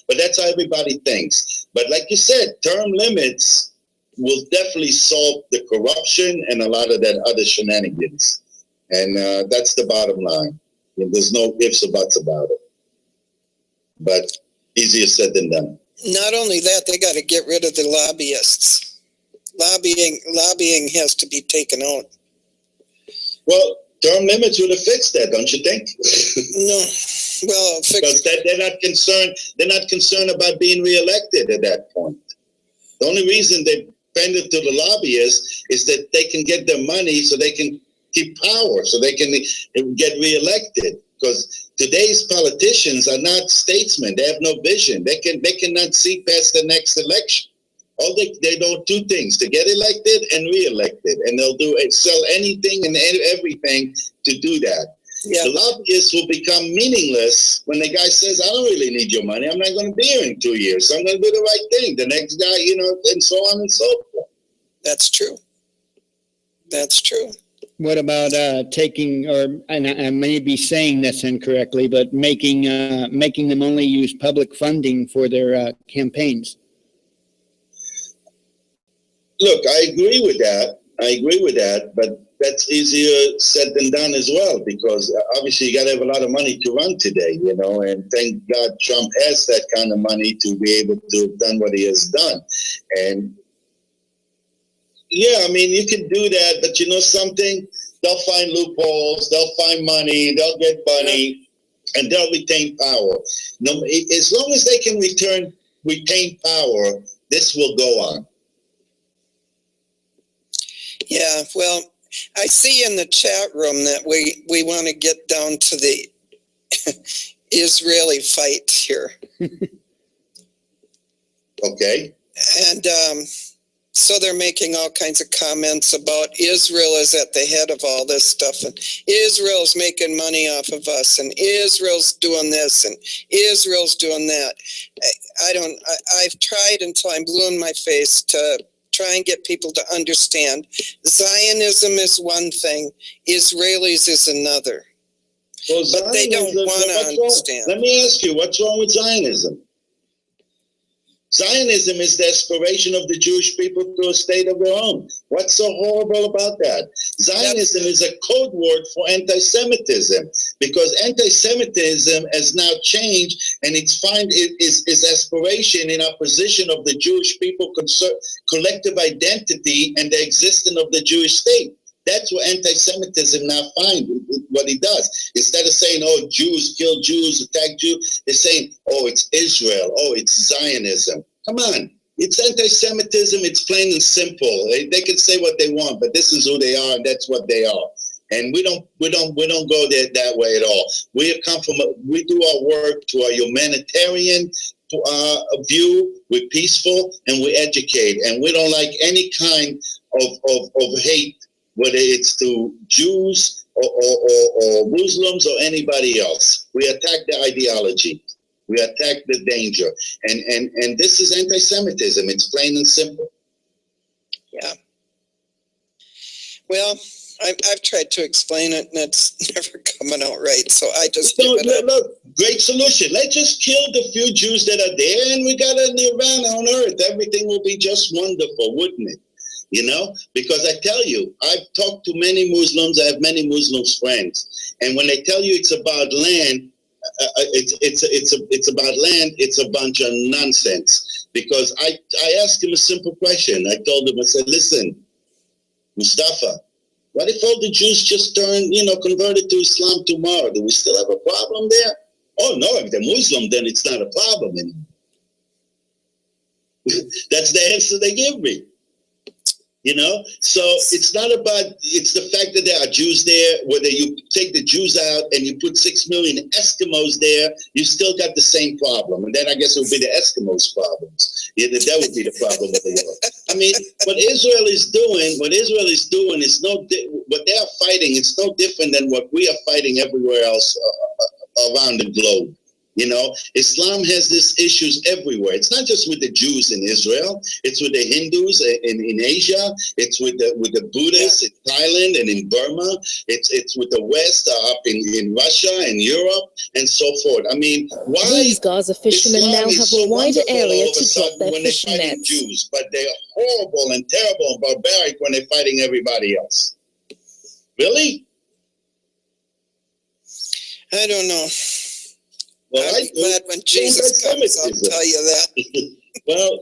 But that's how everybody thinks. But like you said, term limits will definitely solve the corruption and a lot of that other shenanigans. And that's the bottom line. There's no ifs or buts about it. But easier said than done. Not only that, they got to get rid of the lobbyists. Lobbying has to be taken out. Well, term limits would have fixed that, don't you think? No. Well, because they're not concerned. They're not concerned about being reelected at that point. The only reason they bend to the lobbyists is that they can get their money so they can keep power, so they can get reelected. Because today's politicians are not statesmen; they have no vision. They cannot see past the next election. All they do 2 things: to get elected and reelected, and they'll sell anything and everything to do that. Yeah. The lobbyists will become meaningless when the guy says, "I don't really need your money. I'm not going to be here in 2 years, so I'm going to do the right thing." The next guy, and so on and so forth. That's true. That's true. What about taking, and I may be saying this incorrectly, but making them only use public funding for their campaigns? Look, I agree with that. But that's easier said than done as well, because obviously you got to have a lot of money to run today, and thank God Trump has that kind of money to be able to have done what he has done. And yeah, I mean, you can do that, but something? They'll find loopholes, they'll find money, they'll get money, and they'll retain power. No, as long as they can retain power, this will go on. Yeah, well, I see in the chat room that we want to get down to the Israeli fight here. Okay. And so they're making all kinds of comments about Israel is at the head of all this stuff, and Israel's making money off of us, and Israel's doing this, and Israel's doing that. I've tried until I'm blue in my face to try and get people to understand Zionism is one thing, Israelis is another. Well, but they don't want to understand. Let me ask you, what's wrong with Zionism? Zionism is the aspiration of the Jewish people to a state of their own. What's so horrible about that? Zionism is a code word for anti-Semitism, because anti-Semitism has now changed, and its aspiration in opposition of the Jewish people collective identity and the existence of the Jewish state. That's what anti-Semitism now finds, what it does. Instead of saying, oh, Jews kill Jews, attack Jews, they're saying, oh, it's Israel, oh, it's Zionism. Come on. It's anti-Semitism. It's plain and simple. They can say what they want, but this is who they are, and that's what they are. And we don't go there that way at all. We do our work to a humanitarian view. We're peaceful and we educate, and we don't like any kind of hate, whether it's to Jews or Muslims or anybody else. We attack the ideology. We attack the danger. And this is anti-Semitism. It's plain and simple. Yeah. Well, I've tried to explain it, and it's never coming out right. So I just So, give it up. look, great solution. Let's just kill the few Jews that are there, and we got a nirvana on earth. Everything will be just wonderful, wouldn't it? You know, because I tell you, I've talked to many Muslims. I have many Muslim friends, and when they tell you it's about land, it's about land. It's a bunch of nonsense. Because I asked him a simple question. I told him, I said, listen, Mustafa, what if all the Jews just converted to Islam tomorrow? Do we still have a problem there? Oh no, if they're Muslim, then it's not a problem anymore. That's the answer they give me. You know, so it's not about, it's the fact that there are Jews there. Whether you take the Jews out and you put 6 million Eskimos there, you still got the same problem. And then I guess it would be the Eskimos' problems. Yeah, that would be the problem of the world. I mean, what Israel is doing is what they are fighting, it's no different than what we are fighting everywhere else around the globe. You know, Islam has these issues everywhere. It's not just with the Jews in Israel. It's with the Hindus in Asia. It's with the Buddhists in Thailand and in Burma. It's with the West up in Russia and Europe and so forth. I mean, why These Gaza fishermen Islam now is have so a wider wonderful area all of a to drop sudden their when they're fishing fighting nets. Jews, but they're horrible and terrible and barbaric when they're fighting everybody else. Really? I don't know. Well, I'm glad when Jesus comes, I'll tell you that. Well,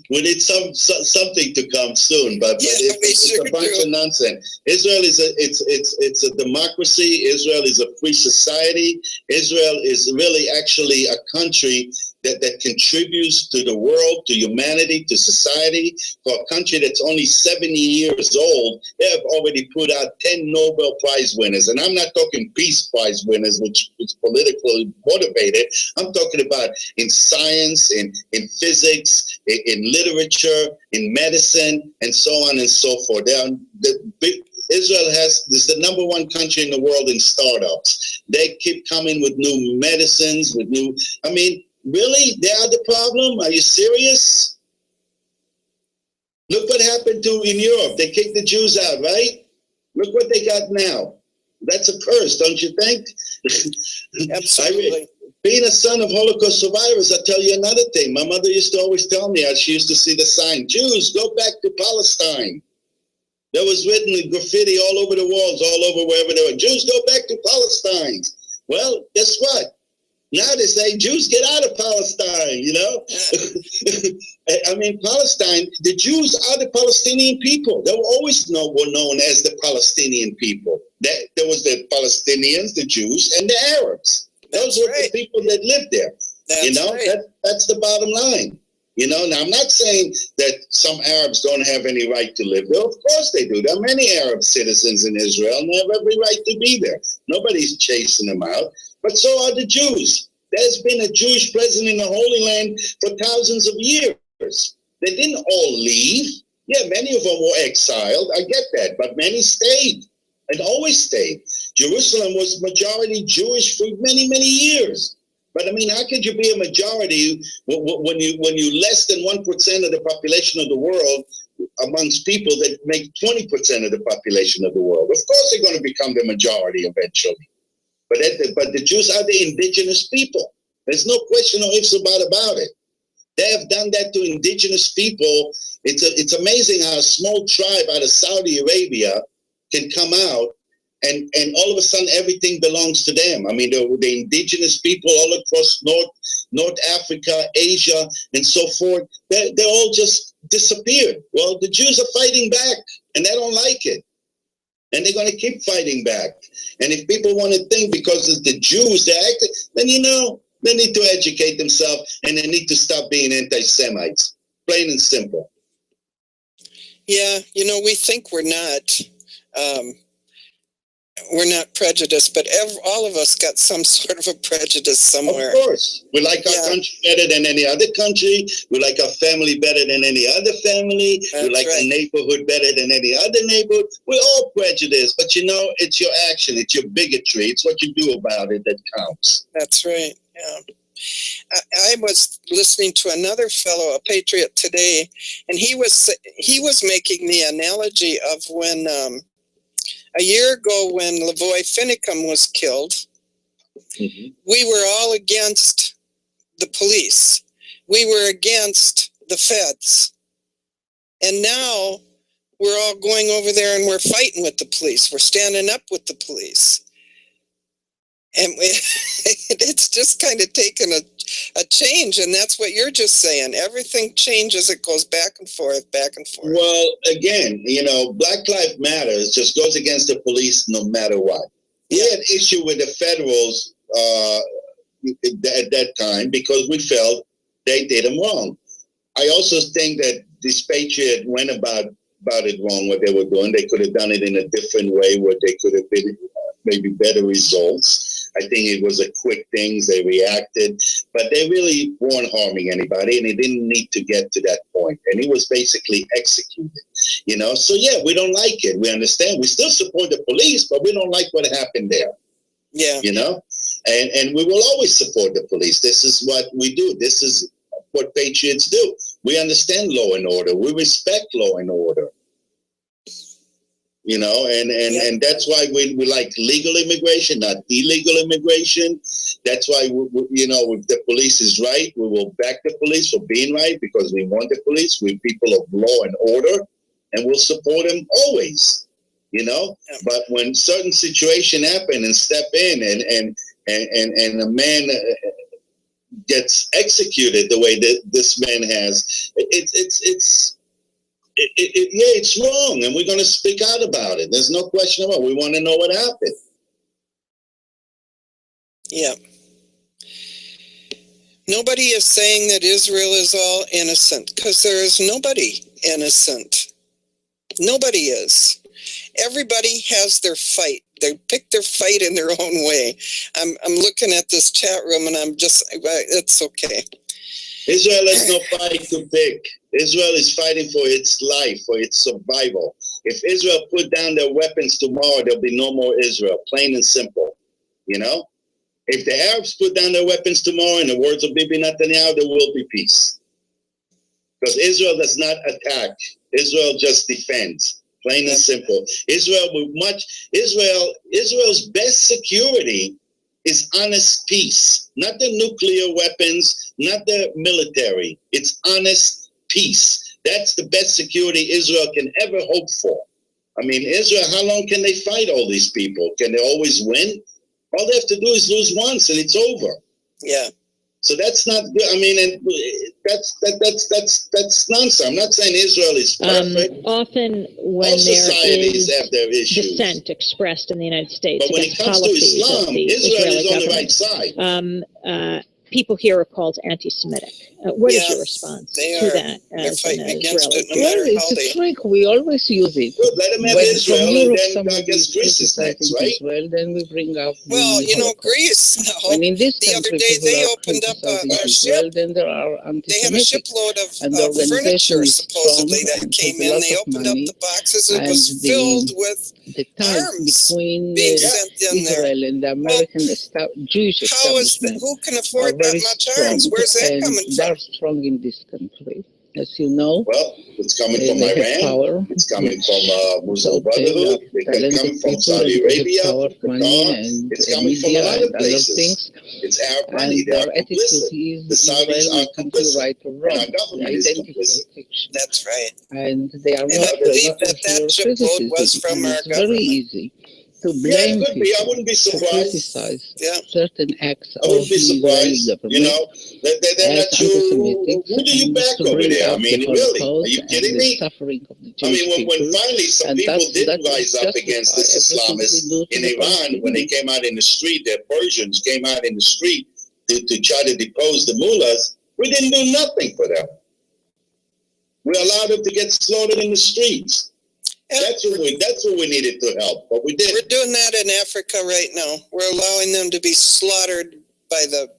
we need something to come soon, but it's a bunch of nonsense. Israel is it's a democracy. Israel is a free society. Israel is really actually a country that contributes to the world, to humanity, to society. For a country that's only 70 years old, they have already put out 10 Nobel Prize winners. And I'm not talking Peace Prize winners, which is politically motivated. I'm talking about in science, in physics, in literature, in medicine, and so on and so forth. Israel is the #1 country in the world in startups. They keep coming with new medicines, really? They are the problem? Are you serious? Look what happened in Europe. They kicked the Jews out, right? Look what they got now. That's a curse, don't you think? Absolutely. Being a son of Holocaust survivors, I'll tell you another thing. My mother used to always tell me, as she used to see the sign, Jews, go back to Palestine. That was written in graffiti all over the walls, all over wherever they were. Jews, go back to Palestine. Well, guess what? Now they say, Jews, get out of Palestine, you know? Palestine, the Jews are the Palestinian people. They were always known as the Palestinian people. There was the Palestinians, the Jews, and the Arabs. Those were the people that lived there. That's the bottom line. You know, now I'm not saying that some Arabs don't have any right to live there. Of course they do. There are many Arab citizens in Israel, and they have every right to be there. Nobody's chasing them out. But so are the Jews. There's been a Jewish president in the Holy Land for thousands of years. They didn't all leave. Yeah, many of them were exiled. I get that. But many stayed and always stayed. Jerusalem was majority Jewish for many, many years. But how could you be a majority when you less than 1% of the population of the world amongst people that make 20% of the population of the world? Of course they're going to become the majority eventually. But the Jews are the indigenous people. There's no question or ifs about it. They have done that to indigenous people. It's amazing how a small tribe out of Saudi Arabia can come out and all of a sudden everything belongs to them. The indigenous people all across North Africa, Asia, and so forth, they all just disappeared. Well, the Jews are fighting back, and they don't like it. And they're going to keep fighting back. And if people want to think because of the Jews, they're acting, then they need to educate themselves, and they need to stop being anti-Semites. Plain and simple. Yeah, we think we're not prejudiced, but all of us got some sort of a prejudice somewhere. Of course. We like our country better than any other country. We like our family better than any other family. We like our neighborhood better than any other neighborhood. We're all prejudiced, but it's your action. It's your bigotry. It's what you do about it that counts. That's right. Yeah. I was listening to another fellow, a patriot today, and he was making the analogy of when a year ago when Lavoy Finicum was killed, we were all against the police. We were against the feds. And now we're all going over there and we're fighting with the police. We're standing up with the police. And it's just kind of taken a change, and that's what you're just saying. Everything changes. It goes back and forth, back and forth. Well, again, Black Lives Matter just goes against the police no matter what. We had issue with the federals at that time because we felt they did them wrong. I also think that this patriot went about it wrong, what they were doing. They could have done it in a different way where they could have been maybe better results. I think it was a quick thing. They reacted, but they really weren't harming anybody, and it didn't need to get to that point. And he was basically executed, So yeah, we don't like it. We understand. We still support the police, but we don't like what happened there. Yeah. And we will always support the police. This is what we do. This is what patriots do. We understand law and order. We respect law and order. And that's why we like legal immigration, not illegal immigration. That's why, if the police is right, we will back the police for being right because we want the police. We're people of law and order, and we'll support them always, But when certain situation happen and step in and a man gets executed the way that this man has, it's wrong, and we're going to speak out about it. There's no question about it. We want to know what happened. Yeah. Nobody is saying that Israel is all innocent, because there is nobody innocent. Nobody is. Everybody has their fight. They pick their fight in their own way. I'm looking at this chat room, and it's okay. Israel has no fight to pick. Israel is fighting for its life, for its survival. If Israel put down their weapons tomorrow, there'll be no more Israel, plain and simple. If the Arabs put down their weapons tomorrow, in the words of Bibi Netanyahu, there will be peace. Because Israel does not attack. Israel just defends, plain and simple. Israel's best security is honest peace, not the nuclear weapons, not the military. It's honest peace. That's the best security Israel can ever hope for. I mean, Israel, how long can they fight all these people? Can they always win? All they have to do is lose once and it's over. Yeah. So that's not good. I mean, and that's nonsense. I'm not saying Israel is perfect. Often when all there societies is have their issues. dissent expressed in the United States But when against it comes to policies Islam, of the Israel Israeli is on the government, right side. people here are called anti-Semitic. What is Yeah, your response they to are. that They're as an fighting against Israeli? it no matter how It's they. a trick. We always use it. Good, let them have When Israel from and Europe then somebody against Greece is next, criticizing right? Israel, then we bring up Well, the Holocaust. Greece. When in this The other country day people they are opened up criticizing a Israel, ship. then there are They had a anti-Semitic. shipload And the of organization furniture is supposedly strong that and came has a in. lot They of opened up money, the boxes. It and was filled with the ties arms between being sent in there. Israel and the American Jewish establishment Who can are afford that very much strong, arms? Where's that and coming they're from? strong in this country, as you know. Well, it's coming from They have Iran. power. It's coming from Muslim So they Brotherhood. are It can come talented from people, Saudi and they have Arabia, power, from money, Qatar. and It's coming from a media lot and of other places. things. It's Arab money. And They are their attitude complicit. is The Saudis Israel are will come to complicit. right or And wrong. our The government is identity complicit. fiction. That's right. And they are And not I believe ready that for shipload was criticism. from And our it's very government. easy to Yeah, blame it could be. I people, wouldn't be to surprised. criticize Yeah. certain acts I of wouldn't be the Israeli surprised. government They're as not sure. anti-Semitic, Who do you and back to over bring there? I up mean, the really? Are Holocaust you and kidding the me? suffering of the I Jewish mean, when people. finally some And people did that rise up against justify this everything we Islamists do to in the Iran, when they Palestinians. came out in the street, the Persians came out in the street to try to depose the mullahs, we didn't do nothing for them. We allowed them to get slaughtered in the streets. That's what we needed to help, but we didn't. We're doing that in Africa right now. We're allowing them to be slaughtered by the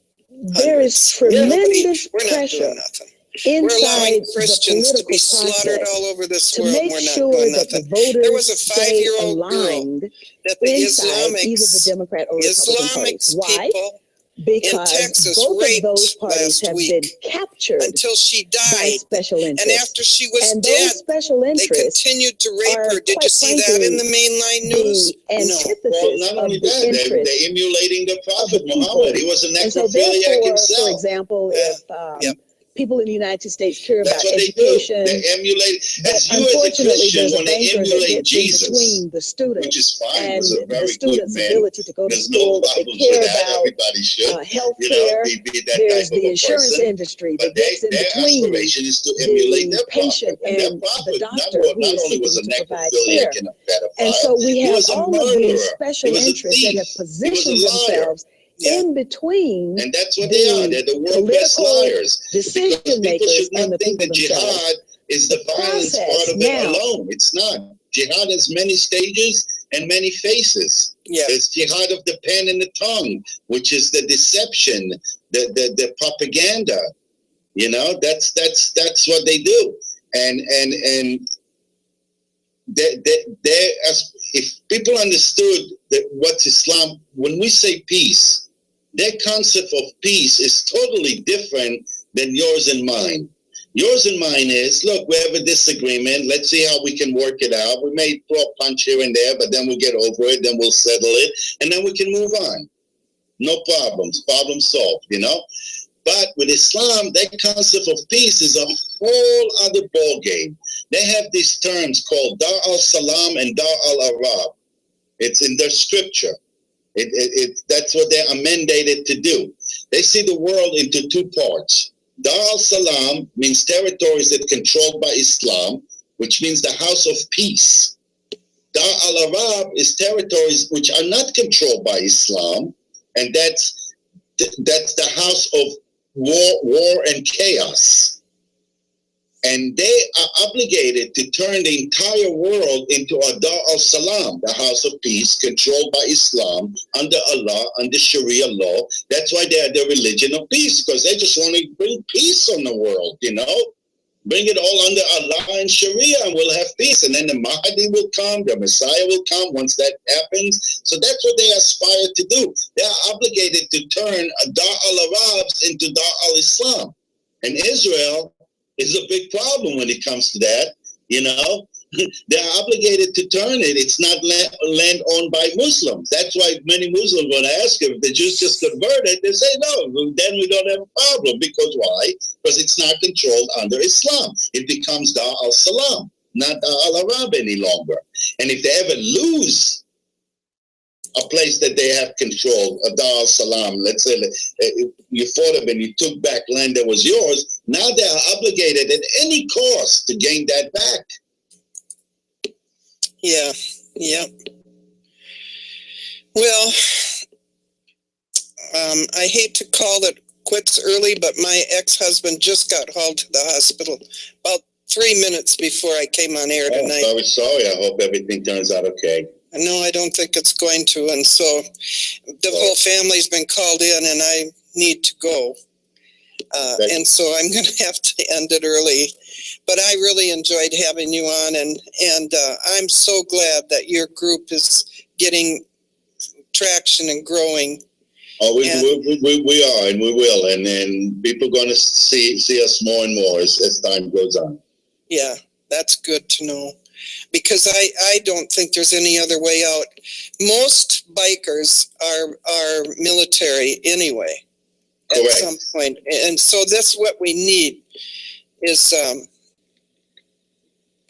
There is tremendous we're not pressure doing nothing. We're allowing inside Christians the to be political slaughtered process all over this to world. make We're not sure doing that the nothing. voters There was a stay 5-year-old girl aligned that the inside either the Islamics, Democrat or Republican Islamics parties. Why? people because Texas both of raped those parties last have week been captured until she by died. special And interests. after she was And dead, those special they interests continued to rape are, her. Did you quite see that frankly, in the mainline news? the antithesis Well, not of only the that, interests they're emulating the of the Prophet people. Muhammad. He was a And so necrophiliac therefore, himself. for example, if people in the United States care That's about what education, they do. They emulate. but As you as a unfortunately, Christian, there's a when they banker that emulate gets in Jesus, between the student which is fine, and was a the very good student's man. ability to go to There's no school. They problems care with that. about Everybody should, health you know, care. be that There's type of the a insurance person. industry But that gets in their between aspiration is to emulate the their patient prophet. And their and the prophet doctor who not is only was a seeking to provide care. necrophiliac and a pedophile, And so we he have was a all of murderer. these He special was a interests that thief. have He was positioned a liar. themselves in between And that's what they are. They're the world best political liars. decision Because people makers should and not the think people that themselves. jihad is the violence process part of now- it alone. It's not. Jihad has many stages and many faces. Yeah. There's jihad of the pen and the tongue, which is the deception, the propaganda. You know, that's what they do. And if people understood that what's Islam, when we say peace, their concept of peace is totally different than yours and mine. Yours and mine is, look, we have a disagreement. Let's see how we can work it out. We may throw a punch here and there, but then we'll get over it. Then we'll settle it. And then we can move on. No problems. Problem solved, you know? But with Islam, that concept of peace is a whole other ballgame. They have these terms called Dar al-Salam and Dar al-Arab. It's in their scripture. That's what they're mandated to do. They see the world into two parts. Dar al-Salam means territories that are controlled by Islam, which means the house of peace. Dar al-Arab is territories which are not controlled by Islam, and that's the house of war and chaos. And they are obligated to turn the entire world into a Dar al-Salam, the house of peace, controlled by Islam, under Allah, under Sharia law. That's why they are the religion of peace, because they just want to bring peace on the world, you know? Bring it all under Allah and Sharia, and we'll have peace. And then the Mahdi will come, the Messiah will come once that happens. So that's what they aspire to do. They are obligated to turn Dar al-Arabs into Dar al-Islam. And Israel is a big problem when it comes to that, you know. They're obligated to turn it. It's not land owned by Muslims. That's why many Muslims, when I ask if the Jews just converted, they say no, then we don't have a problem. Because why? Because it's not controlled under Islam. It becomes Dar al-Salam, not Dar al-Arab any longer. And if they ever lose a place that they have control, a Dar al-Salam, let's say you fought them and you took back land that was yours, now they are obligated at any cost to gain that back. Yeah, yeah. Well, I hate to call it quits early, but my ex-husband just got hauled to the hospital about 3 minutes before I came on air tonight. I'm very sorry. I hope everything turns out okay. No, I don't think it's going to. And so the whole family's been called in and I need to go. And so I'm going to have to end it early. But I really enjoyed having you on, and I'm so glad that your group is getting traction and growing. Oh, we are, and we will, and then people are going to see us more and more as time goes on. Yeah, that's good to know, because I don't think there's any other way out. Most bikers are military anyway. Correct. At some point, and so that's what we need is.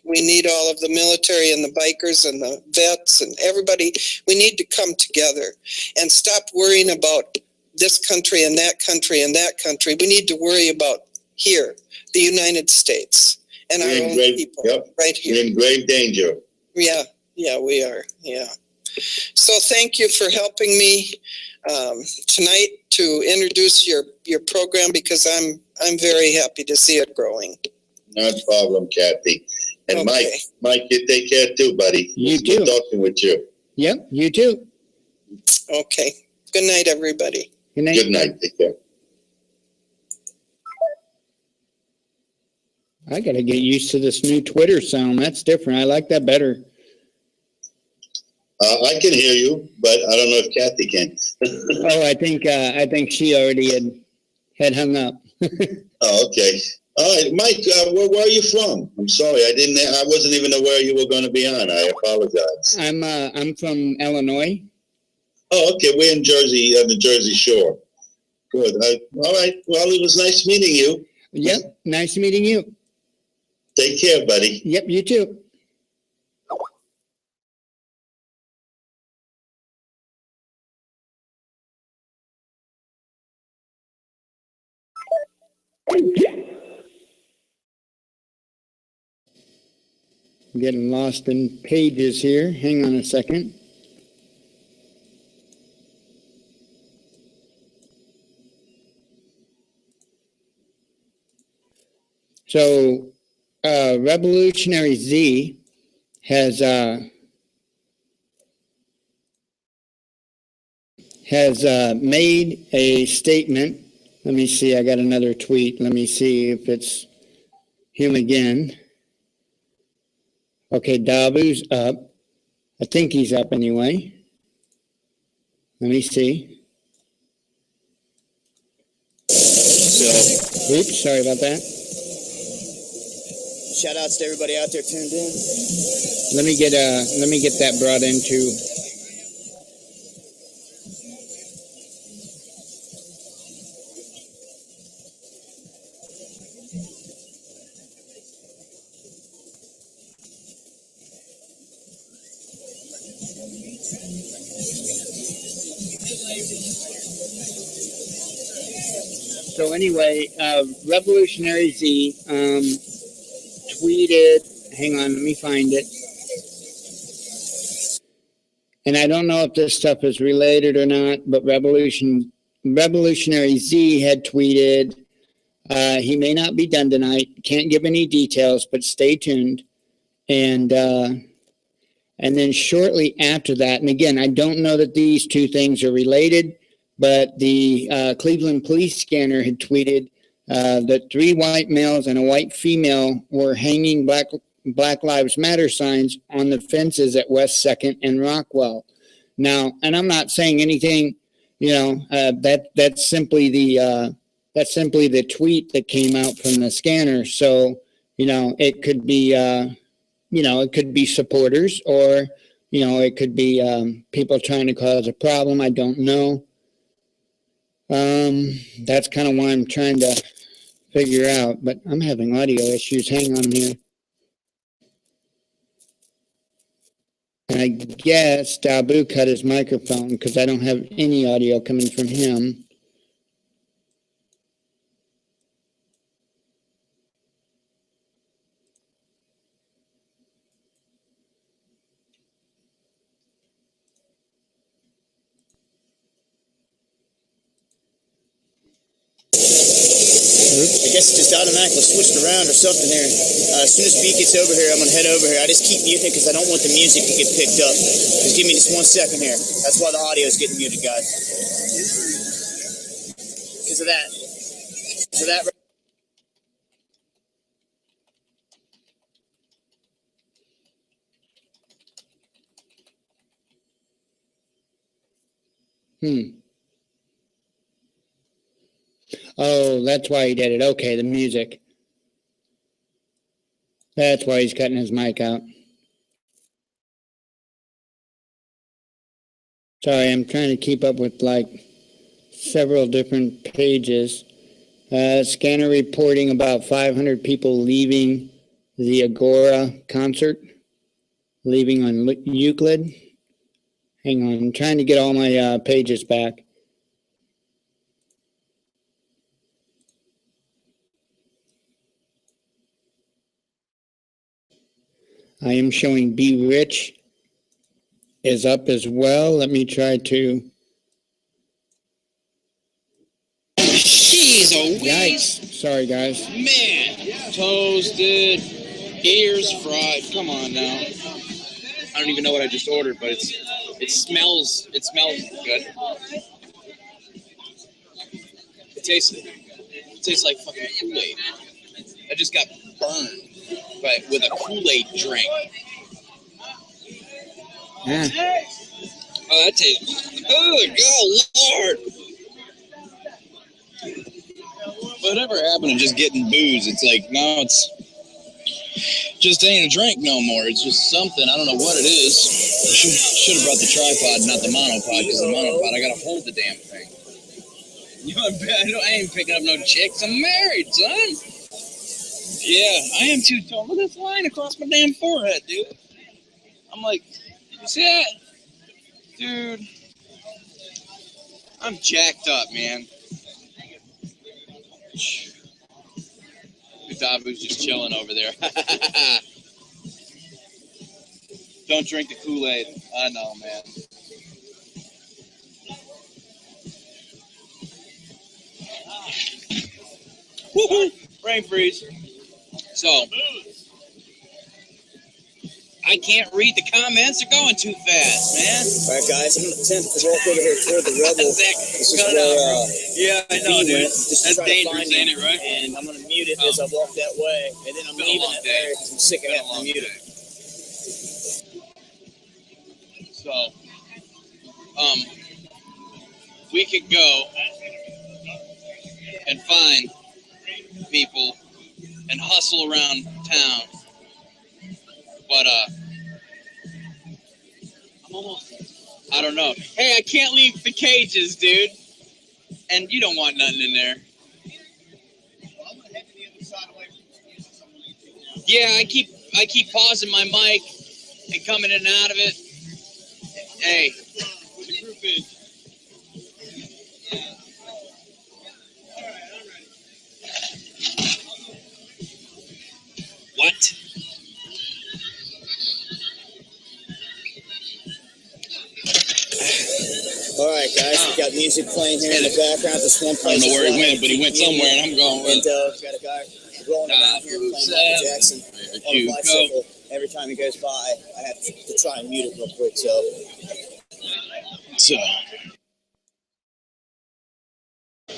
We need all of the military and the bikers and the vets and everybody. We need to come together and stop worrying about this country and that country and that country. We need to worry about here, the United States, and our own people right here. We're in grave danger. Yeah, we are. Yeah. So thank you for helping me tonight to introduce your program, because I'm very happy to see it growing. No problem, Kathy. And okay. Mike, you take care too, buddy. You too. Good talking with you. Yep, you too. Okay. Good night, everybody. Good night. Good night. Take care. I got to get used to this new Twitter sound. That's different. I like that better. I can hear you, but I don't know if Kathy can. Oh, I think she already had hung up. Oh, okay. All right, Mike, where are you from? I'm sorry, I wasn't even aware you were going to be on. I apologize. I'm from Illinois. Oh, okay. We're in Jersey, on the Jersey Shore. Good. All right. Well, it was nice meeting you. Yep. Nice meeting you. Take care, buddy. Yep. You too. I'm getting lost in pages here. Hang on a second. So, Revolutionary Z has made a statement. Let me see. I got another tweet. Let me see if it's him again. Okay, Dabu's up. I think he's up anyway. Let me see. So, oops, sorry about that. Shout outs to everybody out there tuned in. Let me get that brought into. So anyway, Revolutionary Z tweeted, hang on, let me find it. And I don't know if this stuff is related or not, but Revolutionary Z had tweeted, he may not be done tonight, can't give any details, but stay tuned. And then shortly after that, and again, I don't know that these two things are related, but the Cleveland police scanner had tweeted that 3 white males and a white female were hanging Black Lives Matter signs on the fences at West 2nd and Rockwell. Now, and I'm not saying anything, that's simply the tweet that came out from the scanner. So, it could be, it could be supporters, or, it could be people trying to cause a problem. I don't know. That's kind of what I'm trying to figure out, but I'm having audio issues. Hang on here. And I guess Dabu cut his microphone because I don't have any audio coming from him. I guess it just automatically switched around or something there. As soon as Beat gets over here, I'm going to head over here. I just keep muting because I don't want the music to get picked up. Just give me just 1 second here. That's why the audio is getting muted, guys. Because of that. Oh, that's why he did it. Okay, the music. That's why he's cutting his mic out. Sorry, I'm trying to keep up with several different pages. Scanner reporting about 500 people leaving the Agora concert, leaving on Euclid. Hang on, I'm trying to get all my pages back. I am showing Be Rich is up as well. Let me try to. Jeez, yikes. Sorry, guys. Man, toasted, ears fried. Come on now. I don't even know what I just ordered, but it smells good. It tastes like fucking Kool-Aid. I just got burned with a Kool-Aid drink. Yeah. Oh, that tastes. Oh, Lord. Whatever happened to just getting booze? It's like, now it's just ain't a drink no more. It's just something. I don't know what it is. Should have brought the tripod, not the monopod, because the monopod, I got to hold the damn thing. You know, I ain't picking up no chicks. I'm married, son. Yeah, I am too tall. Look at this line across my damn forehead, dude. I'm like, you see that? Dude, I'm jacked up, man. Dabu's just chilling over there. Don't drink the Kool-Aid. I know, man. Woo-hoo! Brain freeze. So, I can't read the comments. They're going too fast, man. All right, guys, I'm going to attempt to walk over here toward the Rebel. This is where, yeah, I know, dude. That's dangerous, ain't it, right? And I'm going to mute it as I walk that way. And then I'm leaving it there because I'm sick of having to mute it. So, we could go and find people and hustle around town. But, I'm almost, I don't know. Hey, I can't leave the cages, dude. And you don't want nothing in there. Yeah, I keep pausing my mic and coming in and out of it. Hey, the group is. What? All right, guys, we got music playing here in the background. This one I place. don't know where he went, but he went somewhere, and I'm going with And we've got a guy rolling around here playing Michael Jackson on a bicycle. Every time he goes by, I have to try and mute it real quick. So,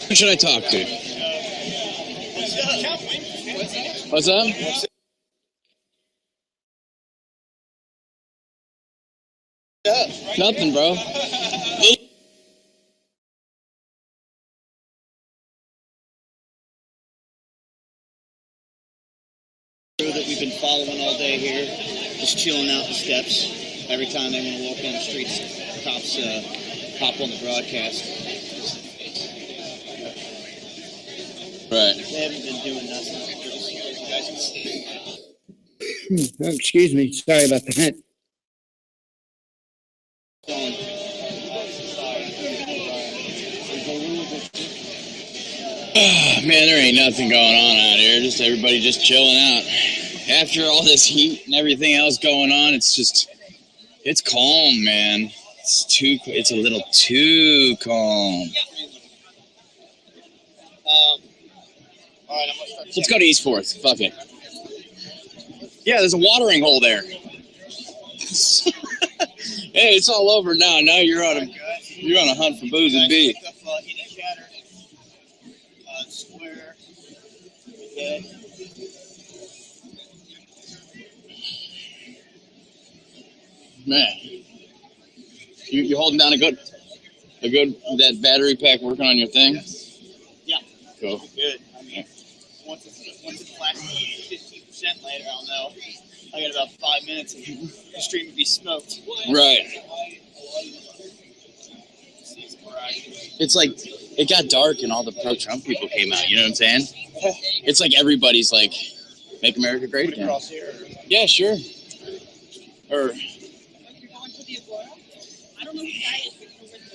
who should I talk to? What's up? Nothing, bro. that we've been following all day here, just chilling out the steps. Every time they want to walk down the streets, cops hop on the broadcast. Right. They haven't been doing nothing. You guys can see. Oh, excuse me. Sorry about that. Man, there ain't nothing going on out here. Just everybody just chilling out. After all this heat and everything else going on, it's calm, man. It's a little too calm. Let's go to East 4th. Fuck it. Yeah, there's a watering hole there. Hey, it's all over now. Now you're on a hunt for booze and beef. Square. Man, you holding down a good that battery pack working on your thing? Yeah. Cool. Good. I mean, once it's flashing 15% later, I'll know. I got about 5 minutes and the stream would be smoked. Right. It's like it got dark and all the pro-Trump people came out. You know what I'm saying? It's like everybody's like, "Make America Great Again." Yeah, sure. Or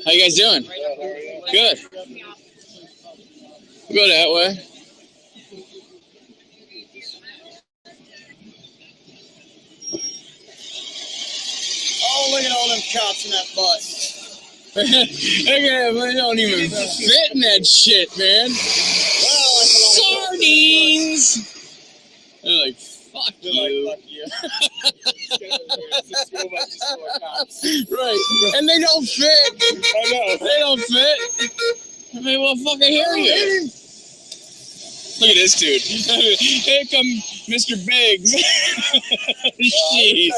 how you guys doing? Good. We'll go that way. Oh, look at all them cops in that bus. Okay, we don't even fit in that shit, man. Sardines. They're like, fuck you. Right, and they don't fit. I know. They don't fit. I mean, well, fucking hear you. Look at this dude. Here come Mr. Biggs. Jeez.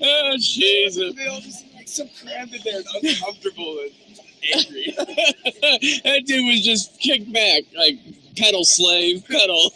Oh, Jesus. They all just like so crammed in there and uncomfortable and angry. That dude was just kicked back, like pedal slave, pedal.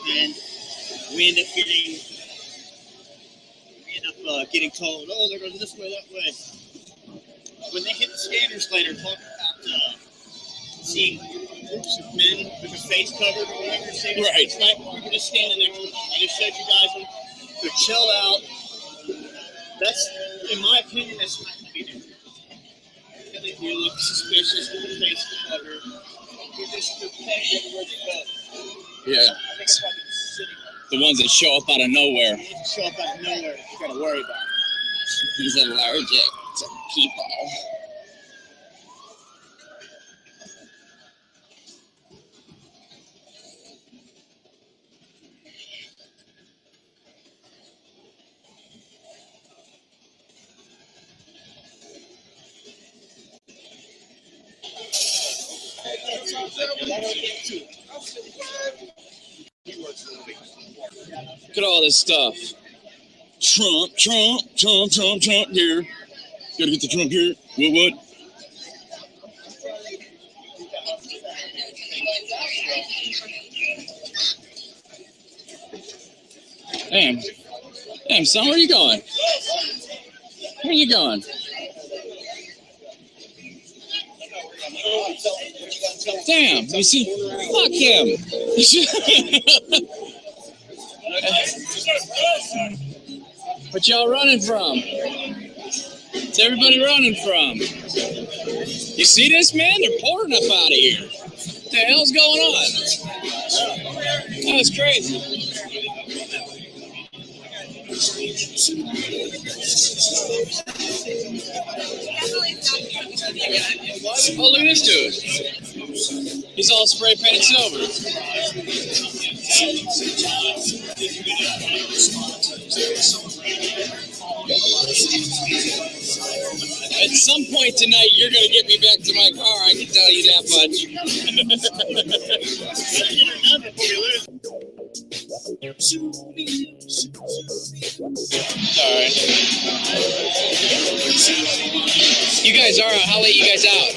And we end up getting told, oh, they're going this way, that way. When they hit the scanners later, talk about seeing groups of men with their face covered or whatever, right? You're just standing there. I just showed you guys them. They're chilled out. That's, in my opinion, that's not to be done. You look suspicious with your face covered. You're just protected everywhere you go. Yeah. I think it's probably sitting. The ones that show up out of nowhere. They just show up out of nowhere. You gotta worry about it. He's allergic to people. Look at all this stuff. Trump here. Gotta get the Trump here. What? Damn, son, where you going? Where you going? Damn, you see? Fuck him. What y'all running from? What's everybody running from? You see this, man? They're pouring up out of here. What the hell's going on? That's crazy. Oh, look at this dude. He's all spray painted silver. At some point tonight, you're going to get me back to my car. I can tell you that much. Alright. You guys are out. How late you guys out?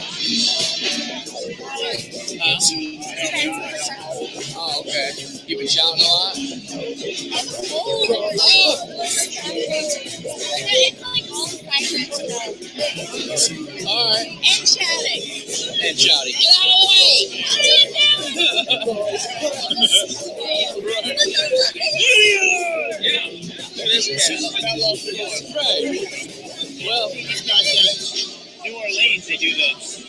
Oh, okay. You been shouting a lot? Alright. And shouting. And shouting. Get out of the way! Right. Well, New Orleans, they do those.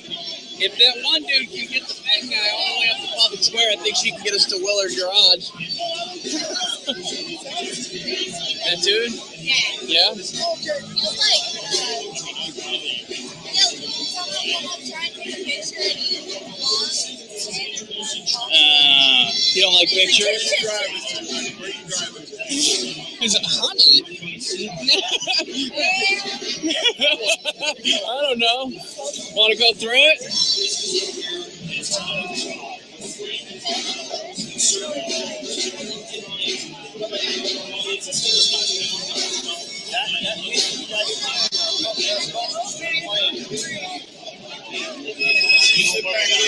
If that one dude can get the bad guy all the way up to Public Square, I think she can get us to Willard's Garage. That dude? Yeah? You don't like pictures? Is it honey? I don't know. Want to go through it? You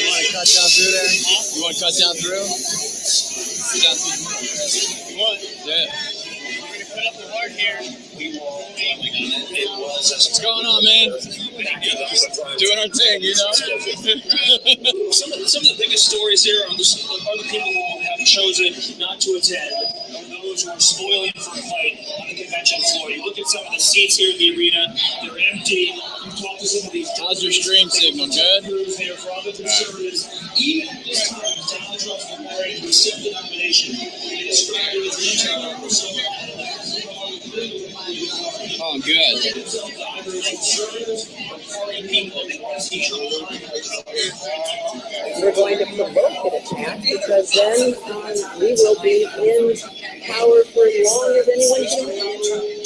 want to cut down through there? You want to cut down through? You want? Yeah. We're going to put up the hard here. What's going on, man? Doing our thing, you know? Some of the biggest stories here are the people who have chosen not to attend. Those who are spoiling for a fight on the convention floor. You look at some of the seats here in the arena, they're empty. You talk to some of these. How's your stream signal? Good? They are from the conservatives. Even this time, Donald Trump's memorial received the nomination. They described it as Oh, good. We're going to provoke an attack because then we will be in power for as long as anyone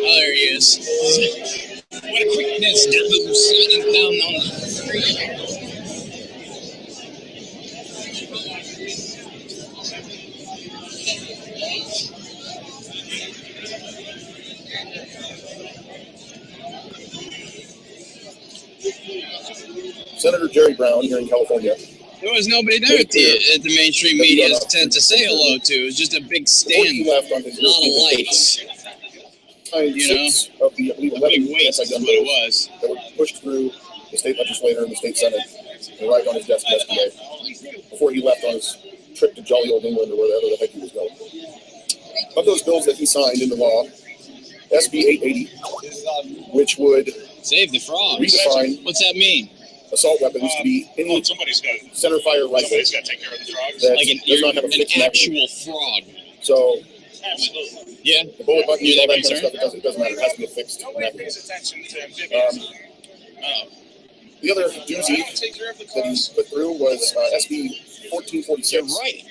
Oh, there he is. What a quickness, sliding down on the street. Senator Jerry Brown here in California. There was nobody there at the mainstream media to say hello to. It was just a big stand, a lot of lights. You know, of the, I believe, 11 big weights is what it was. That were pushed through the state legislature and the state senate and arrived on his desk yesterday before he left on his trip to jolly old England or wherever the heck he was going. Of those bills that he signed into law, SB 880, which would save the frogs. Redefine what's that mean? Assault weapons to be any center fire rifle Somebody's got to take care of the frogs. that Like does not have a an fixed actual magazine. frog. So Yeah. the bullet buttons, You're all that that kind of stuff, it doesn't matter. It has to be a fixed magazine. The other doozy that he put through was SB 1446. You're right.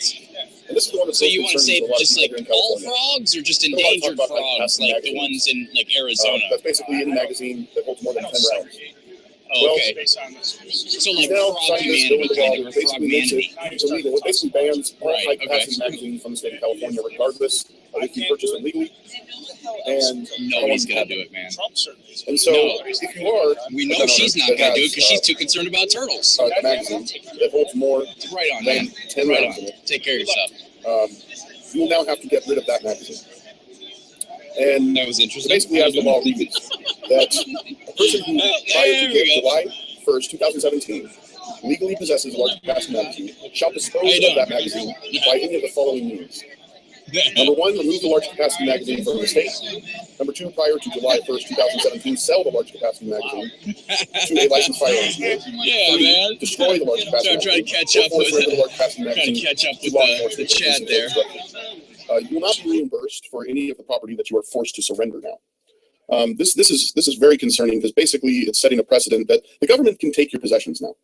And this is the one that's So you want to say just like all frogs or just endangered about, like, frogs, casting like the ones in like Arizona? That's basically any magazine that holds more than 10 rounds. Oh, okay. So like now frog humanity, kind of frog humanity. It's illegal. It basically bans all Right, high-capacity magazines from the state of California, regardless of if you purchase it legally. And Nobody's gonna do it, man. And so, No. if you are, We know she's not gonna do it because she's too concerned about turtles. a magazine that holds more Right on, than man. 10 Right rounds on. in it, Take care of yourself. you will now have to get rid of that magazine. And that was interesting. Basically, as the law reads, that a person who prior to July 1st, 2017, legally possesses a large capacity magazine shall dispose of that magazine by any of the following means. Number one, remove the large capacity magazine from the state. Number two, prior to July 1st, 2017, sell the large capacity magazine to a licensed firearms dealer. Yeah, Three, man. destroy the large capacity I'm trying to catch up with the Chad there. You will not be reimbursed for any of the property that you are forced to surrender now. This is very concerning because basically it's setting a precedent that the government can take your possessions now.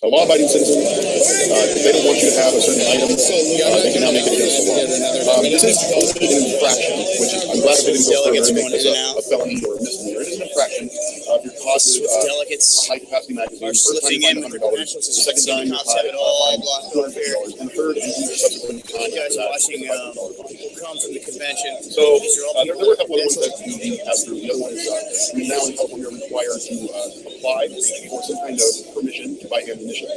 A law-abiding citizen, if they don't want you to have a certain item, they can now make it against the law. This is an infraction, which is, I'm glad they didn't go further and make this a felony or a misdemeanor. It is an infraction if you're caught with a high-capacity magazine. First time you find $100, the second time you find $250, and the third and subsequent time you guys are watching come from the convention. So there were a couple of ones that we passed through. The other one is we now in California are required to apply for some kind of permission to buy ammunition.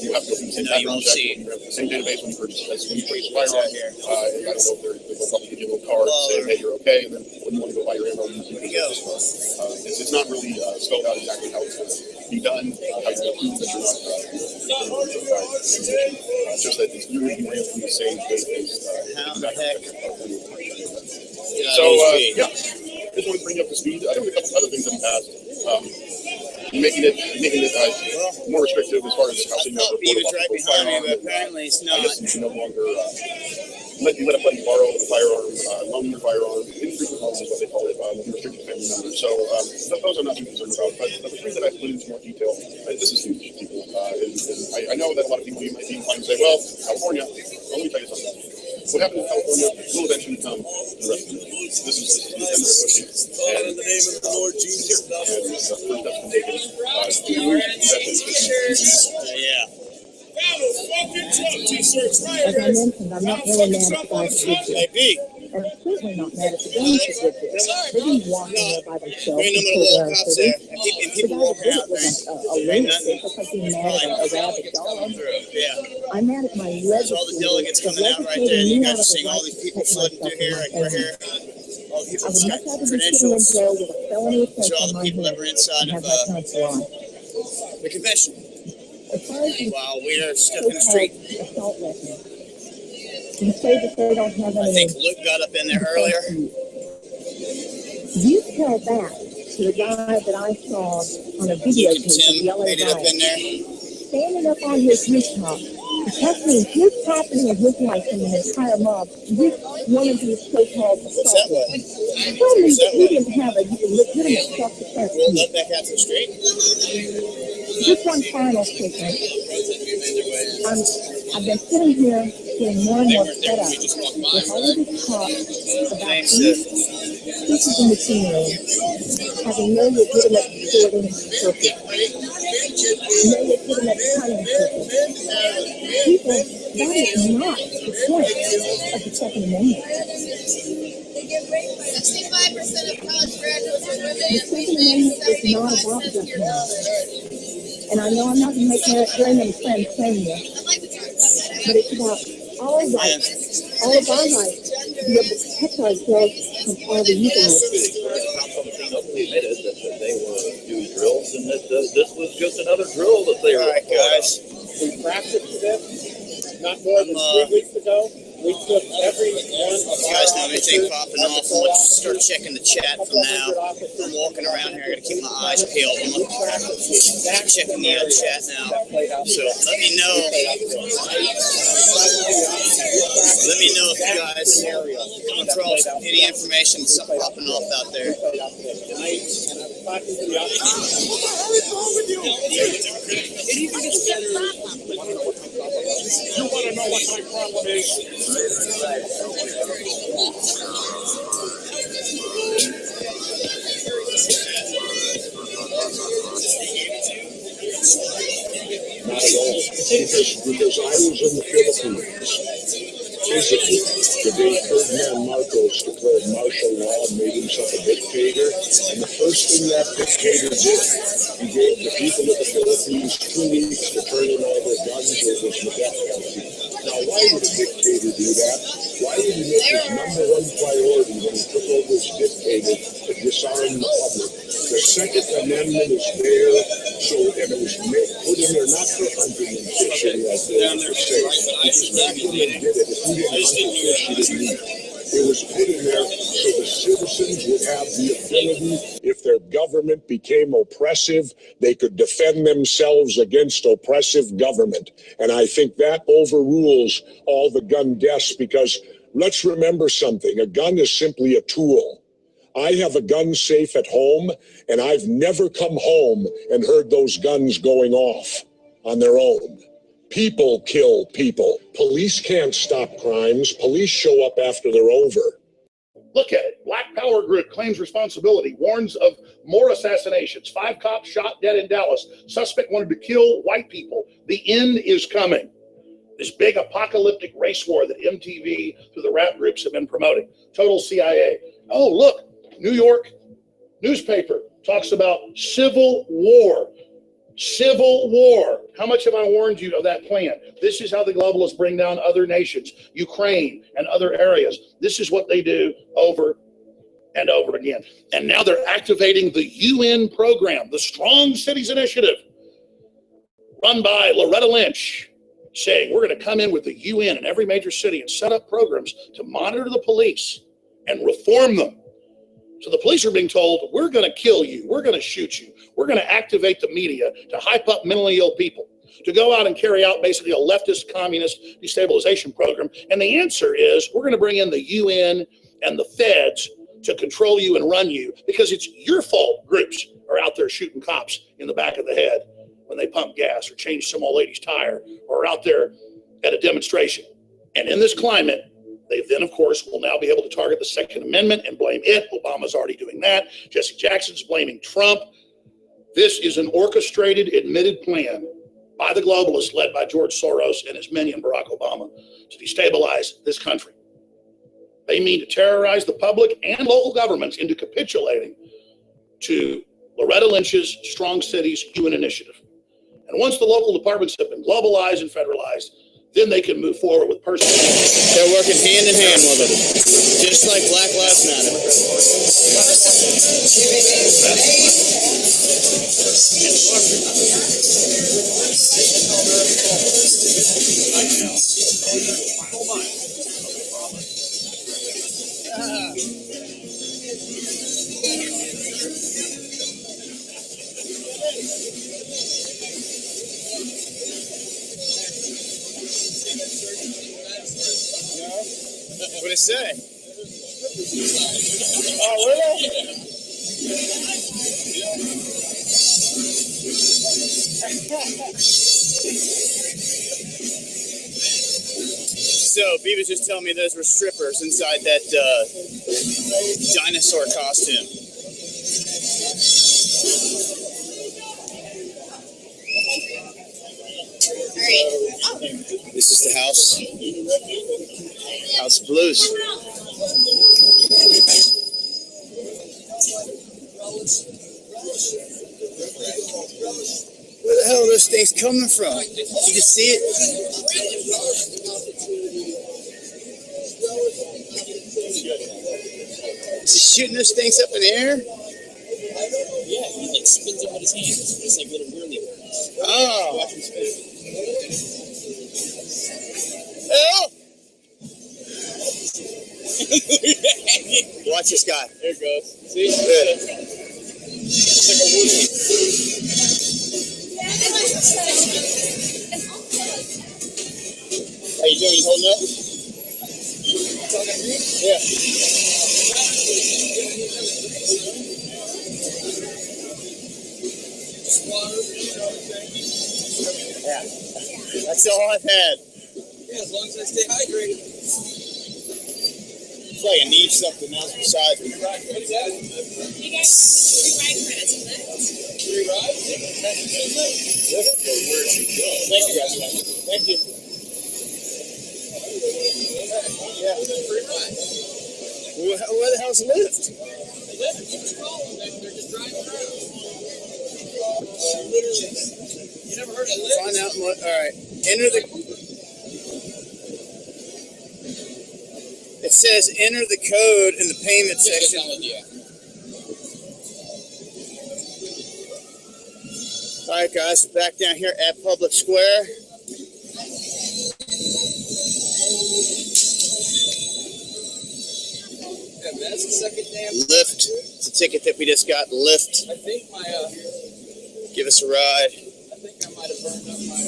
You have to go through the same background check, the same database when you purchase a firearm. I don't know if they'll probably give you a little card saying, hey, you're okay, and then when you want to go buy your ammo, you can go. It's not really spelled out exactly how it's going to be done, how you're going to prove that you're not it's just that you're going to be ran through the same database. How the heck? So, yeah, just want to bring you up to speed. I think a couple other things in the past. Making it more restrictive as far as housing. He was right behind me, but apparently it's not. I guess you can no longer let a buddy borrow a firearm, loan your firearm. Infrequent loans is what they call it, restricted family members. So those I'm not too concerned about. But the three that I put into more detail, this is huge, people. And I know that a lot of people might be inclined to say, well, California. Let me tell you something. What happened in California will eventually come to the rest of the country. This is the end of pushing. And in the name of the Lord Jesus. And the first step to take it Yeah. As I mentioned, I'm not really mad at the guys who did this. And I'm certainly not mad at the guys who did this. They didn't walk in there by themselves. The guy who did it was a lunatic. It's like being mad at a rabid dog. I'm mad at my legislators. All the delegates coming out right there, and you guys are seeing all these people flooding through here, right here. All the people I would got much rather be sitting in jail with a felony offense all on the my people that were head inside and of have my counsel on. the convention. As far as these While we are stuck in the street. assault weapons, you say that they don't have any. I think Luke got up in there earlier. You tell that to the guy that I saw on a videotape of the LA riot, standing up on his rooftop, protecting his property and his life from an entire mob, with one of these so-called assault weapons. Tell me that he didn't have a legitimate self-defense. Let back out to the street. Just one final statement. I've been sitting here getting more and more fed up with all of this talk about these pieces of machinery having no legitimate sorting purpose, no legitimate cutting purpose. People, that is not the point of the Second Amendment. 65% of college graduates are women. The Second Amendment is not about death penalty. And I know I'm not going to make very many friends saying this, but it's about our rights, all of our rights, to be able to protect ourselves from all the evil. Admitted that they were doing drills and that this was just another drill that they were. All right, guys. We practiced this not more than 3 weeks ago. We took every one of you guys know anything popping off? Let's start checking the chat from now. I'm walking around here. I gotta keep my eyes peeled. I'm checking the chat now. So let me know. Let me know if you guys come across any information, something popping off out there. You want to know what my problem is? Not at all. Because I was in the Philippines physically the day Ferdinand Marcos declared martial law and made himself a dictator. And the first thing that dictator did, he gave the people of the Philippines 2 weeks to turn in all their guns, or it was the death penalty. Now, why would a dictator do that? Why would he make his #1 priority when he took over as dictator to disarm the public? The Second Amendment is there, and it was put in there not for hunting and fishing, like they used to say. Because back when they did it, if you didn't hunt and fish, you didn't eat. It was put in there so the citizens would have the ability, if their government became oppressive, they could defend themselves against oppressive government. And I think that overrules all the gun deaths, because let's remember something. A gun is simply a tool. I have a gun safe at home, and I've never come home and heard those guns going off on their own. People kill people. Police can't stop crimes. Police show up after they're over. Look at it. Black Power Group claims responsibility, warns of more assassinations. 5 cops shot dead in Dallas. Suspect wanted to kill white people. The end is coming. This big apocalyptic race war that MTV through the rap groups have been promoting. Total CIA. Oh, look, New York newspaper talks about civil war. Civil war. How much have I warned you of that plan? This is how the globalists bring down other nations, Ukraine and other areas. This is what they do over and over again. And now they're activating the UN program, the Strong Cities Initiative, run by Loretta Lynch, saying we're going to come in with the UN in every major city and set up programs to monitor the police and reform them. So the police are being told, we're going to kill you. We're going to shoot you. We're going to activate the media to hype up mentally ill people, to go out and carry out basically a leftist communist destabilization program. And the answer is we're going to bring in the UN and the feds to control you and run you, because it's your fault groups are out there shooting cops in the back of the head when they pump gas or change some old lady's tire or out there at a demonstration. And in this climate, they then, of course, will now be able to target the Second Amendment and blame it. Obama's already doing that. Jesse Jackson's blaming Trump. This is an orchestrated, admitted plan by the globalists led by George Soros and his minion, Barack Obama, to destabilize this country. They mean to terrorize the public and local governments into capitulating to Loretta Lynch's Strong Cities UN initiative. And once the local departments have been globalized and federalized, then they can move forward with personal. They're working hand in hand with it, just like Black Lives Matter. say? Oh, really? So, Beavis just telling me those were strippers inside that dinosaur costume. This is the house. House Blues. Where the hell are those things coming from? You can see it. Is he shooting those things up in the air? Yeah, he like spins them with his hands. It's like little whirly birds. Oh. Help! Watch this guy. There it goes. See? Good. It's like a woodland. How you doing? You holding up? Yeah. Yeah. That's all I've had. Yeah, as long as I stay hydrated. It's like I need something else besides me. You guys, 3 ride credits, isn't it? 3 rides? Where should go? Thank you, guys. Thank you. Yeah. Where the hell's Lyft? Lyft, you just call them. They're just driving around. You never heard of Lyft? Find out what. All right. Enter the. It says enter the code in the payment section. All right, guys, back down here at Public Square. Yeah, man, that's the second damn. Lyft. It's a ticket that we just got. Lyft. I think my Give us a ride. I think I might have burned up my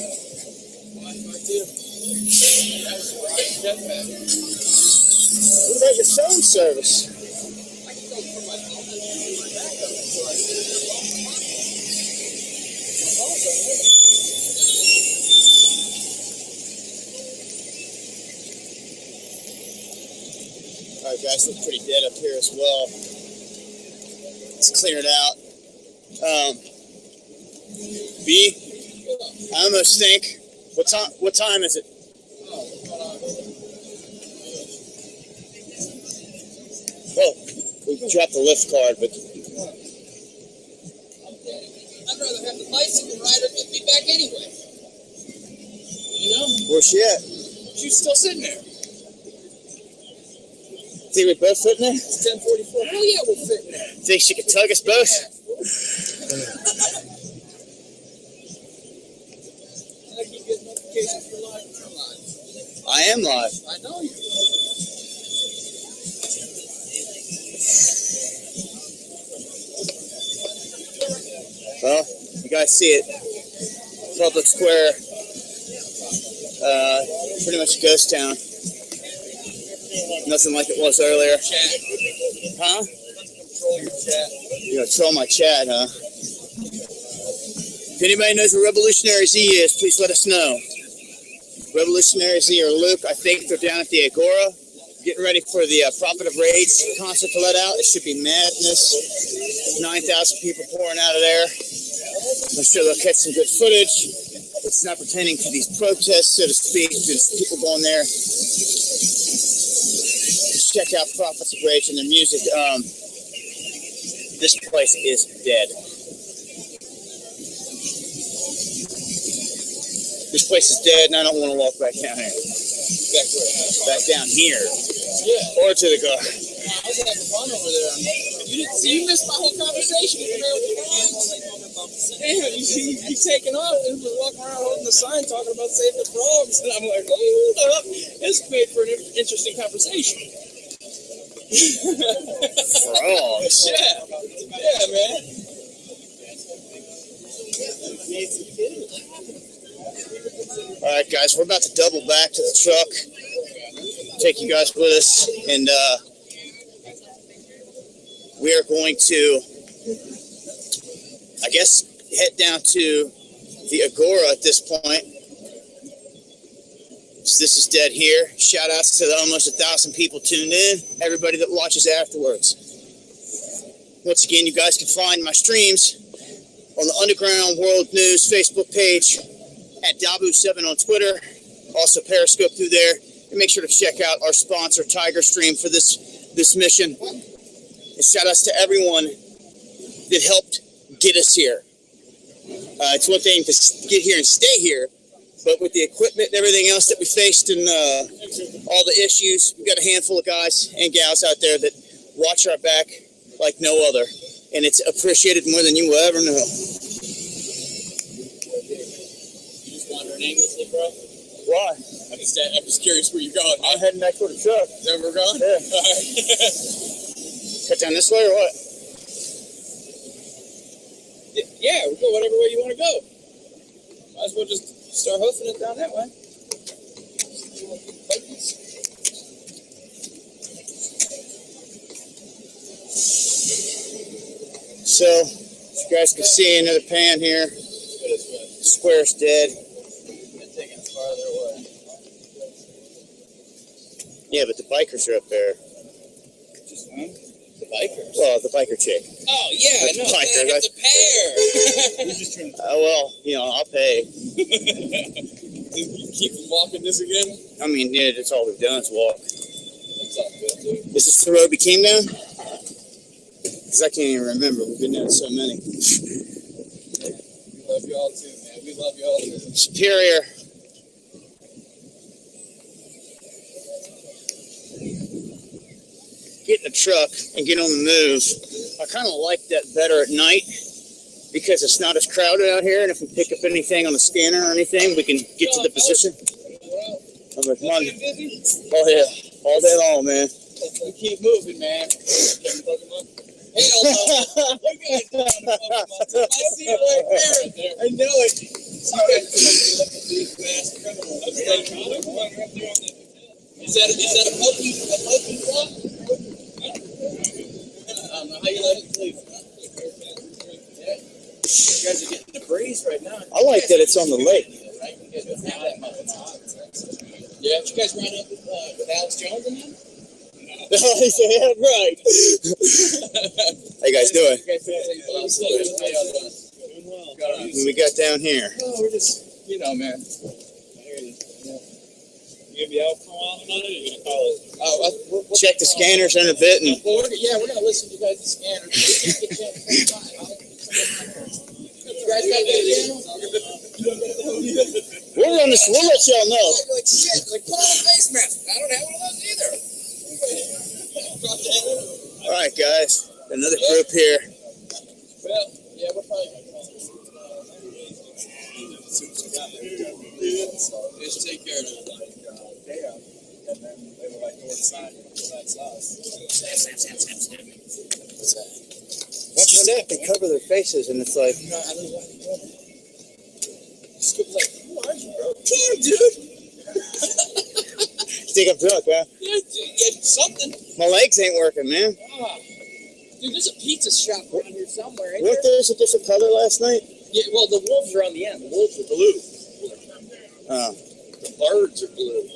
Wi-Fi too. That was a ride jetpack. What about your phone service? I can go for my phone and my backup before I do it. All right, guys, looks pretty dead up here as well. Let's clear it out. B, I almost think. What time is it? Well, we dropped the Lyft card, but I'd rather have the bicycle rider get me back anyway. You know? where's she at? She's still sitting there. Think we both fit in there? It's 10:44. Hell yeah, we're fitting there. Think she could tug us both? I keep getting notifications for live. You're live. I am live. I know you. Well, you guys see it. Public Square. Pretty much a ghost town. Nothing like it was earlier. Huh? Control your chat. You control my chat, huh? If anybody knows where Revolutionary Z is, please let us know. Revolutionary Z or Luke, I think they're down at the Agora, getting ready for the Prophet of Rage concert to let out. It should be madness. 9,000 people pouring out of there. I'm sure they'll catch some good footage. It's not pertaining to these protests, so to speak. Just people going there to check out Prophets of Rage and their music. This place is dead. This place is dead, and I don't want to walk back down here. Back down here. Yeah. Or to the car. I was having fun over there. You missed my whole conversation with Mayor Damn, you taking off and was walking around holding the sign talking about Save the Frogs. And I'm like, hold up. This made for an interesting conversation. Frogs? Yeah. Yeah, man. All right, guys, we're about to double back to the truck. take you guys with us, and we are going to, I guess, head down to the Agora at this point. So this is dead here. Shout outs to the almost 1,000 people tuned in, everybody that watches afterwards. Once again, you guys can find my streams on the Underground World News Facebook page, at Dabu7 on Twitter, also Periscope through there. And make sure to check out our sponsor, Tiger Stream, for this mission. And shout outs to everyone that helped get us here. It's one thing to get here and stay here, but with the equipment and everything else that we faced and all the issues, we've got a handful of guys and gals out there that watch our back like no other. And it's appreciated more than you will ever know. Wandering aimlessly, bro? Why? I'm just curious where you're going. I'm heading back toward the truck. Is that where we're going? Yeah. All right. Cut down this way or what? Yeah, we'll go whatever way you want to go. Might as well just start hoofing it down that way. So, as you guys can see, another pan here. Square's dead. Yeah, but the bikers are up there. Just one? The bikers? Well, the biker chick. Oh, yeah, I know. Biker, Man, it's a pair. We're just trying to... well, I'll pay. You keep walking this again? I mean, yeah, that's all we've done is walk. That's all good, too. Is this the road we came down? Because I can't even remember. We've been down so many. We love you all, too, man. We love you all, too. Superior. Get in the truck and get on the move. I kind of like that better at night because it's not as crowded out here, and if we pick up anything on the scanner or anything, we can get to the position. I'm like, come on. Oh, yeah. All day long, man. We keep moving, man. Hell no. You guys know how to Pokemon. I see it right there. I know it. You guys look at these fast criminals. Is that a Pokemon block? I don't know how you let it sleep. You guys are getting the breeze right now. I like that it's on the lake. Yeah, did you guys run up with Alex Jones and them? Yeah, right. How you guys doing? What we got down here? Oh, we're just, man. You gonna be out for a while tonight, or you gonna call it? Check the scanners in a bit, and We're gonna listen to you guys' scanners. You guys got that channel? we'll let y'all know. Like shit, like put on a face mask. I don't have one of those either. All right, guys, another group here. Well, yeah, we're probably gonna just take care of it. And then they were like, go inside, that's us. Watch your step, they cover their faces, and it's like, Skip's like, who are you, bro? Cam, dude! you think I'm drunk, huh? Yeah, something. My legs ain't working, man. Dude, there's a pizza shop around here somewhere, ain't Weren't there? theirs a different color last night? Yeah, well, the wolves are on the end. The wolves are blue. Oh. The birds are blue.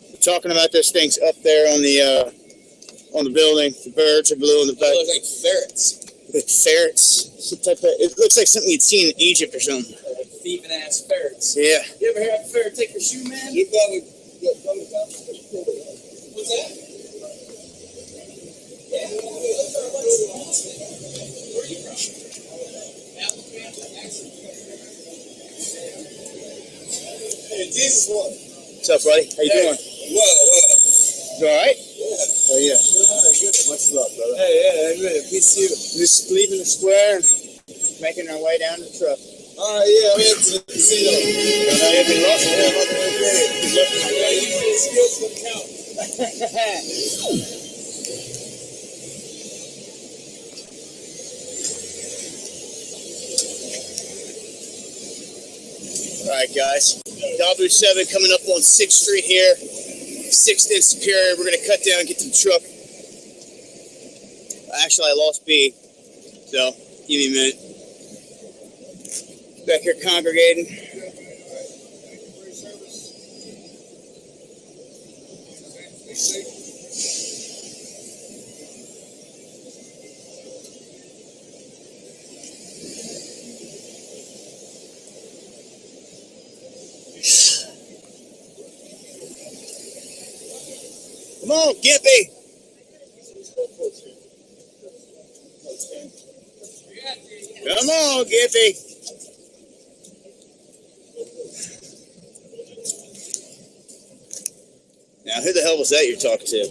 We're talking about those things up there on the building. The birds are blue on the They back. look like ferrets. Like ferrets. Some type of, it looks like something you'd seen in Egypt or something. Like thieving ass ferrets. Yeah. You ever hear a ferret take your shoe, man? You probably. What's that? Hey, Jesus, what? What's up, buddy? How you doing? Whoa. You all right? Yeah. Oh, yeah. Good. Much love, brother. Hey, yeah, good. Peace to you. Just leaving the square and making our way down to the truck. Yeah, we have to see them. You've been lost. Skills will count. All right, guys. Dabu7 coming up on 6th Street here. 6th and Superior. We're gonna cut down and get to the truck. Actually, I lost B, so give me a minute. Back here congregating. Come on, Gippy. Come on, Gippy. Now, who the hell was that you're talking to?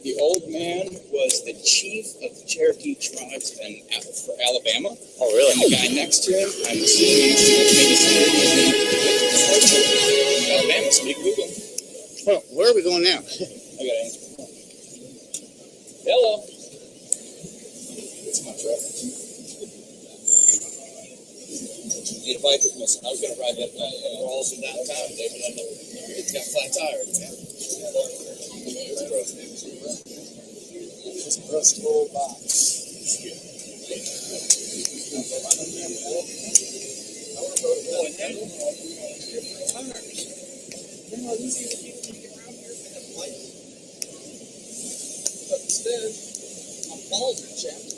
The old man was the chief of the Cherokee tribes for Alabama. Oh, really? And the guy next to him, I'm assuming maybe Alabama, so you can Google him. Well, where are we going now? I gotta answer. Hello. It's my truck. Need a bike with me. I was gonna ride that rolls in downtown today, but it's got flat tires. It's a rust old box. Instead, I'm bald and chapped.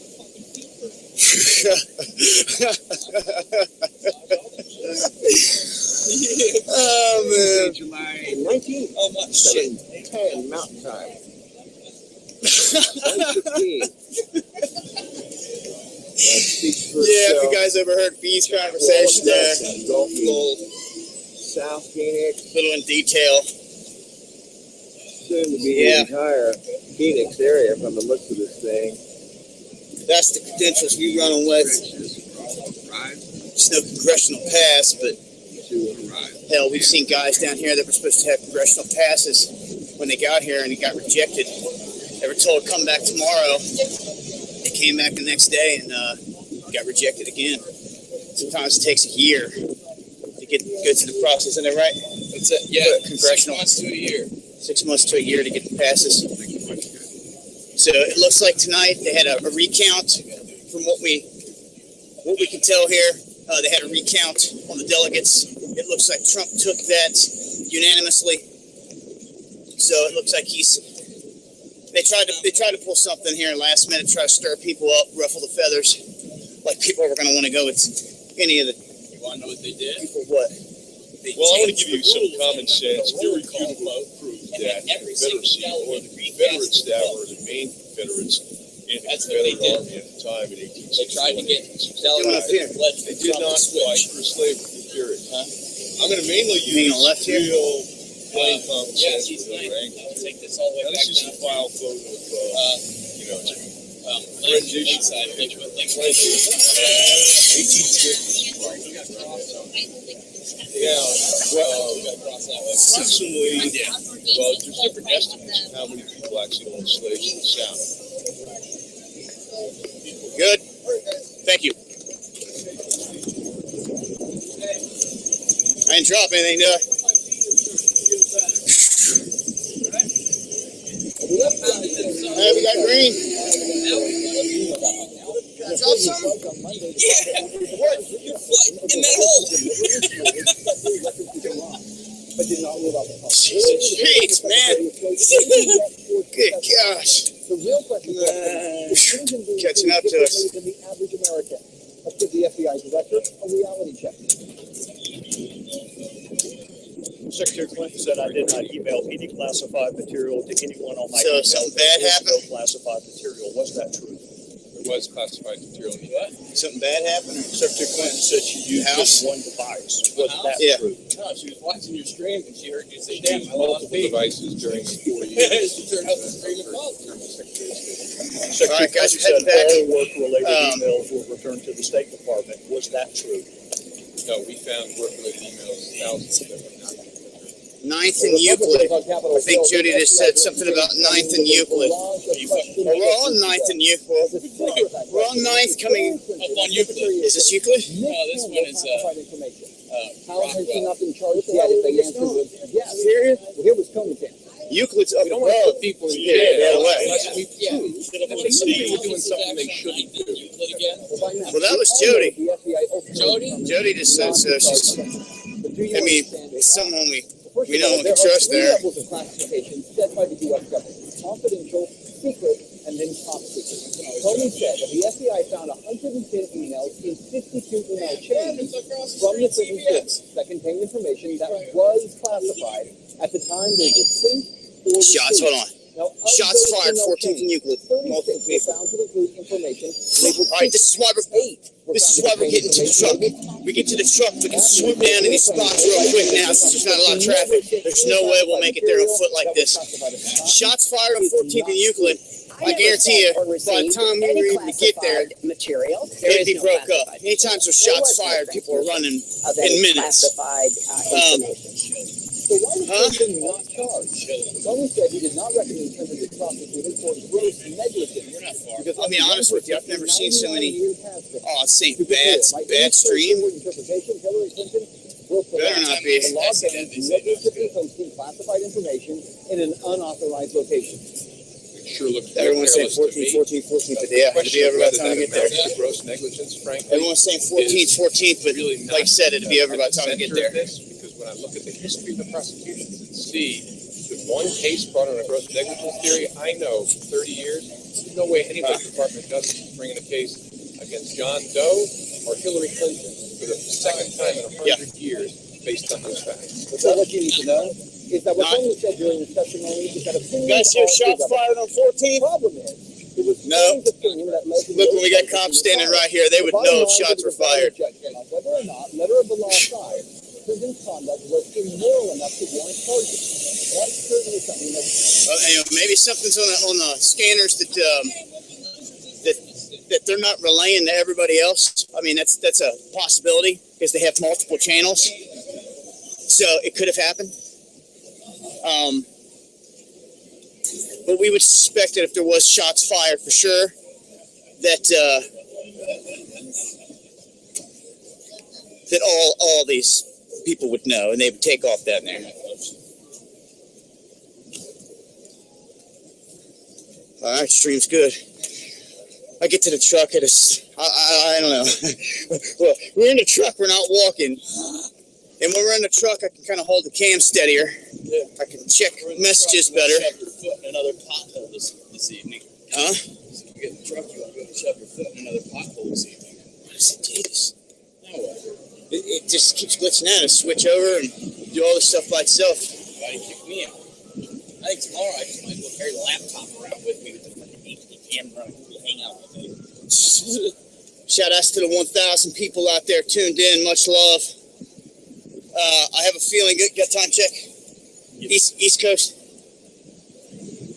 Oh, man. July 19. Oh, my shit. 10 Mountain Time. Yeah, if you guys ever heard B's conversation there, little South Phoenix. Little in detail. Soon to be the entire Phoenix area from the looks of this thing. That's the credentials we running with. It's no congressional pass, but hell, we've seen guys down here that were supposed to have congressional passes when they got here and it got rejected. They were told come back tomorrow. They came back the next day and got rejected again. Sometimes it takes a year to go through the process, isn't that right? That's it. Yeah, congressional. 6 months to a year. 6 months to a year to get the passes. So it looks like tonight they had a recount. From what we can tell here, they had a recount on the delegates. It looks like Trump took that unanimously. So it looks like they tried to pull something here last minute, try to stir people up, ruffle the feathers, like people were going to want to go with any of the. You want to know what they did? People what? Well, I want to give you some common sense, irrefutable proof that the Confederacy or the Confederates that were the main Confederates in the Confederate Army at the time in 1860. They tried to get They did not fight for slavery, period. I'm going to mainly use real plain common sense with that, right? Take this all the way back this is the file photo of, rendition of 1860. Yeah, well, approximately, well, there's different estimates of how many people actually owned slaves in the South. Good. Thank you. I didn't drop anything, did I? Hey, we got green. Drop some? Yeah. What? Your foot in that hole. Jesus, man. Good gosh. Catching up to us. The average American. Let's give the FBI director a reality check. Secretary Clinton said I did not email any classified material to anyone on my So email. something bad happened? No classified material. Was that true? There was classified material. What? Something bad happened? Secretary Clinton said she used just one device. Was that true? No, she was watching your stream and she heard you say, damn, I lost Multiple devices during the 4 years. She turned off the stream and called. Secretary All right, guys, Clinton we're heading said back. all work-related emails were returned to the State Department. Was that true? No, we found work-related emails, thousands of them. 9th and Euclid. I think Judy just said something about 9th and Euclid. Well, we're on 9th and Euclid. We're on 9th coming Up on Euclid. Is this Euclid? No, this one is How has he not been charged yet? If the answer was yes. Serious? Well, here was Covington. Euclid's up don't want to above. put people in Yeah, jail the other way. unless we prove that the people are doing something they shouldn't do. Well, that was Jody. Jody? Jody just said so. She's, I mean, it's someone we know and There can trust are three there. levels of classification set by the U.S. government: confidential, secret, and then top secret. Tony said that the FBI found 110 emails in 52 email chains from the prison service that contained information that was classified at the time they were sent or Shots, hold on. Now, Shots fired, 14th and Euclid. Multiple people. found to include information labeled All right, this is why we're getting to the truck. We get to the truck, we can swoop down in these spots real quick now since there's not a lot of traffic. There's no way we'll make it there on foot like this. Shots fired on 14th and Euclid. I guarantee you, by the time we were able to get there, material. it'd be broke up. Anytime there's shots fired, people are running in minutes. So why was Covington not charged? Tony said he did not recommend Covington be prosecuted for gross negligence. Because I'll be honest with you, I've never seen so many. Oh, it's same bad stream. Better not be. The law bans negligently posting classified information in an unauthorized location. Sure looks Everyone's saying 14th, 14th, 14th, but yeah, it'd be over by the time we get there. Gross negligence, frankly. Everyone's saying 14th, 14th, but like I said, it'd be over by the time we get there. Because when I look at the history of the prosecutions and see the one case brought on a gross negligence theory, I know 30 years, there's no way any Labor Department does bring in a case against John Doe or Hillary Clinton for the second time in 100 years based on those facts. So what you need to know is that what Tony said during his testimony is that opinion. Guys, see shots fired on 14th? Problem is, it was no. opinion that led to Look, when we got cops standing right here, they would know if shots were fired. Whether or not, letter of the law aside, prison's conduct was immoral enough to warrant charges. That's certainly something that. Maybe something's on the scanners that they're not relaying to everybody else. I mean, that's a possibility because they have multiple channels. So it could have happened. But we would suspect that if there was shots fired for sure, that that all these people would know and they would take off down there. All right, stream's good. I get to the truck, I don't know. Well, we're in the truck, we're not walking. And when we're in the truck, I can kind of hold the cam steadier. Yeah. I can check messages better. Shove your foot in another pothole this evening. Huh? So you get in the truck, you want to go and shove your foot in another pothole this evening. What does it do this? No. It just keeps glitching out and switch over and do all this stuff by itself. Why you kick me out? I think tomorrow I just might as well carry the laptop around with me with the fucking HD camera and hang out with me. Shout outs to the 1,000 people out there tuned in. Much love. I have a feeling. Got time check? East Coast.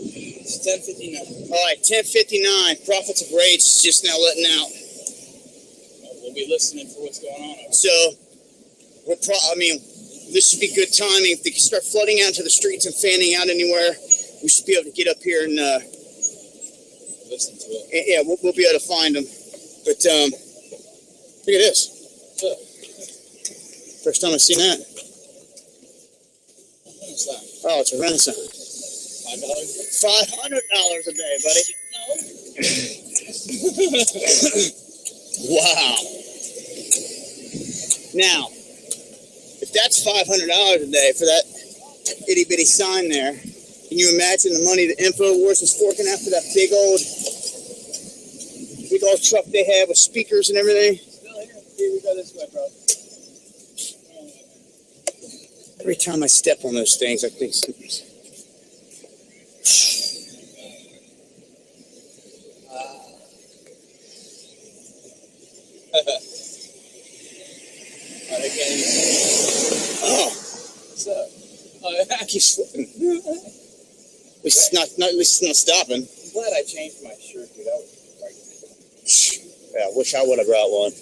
It's 10:59. All right, 10:59. Prophets of Rage is just now letting out. We'll be listening for what's going on. So, this should be good timing. If they can start flooding out to the streets and fanning out anywhere, we should be able to get up here and listen to it. Yeah, we'll be able to find them. But look at this. First time I've seen that. What's that? Oh, it's a Renaissance. $500 a day, buddy. Wow. Now, if that's $500 a day for that itty bitty sign there, can you imagine the money that InfoWars is forking out for that big old truck they have with speakers and everything? Still here. Here we go this way, bro. Every time I step on those things, I think something's... Oh. What's up? I keep slipping. At least it's not stopping. I'm glad I changed my shirt, dude. Yeah, I wish I would have brought one.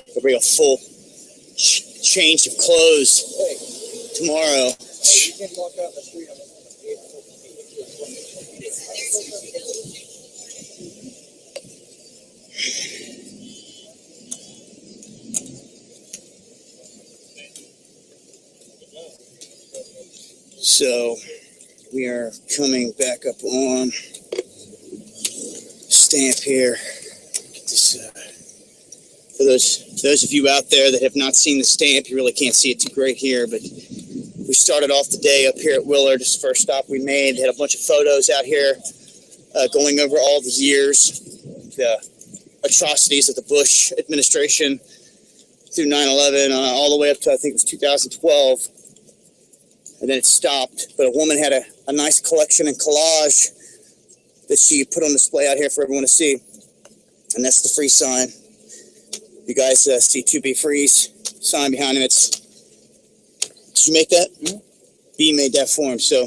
There'll be a full change of clothes tomorrow. Hey, you can walk out the street. So we are coming back up on stamp here. Get this, for those of you out there that have not seen the stamp, you really can't see it too great here, but we started off the day up here at Willard. This is the first stop we made. Had a bunch of photos out here going over all the years, the atrocities of the Bush administration through 9/11, all the way up to, I think it was 2012. And then it stopped. But a woman had a nice collection and collage that she put on display out here for everyone to see. And that's the free sign. You guys see "To Be Free's" sign behind him. Did you make that? Mm-hmm. B made that for him. So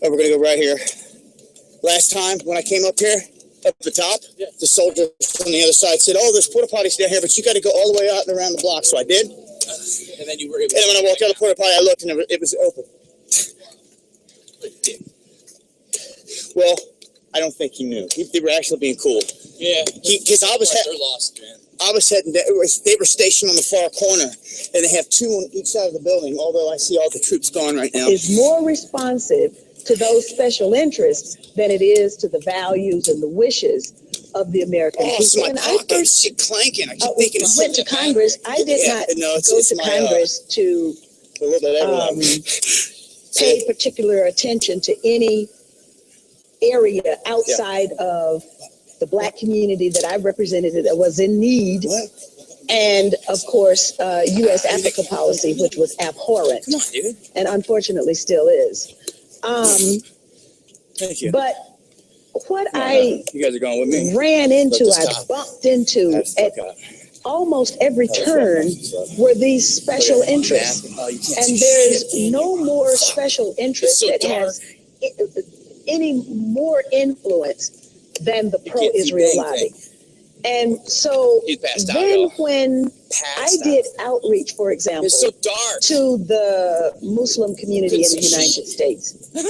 we're going to go right here. Last time when I came up here, up the top, the soldiers on the other side said, "Oh, there's porta potties down here, but you got to go all the way out and around the block." So I did. And then you were able And when I walked out of the porta potty, I looked and it was open. Well, I don't think he knew. They were actually being cool. Yeah. Because I was they're lost, man. I was heading. They were stationed on the far corner, and they have two on each side of the building. Although I see all the troops gone right now. Is more responsive to those special interests than it is to the values and the wishes of the American Oh, it's people. my And pocket. Shit clanking. I keep thinking it's went to Congress. I did not go to Congress to pay particular attention to any area outside of the Black community that I represented that was in need. And of course, U.S. Africa policy, which was abhorrent, and unfortunately still is. Thank you. But what I You guys are going with me. ran into, Let I this stop. bumped into at almost every turn were these special interests. And there's no more special interest that has any more influence than the pro-Israel lobby. And so then when I did outreach, for example, to the Muslim community in the United States, What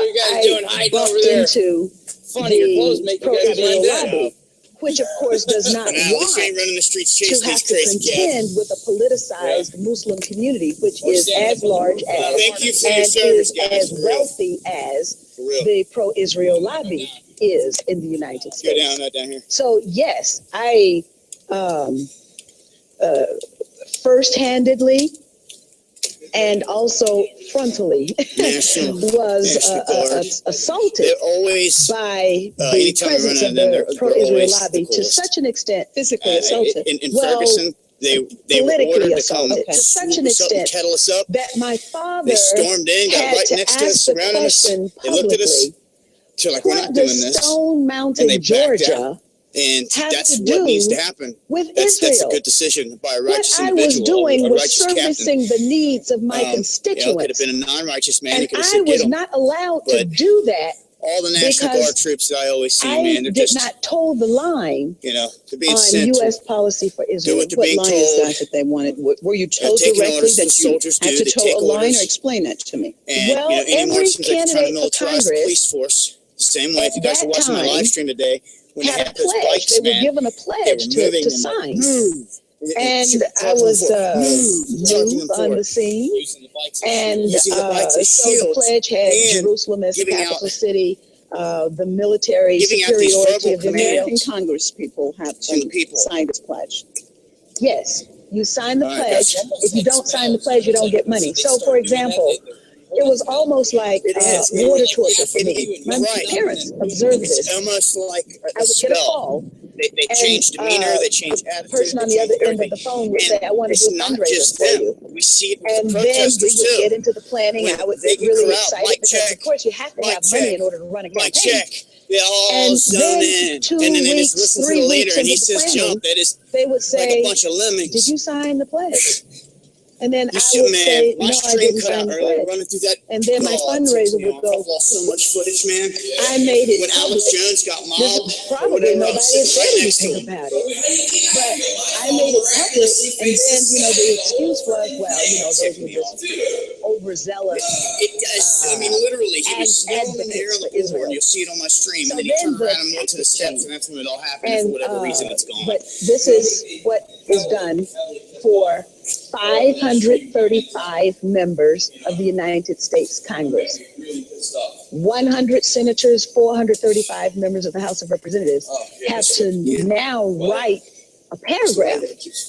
you guys I doing hiding bumped over there? into Funny, your clothes the make you guys pro-Israel run down. lobby, which of course does not This ain't want running the streets to chasing have these to crazy contend cats. with a politicized Muslim community, which is as large as Thank you for your and service, is guys, as for real. wealthy as real. the pro-Israel lobby is in the United Go States. down, not down here. So yes, I first-handedly and also frontally was assaulted by the anytime we run presence out of of them, they're the pro-Israel always lobby the to coolest. such an extent, physically assaulted. In Well, Ferguson, they were politically ordered to come assaulted to such an swoop us up and extent kettle us up. that my father They stormed in, got had right to next to us, ask the surrounded us. question They looked at us. publicly, They're like, "We're what not does doing this." Stone And they Mountain, backed Georgia, out. And have that's to what needs do to happen. with That's a Israel? good decision by a What righteous I was individual, doing a was righteous captain. servicing the needs of my You know, it could constituents. have been a non-righteous man. And He could have I said, "Get was 'em." not allowed to But do that all the National because Guard troops that I always see, I man, they're did just, not toe the line you know, they're being on sent U.S. to policy for Israel. what they're What being line is told. that that they wanted? Were you told taking directly orders, the that you soldiers had do, to they toe take a line, orders. or explain that to me? And, Well, you know, anyone every seems like they're trying to candidate for militarize the Congress police force the same way. If you guys at are watching my that live time stream today, when they had a had those pledge. bikes, They were man, given a they pledge were to moving them sign. like, move. And I was new on the scene, and Using the bikes as so the shields pledge had and Jerusalem as the giving capital out- city. The military Giving out these superiority verbal of the American commands Congress people have on to people. sign this pledge. Yes, you sign the All right, pledge. gotcha. If you don't sign the pledge, you don't get money. So, for example, it was almost like water torture for me. My parents observed It's this. almost like I would get a call. They change demeanor, they change The attitude. person on they the other change end of the phone would everything. say, "I want to It's do a not fundraiser just for them. you." We see it with And the then we protesters would too. get into the planning. When I would they get really crowd, excited mic because, check, of course, you have to mic have money check, in order to run a Mic campaign. check. They all And zone then in. 2 And then they weeks, just listen to 3 the leader weeks and he into the says planning, jump. That is they would like say, a bunch of lemmings. "Did you sign the pledge?" And then You I see, would man, say, my "No, I stream didn't cut sign out the earlier pledge." running through that. And then my fundraiser would go. I've lost so much footage, man. I made it When Alex public. Jones got mobbed, Probably nobody has said right next to anything him. about it. But I made it public, and then, the excuse was, well, those were just overzealous. I mean, literally, he was yelling in the air on the advocates for bullhorn. You'll see it on my stream. So and then he then turned the around and went to the steps, and that's when it all happened. And for whatever reason, it's gone. But this is what is done for 535 members of the United States Congress, 100 senators, 435 members of the House of Representatives have to now write a paragraph,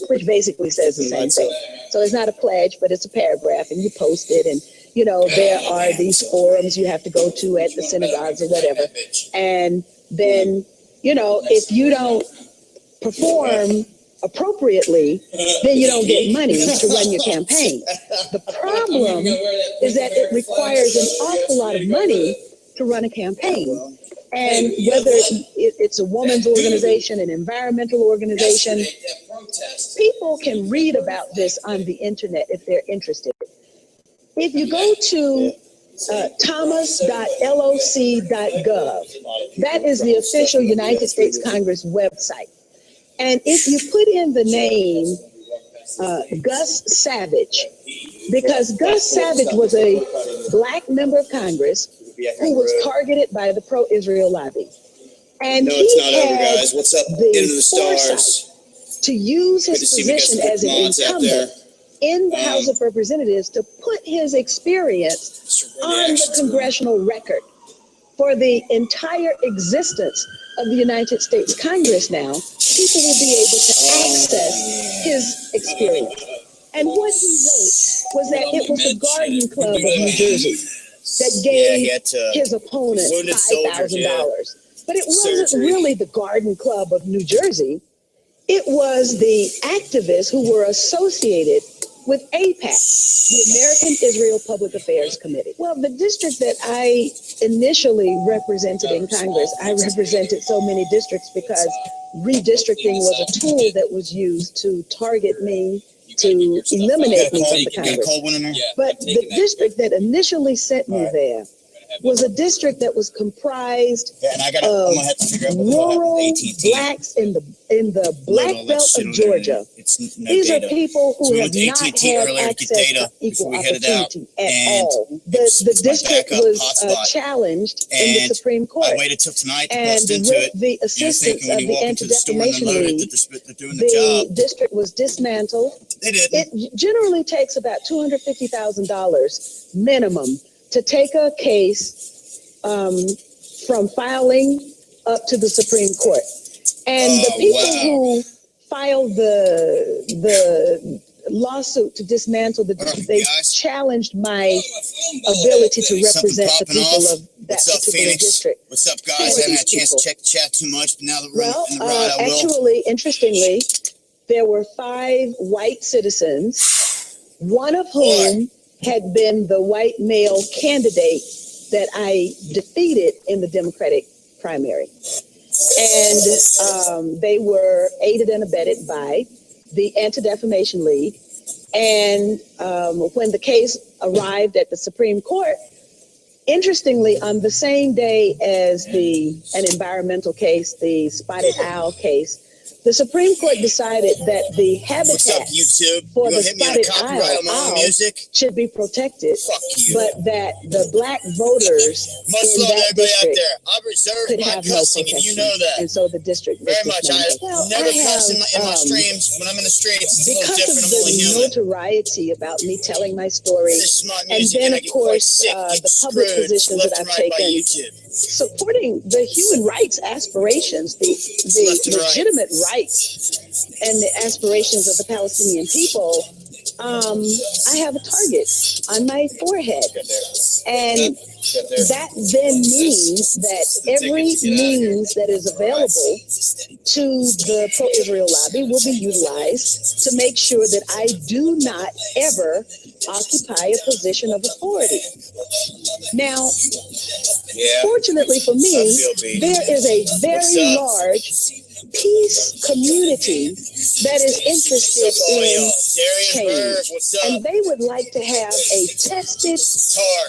which basically says the same thing. So it's not a pledge, but it's a paragraph, and you post it, and you know, there are these forums you have to go to at the synagogues or whatever. And then, you know, if you don't perform appropriately, then you don't get money to run your campaign. The problem is that it requires an awful lot of money to run a campaign. And whether it's a woman's organization, an environmental organization, people can read about this on the internet if they're interested. If you go to thomas.loc.gov, that is the official United States Congress website. And if you put in the name Gus Savage, because Gus Savage was a black member of Congress who was targeted by the pro-Israel lobby. And no, he it's not over, had guys. What's up? the Into the stars. foresight to use his position as an incumbent in the House of Representatives to put his experience on the congressional record for the entire existence of the United States Congress. Now, people will be able to access his experience. And what he wrote was that it was the Garden Club of New Jersey that gave his opponent $5,000. But it wasn't really the Garden Club of New Jersey. It was the activists who were associated with AIPAC, the American Israel Public Affairs Committee. Well, the district that I initially represented in Congress, I represented so many districts because redistricting was a tool that was used to target me, to eliminate me from the Congress. But the district that initially sent me there was a district that was comprised of rural blacks in the black belt of Georgia. These are people who have not had access to equal opportunity at all. The district was challenged in the Supreme Court. And with the assistance of the Anti-Defamation League, the district was dismantled. It generally takes about $250,000 minimum to take a case from filing up to the Supreme Court. And the people who filed the lawsuit to dismantle they challenged my ability to represent the people of that particular district. What's up, guys? I haven't had a chance to chat too much, but now that we're in the ride, I will. Actually, interestingly, there were 5 white citizens, one of whom had been the white male candidate that I defeated in the Democratic primary. And they were aided and abetted by the Anti-Defamation League. And when the case arrived at the Supreme Court, interestingly, on the same day as an environmental case, the Spotted Owl case, the Supreme Court decided that the habitat for the spotted owl should be protected, but that the black voters in that district could have no protection. You know that. And so the district was dismantled. Never cuss in my streams. When I'm in the streets, it's a little different. I'm only human. Because of the notoriety about me telling my story, and then of course the public positions that I've taken, supporting the human rights aspirations, the legitimate rights and the aspirations of the Palestinian people, I have a target on my forehead. And that then means that every means that is available to the pro-Israel lobby will be utilized to make sure that I do not ever occupy a position of authority. Now, fortunately for me, there is a very large peace community that is interested in change. And they would like to have a tested,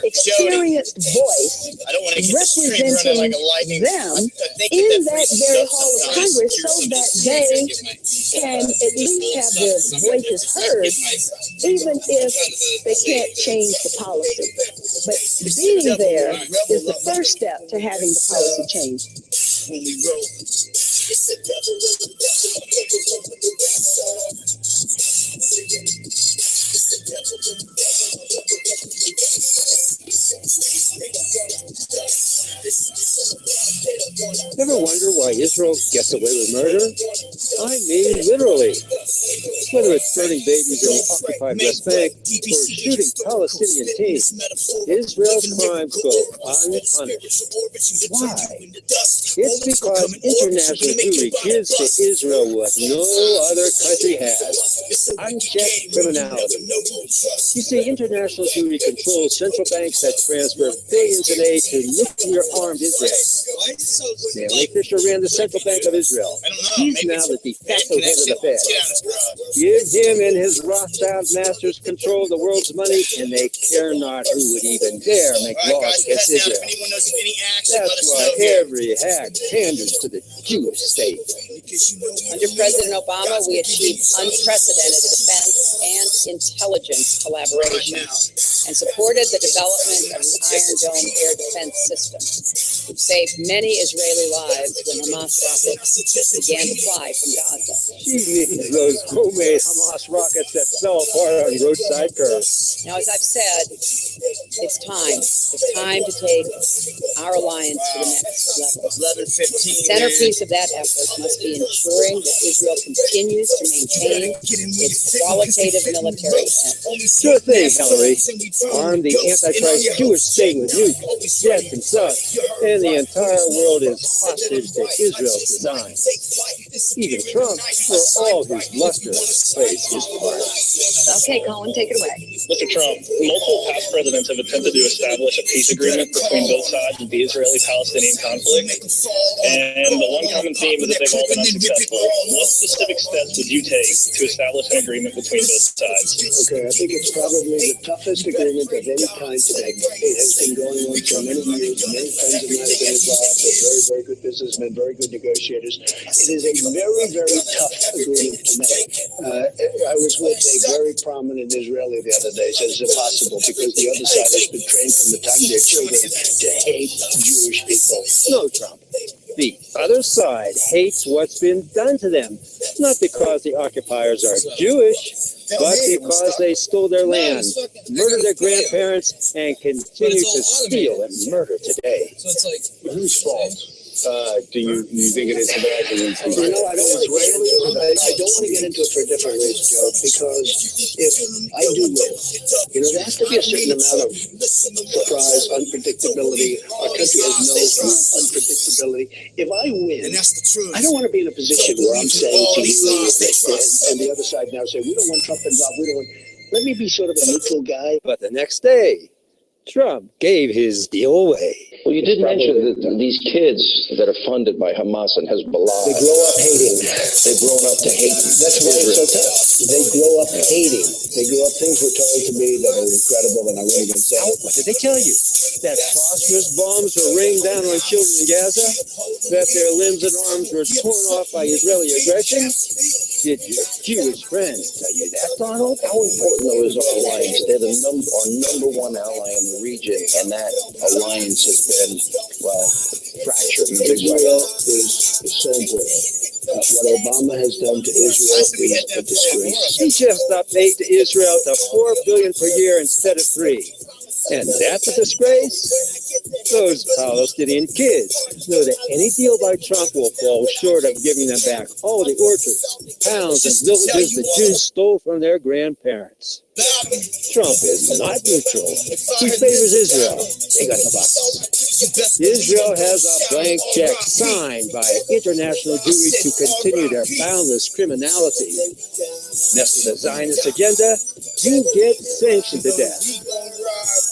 experienced voice representing them in that very hall of Congress so that they can at least have their voices heard, even if they can't change the policy. But being there is the first step to having the policy changed. When we roll. ever wonder why Israel gets away with murder? I mean, literally. Whether it's burning babies in the occupied West Bank or shooting Palestinian teens, Israel's crimes go unpunished. Why? It's because international Jewry gives to Israel what no other country has: unchecked criminality. You see, international Jewry controls central banks that transfer billions in aid to nuclear-armed Israel. Stanley Fischer ran the Central Bank of Israel. He's now the de facto head of the Fed. Give him and his Rothschild masters control the world's money, and they care not who would even dare make laws against Israel. That's why every hack panders to the Jewish state. Under President Obama, we achieved unprecedented defense and intelligence collaboration and supported the development of the Iron Dome air defense system, which saved many Israeli lives when Hamas rockets began to fly from Gaza. She needs those homemade Hamas rockets that fell apart on roadside curves. Now, as I've said, it's time. It's time to take our alliance to the next level. 11:15. Centerpiece of that effort must be ensuring that Israel continues to maintain its qualitative military end. Sure thing, Hillary. Arm the Antichrist Jewish state with nukes, jets, and subs, and the entire world is hostage to Israel's design. Even Trump, for all his bluster, plays his part. Okay, Colin, take it away. Mr. Trump, multiple past presidents have attempted to establish a peace agreement between both sides of the Israeli-Palestinian conflict, and the one common theme is that they've all been unsuccessful. What specific steps would you take to establish an agreement between both sides? Okay, I think it's probably the toughest agreement of any kind to make. It has been going on for many years. Many friends of mine have been involved. They're very, very good businessmen, very good negotiators. It is a very, very tough agreement to make. I was with a very prominent Israeli the other day. Says it's impossible because the other side has been trained from the time they're children to hate Jewish people. No, Trump. The other side hates what's been done to them, not because the occupiers are Jewish, but because they stole their land, murdered their grandparents, and continue to steal and murder today. So it's like, whose fault? Do you think it is American? I don't want to get into it for a different reason, Joe, because if I do win, there has to be a certain amount of surprise, unpredictability. Our country has no unpredictability. If I win, I don't want to be in a position where I'm saying to you and the other side now say, we don't want Trump involved, we don't want... Let me be sort of a neutral guy. But the next day, Trump gave his deal away. Well, you did mention that these kids that are funded by Hamas and Hezbollah, they grow up hating. They've grown up to hate. That's why it's so tough. They grow up hating. They grow up, things were told to me that are incredible, and I won't even say. What did they tell you? That phosphorus bombs were rained down on children in Gaza? That their limbs and arms were torn off by Israeli aggression? Did your Jewish friends tell you that, Donald? How important, though, is our alliance? They're our number one ally in the region, and that alliance has been, fractured. Israel is so important. What Obama has done to Israel is a disgrace. He just upped aid to Israel to $4 billion per year instead of $3. And that's a disgrace? Those Palestinian kids know that any deal by Trump will fall short of giving them back all the orchards, towns, and villages the Jews stole from their grandparents. Trump is not neutral. He favors Israel. They got the box. Israel has a blank check signed by international Jewry to continue their boundless criminality. Mess with the Zionist agenda, you get sanctioned to death.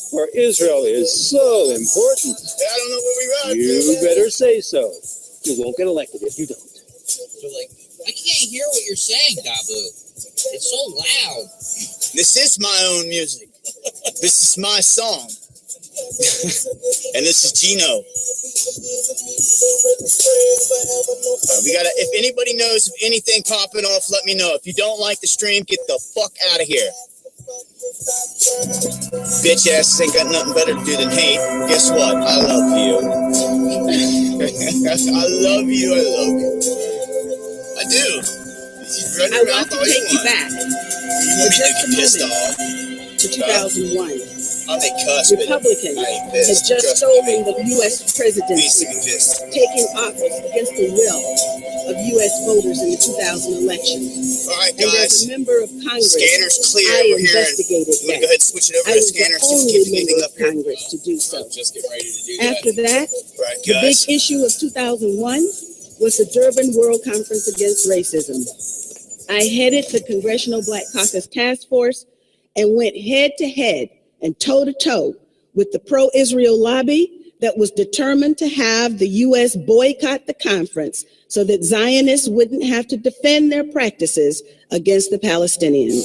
For Israel is so important. I don't know where we're at. You better say so. You won't get elected if you don't. They're like, I can't hear what you're saying, Dabu. It's so loud. This is my own music. This is my song. And this is Gino. We gotta. If anybody knows of anything popping off, let me know. If you don't like the stream, get the fuck out of here. Bitch asses ain't got nothing better to do than hate. Guess what? I love you. I love you. I love you. I do. I want to take you back for just a moment to 2001. Republicans had just stolen the U.S. presidency, taking office against the will of U.S. voters in the 2000 election. All right, And guys. as a member of Congress, Scanner's clear I over here. investigated You want to that. go ahead and switch it over I to was scanner? the only member of Congress to do so. Just get ready to do After that, Right, the big guys. issue of 2001 was the Durban World Conference Against Racism. I headed the Congressional Black Caucus Task Force and went head to head and toe to toe with the pro-Israel lobby that was determined to have the U.S. boycott the conference so that Zionists wouldn't have to defend their practices against the Palestinians.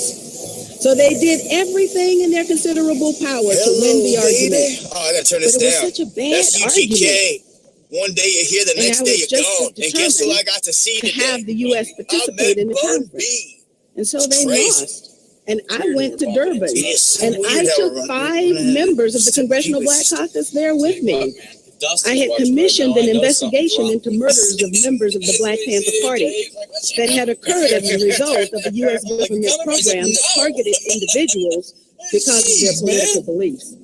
So they did everything in their considerable power to win the argument. Oh, I gotta turn this But it down. was such a bad That's UGK. argument. One day you're here, the And next I day was you're just as gone. And guess who I got to see to today? have the U.S. participate in the conference. And so they lost. And I went to Durban, and I took 5 members of the Congressional Black Caucus there with me. I had commissioned an investigation into murders of members of the Black Panther Party that had occurred as a result of a U.S. government program that targeted individuals because of their political beliefs.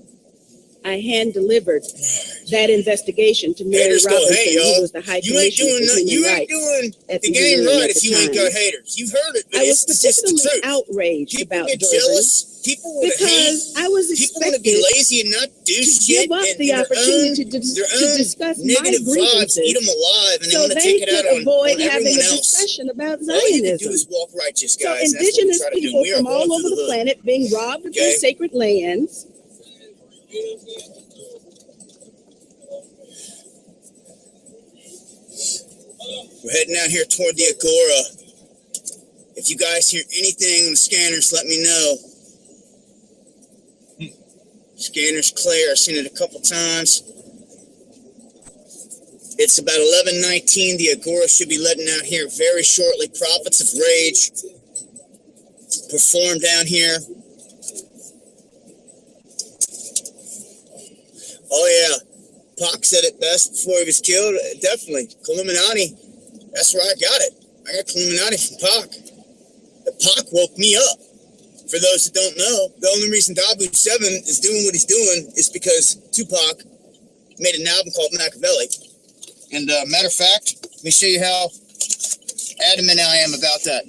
I hand-delivered that investigation to Mary Haters go, Robinson, hey, who yo, was the High you ain't Commissioner doing for you Human ain't Rights doing at the the game UN right at if the you ain't time. got haters. You've heard it, but I was it's just the particularly truth. outraged People about get Durban jealous. People want to hate. because I was People want to be expected lazy and not do to shit. give up and the their opportunity own, to their own discuss my negative vibes grievances eat them alive, and they so want to they take it out could on avoid having everyone a else. discussion about All you can do Zionism. is walk righteous, So guys. and that's what we indigenous try to do. people We are from all going over through the hood. planet being robbed of their Okay? sacred lands. We're heading out here toward the Agora. If you guys hear anything on the scanners, let me know. Scanner's clear. I've seen it a couple times. It's about 11:19. The Agora should be letting out here very shortly. Prophets of Rage perform down here. Oh yeah, Pac said it best before he was killed. Definitely, Illuminati. That's where I got it. I got Illuminati from Pac. The Pac woke me up. For those that don't know, the only reason Dabu 7 is doing what he's doing is because Tupac made an album called Machiavelli. And matter of fact, let me show you how adamant I am about that.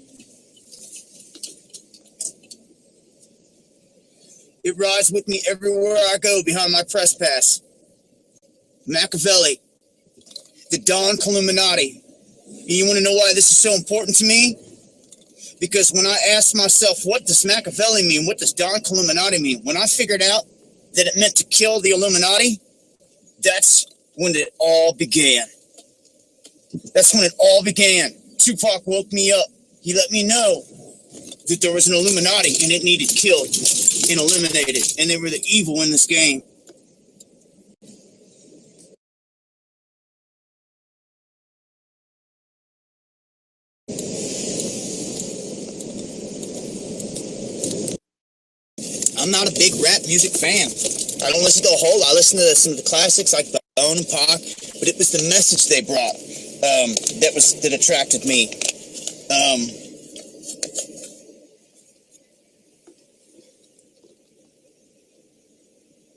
It rides with me everywhere I go behind my press pass. Machiavelli, the Don Illuminati. And you want to know why this is so important to me? Because when I asked myself, what does Machiavelli mean? What does Don Illuminati mean? When I figured out that it meant to kill the Illuminati, that's when it all began. That's when it all began. Tupac woke me up. He let me know that there was an Illuminati and it needed killed and eliminated. And they were the evil in this game. I'm not a big rap music fan. I don't listen to a whole lot. I listen to some of the classics like Bone and Pac, but it was the message they brought that attracted me.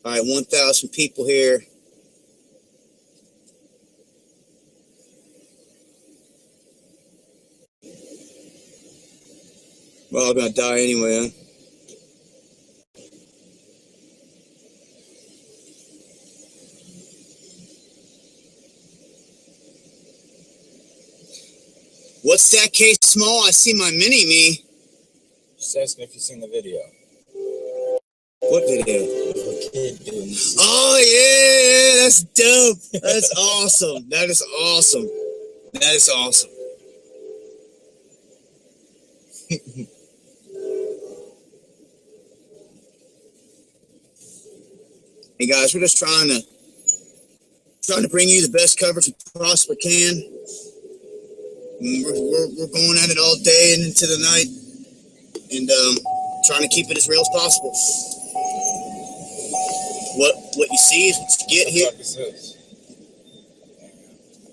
All right, 1,000 people here. We're all gonna die anyway, huh? What's that, Case Small? I see my mini-me. Just asking if you've seen the video. What video? A kid doing this. Oh, yeah, that's dope. That's awesome. That is awesome. That is awesome. Hey, guys, we're just trying to bring you the best coverage we possibly can. We're going at it all day and into the night, and trying to keep it as real as possible. What you see is what you get here.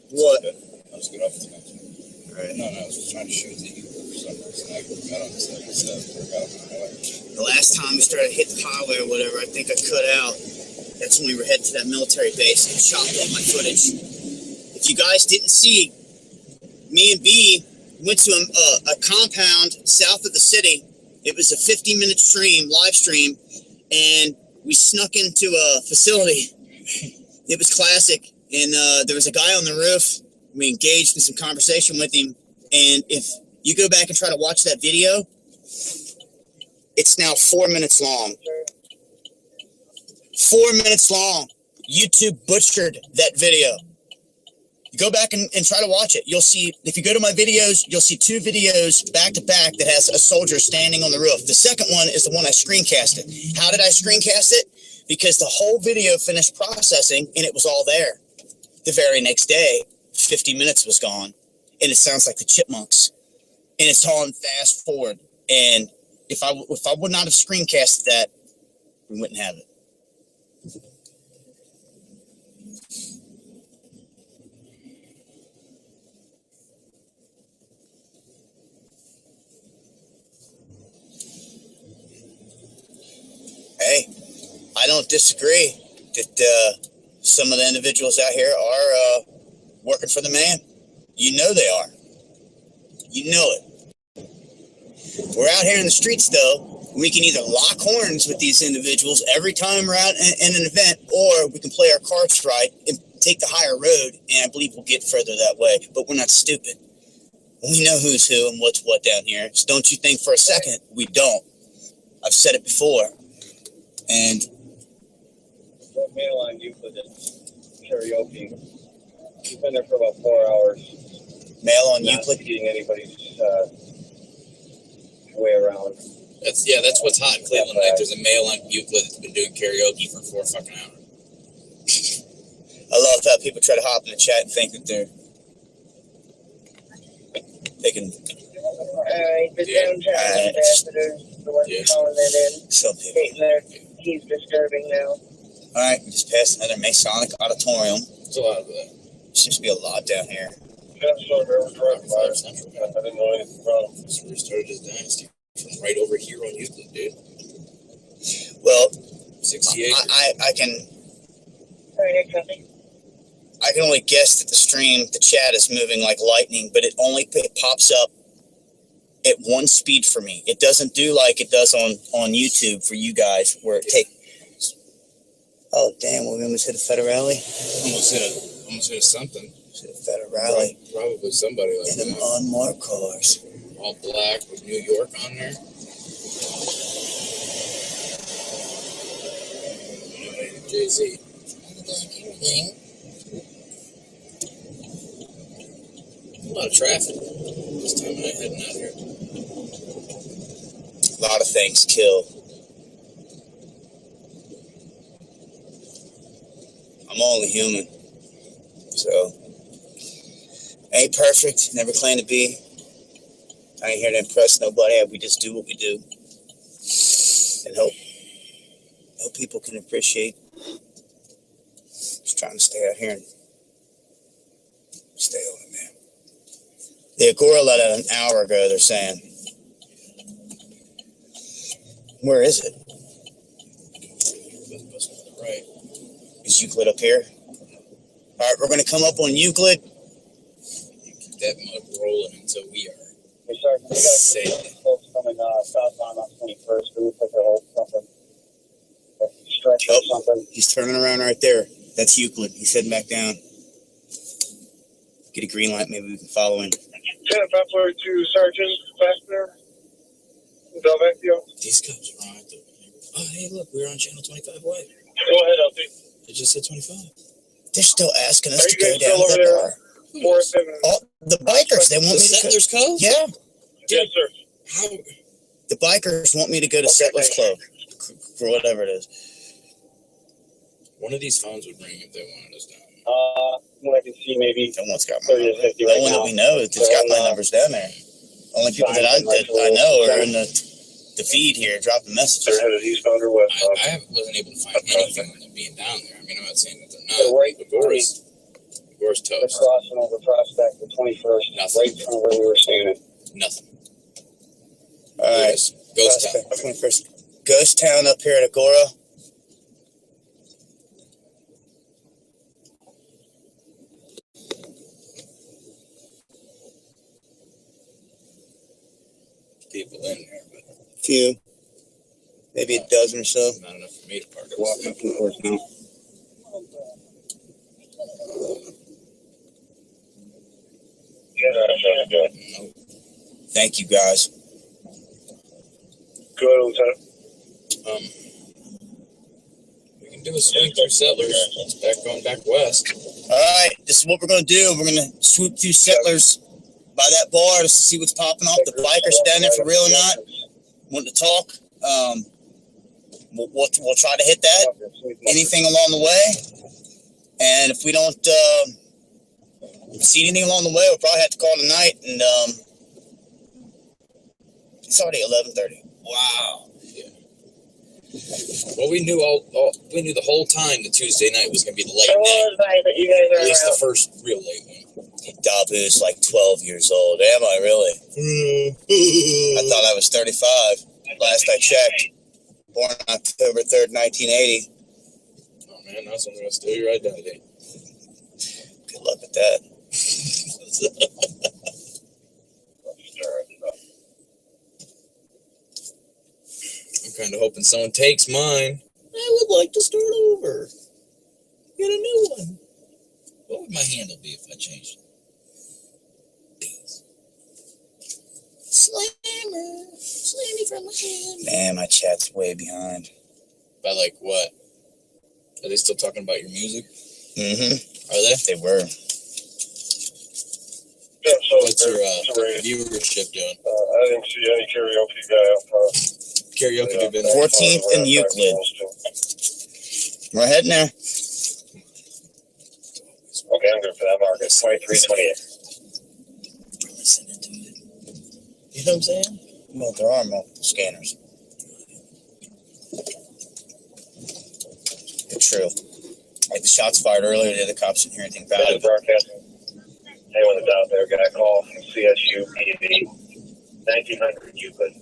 What? I'll just get off the next one. All right. No, I was just trying to show you. The last time we started to hit the highway or whatever, I think I cut out. That's when we were heading to that military base and chopped up my footage. If you guys didn't see, me and B went to a compound south of the city. It was a 50-minute live stream, and we snuck into a facility. It was classic, and there was a guy on the roof. We engaged in some conversation with him, and if you go back and try to watch that video, it's now 4 minutes long. 4 minutes long. YouTube butchered that video. You go back and try to watch it. You'll see, if you go to my videos, you'll see 2 videos back to back that has a soldier standing on the roof. The second one is the one I screencasted. How did I screencast it? Because the whole video finished processing and it was all there. The very next day, 50 minutes was gone, and it sounds like the Chipmunks, and it's on fast forward. And if I would not have screencasted that, we wouldn't have it. Hey, I don't disagree that some of the individuals out here are working for the man. You know they are. You know it. We're out here in the streets, though. We can either lock horns with these individuals every time we're out in an event, or we can play our cards right and take the higher road, and I believe we'll get further that way. But we're not stupid. We know who's who and what's what down here. So don't you think for a second we don't. I've said it before. And what mail on Euclid karaoke? You've been there for about 4 hours. Mail on Euclid? Not seeing anybody's way around. That's what's hot in Cleveland. Like, there's a male on Euclid that's been doing karaoke for 4 fucking hours. I love how people try to hop in the chat and think that they can. The downtown ambassadors, the ones calling that in. Some people. He's disturbing now. All right, we just passed another Masonic auditorium. There's a lot of that. Seems to be a lot down here. I didn't know anything about him. So we started his dynasty from right over here on Euclid, dude. Well, 68. I can only guess that the chat is moving like lightning, but it pops up at one speed for me. It doesn't do like it does on YouTube for you guys, where it takes. Oh damn! We almost hit a federale. Almost hit something. Hit a federale. Probably somebody like that. And them unmarked cars. All black with New York on there. Jay-Z. A lot of traffic this time of night heading out here. A lot of things kill. I'm only human. So, ain't perfect, never claim to be. I ain't here to impress nobody. We just do what we do. And hope people can appreciate. Just trying to stay out here and stay on it, man. The Agora let out an hour ago, they're saying. Where is it? Right. Is Euclid up here? All right, we're going to come up on Euclid. Keep that mug rolling until we are. We got folks coming southbound on 21st. It looks like they're holding something. Stretch or something. He's turning around right there. That's Euclid. He's heading back down. Get a green light, maybe we can follow him. 10-5 to Sergeant Fastener. Del Vecchio. These cops are on it. Oh, hey, look, we're on channel 25 White. Go ahead, LT. It just said 25. They're still asking us to go down to the bar. Oh, the bikers, they want me to Settlers Cove? Yeah. Yes, sir. How? The bikers want me to go to Settlers Club, or whatever it is. One of these phones would ring if they wanted us down. When I can see maybe someone's got my numbers. No one that we know that's got my numbers down there. Only people that I know are in the feed here dropping messages. They're headed eastbound or westbound. I wasn't able to find anything on them being down there. I mean, I'm not saying that they're not. Right, Gore's toast. They're crossing over Prospect, the 21st, Nothing. right from where we were standing. Nothing. Ghost Town. 21st. Ghost Town up here at Agora. People in there, but Few. Maybe a dozen or so. not enough for me to park. Walk up to the horse now. Thank you, guys. Good, Lieutenant. We can do a swing through Settlers. It's going back west. All right, this is what we're going to do. We're going to swoop through Settlers by that bar just to see what's popping off. The bikers down there for real or not. Want to talk? We'll try to hit that. Anything along the way. And if we don't see anything along the way, we'll probably have to call tonight. And it's already 11:30. Wow. Yeah. Well, we knew we knew the whole time that Tuesday night was going to be the late night. That you guys are At least around. the first real late one. Dabu's like 12 years old. Am I really? I thought I was 35. Last I checked. Born October 3rd, 1980. Oh, man, that's when we're going to steal your identity. Good luck with that. I'm kind of hoping someone takes mine. I would like to start over. Get a new one. What would my handle be if I changed it? Slammer. Slammy from my hand. Man, my chat's way behind. By like what? Are they still talking about your music? Mm-hmm. Are they? They were. Yeah, so What's your viewership doing? I didn't see any karaoke guy up front. Karaoke have been 14th and Euclid. We're heading there. Okay, I'm good for that market. 2328. You know what I'm saying? Well, there are multiple scanners. But true. Like the shots fired earlier, the other cops didn't hear anything about it. Broadcasting. Anyone that's out there, got a call from CSU PD 1900 Euclid.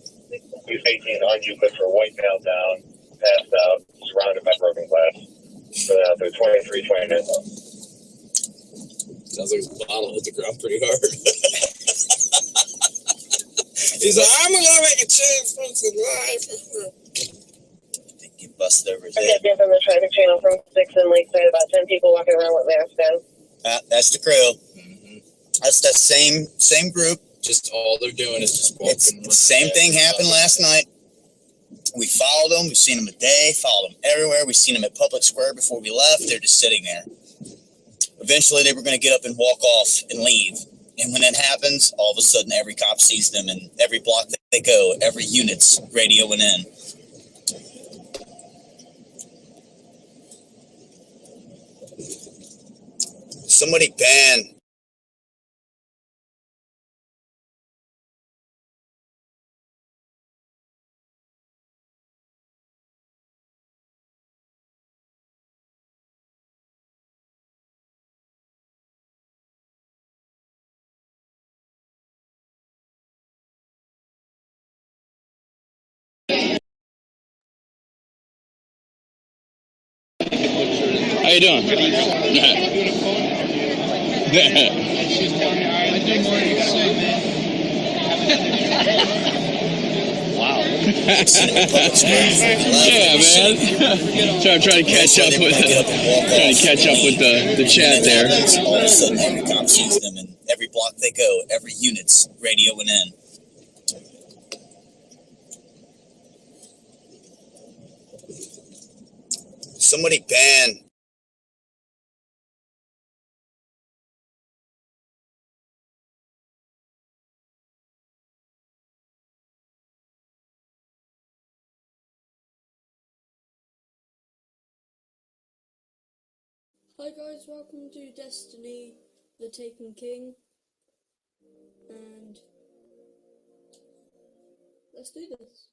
We've 18 on Euclid for a white male down, passed out, surrounded by broken glass. So out there, 2329. Sounds like his bottle hit the ground pretty hard. He's like, I'm gonna make a change for life. Get busted over his I head. got from the traffic channel from 6 and Lakeside, about 10 people walking around with masks on. That's the crew. That's that same group. Just all they're doing is just walking. It's the same thing happened last night. We followed them. We've seen them a day. Followed them everywhere. We've seen them at Public Square before we left. They're just sitting there. Eventually, they were going to get up and walk off and leave. And when that happens, all of a sudden, every cop sees them, and every block that they go, every unit's radioing in. Somebody ban. How you doing? Wow. Yeah, man. Trying to catch up with the chat there. All of a sudden, every cop sees them, and every block they go, every unit's radioing in. Somebody ban. Hi guys, welcome to Destiny, the Taken King, and let's do this.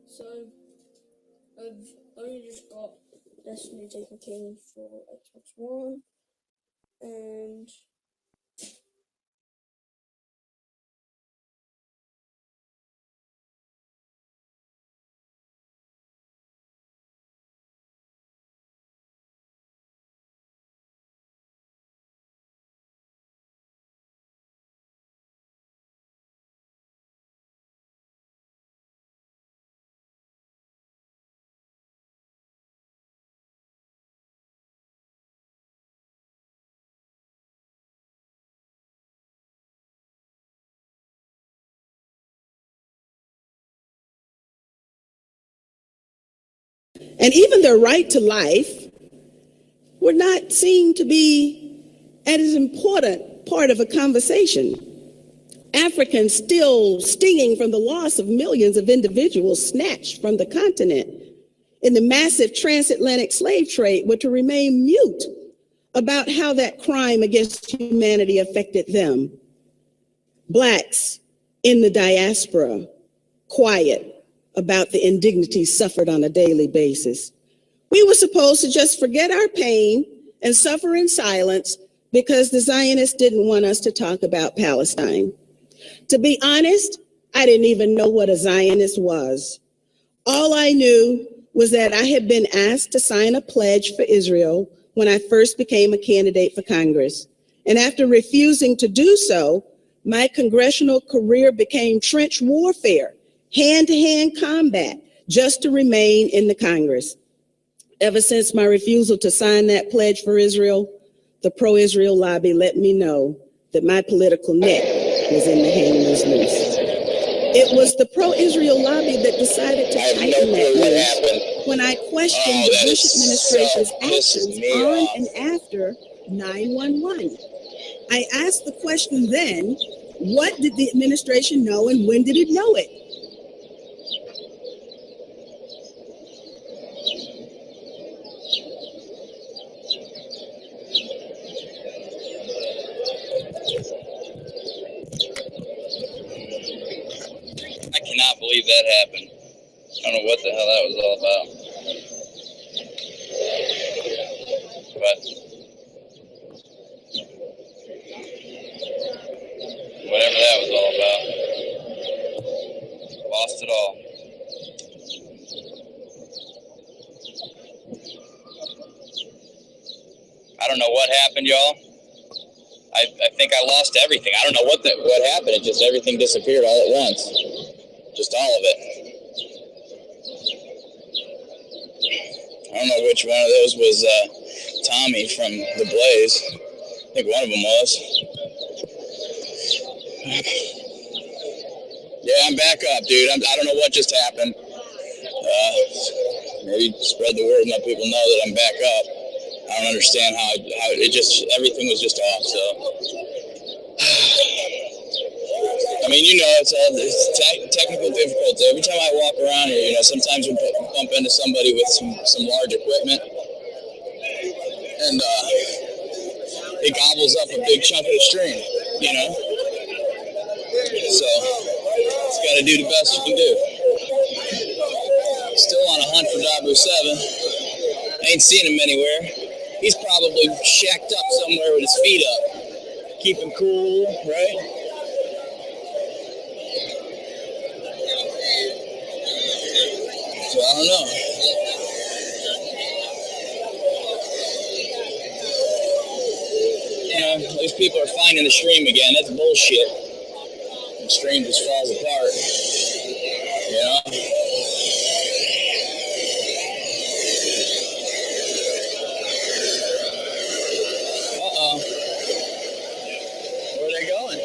So, I've only just got Destiny Taken King for Xbox One, And And even their right to life were not seen to be as important part of a conversation. Africans still stinging from the loss of millions of individuals snatched from the continent in the massive transatlantic slave trade were to remain mute about how that crime against humanity affected them. Blacks in the diaspora, quiet about the indignities suffered on a daily basis. We were supposed to just forget our pain and suffer in silence because the Zionists didn't want us to talk about Palestine. To be honest, I didn't even know what a Zionist was. All I knew was that I had been asked to sign a pledge for Israel when I first became a candidate for Congress. And after refusing to do so, my congressional career became trench warfare, hand-to-hand combat, just to remain in the Congress. Ever since my refusal to sign that pledge for Israel, the pro-Israel lobby let me know that my political neck was in the hangman's noose. It was the pro-Israel lobby that decided to tighten that noose when I questioned the Bush administration's actions on and after 9/11. I asked the question then, what did the administration know and when did it know it? I cannot believe that happened. I don't know what the hell that was all about. But whatever that was all about, lost it all. I don't know what happened, y'all. I think I lost everything. I don't know what happened. It just everything disappeared all at once. Just all of it. I don't know which one of those was Tommy from The Blaze. I think one of them was. Yeah, I'm back up, dude. I don't know what just happened. Maybe spread the word and let people know that I'm back up. I don't understand how it just, everything was just off, so. I mean, you know, it's technical difficulty. Every time I walk around here, you know, sometimes we bump into somebody with some large equipment, and it gobbles up a big chunk of the stream, you know? So, it's got to do the best you can do. Still on a hunt for Dabu 7. Ain't seen him anywhere. He's probably shacked up somewhere with his feet up. Keeping cool, right? So I don't know. You know, these people are finding the stream again. That's bullshit. The stream just falls apart. You know? Where are they going?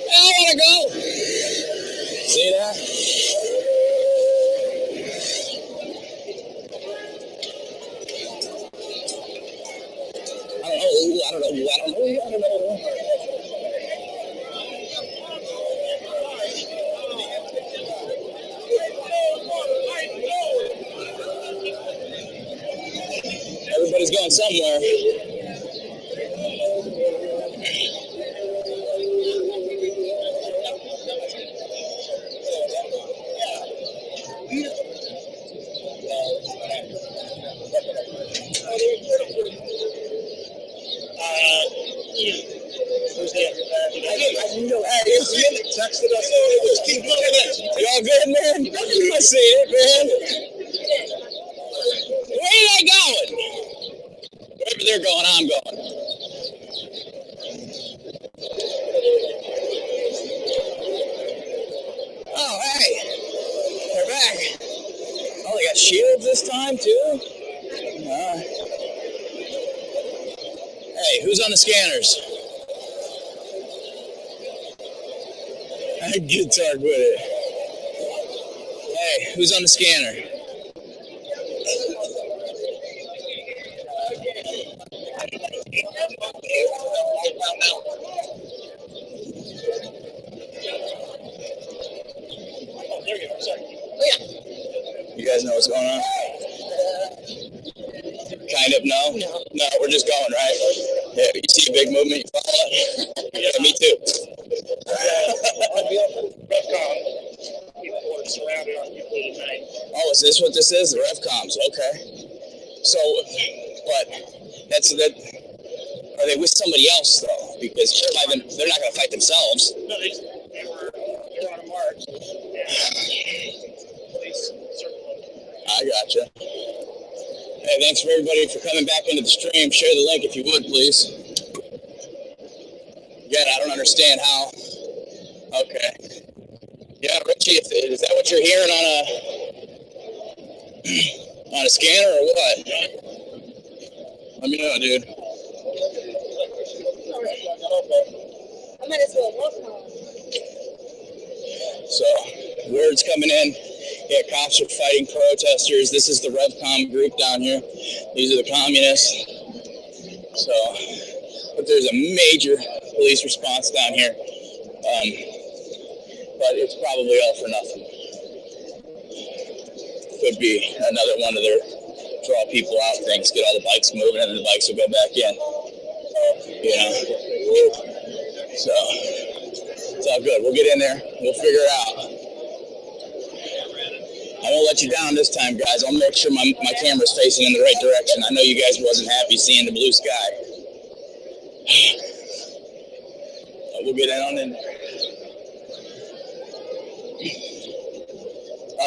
I don't want to go. See that? I don't know. Everybody's going somewhere. texted us. Let's keep looking at it. Y'all good, man? I see it, man. Where are they going? Wherever they're going, I'm going. Oh, hey. They're back. Oh, they got shields this time, too? Hey, who's on the scanners? Good talk with it. Hey, who's on the scanner? You guys know what's going on? Kind of, no? No, we're just going, right? Yeah, you see a big movement, you follow it? Yeah, me too. Oh, is this what this is? The RevComs, okay. So, but that. Are they with somebody else though? Because they're not going to fight themselves. No, they were on a march. I gotcha. Hey, thanks for everybody for coming back into the stream. Share the link if you would, please. Again, I don't understand how. Okay. Yeah, Richie, is that what you're hearing on a scanner or what? Let me know, dude. I might as well walk home. So, words coming in. Yeah, cops are fighting protesters. This is the RevCom group down here. These are the communists. So, but there's a major police response down here. But it's probably all for nothing. Could be another one of their draw people out things, get all the bikes moving, and then the bikes will go back in. You know? So, it's all good. We'll get in there. We'll figure it out. I won't let you down this time, guys. I'll make sure my camera's facing in the right direction. I know you guys wasn't happy seeing the blue sky. We'll get on in.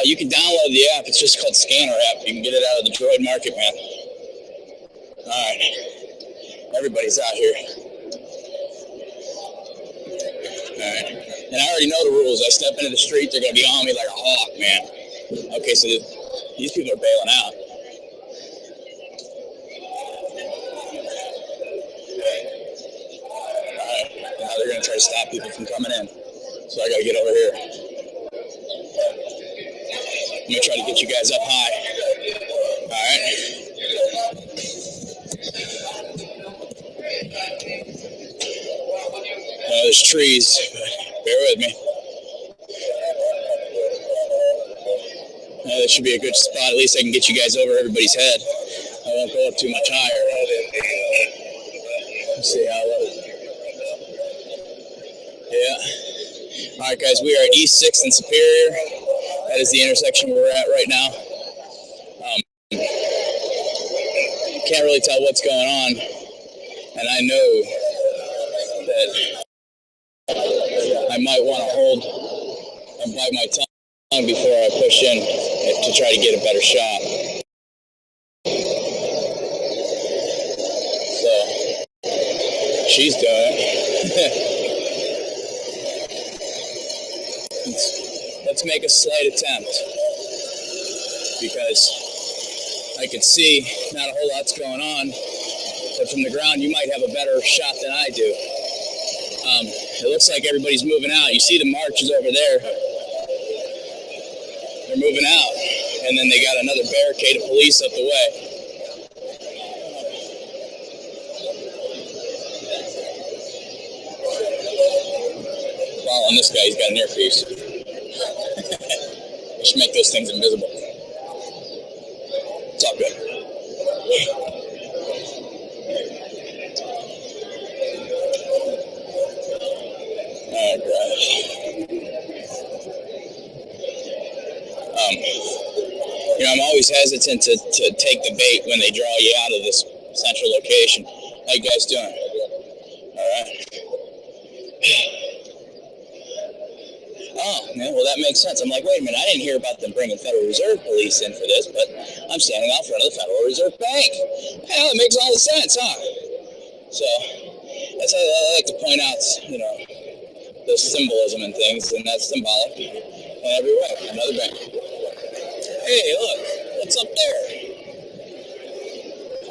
You can download the app. It's just called Scanner app. You can get it out of the Droid Market, man. All right. Everybody's out here. All right. And I already know the rules. I step into the street, they're going to be on me like a hawk, man. Okay, so these people are bailing out. All right. Now they're going to try to stop people from coming in. So I got to get over here. I'm going to try to get you guys up high. All right. There's trees. Bear with me. That should be a good spot. At least I can get you guys over everybody's head. I won't go up too much higher. Let's see how low. Yeah. All right, guys. We are at East 6th and Superior. That is the intersection we're at right now. Can't really tell what's going on. And I know that I might want to hold and bite my tongue before I push in to try to get a better shot. So, she's doing it. Let's make a slight attempt, because I can see not a whole lot's going on, but from the ground you might have a better shot than I do. It looks like everybody's moving out. You see the marches over there. They're moving out. And then they got another barricade of police up the way. Following this guy, he's got an earpiece. I should make those things invisible. It's all good. Alright, guys. I'm always hesitant to take the bait when they draw you out of this central location. How you guys doing? All right. oh, man, well, that makes sense. I'm like, wait a minute, I didn't hear about them bringing Federal Reserve Police in for this, but I'm standing out front of the Federal Reserve Bank. Hell, it makes all the sense, huh? So, that's how I like to point out, you know, the symbolism and things, and that's symbolic in every way. Another bank. Hey, look, what's up there?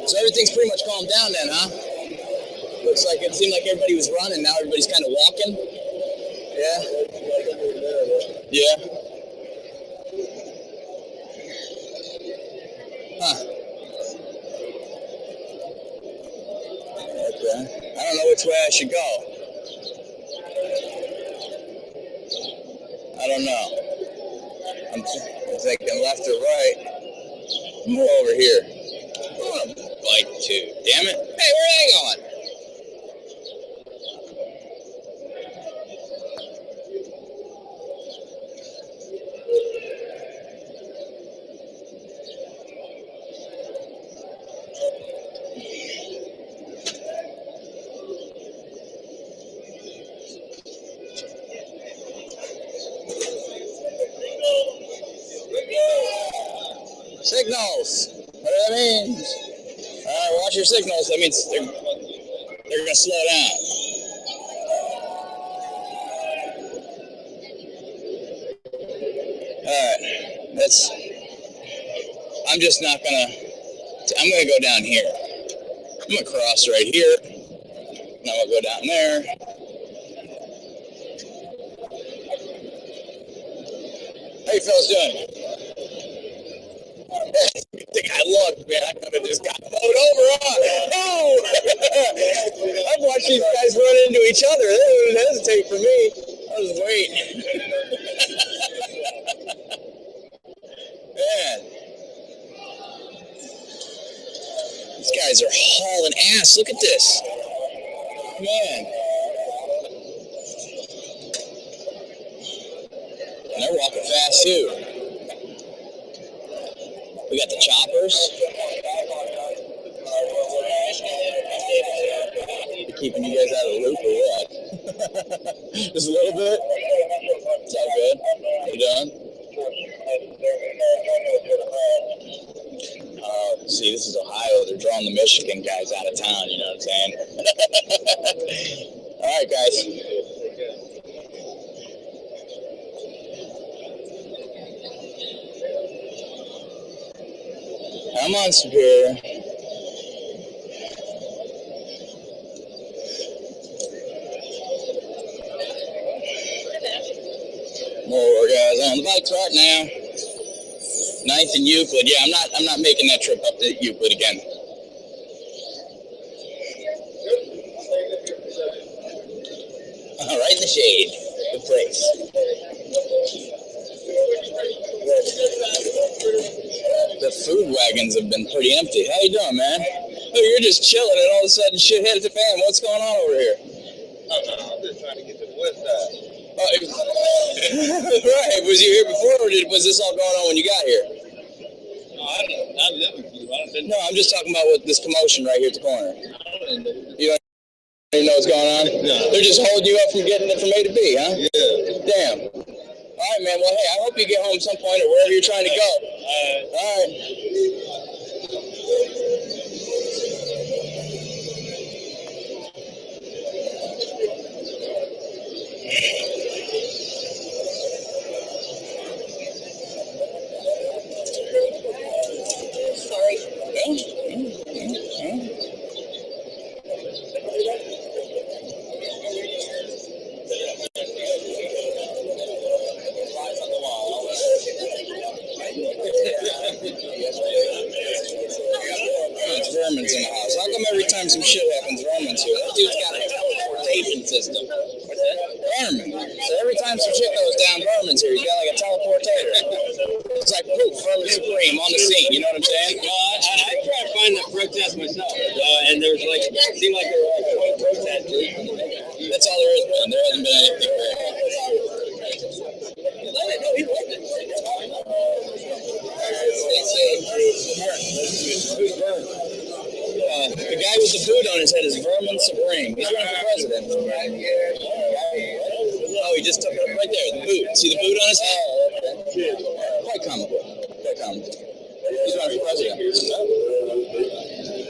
So everything's pretty much calmed down then, huh? Looks like it seemed like everybody was running, now everybody's kind of walking. Yeah? Yeah. Huh. Okay. I don't know which way I should go. I don't know. I'm thinking left or right. I'm over here. Oh, bike too. Damn it. Hey, where are they going? Signals. What do that mean? Watch your signals. That means they're going to slow down. Alright. I'm just not going to... I'm going to go down here. I'm going to cross right here. And I'm going to go down there. How you fellas doing? I think I looked, man. I could have just got mowed over, huh? No! I've watched these guys run into each other. They didn't hesitate for me. I was waiting. Man. These guys are hauling ass. Look at this. Man. And they're walking fast, too. We got the choppers. Keeping you guys out of the loop or what? Just a little bit? It's all good. You done? See, this is Ohio. They're drawing the Michigan guys out of town, you know what I'm saying? All right, guys. I'm on Superior. More guys on the bikes right now. 9th and Euclid. Yeah, I'm not making that trip up to Euclid again. Right in the shade. Good place. The food wagons have been pretty empty. How you doing, man? Oh, you're just chilling and all of a sudden shit hit the fan. What's going on over here? I'm just trying to get to the west side. Right. Was you here before, or was this all going on when you got here? No, I live in Cuba. No, I'm just talking about with this commotion right here at the corner. You don't even know what's going on? No. They're just holding you up from getting it from A to B, huh? Yeah. Damn. All right, man. Well, hey, I hope you get home some point or wherever you're trying to go. All right. Sorry. Vermin's in the house. How come every time some shit happens, Vermin's here? That dude's got a teleportation system. Vermin. So every time some shit goes down, Vermin's here. He's got like a teleportator. It's like poof, Vermin Supreme on the scene. You know what I'm saying? I try to find that protest myself, and there's like, it seemed like there were like 20 protesters. That's all there is, man. There hasn't been anything big. The guy with the boot on his head is Vermin Supreme. He's running for president. Oh, he just took it right there. The boot. See the boot on his head? Quite comical. Quite comical. He's running for president.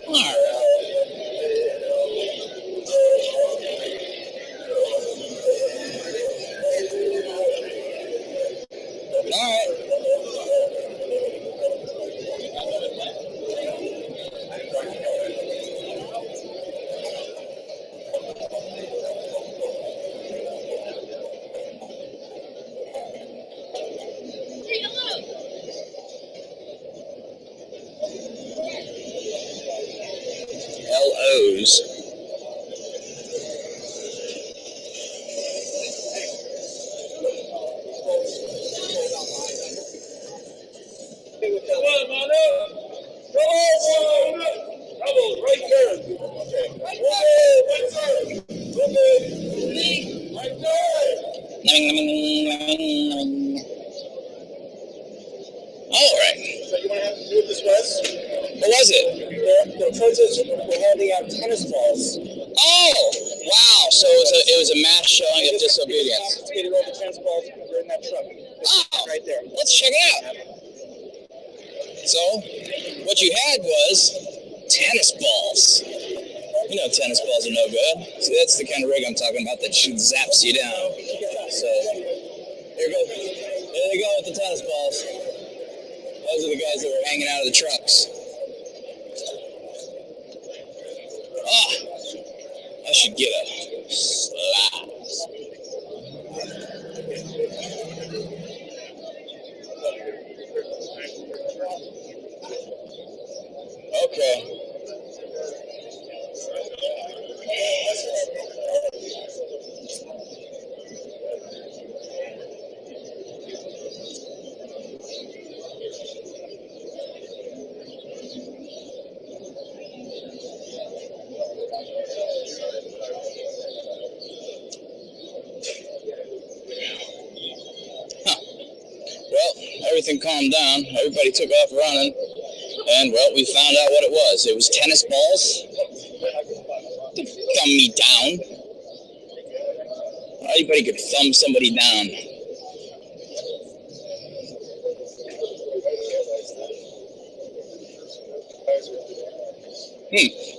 All right. All right. LOs. All right. So you want to have to do it this West? What was it? The princess were handing out tennis balls. Oh, wow. So it was a mass showing of disobedience. Confiscated all the tennis balls that were in that truck. Oh, right there. Let's check it out. So, what you had was tennis balls. You know tennis balls are no good. See, that's the kind of rig I'm talking about that zaps you down. So, there they go with the tennis balls. Those are the guys that were hanging out of the trucks. I should get a slap. Okay. Everything calmed down. Everybody took off running. And, well, we found out what it was. It was tennis balls. Thumb me down. Anybody could thumb somebody down.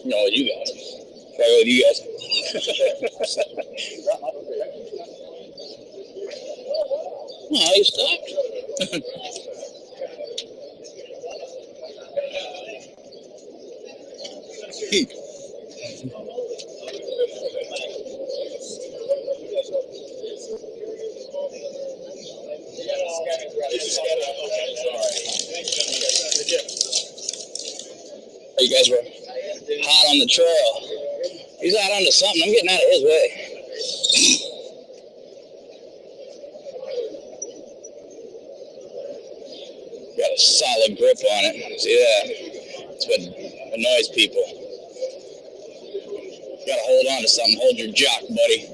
No, you guys. Try with you guys. Oh, you stopped. You guys were hot on the trail. He's out onto something. I'm getting out of his way. Got a solid grip on it. See that? That's what annoys people. Gotta hold on to something. Hold your jock, buddy.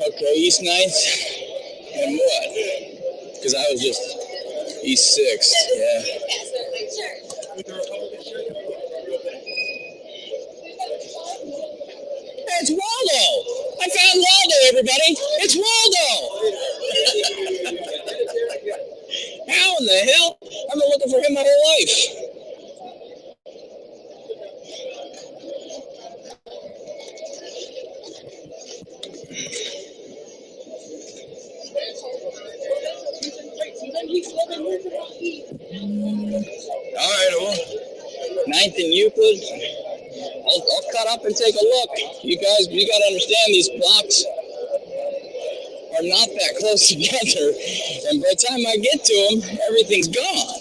Okay, East 9th. And what? Because I was just East 6th. Yeah. It's Waldo! I found Waldo, everybody! It's Waldo! How in the hell? I've been looking for him my whole life. All right, well, 9th and Euclid. I'll cut up and take a look. You guys, you got to understand these blocks are not that close together. And by the time I get to them, everything's gone.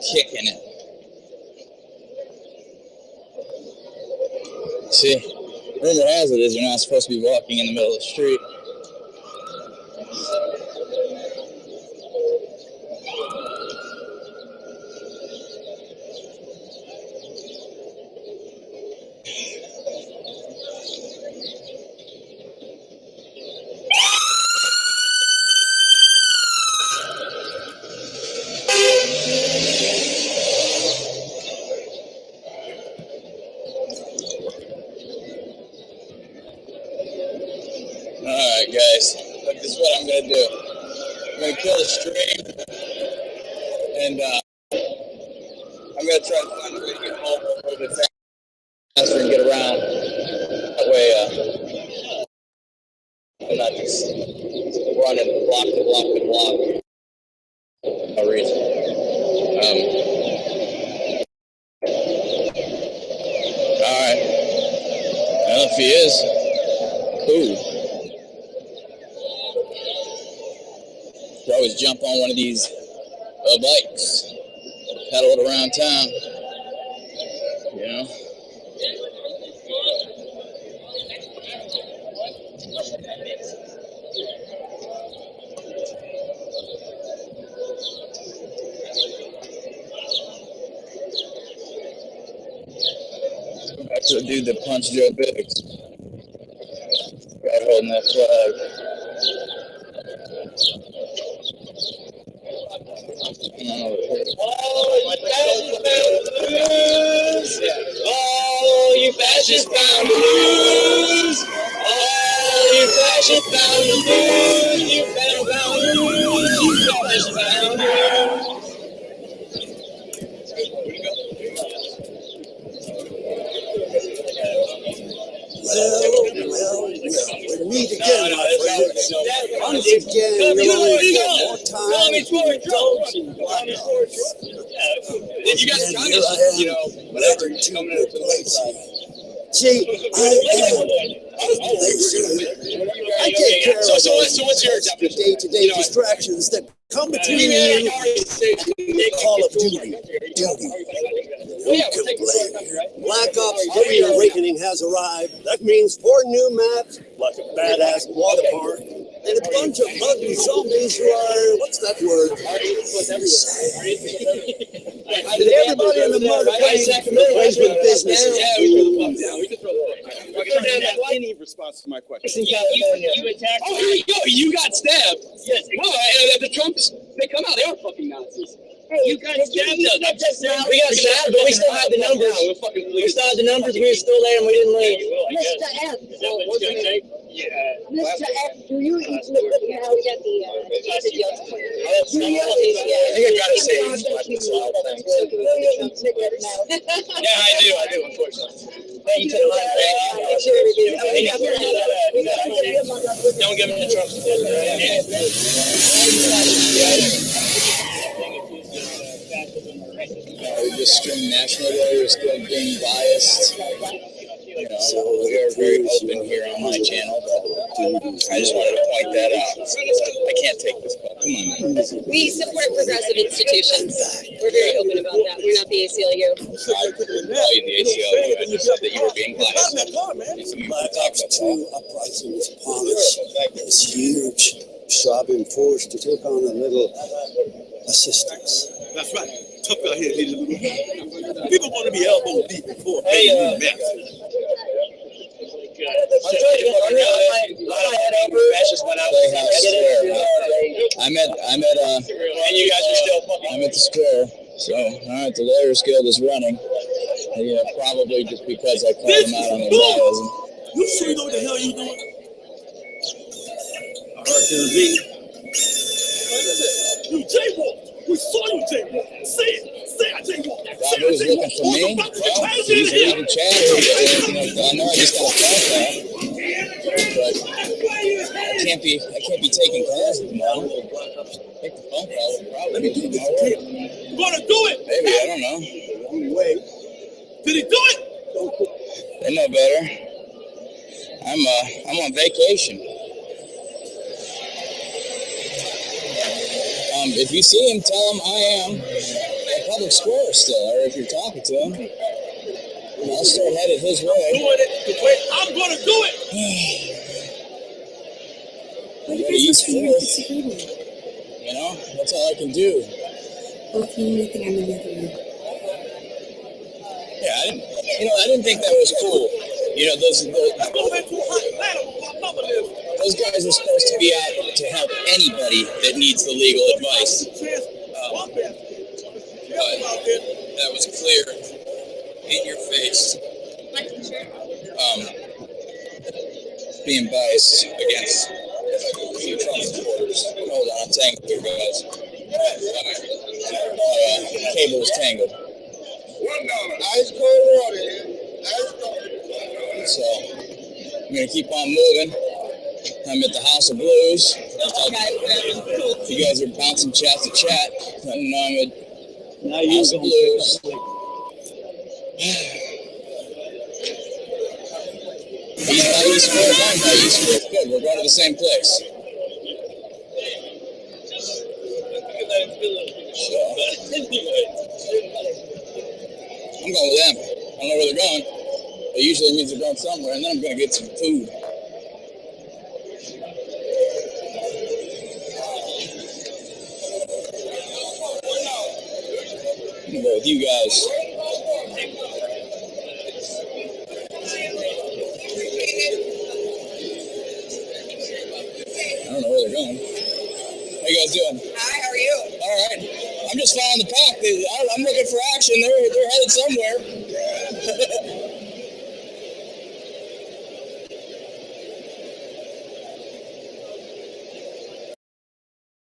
kicking it. See, rumor has it is you're not supposed to be walking in the middle of the street. Alright guys, this is what I'm going to do. I'm going to kill the stream, and I'm going to try to find a way to get home a little bit faster and get around. That way I'm not just running block to block to block. No reason. Alright. Well, if he is, cool. You always jump on one of these bikes, pedal it around town, you know. Go back to the dude that punched Joe Biggs. Guy holding that flag. Oh, you fascists bound to lose. Oh, you fascists bound to lose. You fascists bound to lose. You fascists bound to lose. We meet again, my friend. Once again, you'll always get more time to indulge in blackouts. You guys kind of, you know, whatever, coming into the place. See, I take care of so what's your the day-to-day distractions that come between you and Call of Duty. Who can blame you? Black Ops 3 Awakening has arrived. That means 4 new maps, like a badass water park, and a bunch of ugly zombies who are, what's that word? And everybody in the motorway business. We could throw the fuck down. Any response to my question? You attacked. Oh, here you go. You got stabbed. Yes. Well, the Trumps, they come out. They are fucking Nazis. You got stabbed. We got stabbed, but we still had the numbers. We still had the numbers. We were still there, and we didn't leave. Mr. F. Mr. F. Do you eat liquid now? Do you I gotta say eat liquid now? Yeah, I do, unfortunately. You took mine. Don't give me the Trump. We just stream national weather, still being biased. You know, we are very open here on my channel. I just wanted to point that out. I can't take this call. Come on, man. We support progressive institutions. We're very open about that. We're not the ACLU. I called you the ACLU. I just said that you were being biased. Black Ops 2 uprising is upon us. It's huge. Sobbing forced to take on a little assistance. That's right. Tough out here needs a little help. People want to be elbow deep before paying new meth. I'm at and you guys are still I'm at the square. So alright, the Lawyers Guild is running. Yeah, probably just because I called them out on their biasm. You sure you know what the hell you doing? RTV. You jaywalk. We saw you jaywalk. Say it. Say I jaywalk. Who's looking for me? Well, he's reading chat. I know I just got a phone call. But I can't be taking calls anymore. Take the phone call. Let me do this. You gonna do it? Maybe, I don't know. Wait. Did he do it? They know better. I'm on vacation. If you see him, tell him I am. I public square still, or if you're talking to him, I'll start headed his way. Doing it the way I'm gonna do it. Go to East Fourth. You know, that's all I can do. Yeah, I didn't think that was cool. You know, those guys are supposed to be out to help anybody that needs the legal advice. But that was clear in your face. Being biased against Trump supporters. Hold on, I'm tangled here, guys. Cable is tangled. $1. Ice cold water. So I'm gonna keep on moving. I'm at the House of Blues. If you guys are bouncing chat to chat, let me know I'm at House of Blues. He's by East Fourth, I'm by East Fourth. Good, we're going to the same place. So, I'm going with them. I don't know where they're going. It usually means they're going somewhere, and then I'm going to get some food. I'm going to go with you guys. I don't know where they're going. How you guys doing? Hi, how are you? All right. I'm just following the pack. I'm looking for action. They're headed somewhere.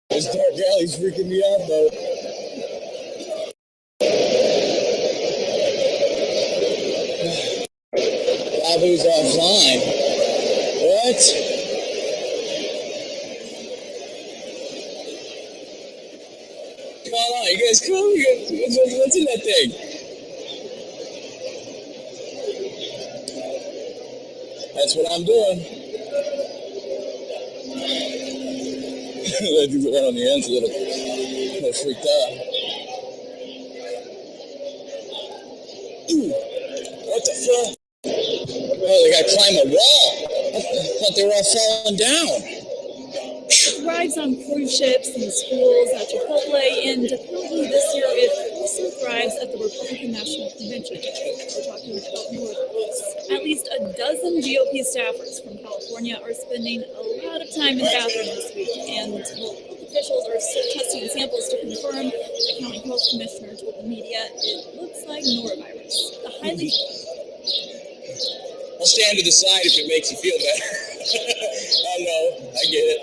This dark alley's freaking me out, though. Babu's offline. What? Come on, you guys cool? What's in that thing? That's what I'm doing. That dude's right on the end's a little freaked out. Ooh, what the fuck? Oh, they gotta climb a wall. I thought they were all falling down. Rides on cruise ships and schools at Chipotle, and apparently this year it also thrives at the Republican National Convention. We're talking about more of this. At least a dozen GOP staffers from California are spending a lot of time in the bathroom this week, and officials are testing samples to confirm. The county health commissioner told the media it looks like norovirus. The highly I'll stand to the side if it makes you feel better. I know, I get it.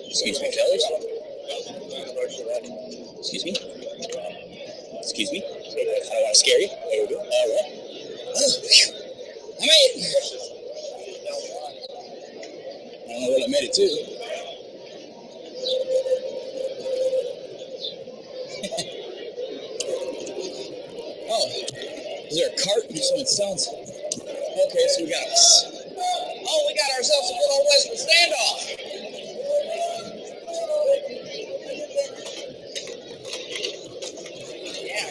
Excuse me, fellas. Excuse me. Excuse me. I don't want to scare you. There we go. All right. Oh, I made it. I don't know what I made it to. Oh, is there a cart? Someone sounds. Okay, so we got ourselves a good old Western standoff. Yeah,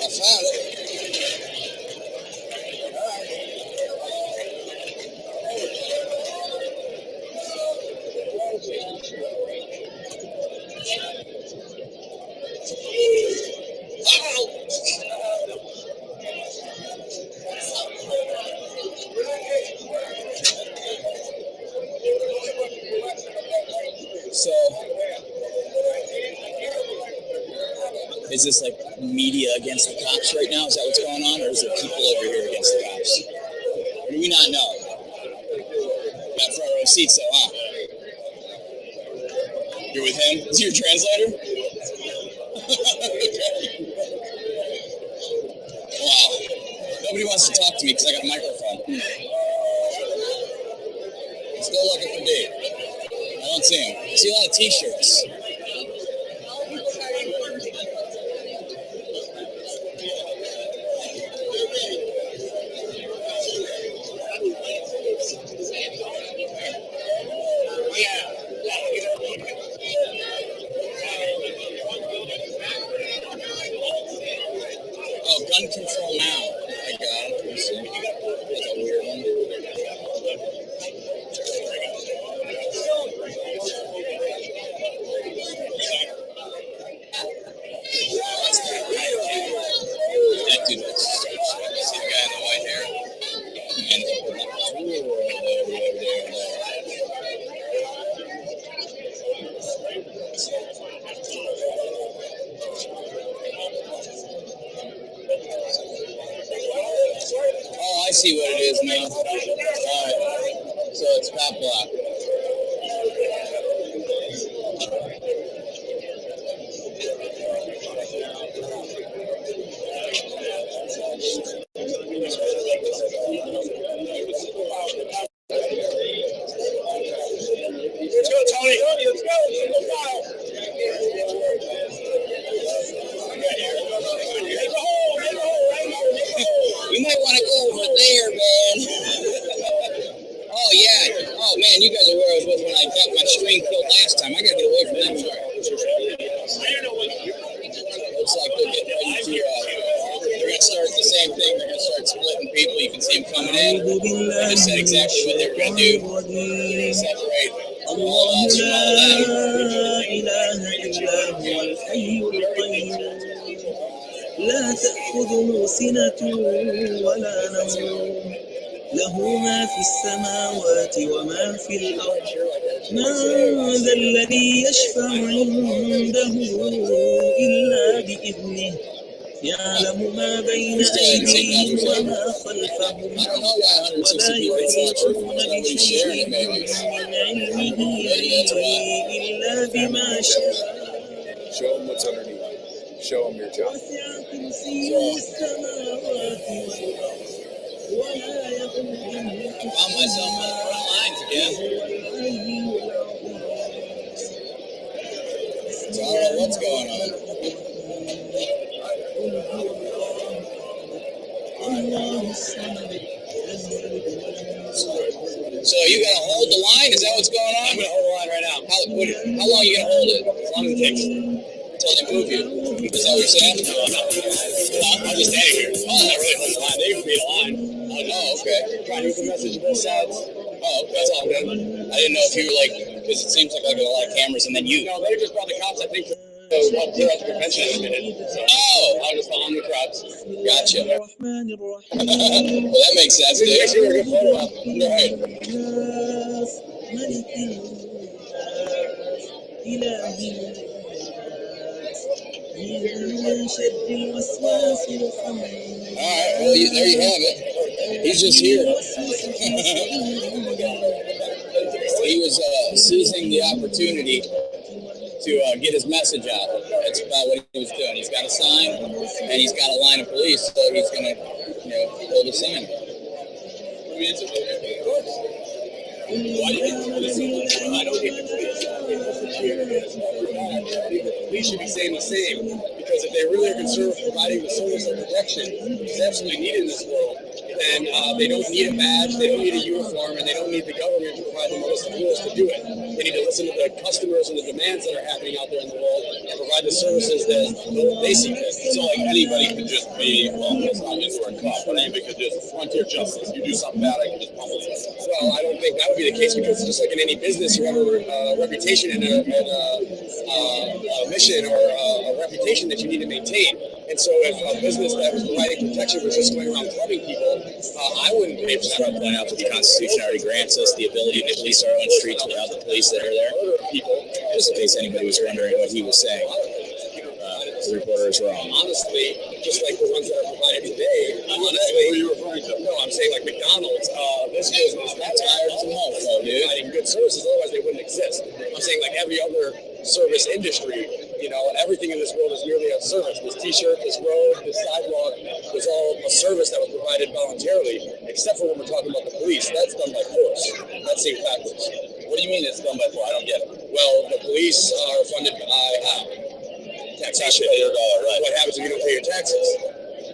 I found it. So, is this like media against the cops right now? Is that what's going on? Or is there people over here against the cops? Or do we not know? Got front row seats though, huh? You're with him? Is he your translator? Wow. Nobody wants to talk to me because I got a microphone. I'm still looking for Dave. I don't see him. I see a lot of t-shirts. see what it is now. Alright. So it's cop block. Let's go, Tony. Let's go. You might want to go over there, man. Oh, yeah. Oh, man, you guys are where I was with when I got my string killed last time. I got to get away from that car. Looks like they're getting ready to, they're going to start the same thing. They're going to start splitting people. You can see them coming in. They just said exactly what they were going to do. They're going to separate all us from all them. لا تأخذه سنة ولا نوم له ما في السماوات وما في الأرض من ذا الذي يشفع عنده إلا بإذنه يعلم ما بين أيديهم وما خلفهم ولا يحيطون بشيء من علمه إلا بما شاء. Show them what's underneath. Show them your job. Found myself on the front lines again. So I don't know what's going on. So you gonna hold the line? Is that what's going on? I'm gonna hold the line right now. How long are you gonna hold it? As long as it takes until they move you. Is that what you're saying? No. I'm just standing here. Oh, not really holding the line. They can be a line. Oh, okay. Trying to get the message to both sides. Oh, okay. That's all good. I didn't know if you were like, because it seems like I got a lot of cameras and then you. No, they just brought the cops, I think, to help clear out the convention in a minute. So, I was just following the crowds. Gotcha. Well, that makes sense, dude. Make sure we're a good photo up. Right. Alright, well, there you have it. He's just here. He was seizing the opportunity to get his message out. That's about what he was doing. He's got a sign, and he's got a line of police, so he's going to, hold a sign. I mean, it's of course. Why do you think the police? I don't think the police. The police should be saying the same, because if they really are concerned with providing the service of protection that's absolutely needed in this world, then they don't need a badge, they don't need a uniform, and they don't need the government to provide them with the tools to do it. They need to listen to the customers and the demands that are happening out there in the world and provide the services that they see fit. So, like, anybody could just be, well, it's not just for a cop, but anybody could just frontier justice. You do something bad, I can just pummel you. Well, I don't think that would be the case, because just like in any business, you have a reputation and a mission or a reputation that you need to maintain. And so if a business that was providing protection was just going around clubbing people, I wouldn't pay for that. Point out that the Constitution already grants us the ability to police our own streets without the police that are there. People, just in case anybody was wondering what he was saying. The reporter is wrong. Honestly, just like the ones that are provided today, honestly, no, I'm saying like McDonald's, this business, that's tired as a mofo, dude. Providing good services, otherwise they wouldn't exist. I'm saying like every other service industry, everything in this world is merely a service. This t-shirt, this road, this sidewalk was all a service that was provided voluntarily, except for when we're talking about the police. That's done by force. That seems backwards. What do you mean it's done by force? I don't get it. Well, the police are funded by taxation. Right. What happens if you don't pay your taxes?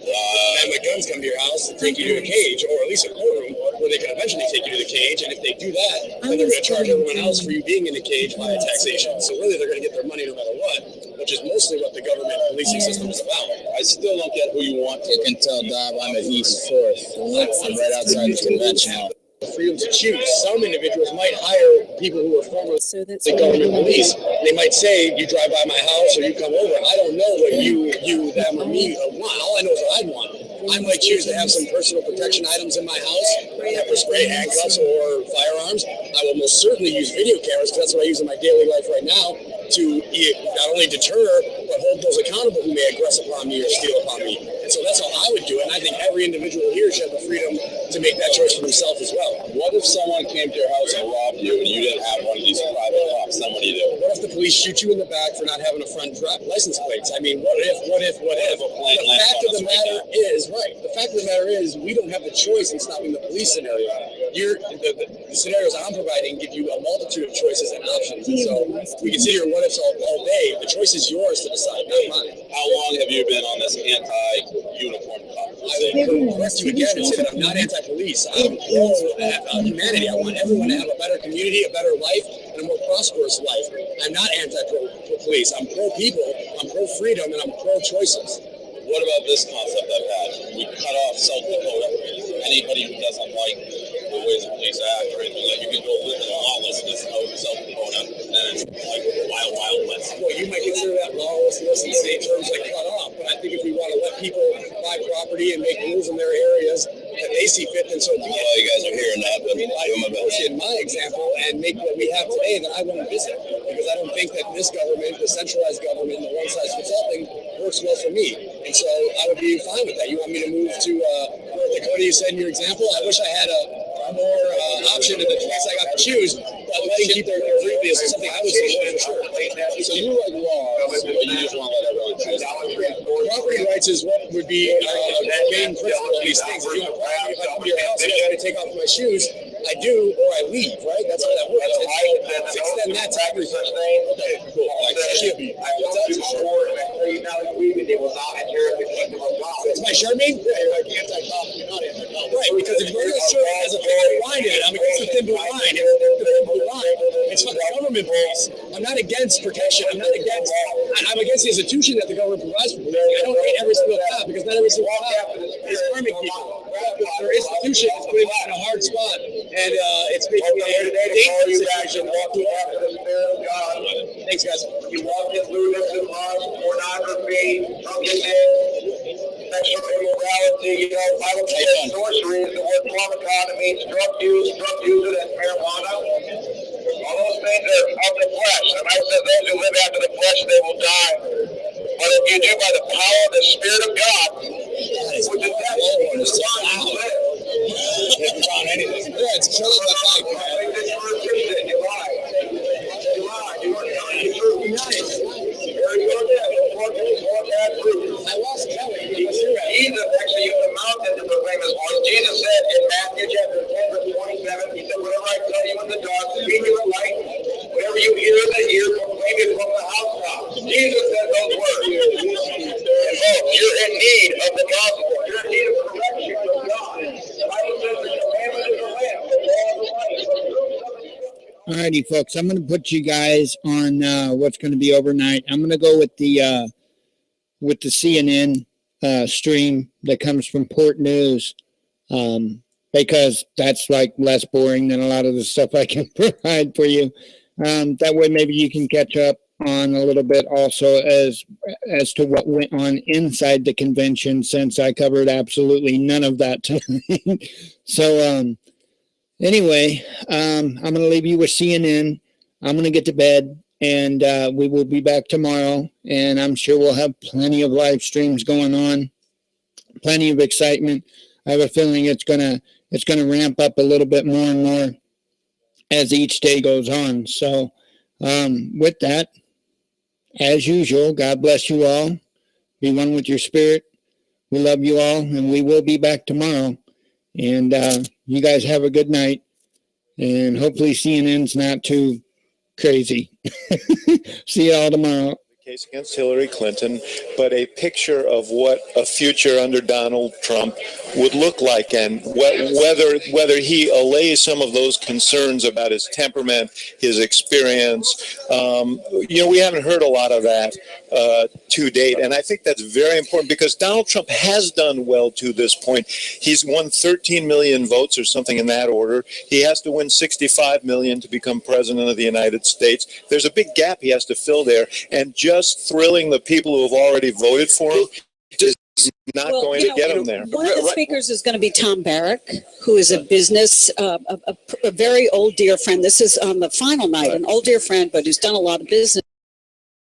Then when guns come to your house and take you to a cage, or at least a courtroom, where they can eventually take you to the cage. And if they do that, then they're going to charge everyone else for you being in the cage via taxation. So really, they're going to get their money no matter what, which is mostly what the government policing system is about. I still don't get who you want. You can tell, Bob, I'm at East 4th. I'm right outside the convention. Freedom to choose. Some individuals might hire people who are formerly the government police. They might say, you drive by my house or you come over. I don't know what you, them, or me want. All I know is what I'd want. I might choose to have some personal protection items in my house, pepper spray, handcuffs, or firearms. I will most certainly use video cameras, because that's what I use in my daily life right now, to not only deter, but hold those accountable who may aggress upon me or steal upon me. And so that's how I would do it. And I think every individual here should have the freedom to make that choice for themselves as well. What if someone came to your house and robbed you and you didn't have one of these private cops? Then what do you do? What if the police shoot you in the back for not having a front license plates? I mean, what if? The fact of the matter is, the fact of the matter is, we don't have the choice in stopping the police scenario. The scenarios I'm providing give you a multitude of choices and options. And so we can sit here what ifs all day. The choice is yours to decide, not mine. How long have you been on this anti-uniform cop? I will correct you again and say that I'm not anti-police. I'm pro-humanity. I want everyone to have a better community, a better life, and a more prosperous life. I'm not anti-police. I'm pro-people, I'm pro-freedom, and I'm pro-choices. What about this concept I've had? We cut off South Dakota. Anybody who doesn't like the ways the police act or anything like, you can go live in lawlessness out in South Dakota, and it's like wild, wild west. Well, you might consider that lawlessness in the same terms like cut off, but I think if we want to let people buy property and make rules in their areas that they see fit, then so be it. Well, you guys are hearing that, but in my example and make what we have today that I want to visit, because I don't think that this government, the centralized government, the one-size-fits-all thing works well for me. And so I would be fine with that. You want me to move to North Dakota, you said in your example? I wish I had a more option in the case I got to choose, but letting people freely is something I would support for sure. So you like laws, but you just want to let everyone choose. Property rights is what would be the main principle of these things. If you want property, if I come to your house and I want to take off my shoes, I do, or I leave, right? That's how that works. Let's extend that to everything. Okay, cool. Thank you. It's my Charmaine? Yeah, you're like anti-cop, you're not anti-cop. Right, because if you're going to serve as a thin blue line in it, I'm against the thin blue line. If it's the thin blue line, it's for the government police. I'm not against protection. I'm against the institution that the government provides for me. I don't hate every single cop, because not every single cop is harming people. Their institution is putting them in a hard spot, and it's making a dangerous situation. Thanks, guys. You walk in lewdness and lust, pornography, drunkenness, sexual immorality, Bible says sorcery is the word pharmacon, it means drug user, that's marijuana. All those things are of the flesh. And I said those who live after the flesh, they will die. But if you do by the power of the Spirit of God, which is that is the one who lives. Yeah, it's killing my life. You lie. You are telling the truth. There you go there. I lost Kelly. Jesus actually used the mountain to proclaim his voice. Jesus said in Matthew chapter 10, verse 27, he said, whatever I tell you in the dark, speak in the light. Whatever you hear in the ear, proclaim it from the housetops. Jesus said those words. And folks, you're in need of the gospel. You're in need of correction from God. The Bible says the commandment is a lamp. The law is a light. All righty, folks. I'm going to put you guys on what's going to be overnight. I'm going to go with the CNN stream that comes from Port News, because that's like less boring than a lot of the stuff I can provide for you. That way, maybe you can catch up on a little bit also as to what went on inside the convention, since I covered absolutely none of that tonight. So, anyway, I'm going to leave you with CNN. I'm going to get to bed, and we will be back tomorrow, and I'm sure we'll have plenty of live streams going on, plenty of excitement. I have a feeling it's gonna ramp up a little bit more and more as each day goes on. So with that, as usual, God bless you all. Be one with your spirit. We love you all, and we will be back tomorrow. And you guys have a good night, and hopefully CNN's not too crazy. See you all tomorrow. Case against Hillary Clinton, but a picture of what a future under Donald Trump would look like, and whether he allays some of those concerns about his temperament, his experience. We haven't heard a lot of that to date, and I think that's very important, because Donald Trump has done well to this point. He's won 13 million votes or something in that order. He has to win 65 million to become president of the United States. There's a big gap he has to fill there, and just thrilling the people who have already voted for him is not going to get him there. One of the speakers is going to be Tom Barrack, who is a business, a very old dear friend. This is on the final night, an old dear friend, but who's done a lot of business.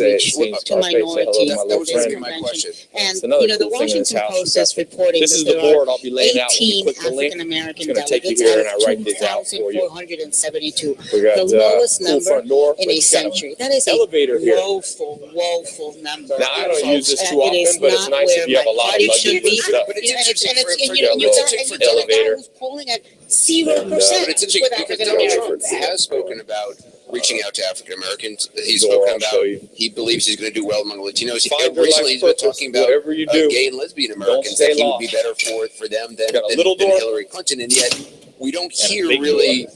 outreach to minorities That at was this going to be my convention. question. And, another you know, the cool thing in this Washington house Post is that is reporting this that is the there board are I'll be laying out when you 18 click the link. African-American It's gonna take you delegates here out and I of write this out for you. 2,472. We got The lowest cool number front door, in but a it's got century. That is a elevator here. woeful number. Now I don't use this folks. too It is often, but it's not nice where if you have a my lot of party luggage should and be. stuff. And it's and for you you got for a elevator. guy who's polling at 0% But it's interesting with because African Donald Americans. Trump has spoken about reaching out to African Americans. He's Door, spoken I'll show you. about he believes he's going to do well among Latinos. Find your Recently, life's he's been purpose, talking about whatever you do. gay and lesbian Americans, stay that he would be lost. better for them than Got a little door. Hillary Clinton. And yet, we don't And a hear big really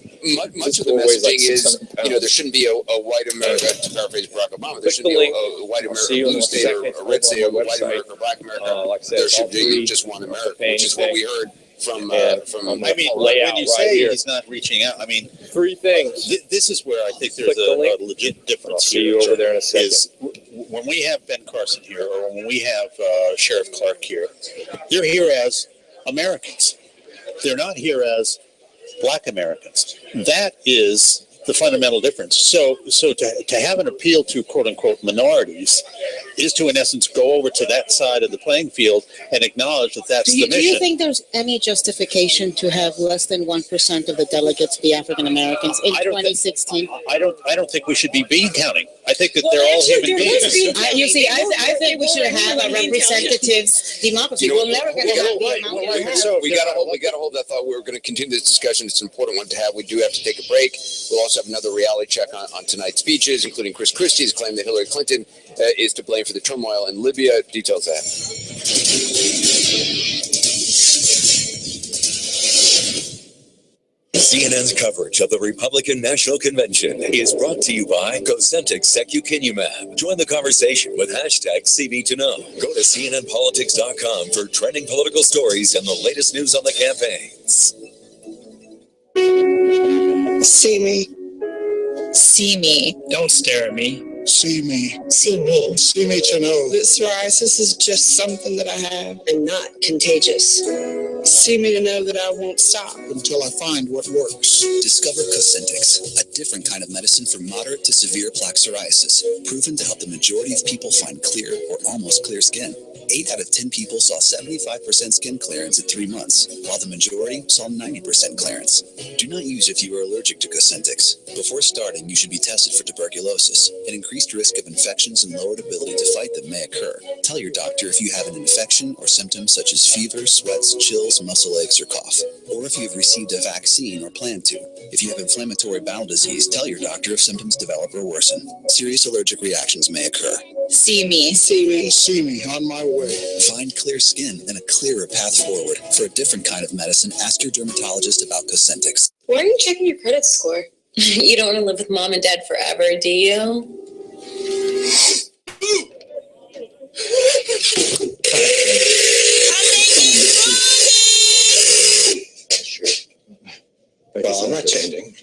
much of the door weighs like messaging is, 600 there shouldn't be a white America, to paraphrase Barack Obama, there Click shouldn't the be link. a white I'll America, see you in blue a state, or second a red over state, on or the white website. America, or black America. Like I said, There it's all should be free. just one America, paying which is what thing. we heard from I mean, when you say he's not reaching out, I mean, three things. This is where I think there's a legit difference See here. you over there in a second. Is when we have Ben Carson here, or when we have Sheriff Clark here, they're here as Americans. They're not here as Black Americans. That is the fundamental difference. So to have an appeal to quote unquote minorities is to, in essence, go over to that side of the playing field and acknowledge that that's the mission. Do you think there's any justification to have less than 1% of the delegates be African Americans in 2016? I don't think we should be bean counting. I think that they're all human beings. I think we should have a representative democracy. We're never going to have democracy. So we got to hold that thought. We're going to continue this discussion. It's an important one to have. We do have to take a break. We'll also have another reality check on tonight's speeches, including Chris Christie's claim that Hillary Clinton is to blame for the turmoil in Libya. Details that. CNN's coverage of the Republican National Convention is brought to you by Cosentyx Secukinumab. Join the conversation with #CB2Know. Go to CNNPolitics.com for trending political stories and the latest news on the campaigns. See me. See me. Don't stare at me. See me. See me. See me to know. This psoriasis is just something that I have and not contagious. See me to know that I won't stop until I find what works. Discover Cosentyx, a different kind of medicine for moderate to severe plaque psoriasis, proven to help the majority of people find clear or almost clear skin. 8 out of 10 people saw 75% skin clearance at 3 months, while the majority saw 90% clearance. Do not use if you are allergic to Cosentyx. Before starting, you should be tested for tuberculosis. An increased risk of infections and lowered ability to fight them may occur. Tell your doctor if you have an infection or symptoms such as fever, sweats, chills, muscle aches, or cough, or if you have received a vaccine or plan to. If you have inflammatory bowel disease, tell your doctor if symptoms develop or worsen. Serious allergic reactions may occur. See me. See me. See me on my way. Find clear skin and a clearer path forward. For a different kind of medicine, ask your dermatologist about Cosentyx. Why are you checking your credit score? You don't want to live with mom and dad forever, do you? Well, I'm not changing.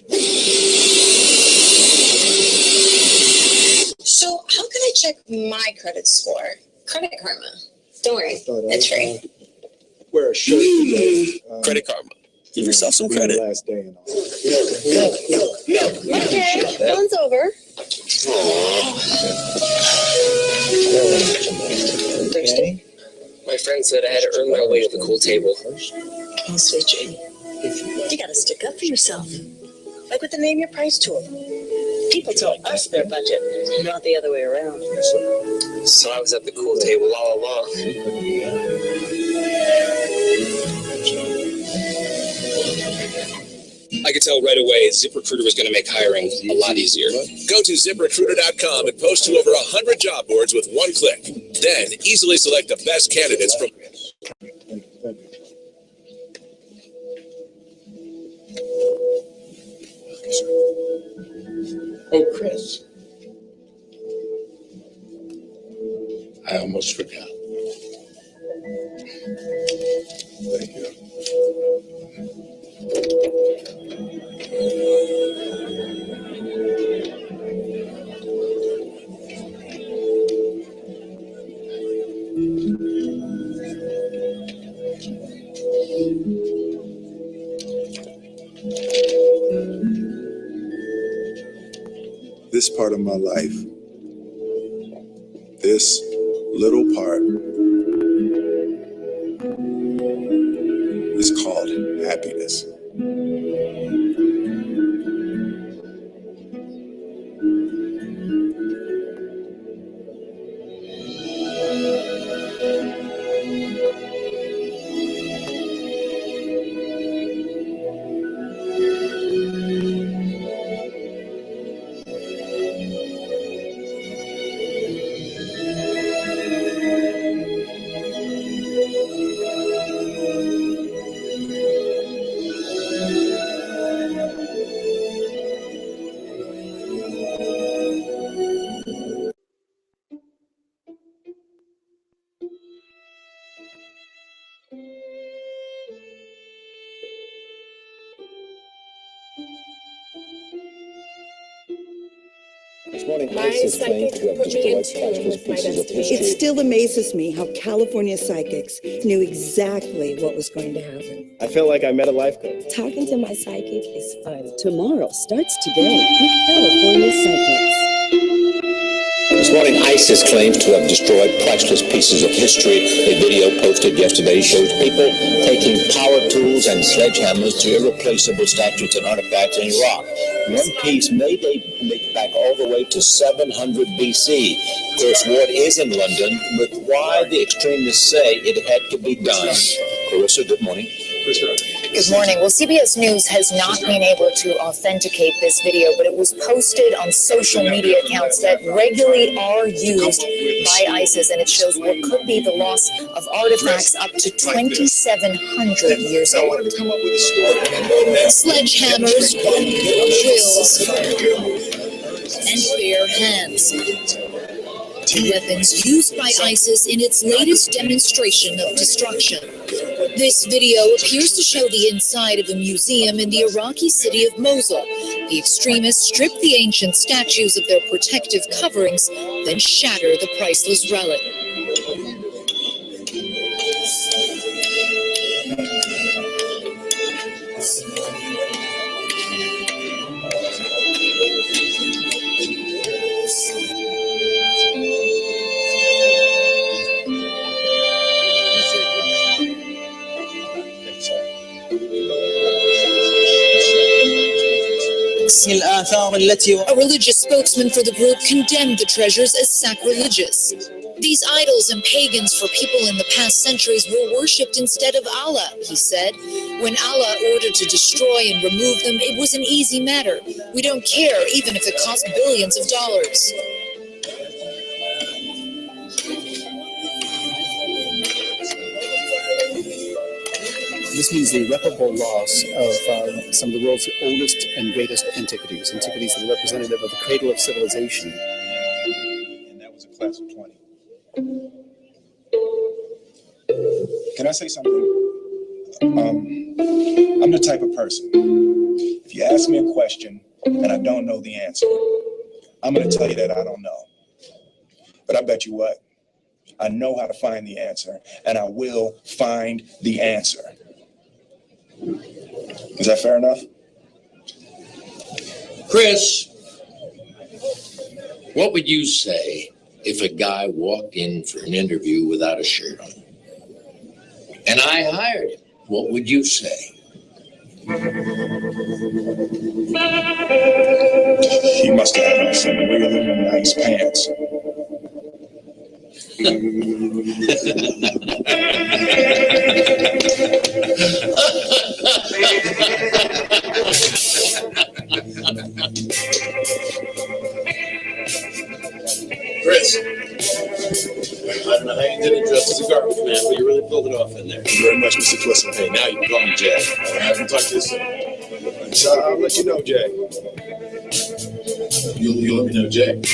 So how can I check my credit score? Credit Karma. Don't worry, it's free. Wear a shirt today. Credit Karma. Give yourself some credit. Last day and all. Okay, phone's over. Thirsty? My friend said I had to earn my way to the cool table. Oh, sweet Jane. You gotta stick up for yourself. Like with the Name Your Price tool. People tell us their budget, not the other way around. So I was at the cool table all along. I could tell right away ZipRecruiter was going to make hiring a lot easier. Go to ZipRecruiter.com and post to over 100 job boards with one click. Then easily select the best candidates from... Oh, Chris. I almost forgot. Thank you. This part of my life, this little part, is called happiness. My psychic put me in tune with my destiny. It still amazes me how California psychics knew exactly what was going to happen. I feel like I met a life coach. Talking to my psychic is fun. Tomorrow starts today with California Psychics. This morning, ISIS claims to have destroyed priceless pieces of history. A video posted yesterday shows people taking power tools and sledgehammers to irreplaceable statues and artifacts in Iraq. One piece may date back all the way to 700 BC. Chris Ward is in London with why the extremists say it had to be done. Clarissa, good morning. Good morning. Well, CBS News has not been able to authenticate this video, but it was posted on social media accounts that regularly are used by ISIS, and it shows what could be the loss of artifacts up to 2,700 years old. Sledgehammers, drills, and bare hands. Weapons used by ISIS in its latest demonstration of destruction. This video appears to show the inside of a museum in the Iraqi city of Mosul. The extremists strip the ancient statues of their protective coverings, then shatter the priceless relic. A religious spokesman for the group condemned the treasures as sacrilegious. These idols and pagans for people in the past centuries were worshipped instead of Allah, he said. When Allah ordered to destroy and remove them, it was an easy matter. We don't care, even if it cost billions of dollars. This means the irreparable loss of some of the world's oldest and greatest antiquities that are representative of the cradle of civilization. And that was a class of 20. Can I say something? I'm the type of person, if you ask me a question and I don't know the answer, I'm going to tell you that I don't know. But I bet you what? I know how to find the answer, and I will find the answer. Is that fair enough? Chris, what would you say if a guy walked in for an interview without a shirt on? And I hired him. What would you say? He must have had some really nice pants. Chris, I don't know how you did it dressed as a garbage man, but you really pulled it off in there. Thank you very much, Mr. Twistle. Hey, now you can call me Jay. All right, we'll talk to you soon. So I'll let you know, Jay. You'll let me know, Jay? What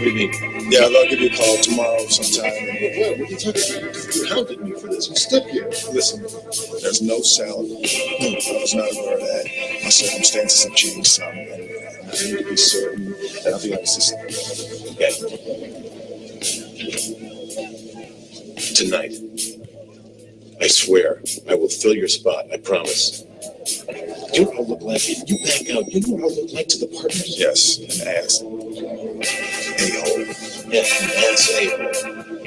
do you mean? Yeah, I'll give you a call tomorrow sometime. What are you talking about? You hounded me for this. Step here. Listen, there's no salary. I was not aware of that. My circumstances have changed some, and I need to be certain that I'll be able to Tonight, I swear, I will fill your spot. I promise. You know what I'll look like if you back out. You know what I'll look like to the partners? Yes, an ass. A-hole. Yeah, an ass A-hole.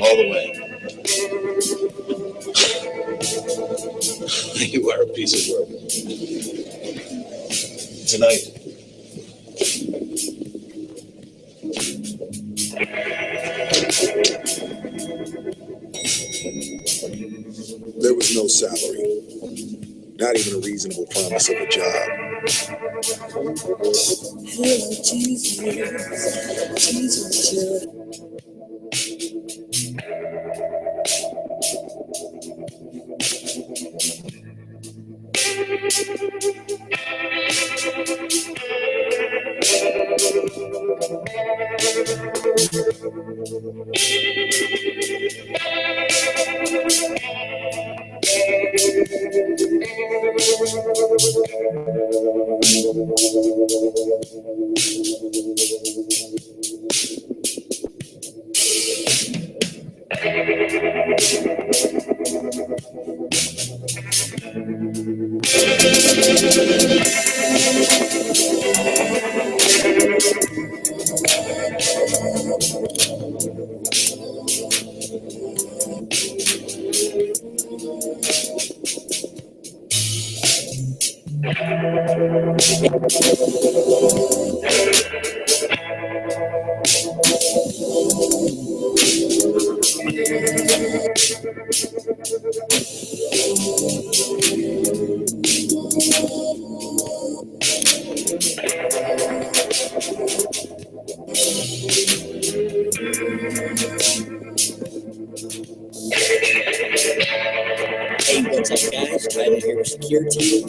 All the way. You are a piece of work. Tonight. There was no salary, not even a reasonable promise of a job. Hey, what's up, guys? Tyler here with Secure Team.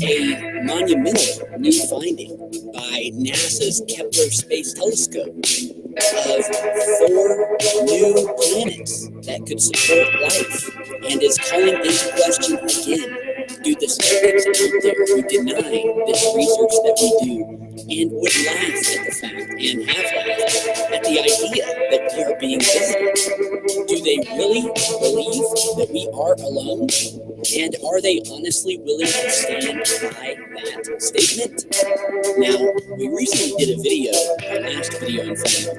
A monumental new finding by NASA's Kepler Space Telescope of 4 new planets that could support life, and is calling into question again, do the skeptics out there who deny this research that we do and would laugh at the fact, and have laughed at the idea that we are being visited. Do they really believe that we are alone? And are they honestly willing to stand by that statement? Now, we recently did a video, our last video in fact,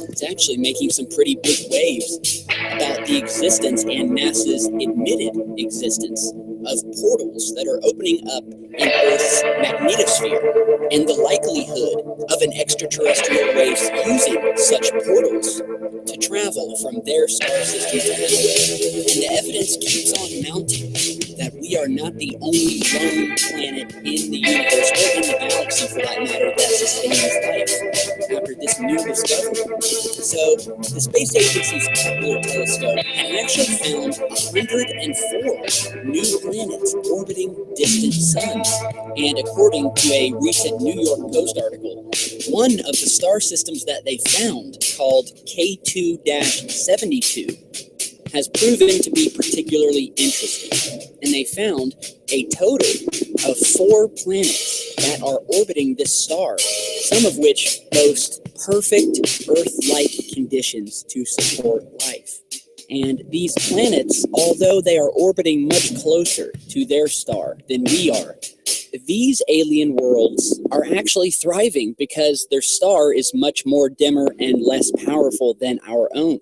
that's actually making some pretty big waves about the existence and NASA's admitted existence of portals that are opening up in Earth's magnetosphere, and the likelihood of an extraterrestrial race using such portals to travel from their star system to ours. And the evidence keeps on mounting that we are not the only lone planet in the universe, or in the galaxy for that matter, that sustains life after this new discovery. So the space agency's Kepler telescope had actually found 104 new planets orbiting distant suns. And according to a recent New York Post article, one of the star systems that they found, called K2-72, has proven to be particularly interesting. And they found a total of 4 planets that are orbiting this star, some of which boast perfect Earth-like conditions to support life. And these planets, although they are orbiting much closer to their star than we are, these alien worlds are actually thriving because their star is much more dimmer and less powerful than our own,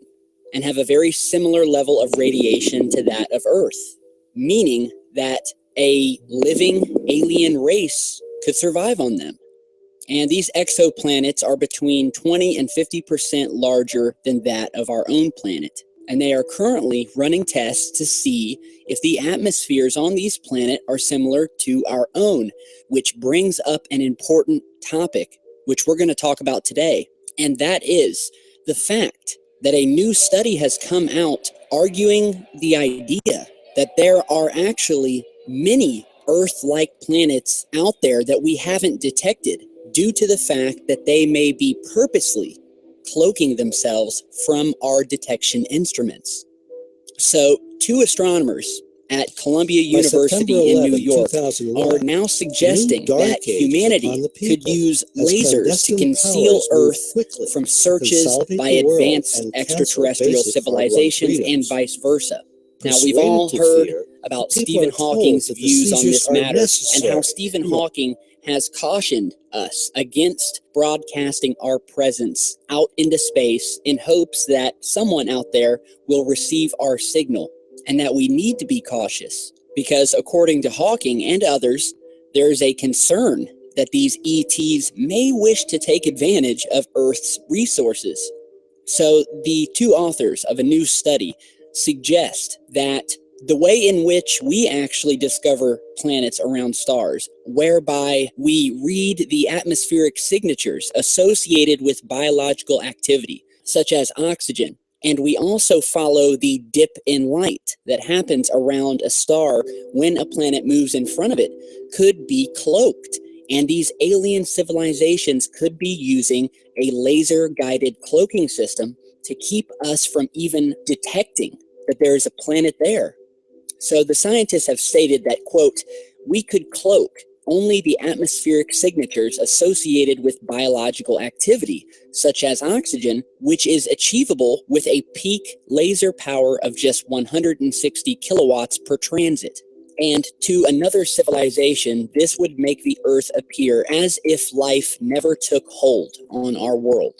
and have a very similar level of radiation to that of Earth, meaning that a living alien race could survive on them. And these exoplanets are between 20 and 50% larger than that of our own planet. And they are currently running tests to see if the atmospheres on these planets are similar to our own, which brings up an important topic, which we're going to talk about today. And that is the fact that a new study has come out arguing the idea that there are actually many Earth-like planets out there that we haven't detected, due to the fact that they may be purposely cloaking themselves from our detection instruments. So, 2 astronomers at Columbia University in New York are now suggesting that humanity could use lasers to conceal Earth from searches by advanced extraterrestrial civilizations and vice versa. Now, we've all heard about Stephen Hawking's views on this matter, and how Stephen Hawking has cautioned us against broadcasting our presence out into space in hopes that someone out there will receive our signal, and that we need to be cautious because, according to Hawking and others, there is a concern that these ETs may wish to take advantage of Earth's resources. So the 2 authors of a new study suggest that the way in which we actually discover planets around stars, whereby we read the atmospheric signatures associated with biological activity, such as oxygen, and we also follow the dip in light that happens around a star when a planet moves in front of it, could be cloaked. And these alien civilizations could be using a laser-guided cloaking system to keep us from even detecting that there is a planet there. So the scientists have stated that, quote, we could cloak only the atmospheric signatures associated with biological activity, such as oxygen, which is achievable with a peak laser power of just 160 kilowatts per transit. And to another civilization, this would make the Earth appear as if life never took hold on our world.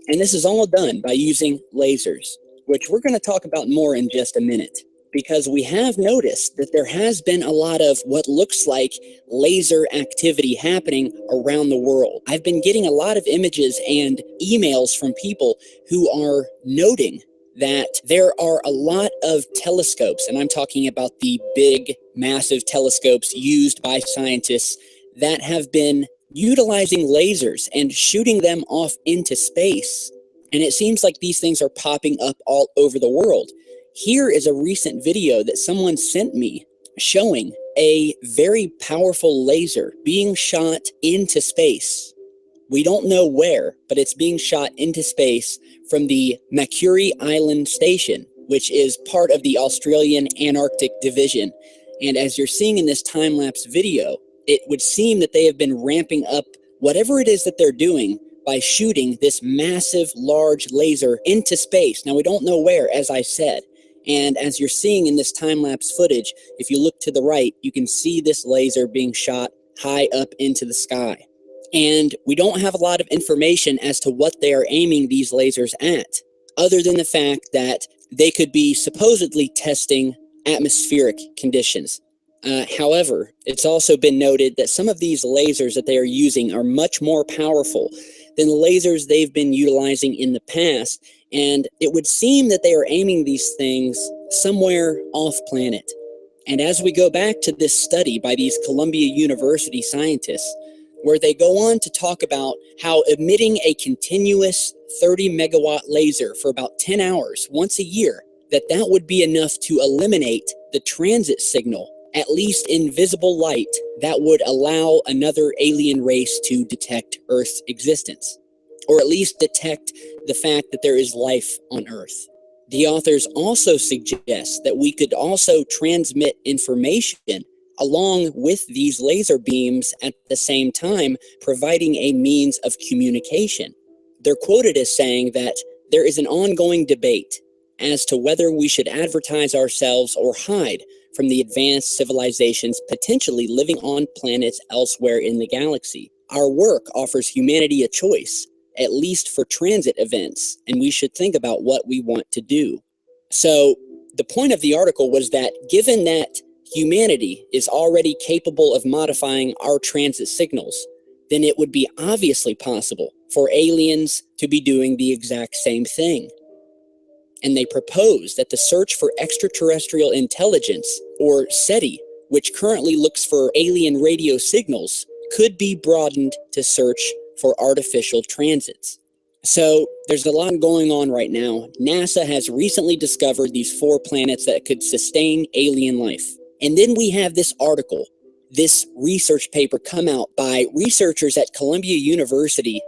And this is all done by using lasers, which we're going to talk about more in just a minute, because we have noticed that there has been a lot of what looks like laser activity happening around the world. I've been getting a lot of images and emails from people who are noting that there are a lot of telescopes, and I'm talking about the big, massive telescopes used by scientists that have been utilizing lasers and shooting them off into space. And it seems like these things are popping up all over the world. Here is a recent video that someone sent me showing a very powerful laser being shot into space. We don't know where, but it's being shot into space from the Macquarie Island Station, which is part of the Australian Antarctic Division. And as you're seeing in this time-lapse video, it would seem that they have been ramping up whatever it is that they're doing by shooting this massive, large laser into space. Now, we don't know where, as I said. And as you're seeing in this time-lapse footage, if you look to the right, you can see this laser being shot high up into the sky. And we don't have a lot of information as to what they are aiming these lasers at, other than the fact that they could be supposedly testing atmospheric conditions. However, it's also been noted that some of these lasers that they are using are much more powerful than the lasers they've been utilizing in the past, and it would seem that they are aiming these things somewhere off-planet. And as we go back to this study by these Columbia University scientists, where they go on to talk about how emitting a continuous 30 megawatt laser for about 10 hours once a year, that would be enough to eliminate the transit signal, at least in visible light, that would allow another alien race to detect Earth's existence, or at least detect the fact that there is life on Earth. The authors also suggest that we could also transmit information along with these laser beams at the same time, providing a means of communication. They're quoted as saying that there is an ongoing debate as to whether we should advertise ourselves or hide from the advanced civilizations potentially living on planets elsewhere in the galaxy. Our work offers humanity a choice, at least for transit events, and we should think about what we want to do. So the point of the article was that given that humanity is already capable of modifying our transit signals, then it would be obviously possible for aliens to be doing the exact same thing. And they propose that the search for extraterrestrial intelligence, or SETI, which currently looks for alien radio signals, could be broadened to search for artificial transits. So there's a lot going on right now. NASA has recently discovered these 4 planets that could sustain alien life. And then we have this article, this research paper come out by researchers at Columbia University,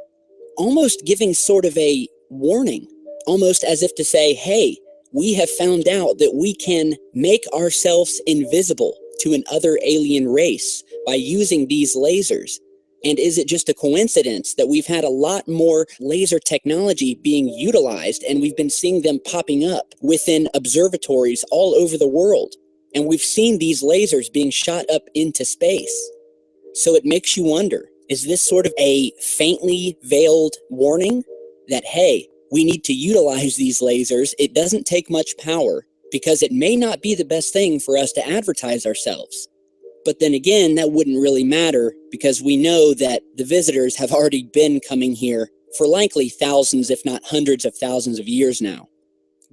almost giving sort of a warning, almost as if to say, hey, we have found out that we can make ourselves invisible to an other alien race by using these lasers. And is it just a coincidence that we've had a lot more laser technology being utilized, and we've been seeing them popping up within observatories all over the world? And we've seen these lasers being shot up into space. So it makes you wonder, is this sort of a faintly veiled warning that, hey, we need to utilize these lasers? It doesn't take much power, because it may not be the best thing for us to advertise ourselves. But then again, that wouldn't really matter, because we know that the visitors have already been coming here for likely thousands, if not hundreds of thousands of years now.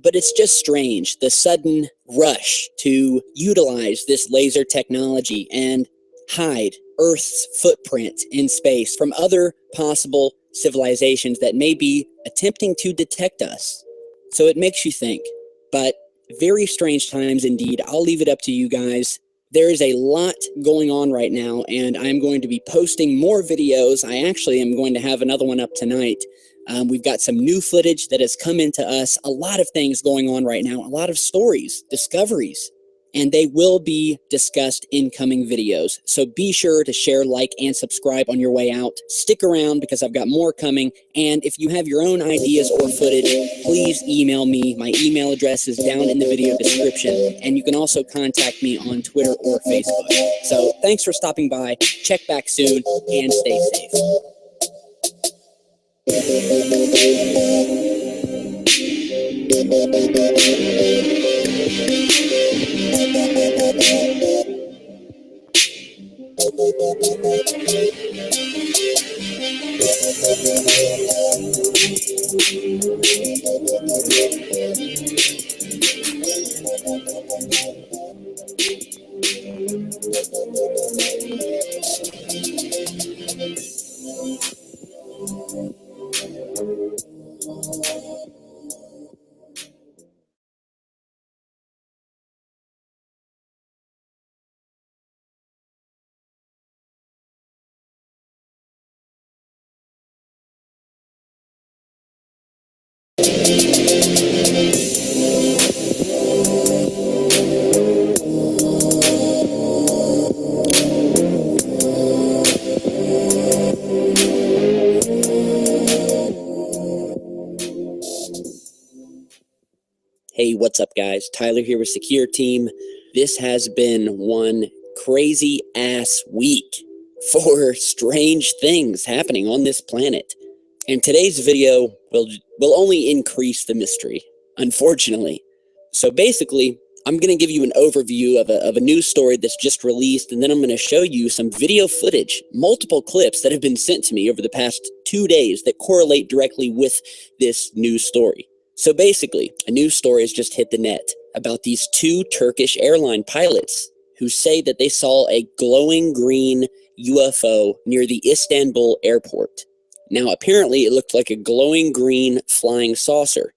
But it's just strange, the sudden rush to utilize this laser technology and hide Earth's footprint in space from other possible civilizations that may be attempting to detect us. So it makes you think, but very strange times indeed. I'll leave it up to you guys. There is a lot going on right now, and I'm going to be posting more videos. I actually am going to have another one up tonight. We've got some new footage that has come into us, a lot of things going on right now, a lot of stories, discoveries, and they will be discussed in coming videos. So be sure to share, like, and subscribe on your way out. Stick around because I've got more coming, and if you have your own ideas or footage, please email me. My email address is down in the video description, and you can also contact me on Twitter or Facebook. So thanks for stopping by. Check back soon, and stay safe. Hey, what's up, guys? Tyler here with Secure Team. This has been one crazy ass week for strange things happening on this planet. And today's video will only increase the mystery, unfortunately. So basically, I'm going to give you an overview of a news story that's just released, and then I'm going to show you some video footage, multiple clips that have been sent to me over the past 2 days that correlate directly with this news story. So basically, a news story has just hit the net about these 2 Turkish airline pilots who say that they saw a glowing green UFO near the Istanbul airport. Now, apparently, it looked like a glowing green flying saucer,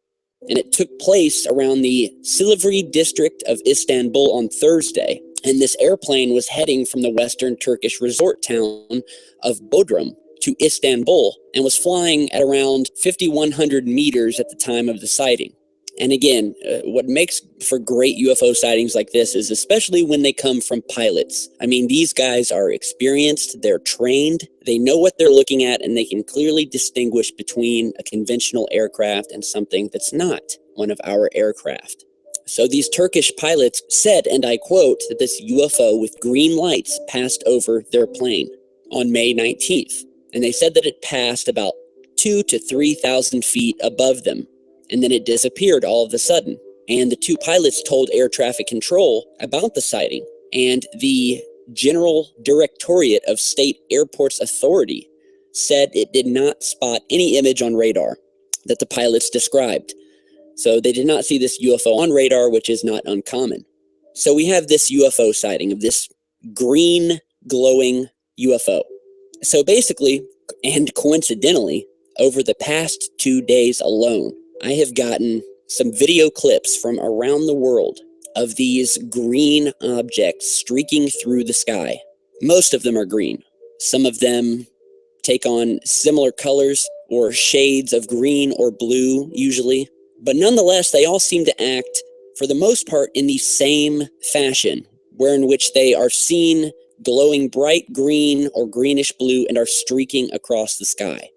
and it took place around the Silivri district of Istanbul on Thursday, and this airplane was heading from the western Turkish resort town of Bodrum to Istanbul and was flying at around 5,100 meters at the time of the sighting. And again, what makes for great UFO sightings like this is especially when they come from pilots. I mean, these guys are experienced, they're trained, they know what they're looking at, and they can clearly distinguish between a conventional aircraft and something that's not one of our aircraft. So these Turkish pilots said, and I quote, that this UFO with green lights passed over their plane on May 19th. And they said that it passed about 2,000 to 3,000 feet above them, and then it disappeared all of a sudden. And the 2 pilots told air traffic control about the sighting, and the General Directorate of State Airports Authority said it did not spot any image on radar that the pilots described. So they did not see this UFO on radar, which is not uncommon. So we have this UFO sighting of this green glowing UFO. So basically, and coincidentally, over the past 2 days alone, I have gotten some video clips from around the world of these green objects streaking through the sky. Most of them are green. Some of them take on similar colors or shades of green or blue, usually. But nonetheless, they all seem to act, for the most part, in the same fashion, wherein which they are seen glowing bright green or greenish blue and are streaking across the sky.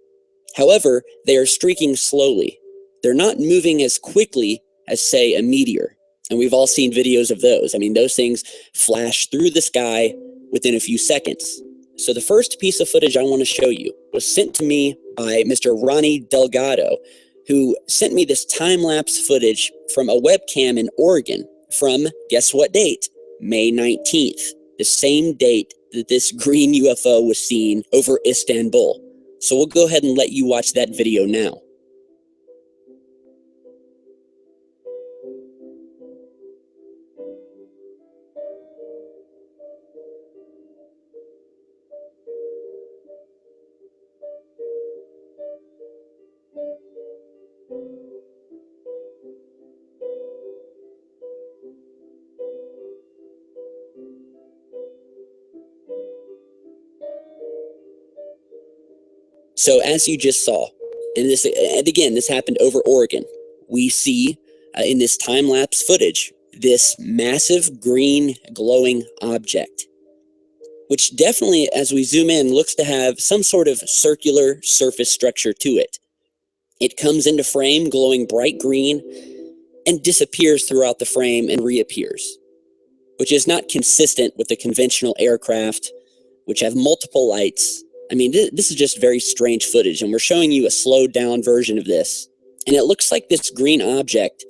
However, they are streaking slowly. They're not moving as quickly as, say, a meteor. And we've all seen videos of those. I mean, those things flash through the sky within a few seconds. So the first piece of footage I want to show you was sent to me by Mr. Ronnie Delgado, who sent me this time-lapse footage from a webcam in Oregon from, guess what date? May 19th. The same date that this green UFO was seen over Istanbul. So we'll go ahead and let you watch that video now. So as you just saw, and again, this happened over Oregon, we see in this time-lapse footage this massive green glowing object, which definitely, as we zoom in, looks to have some sort of circular surface structure to it. It comes into frame glowing bright green and disappears throughout the frame and reappears, which is not consistent with the conventional aircraft, which have multiple lights. I mean, this is just very strange footage, and we're showing you a slowed down version of this. And it looks like this green object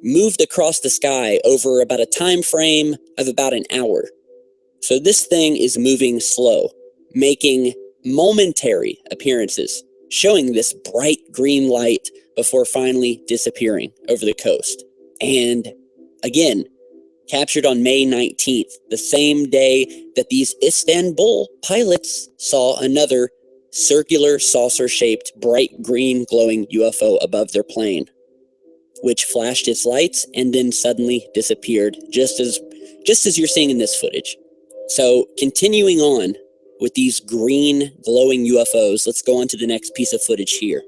moved across the sky over about a time frame of about an hour. So this thing is moving slow, making momentary appearances, showing this bright green light before finally disappearing over the coast. And again, captured on May 19th, the same day that these Istanbul pilots saw another circular saucer-shaped bright green glowing UFO above their plane, which flashed its lights and then suddenly disappeared, just as you're seeing in this footage. So continuing on with these green glowing UFOs, let's go on to the next piece of footage here.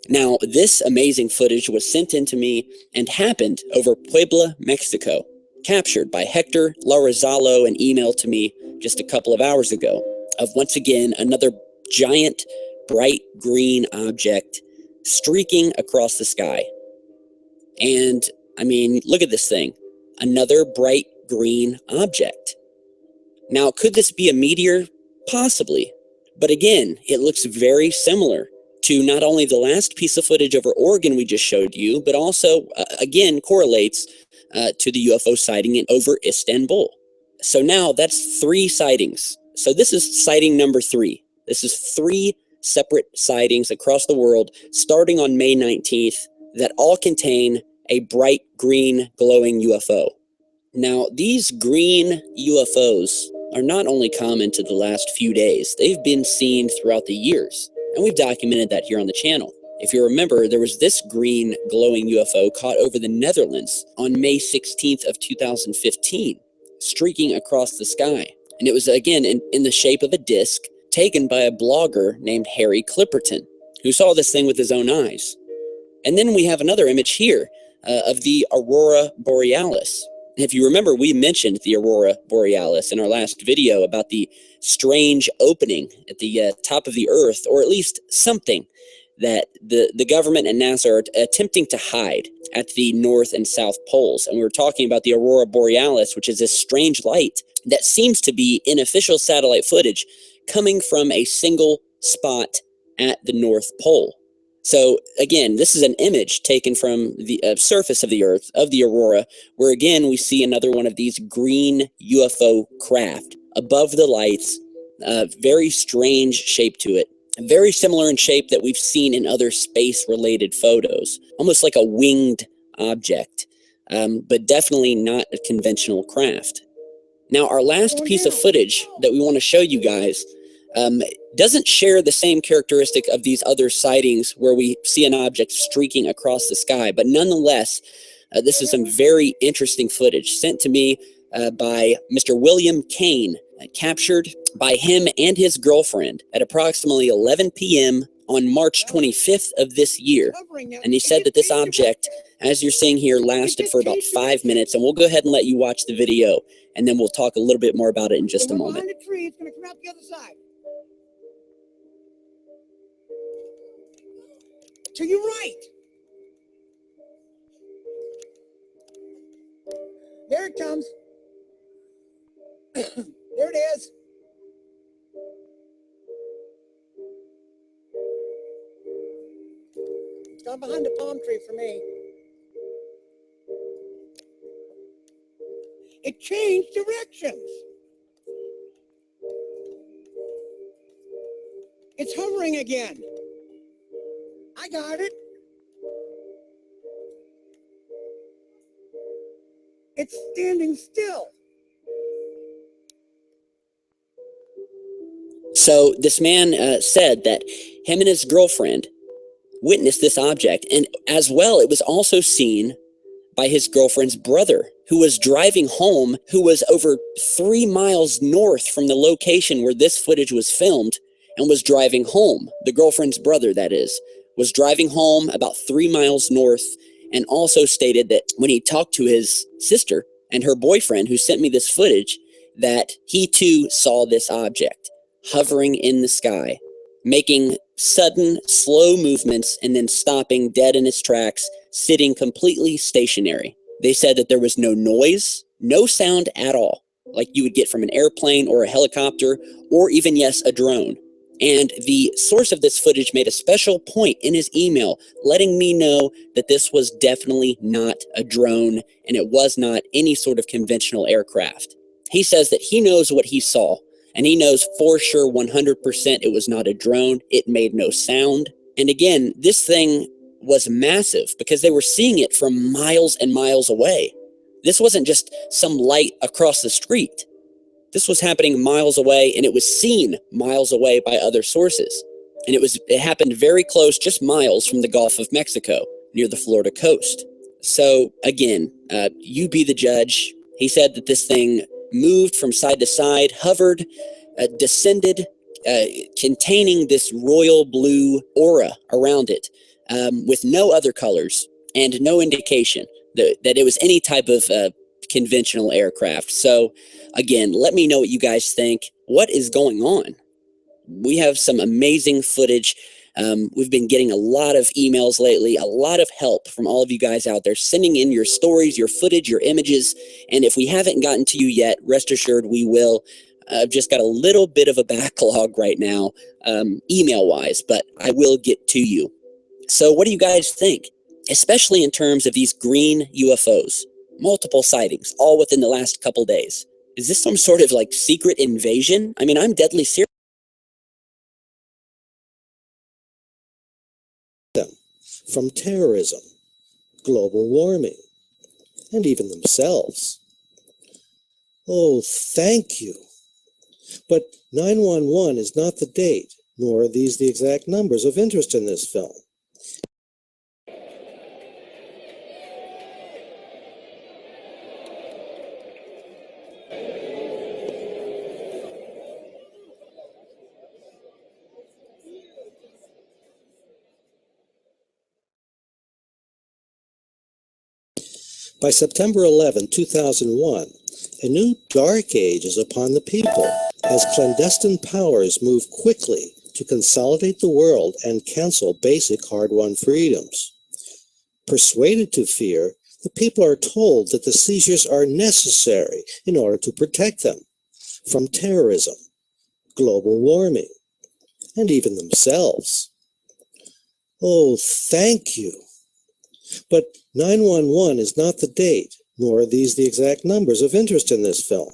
Now, this amazing footage was sent in to me and happened over Puebla, Mexico, captured by Hector Larazalo and emailed to me just a couple of hours ago, of once again another giant bright green object streaking across the sky. And I mean, look at this thing, another bright green object. Now, could this be a meteor? Possibly. But again, it looks very similar to not only the last piece of footage over Oregon we just showed you, but also, again, correlates to the UFO sighting over Istanbul. So now that's 3 sightings. So this is sighting number 3. This is 3 separate sightings across the world, starting on May 19th, that all contain a bright green glowing UFO. Now, these green UFOs are not only common to the last few days, they've been seen throughout the years. And we've documented that here on the channel. If you remember, there was this green glowing UFO caught over the Netherlands on May 16th of 2015, streaking across the sky. And it was, again, in the shape of a disc, taken by a blogger named Harry Clipperton, who saw this thing with his own eyes. And then we have another image here of the Aurora Borealis. If you remember, we mentioned the Aurora Borealis in our last video about the strange opening at the top of the Earth, or at least something that the government and NASA are attempting to hide at the North and South Poles. And we were talking about the Aurora Borealis, which is this strange light that seems to be in official satellite footage coming from a single spot at the North Pole. So again, this is an image taken from the surface of the Earth, of the Aurora, where again we see another one of these green UFO craft above the lights, very strange shape to it, very similar in shape that we've seen in other space-related photos, almost like a winged object, but definitely not a conventional craft. Now, our last piece of footage that we want to show you guys doesn't share the same characteristic of these other sightings where we see an object streaking across the sky, but nonetheless, this is some very interesting footage sent to me by Mr. William Kane, captured by him and his girlfriend at approximately 11 p.m. on March 25th of this year. And he said that this object, as you're seeing here, lasted for about 5 minutes, and we'll go ahead and let you watch the video, and then we'll talk a little bit more about it in just a moment. Behind the tree, it's going to come out the other side. To your right. There it comes. There it is. It's gone behind the palm tree for me. It changed directions. It's hovering again. I got it. It's standing still. So this man said that him and his girlfriend witnessed this object. And as well, it was also seen by his girlfriend's brother, who was driving home, who was over 3 miles north from the location where this footage was filmed, and was driving home. The girlfriend's brother, that is, was driving home about 3 miles north, and also stated that when he talked to his sister and her boyfriend, who sent me this footage, that he too saw this object hovering in the sky, making sudden, slow movements, and then stopping dead in its tracks, sitting completely stationary. They said that there was no noise, no sound at all, like you would get from an airplane or a helicopter, or even, yes, a drone. And the source of this footage made a special point in his email, letting me know that this was definitely not a drone, and it was not any sort of conventional aircraft. He says that he knows what he saw, and he knows for sure 100% it was not a drone. It made no sound. And again, this thing was massive because they were seeing it from miles and miles away. This wasn't just some light across the street. This was happening miles away, and it was seen miles away by other sources. And it happened very close, just miles from the Gulf of Mexico, near the Florida coast. So again, you be the judge. He said that this thing moved from side to side, hovered, descended, containing this royal blue aura around it, with no other colors and no indication that it was any type of conventional aircraft. So again, let me know what you guys think. What is going on? We have some amazing footage. We've been getting a lot of emails lately, a lot of help from all of you guys out there, sending in your stories, your footage, your images. And if we haven't gotten to you yet, rest assured we will. I've just got a little bit of a backlog right now, email-wise, but I will get to you. So what do you guys think? Especially in terms of these green UFOs, multiple sightings, all within the last couple days. Is this some sort of like secret invasion? I mean, I'm deadly serious. From terrorism, global warming, and even themselves. Oh, thank you. But 911 is not the date, nor are these the exact numbers of interest in this film. By September 11, 2001, a new dark age is upon the people as clandestine powers move quickly to consolidate the world and cancel basic hard-won freedoms. Persuaded to fear, the people are told that the seizures are necessary in order to protect them from terrorism, global warming, and even themselves. Oh, thank you. But 911 is not the date, nor are these the exact numbers of interest in this film.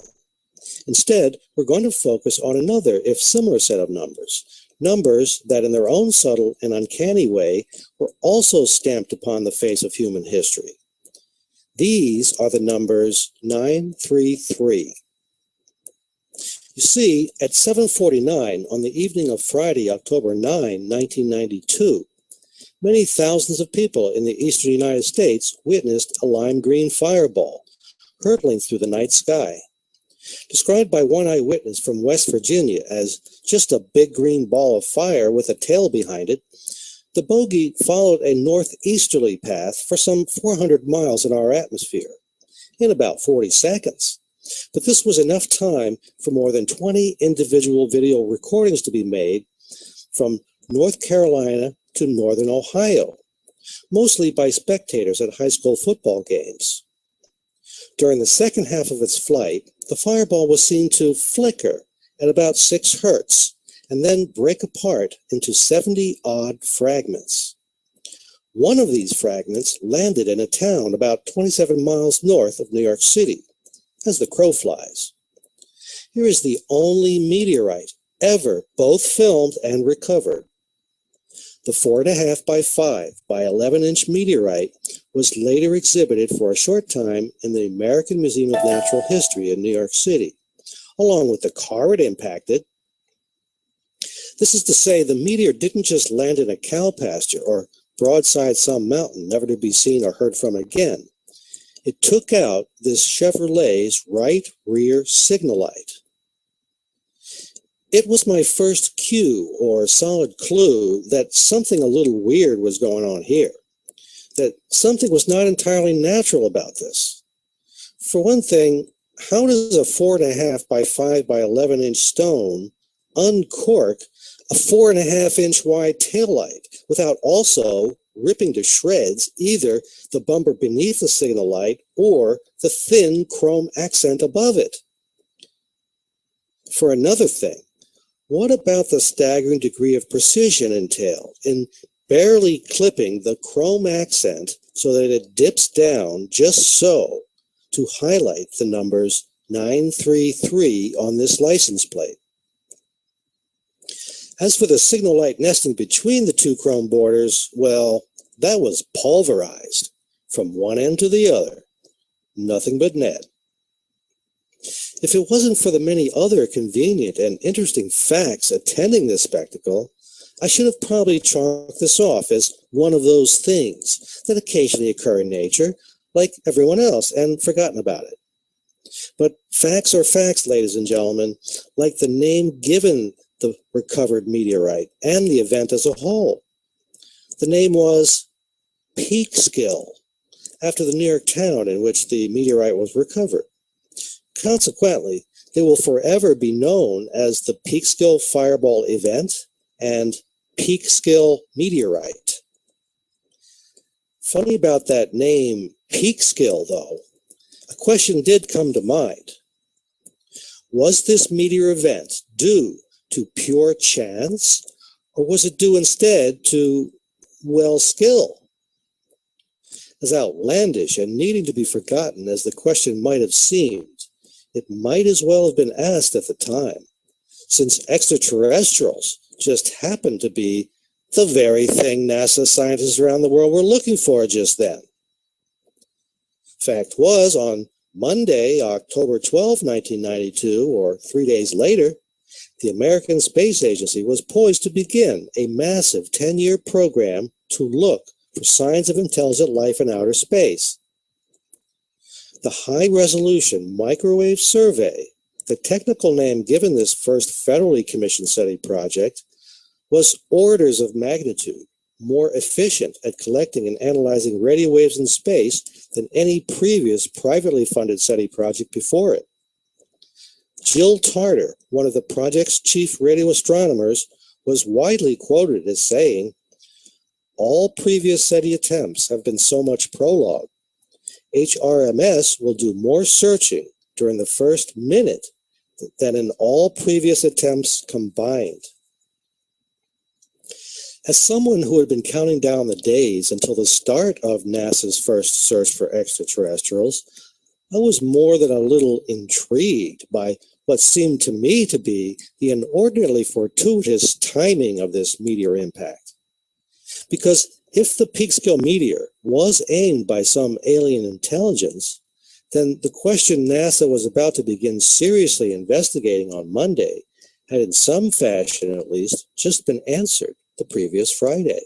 Instead, we're going to focus on another, if similar, set of numbers. Numbers that in their own subtle and uncanny way were also stamped upon the face of human history. These are the numbers 933. You see, at 7:49 on the evening of Friday, October 9, 1992, many thousands of people in the eastern United States witnessed a lime green fireball hurtling through the night sky. Described by one eyewitness from West Virginia as just a big green ball of fire with a tail behind it, the bogey followed a northeasterly path for some 400 miles in our atmosphere in about 40 seconds. But this was enough time for more than 20 individual video recordings to be made from North Carolina to northern Ohio, mostly by spectators at high school football games. During the second half of its flight, the fireball was seen to flicker at about 6 hertz and then break apart into 70-odd fragments. One of these fragments landed in a town about 27 miles north of New York City, as the crow flies. Here is the only meteorite ever both filmed and recovered. The 4.5 by 5 by 11-inch meteorite was later exhibited for a short time in the American Museum of Natural History in New York City, along with the car it impacted, This is to say, the meteor didn't just land in a cow pasture or broadside some mountain, never to be seen or heard from again. It took out this Chevrolet's right rear signal light. It was my first cue or solid clue that something a little weird was going on here, that something was not entirely natural about this. For one thing, how does a 4.5 by 5 by 11-inch stone uncork a 4.5-inch wide taillight without also ripping to shreds either the bumper beneath the signal light or the thin chrome accent above it? For another thing, what about the staggering degree of precision entailed in barely clipping the chrome accent so that it dips down just so to highlight the numbers 933 on this license plate? As for the signal light nesting between the two chrome borders, well, that was pulverized from one end to the other. Nothing but net. If it wasn't for the many other convenient and interesting facts attending this spectacle, I should have probably chalked this off as one of those things that occasionally occur in nature, like everyone else, and forgotten about it. But facts are facts, ladies and gentlemen, like the name given the recovered meteorite and the event as a whole. The name was Peekskill, after the New York town in which the meteorite was recovered. Consequently, they will forever be known as the Peekskill Fireball event and Peekskill meteorite. Funny about that name, Peekskill, though, a question did come to mind. Was this meteor event due to pure chance, or was it due instead to, well, skill? As outlandish and needing to be forgotten as the question might have seemed, it might as well have been asked at the time, since extraterrestrials just happened to be the very thing NASA scientists around the world were looking for just then. Fact was, on Monday, October 12, 1992, or 3 days later, the American Space Agency was poised to begin a massive 10-year program to look for signs of intelligent life in outer space. The High-Resolution Microwave Survey, the technical name given this first federally commissioned study project, was orders of magnitude more efficient at collecting and analyzing radio waves in space than any previous privately funded SETI project before it. Jill Tarter, one of the project's chief radio astronomers, was widely quoted as saying, "All previous SETI attempts have been so much prologue. HRMS will do more searching during the first minute than in all previous attempts combined." As someone who had been counting down the days until the start of NASA's first search for extraterrestrials, I was more than a little intrigued by what seemed to me to be the inordinately fortuitous timing of this meteor impact. Because if the Peekskill meteor was aimed by some alien intelligence, then the question NASA was about to begin seriously investigating on Monday had in some fashion at least just been answered the previous Friday.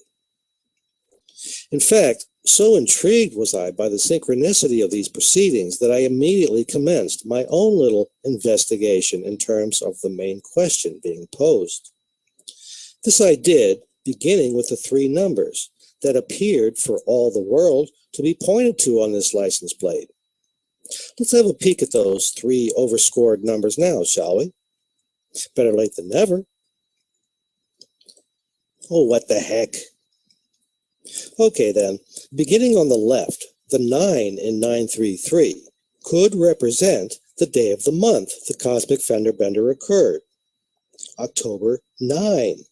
In fact, so intrigued was I by the synchronicity of these proceedings that I immediately commenced my own little investigation in terms of the main question being posed. This I did, beginning with the three numbers that appeared for all the world to be pointed to on this license plate. Let's have a peek at those three overscored numbers now, shall we? Better late than never. Oh, what the heck. Okay then, beginning on the left, the 9 in 933 could represent the day of the month the cosmic fender bender occurred, October 9.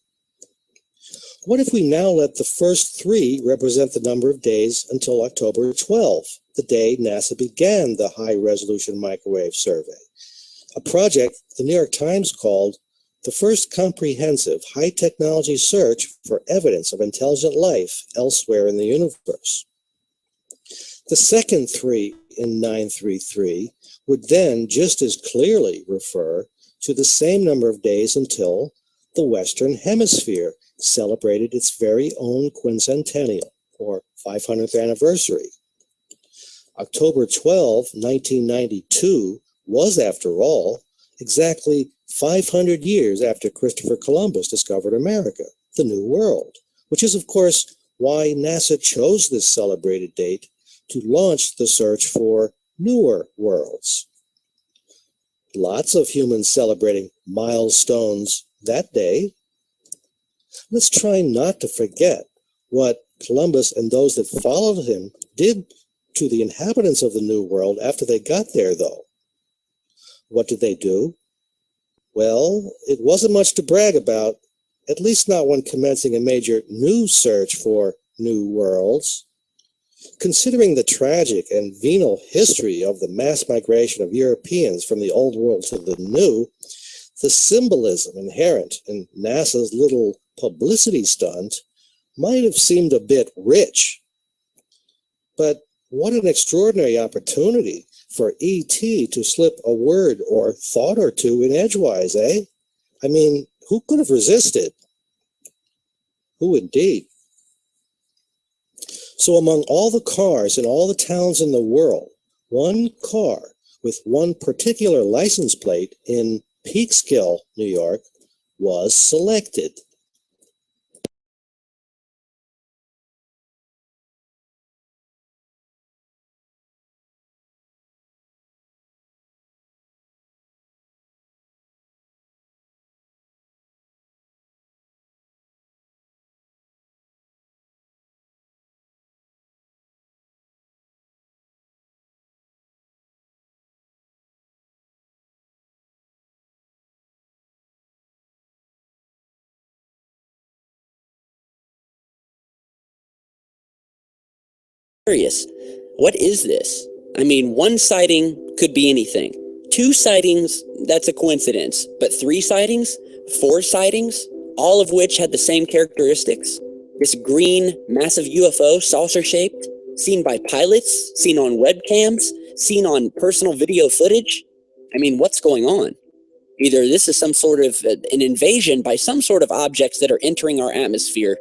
What if we now let the first three represent the number of days until October 12, the day NASA began the High-Resolution Microwave Survey, a project the New York Times called the first comprehensive high-technology search for evidence of intelligent life elsewhere in the universe. The second 3 in 933 would then just as clearly refer to the same number of days until the Western Hemisphere celebrated its very own quincentennial, or 500th anniversary. October 12, 1992 was, after all, exactly 500 years after Christopher Columbus discovered America, the New World, which is, of course, why NASA chose this celebrated date to launch the search for newer worlds. Lots of humans celebrating milestones that day. Let's try not to forget what Columbus and those that followed him did to the inhabitants of the New World after they got there, though. What did they do? Well, it wasn't much to brag about, at least not when commencing a major new search for new worlds. Considering the tragic and venal history of the mass migration of Europeans from the old world to the new, the symbolism inherent in NASA's little publicity stunt might have seemed a bit rich. But what an extraordinary opportunity for E.T. to slip a word or thought or two in edgewise, eh? I mean, who could have resisted? Who indeed? So among all the cars in all the towns in the world, one car with one particular license plate in Peekskill, New York, was selected. What is this? I mean, one sighting could be anything. 2 sightings, that's a coincidence. But 3 sightings? 4 sightings? All of which had the same characteristics? This green, massive UFO, saucer-shaped, seen by pilots, seen on webcams, seen on personal video footage? I mean, what's going on? Either this is some sort of an invasion by some sort of objects that are entering our atmosphere,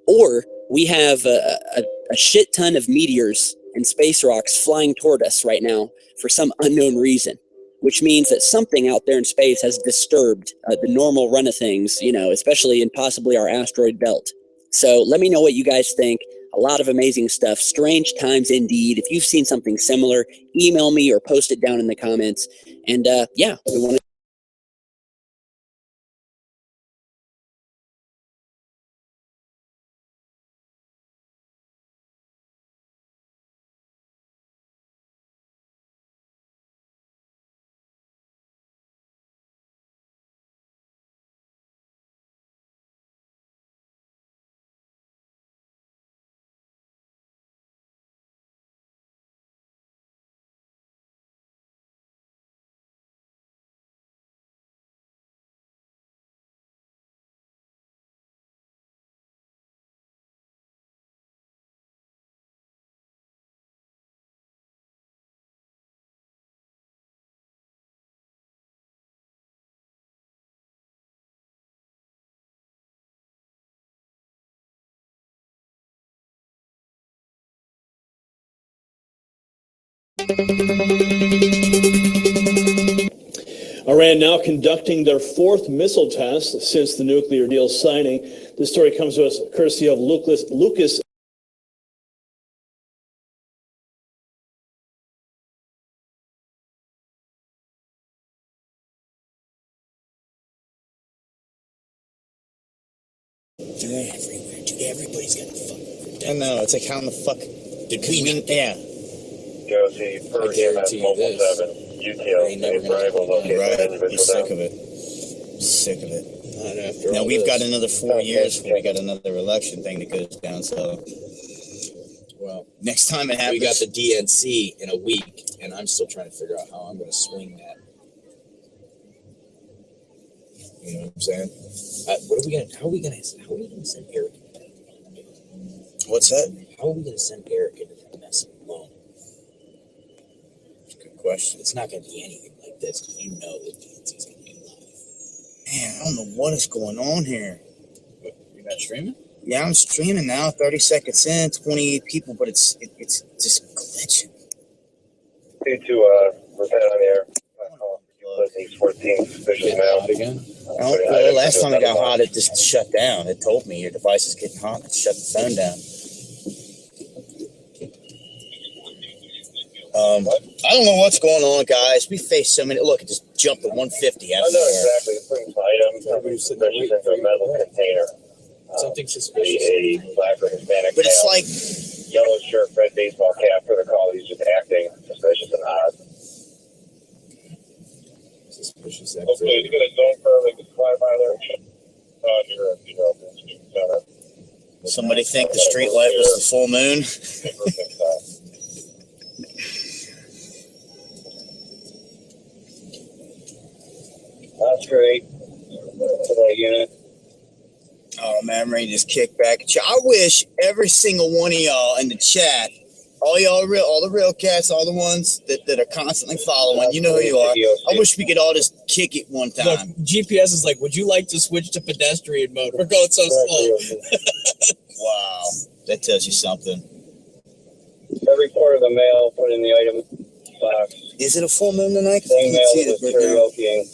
or we have a shit ton of meteors and space rocks flying toward us right now for some unknown reason, which means that something out there in space has disturbed the normal run of things, you know, especially in possibly our asteroid belt. So let me know what you guys think. A lot of amazing stuff. Strange times indeed. If you've seen something similar, email me or post it down in the comments. And yeah, we want to Iran now conducting their 4th missile test since the nuclear deal signing. This story comes to us courtesy of Lucas. They're everywhere, dude. Everybody's got a fucking. I know. It's like, how in the fuck did we? Yeah. Josie, per EMS Mobile 7, UTL, Right. Sick of it. Sick of it. Now we've got another 4 years before we got another election thing that goes down. So, well, next time it happens, we got the DNC in a week, and I'm still trying to figure out how I'm going to swing that. You know what I'm saying? What are we gonna? How are we gonna send Eric? What's that? How are we gonna send Eric into that mess alone? Good question. It's not gonna be anything like this. You know that DNC's gonna be alive. Man, I don't know what is going on here. You're not streaming? Yeah, I'm streaming now. 30 seconds in, 28 people, but it's just glitching. Need to repent on the air. These 14 suspicious mail. Again? Well, last time it got hot, it just shut down. It told me your device is getting hot. It shut the phone down. I don't know what's going on, guys. We face so many. Look, it just jumped to 150 out I of know there. exactly. It's putting some items suspicious into a metal container. Something suspicious. A black or Hispanic But it's male, like yellow shirt, red baseball cap for the call. He's just acting suspicious and odd. Suspicious Okay, you get a zone permit to fly by there. somebody think the street light was the full moon. That's great. Unit. Oh man, I'm ready to just kick back. I wish every single one of y'all in the chat, all the real cats, all the ones that are constantly following, you know who you are. I wish we could all just kick it one time. Look, GPS is like, would you like to switch to pedestrian mode? We're going so slow. Wow, that tells you something. Every part of the mail put in the item box. Is it a full moon tonight? I can't see it right now.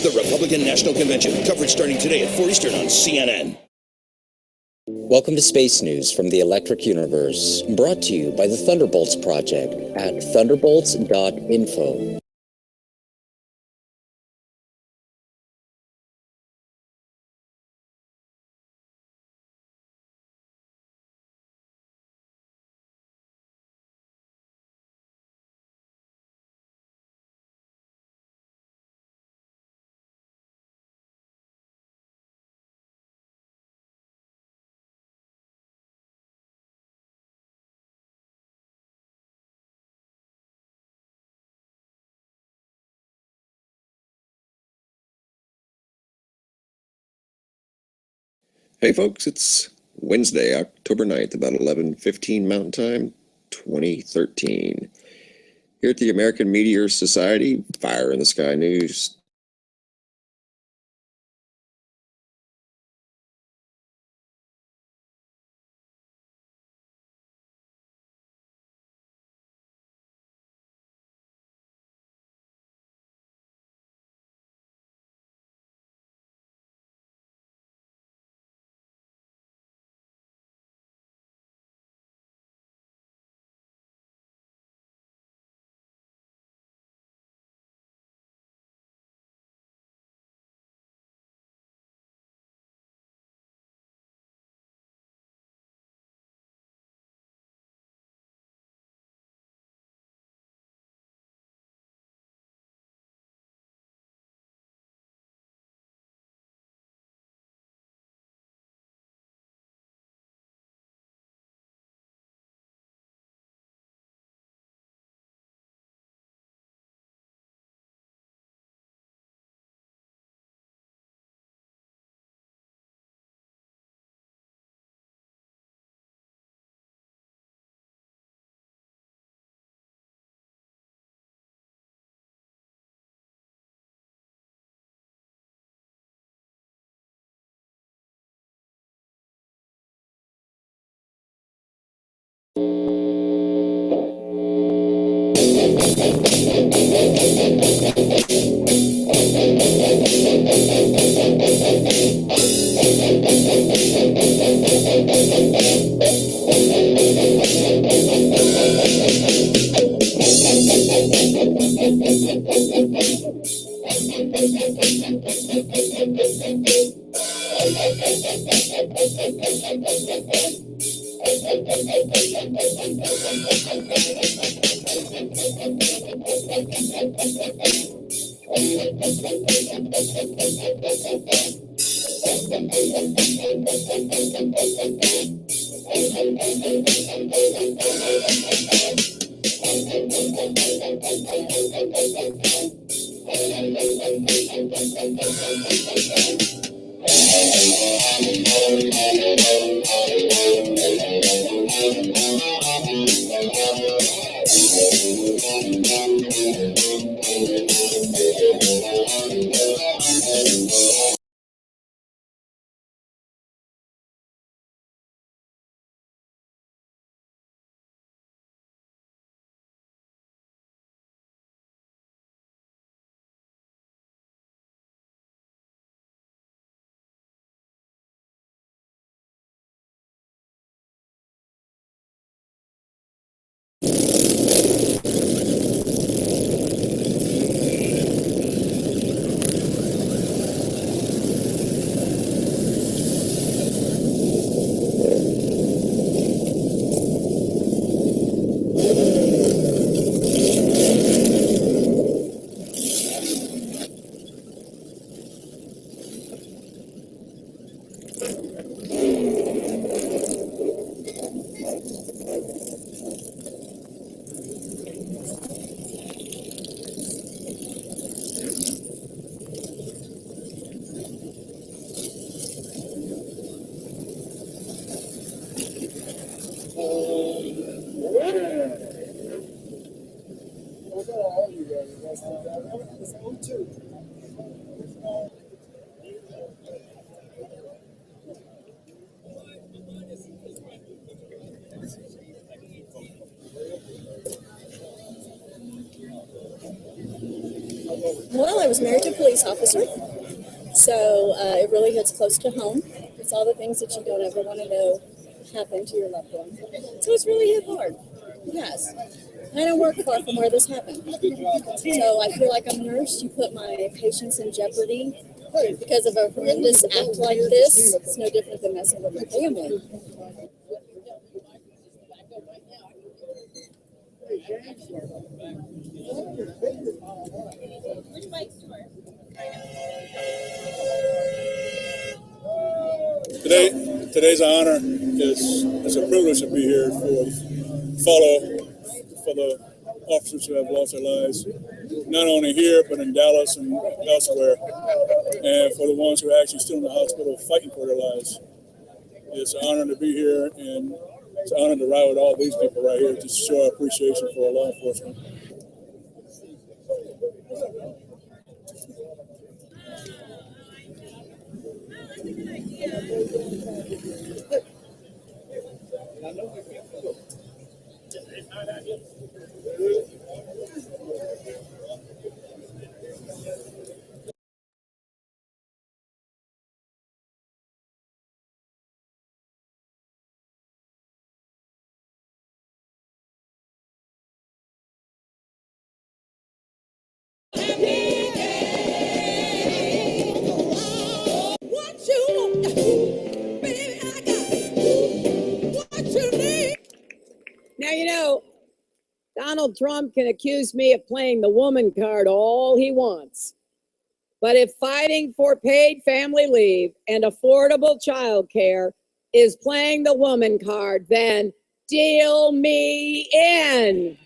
The Republican National Convention. Coverage starting today at 4 Eastern on CNN. Welcome to Space News from the Electric Universe, brought to you by the Thunderbolts Project at thunderbolts.info. Hey folks, it's Wednesday, October 9th, about 11:15 Mountain Time, 2013. Here at the American Meteor Society, Fire in the Sky News. Well, I was married to a police officer, so it really hits close to home. It's all the things that you don't ever want to know happen to your loved one. So it's really hit hard. Yes. I don't work far from where this happened. So I feel like I'm a nurse. You put my patients in jeopardy because of a horrendous act like this. It's no different than messing with my family. Today's an honor. It's a privilege to be here for the officers who have lost their lives, not only here but in Dallas and elsewhere, and for the ones who are actually still in the hospital fighting for their lives. It's an honor to be here, and it's an honor to ride with all these people right here to show our appreciation for our law enforcement. Now, you know, Donald Trump can accuse me of playing the woman card all he wants. But if fighting for paid family leave and affordable child care is playing the woman card, then deal me in.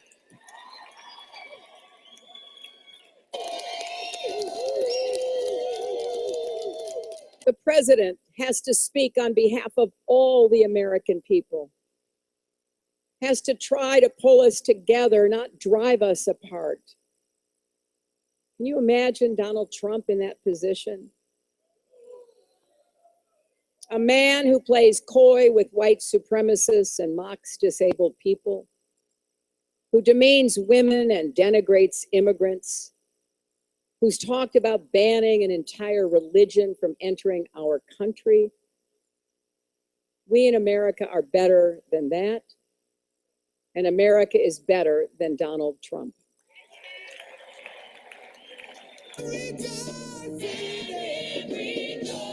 The president has to speak on behalf of all the American people. Has to try to pull us together, not drive us apart. Can you imagine Donald Trump in that position? A man who plays coy with white supremacists and mocks disabled people, who demeans women and denigrates immigrants, who's talked about banning an entire religion from entering our country. We in America are better than that. And America is better than Donald Trump. rejoice in it.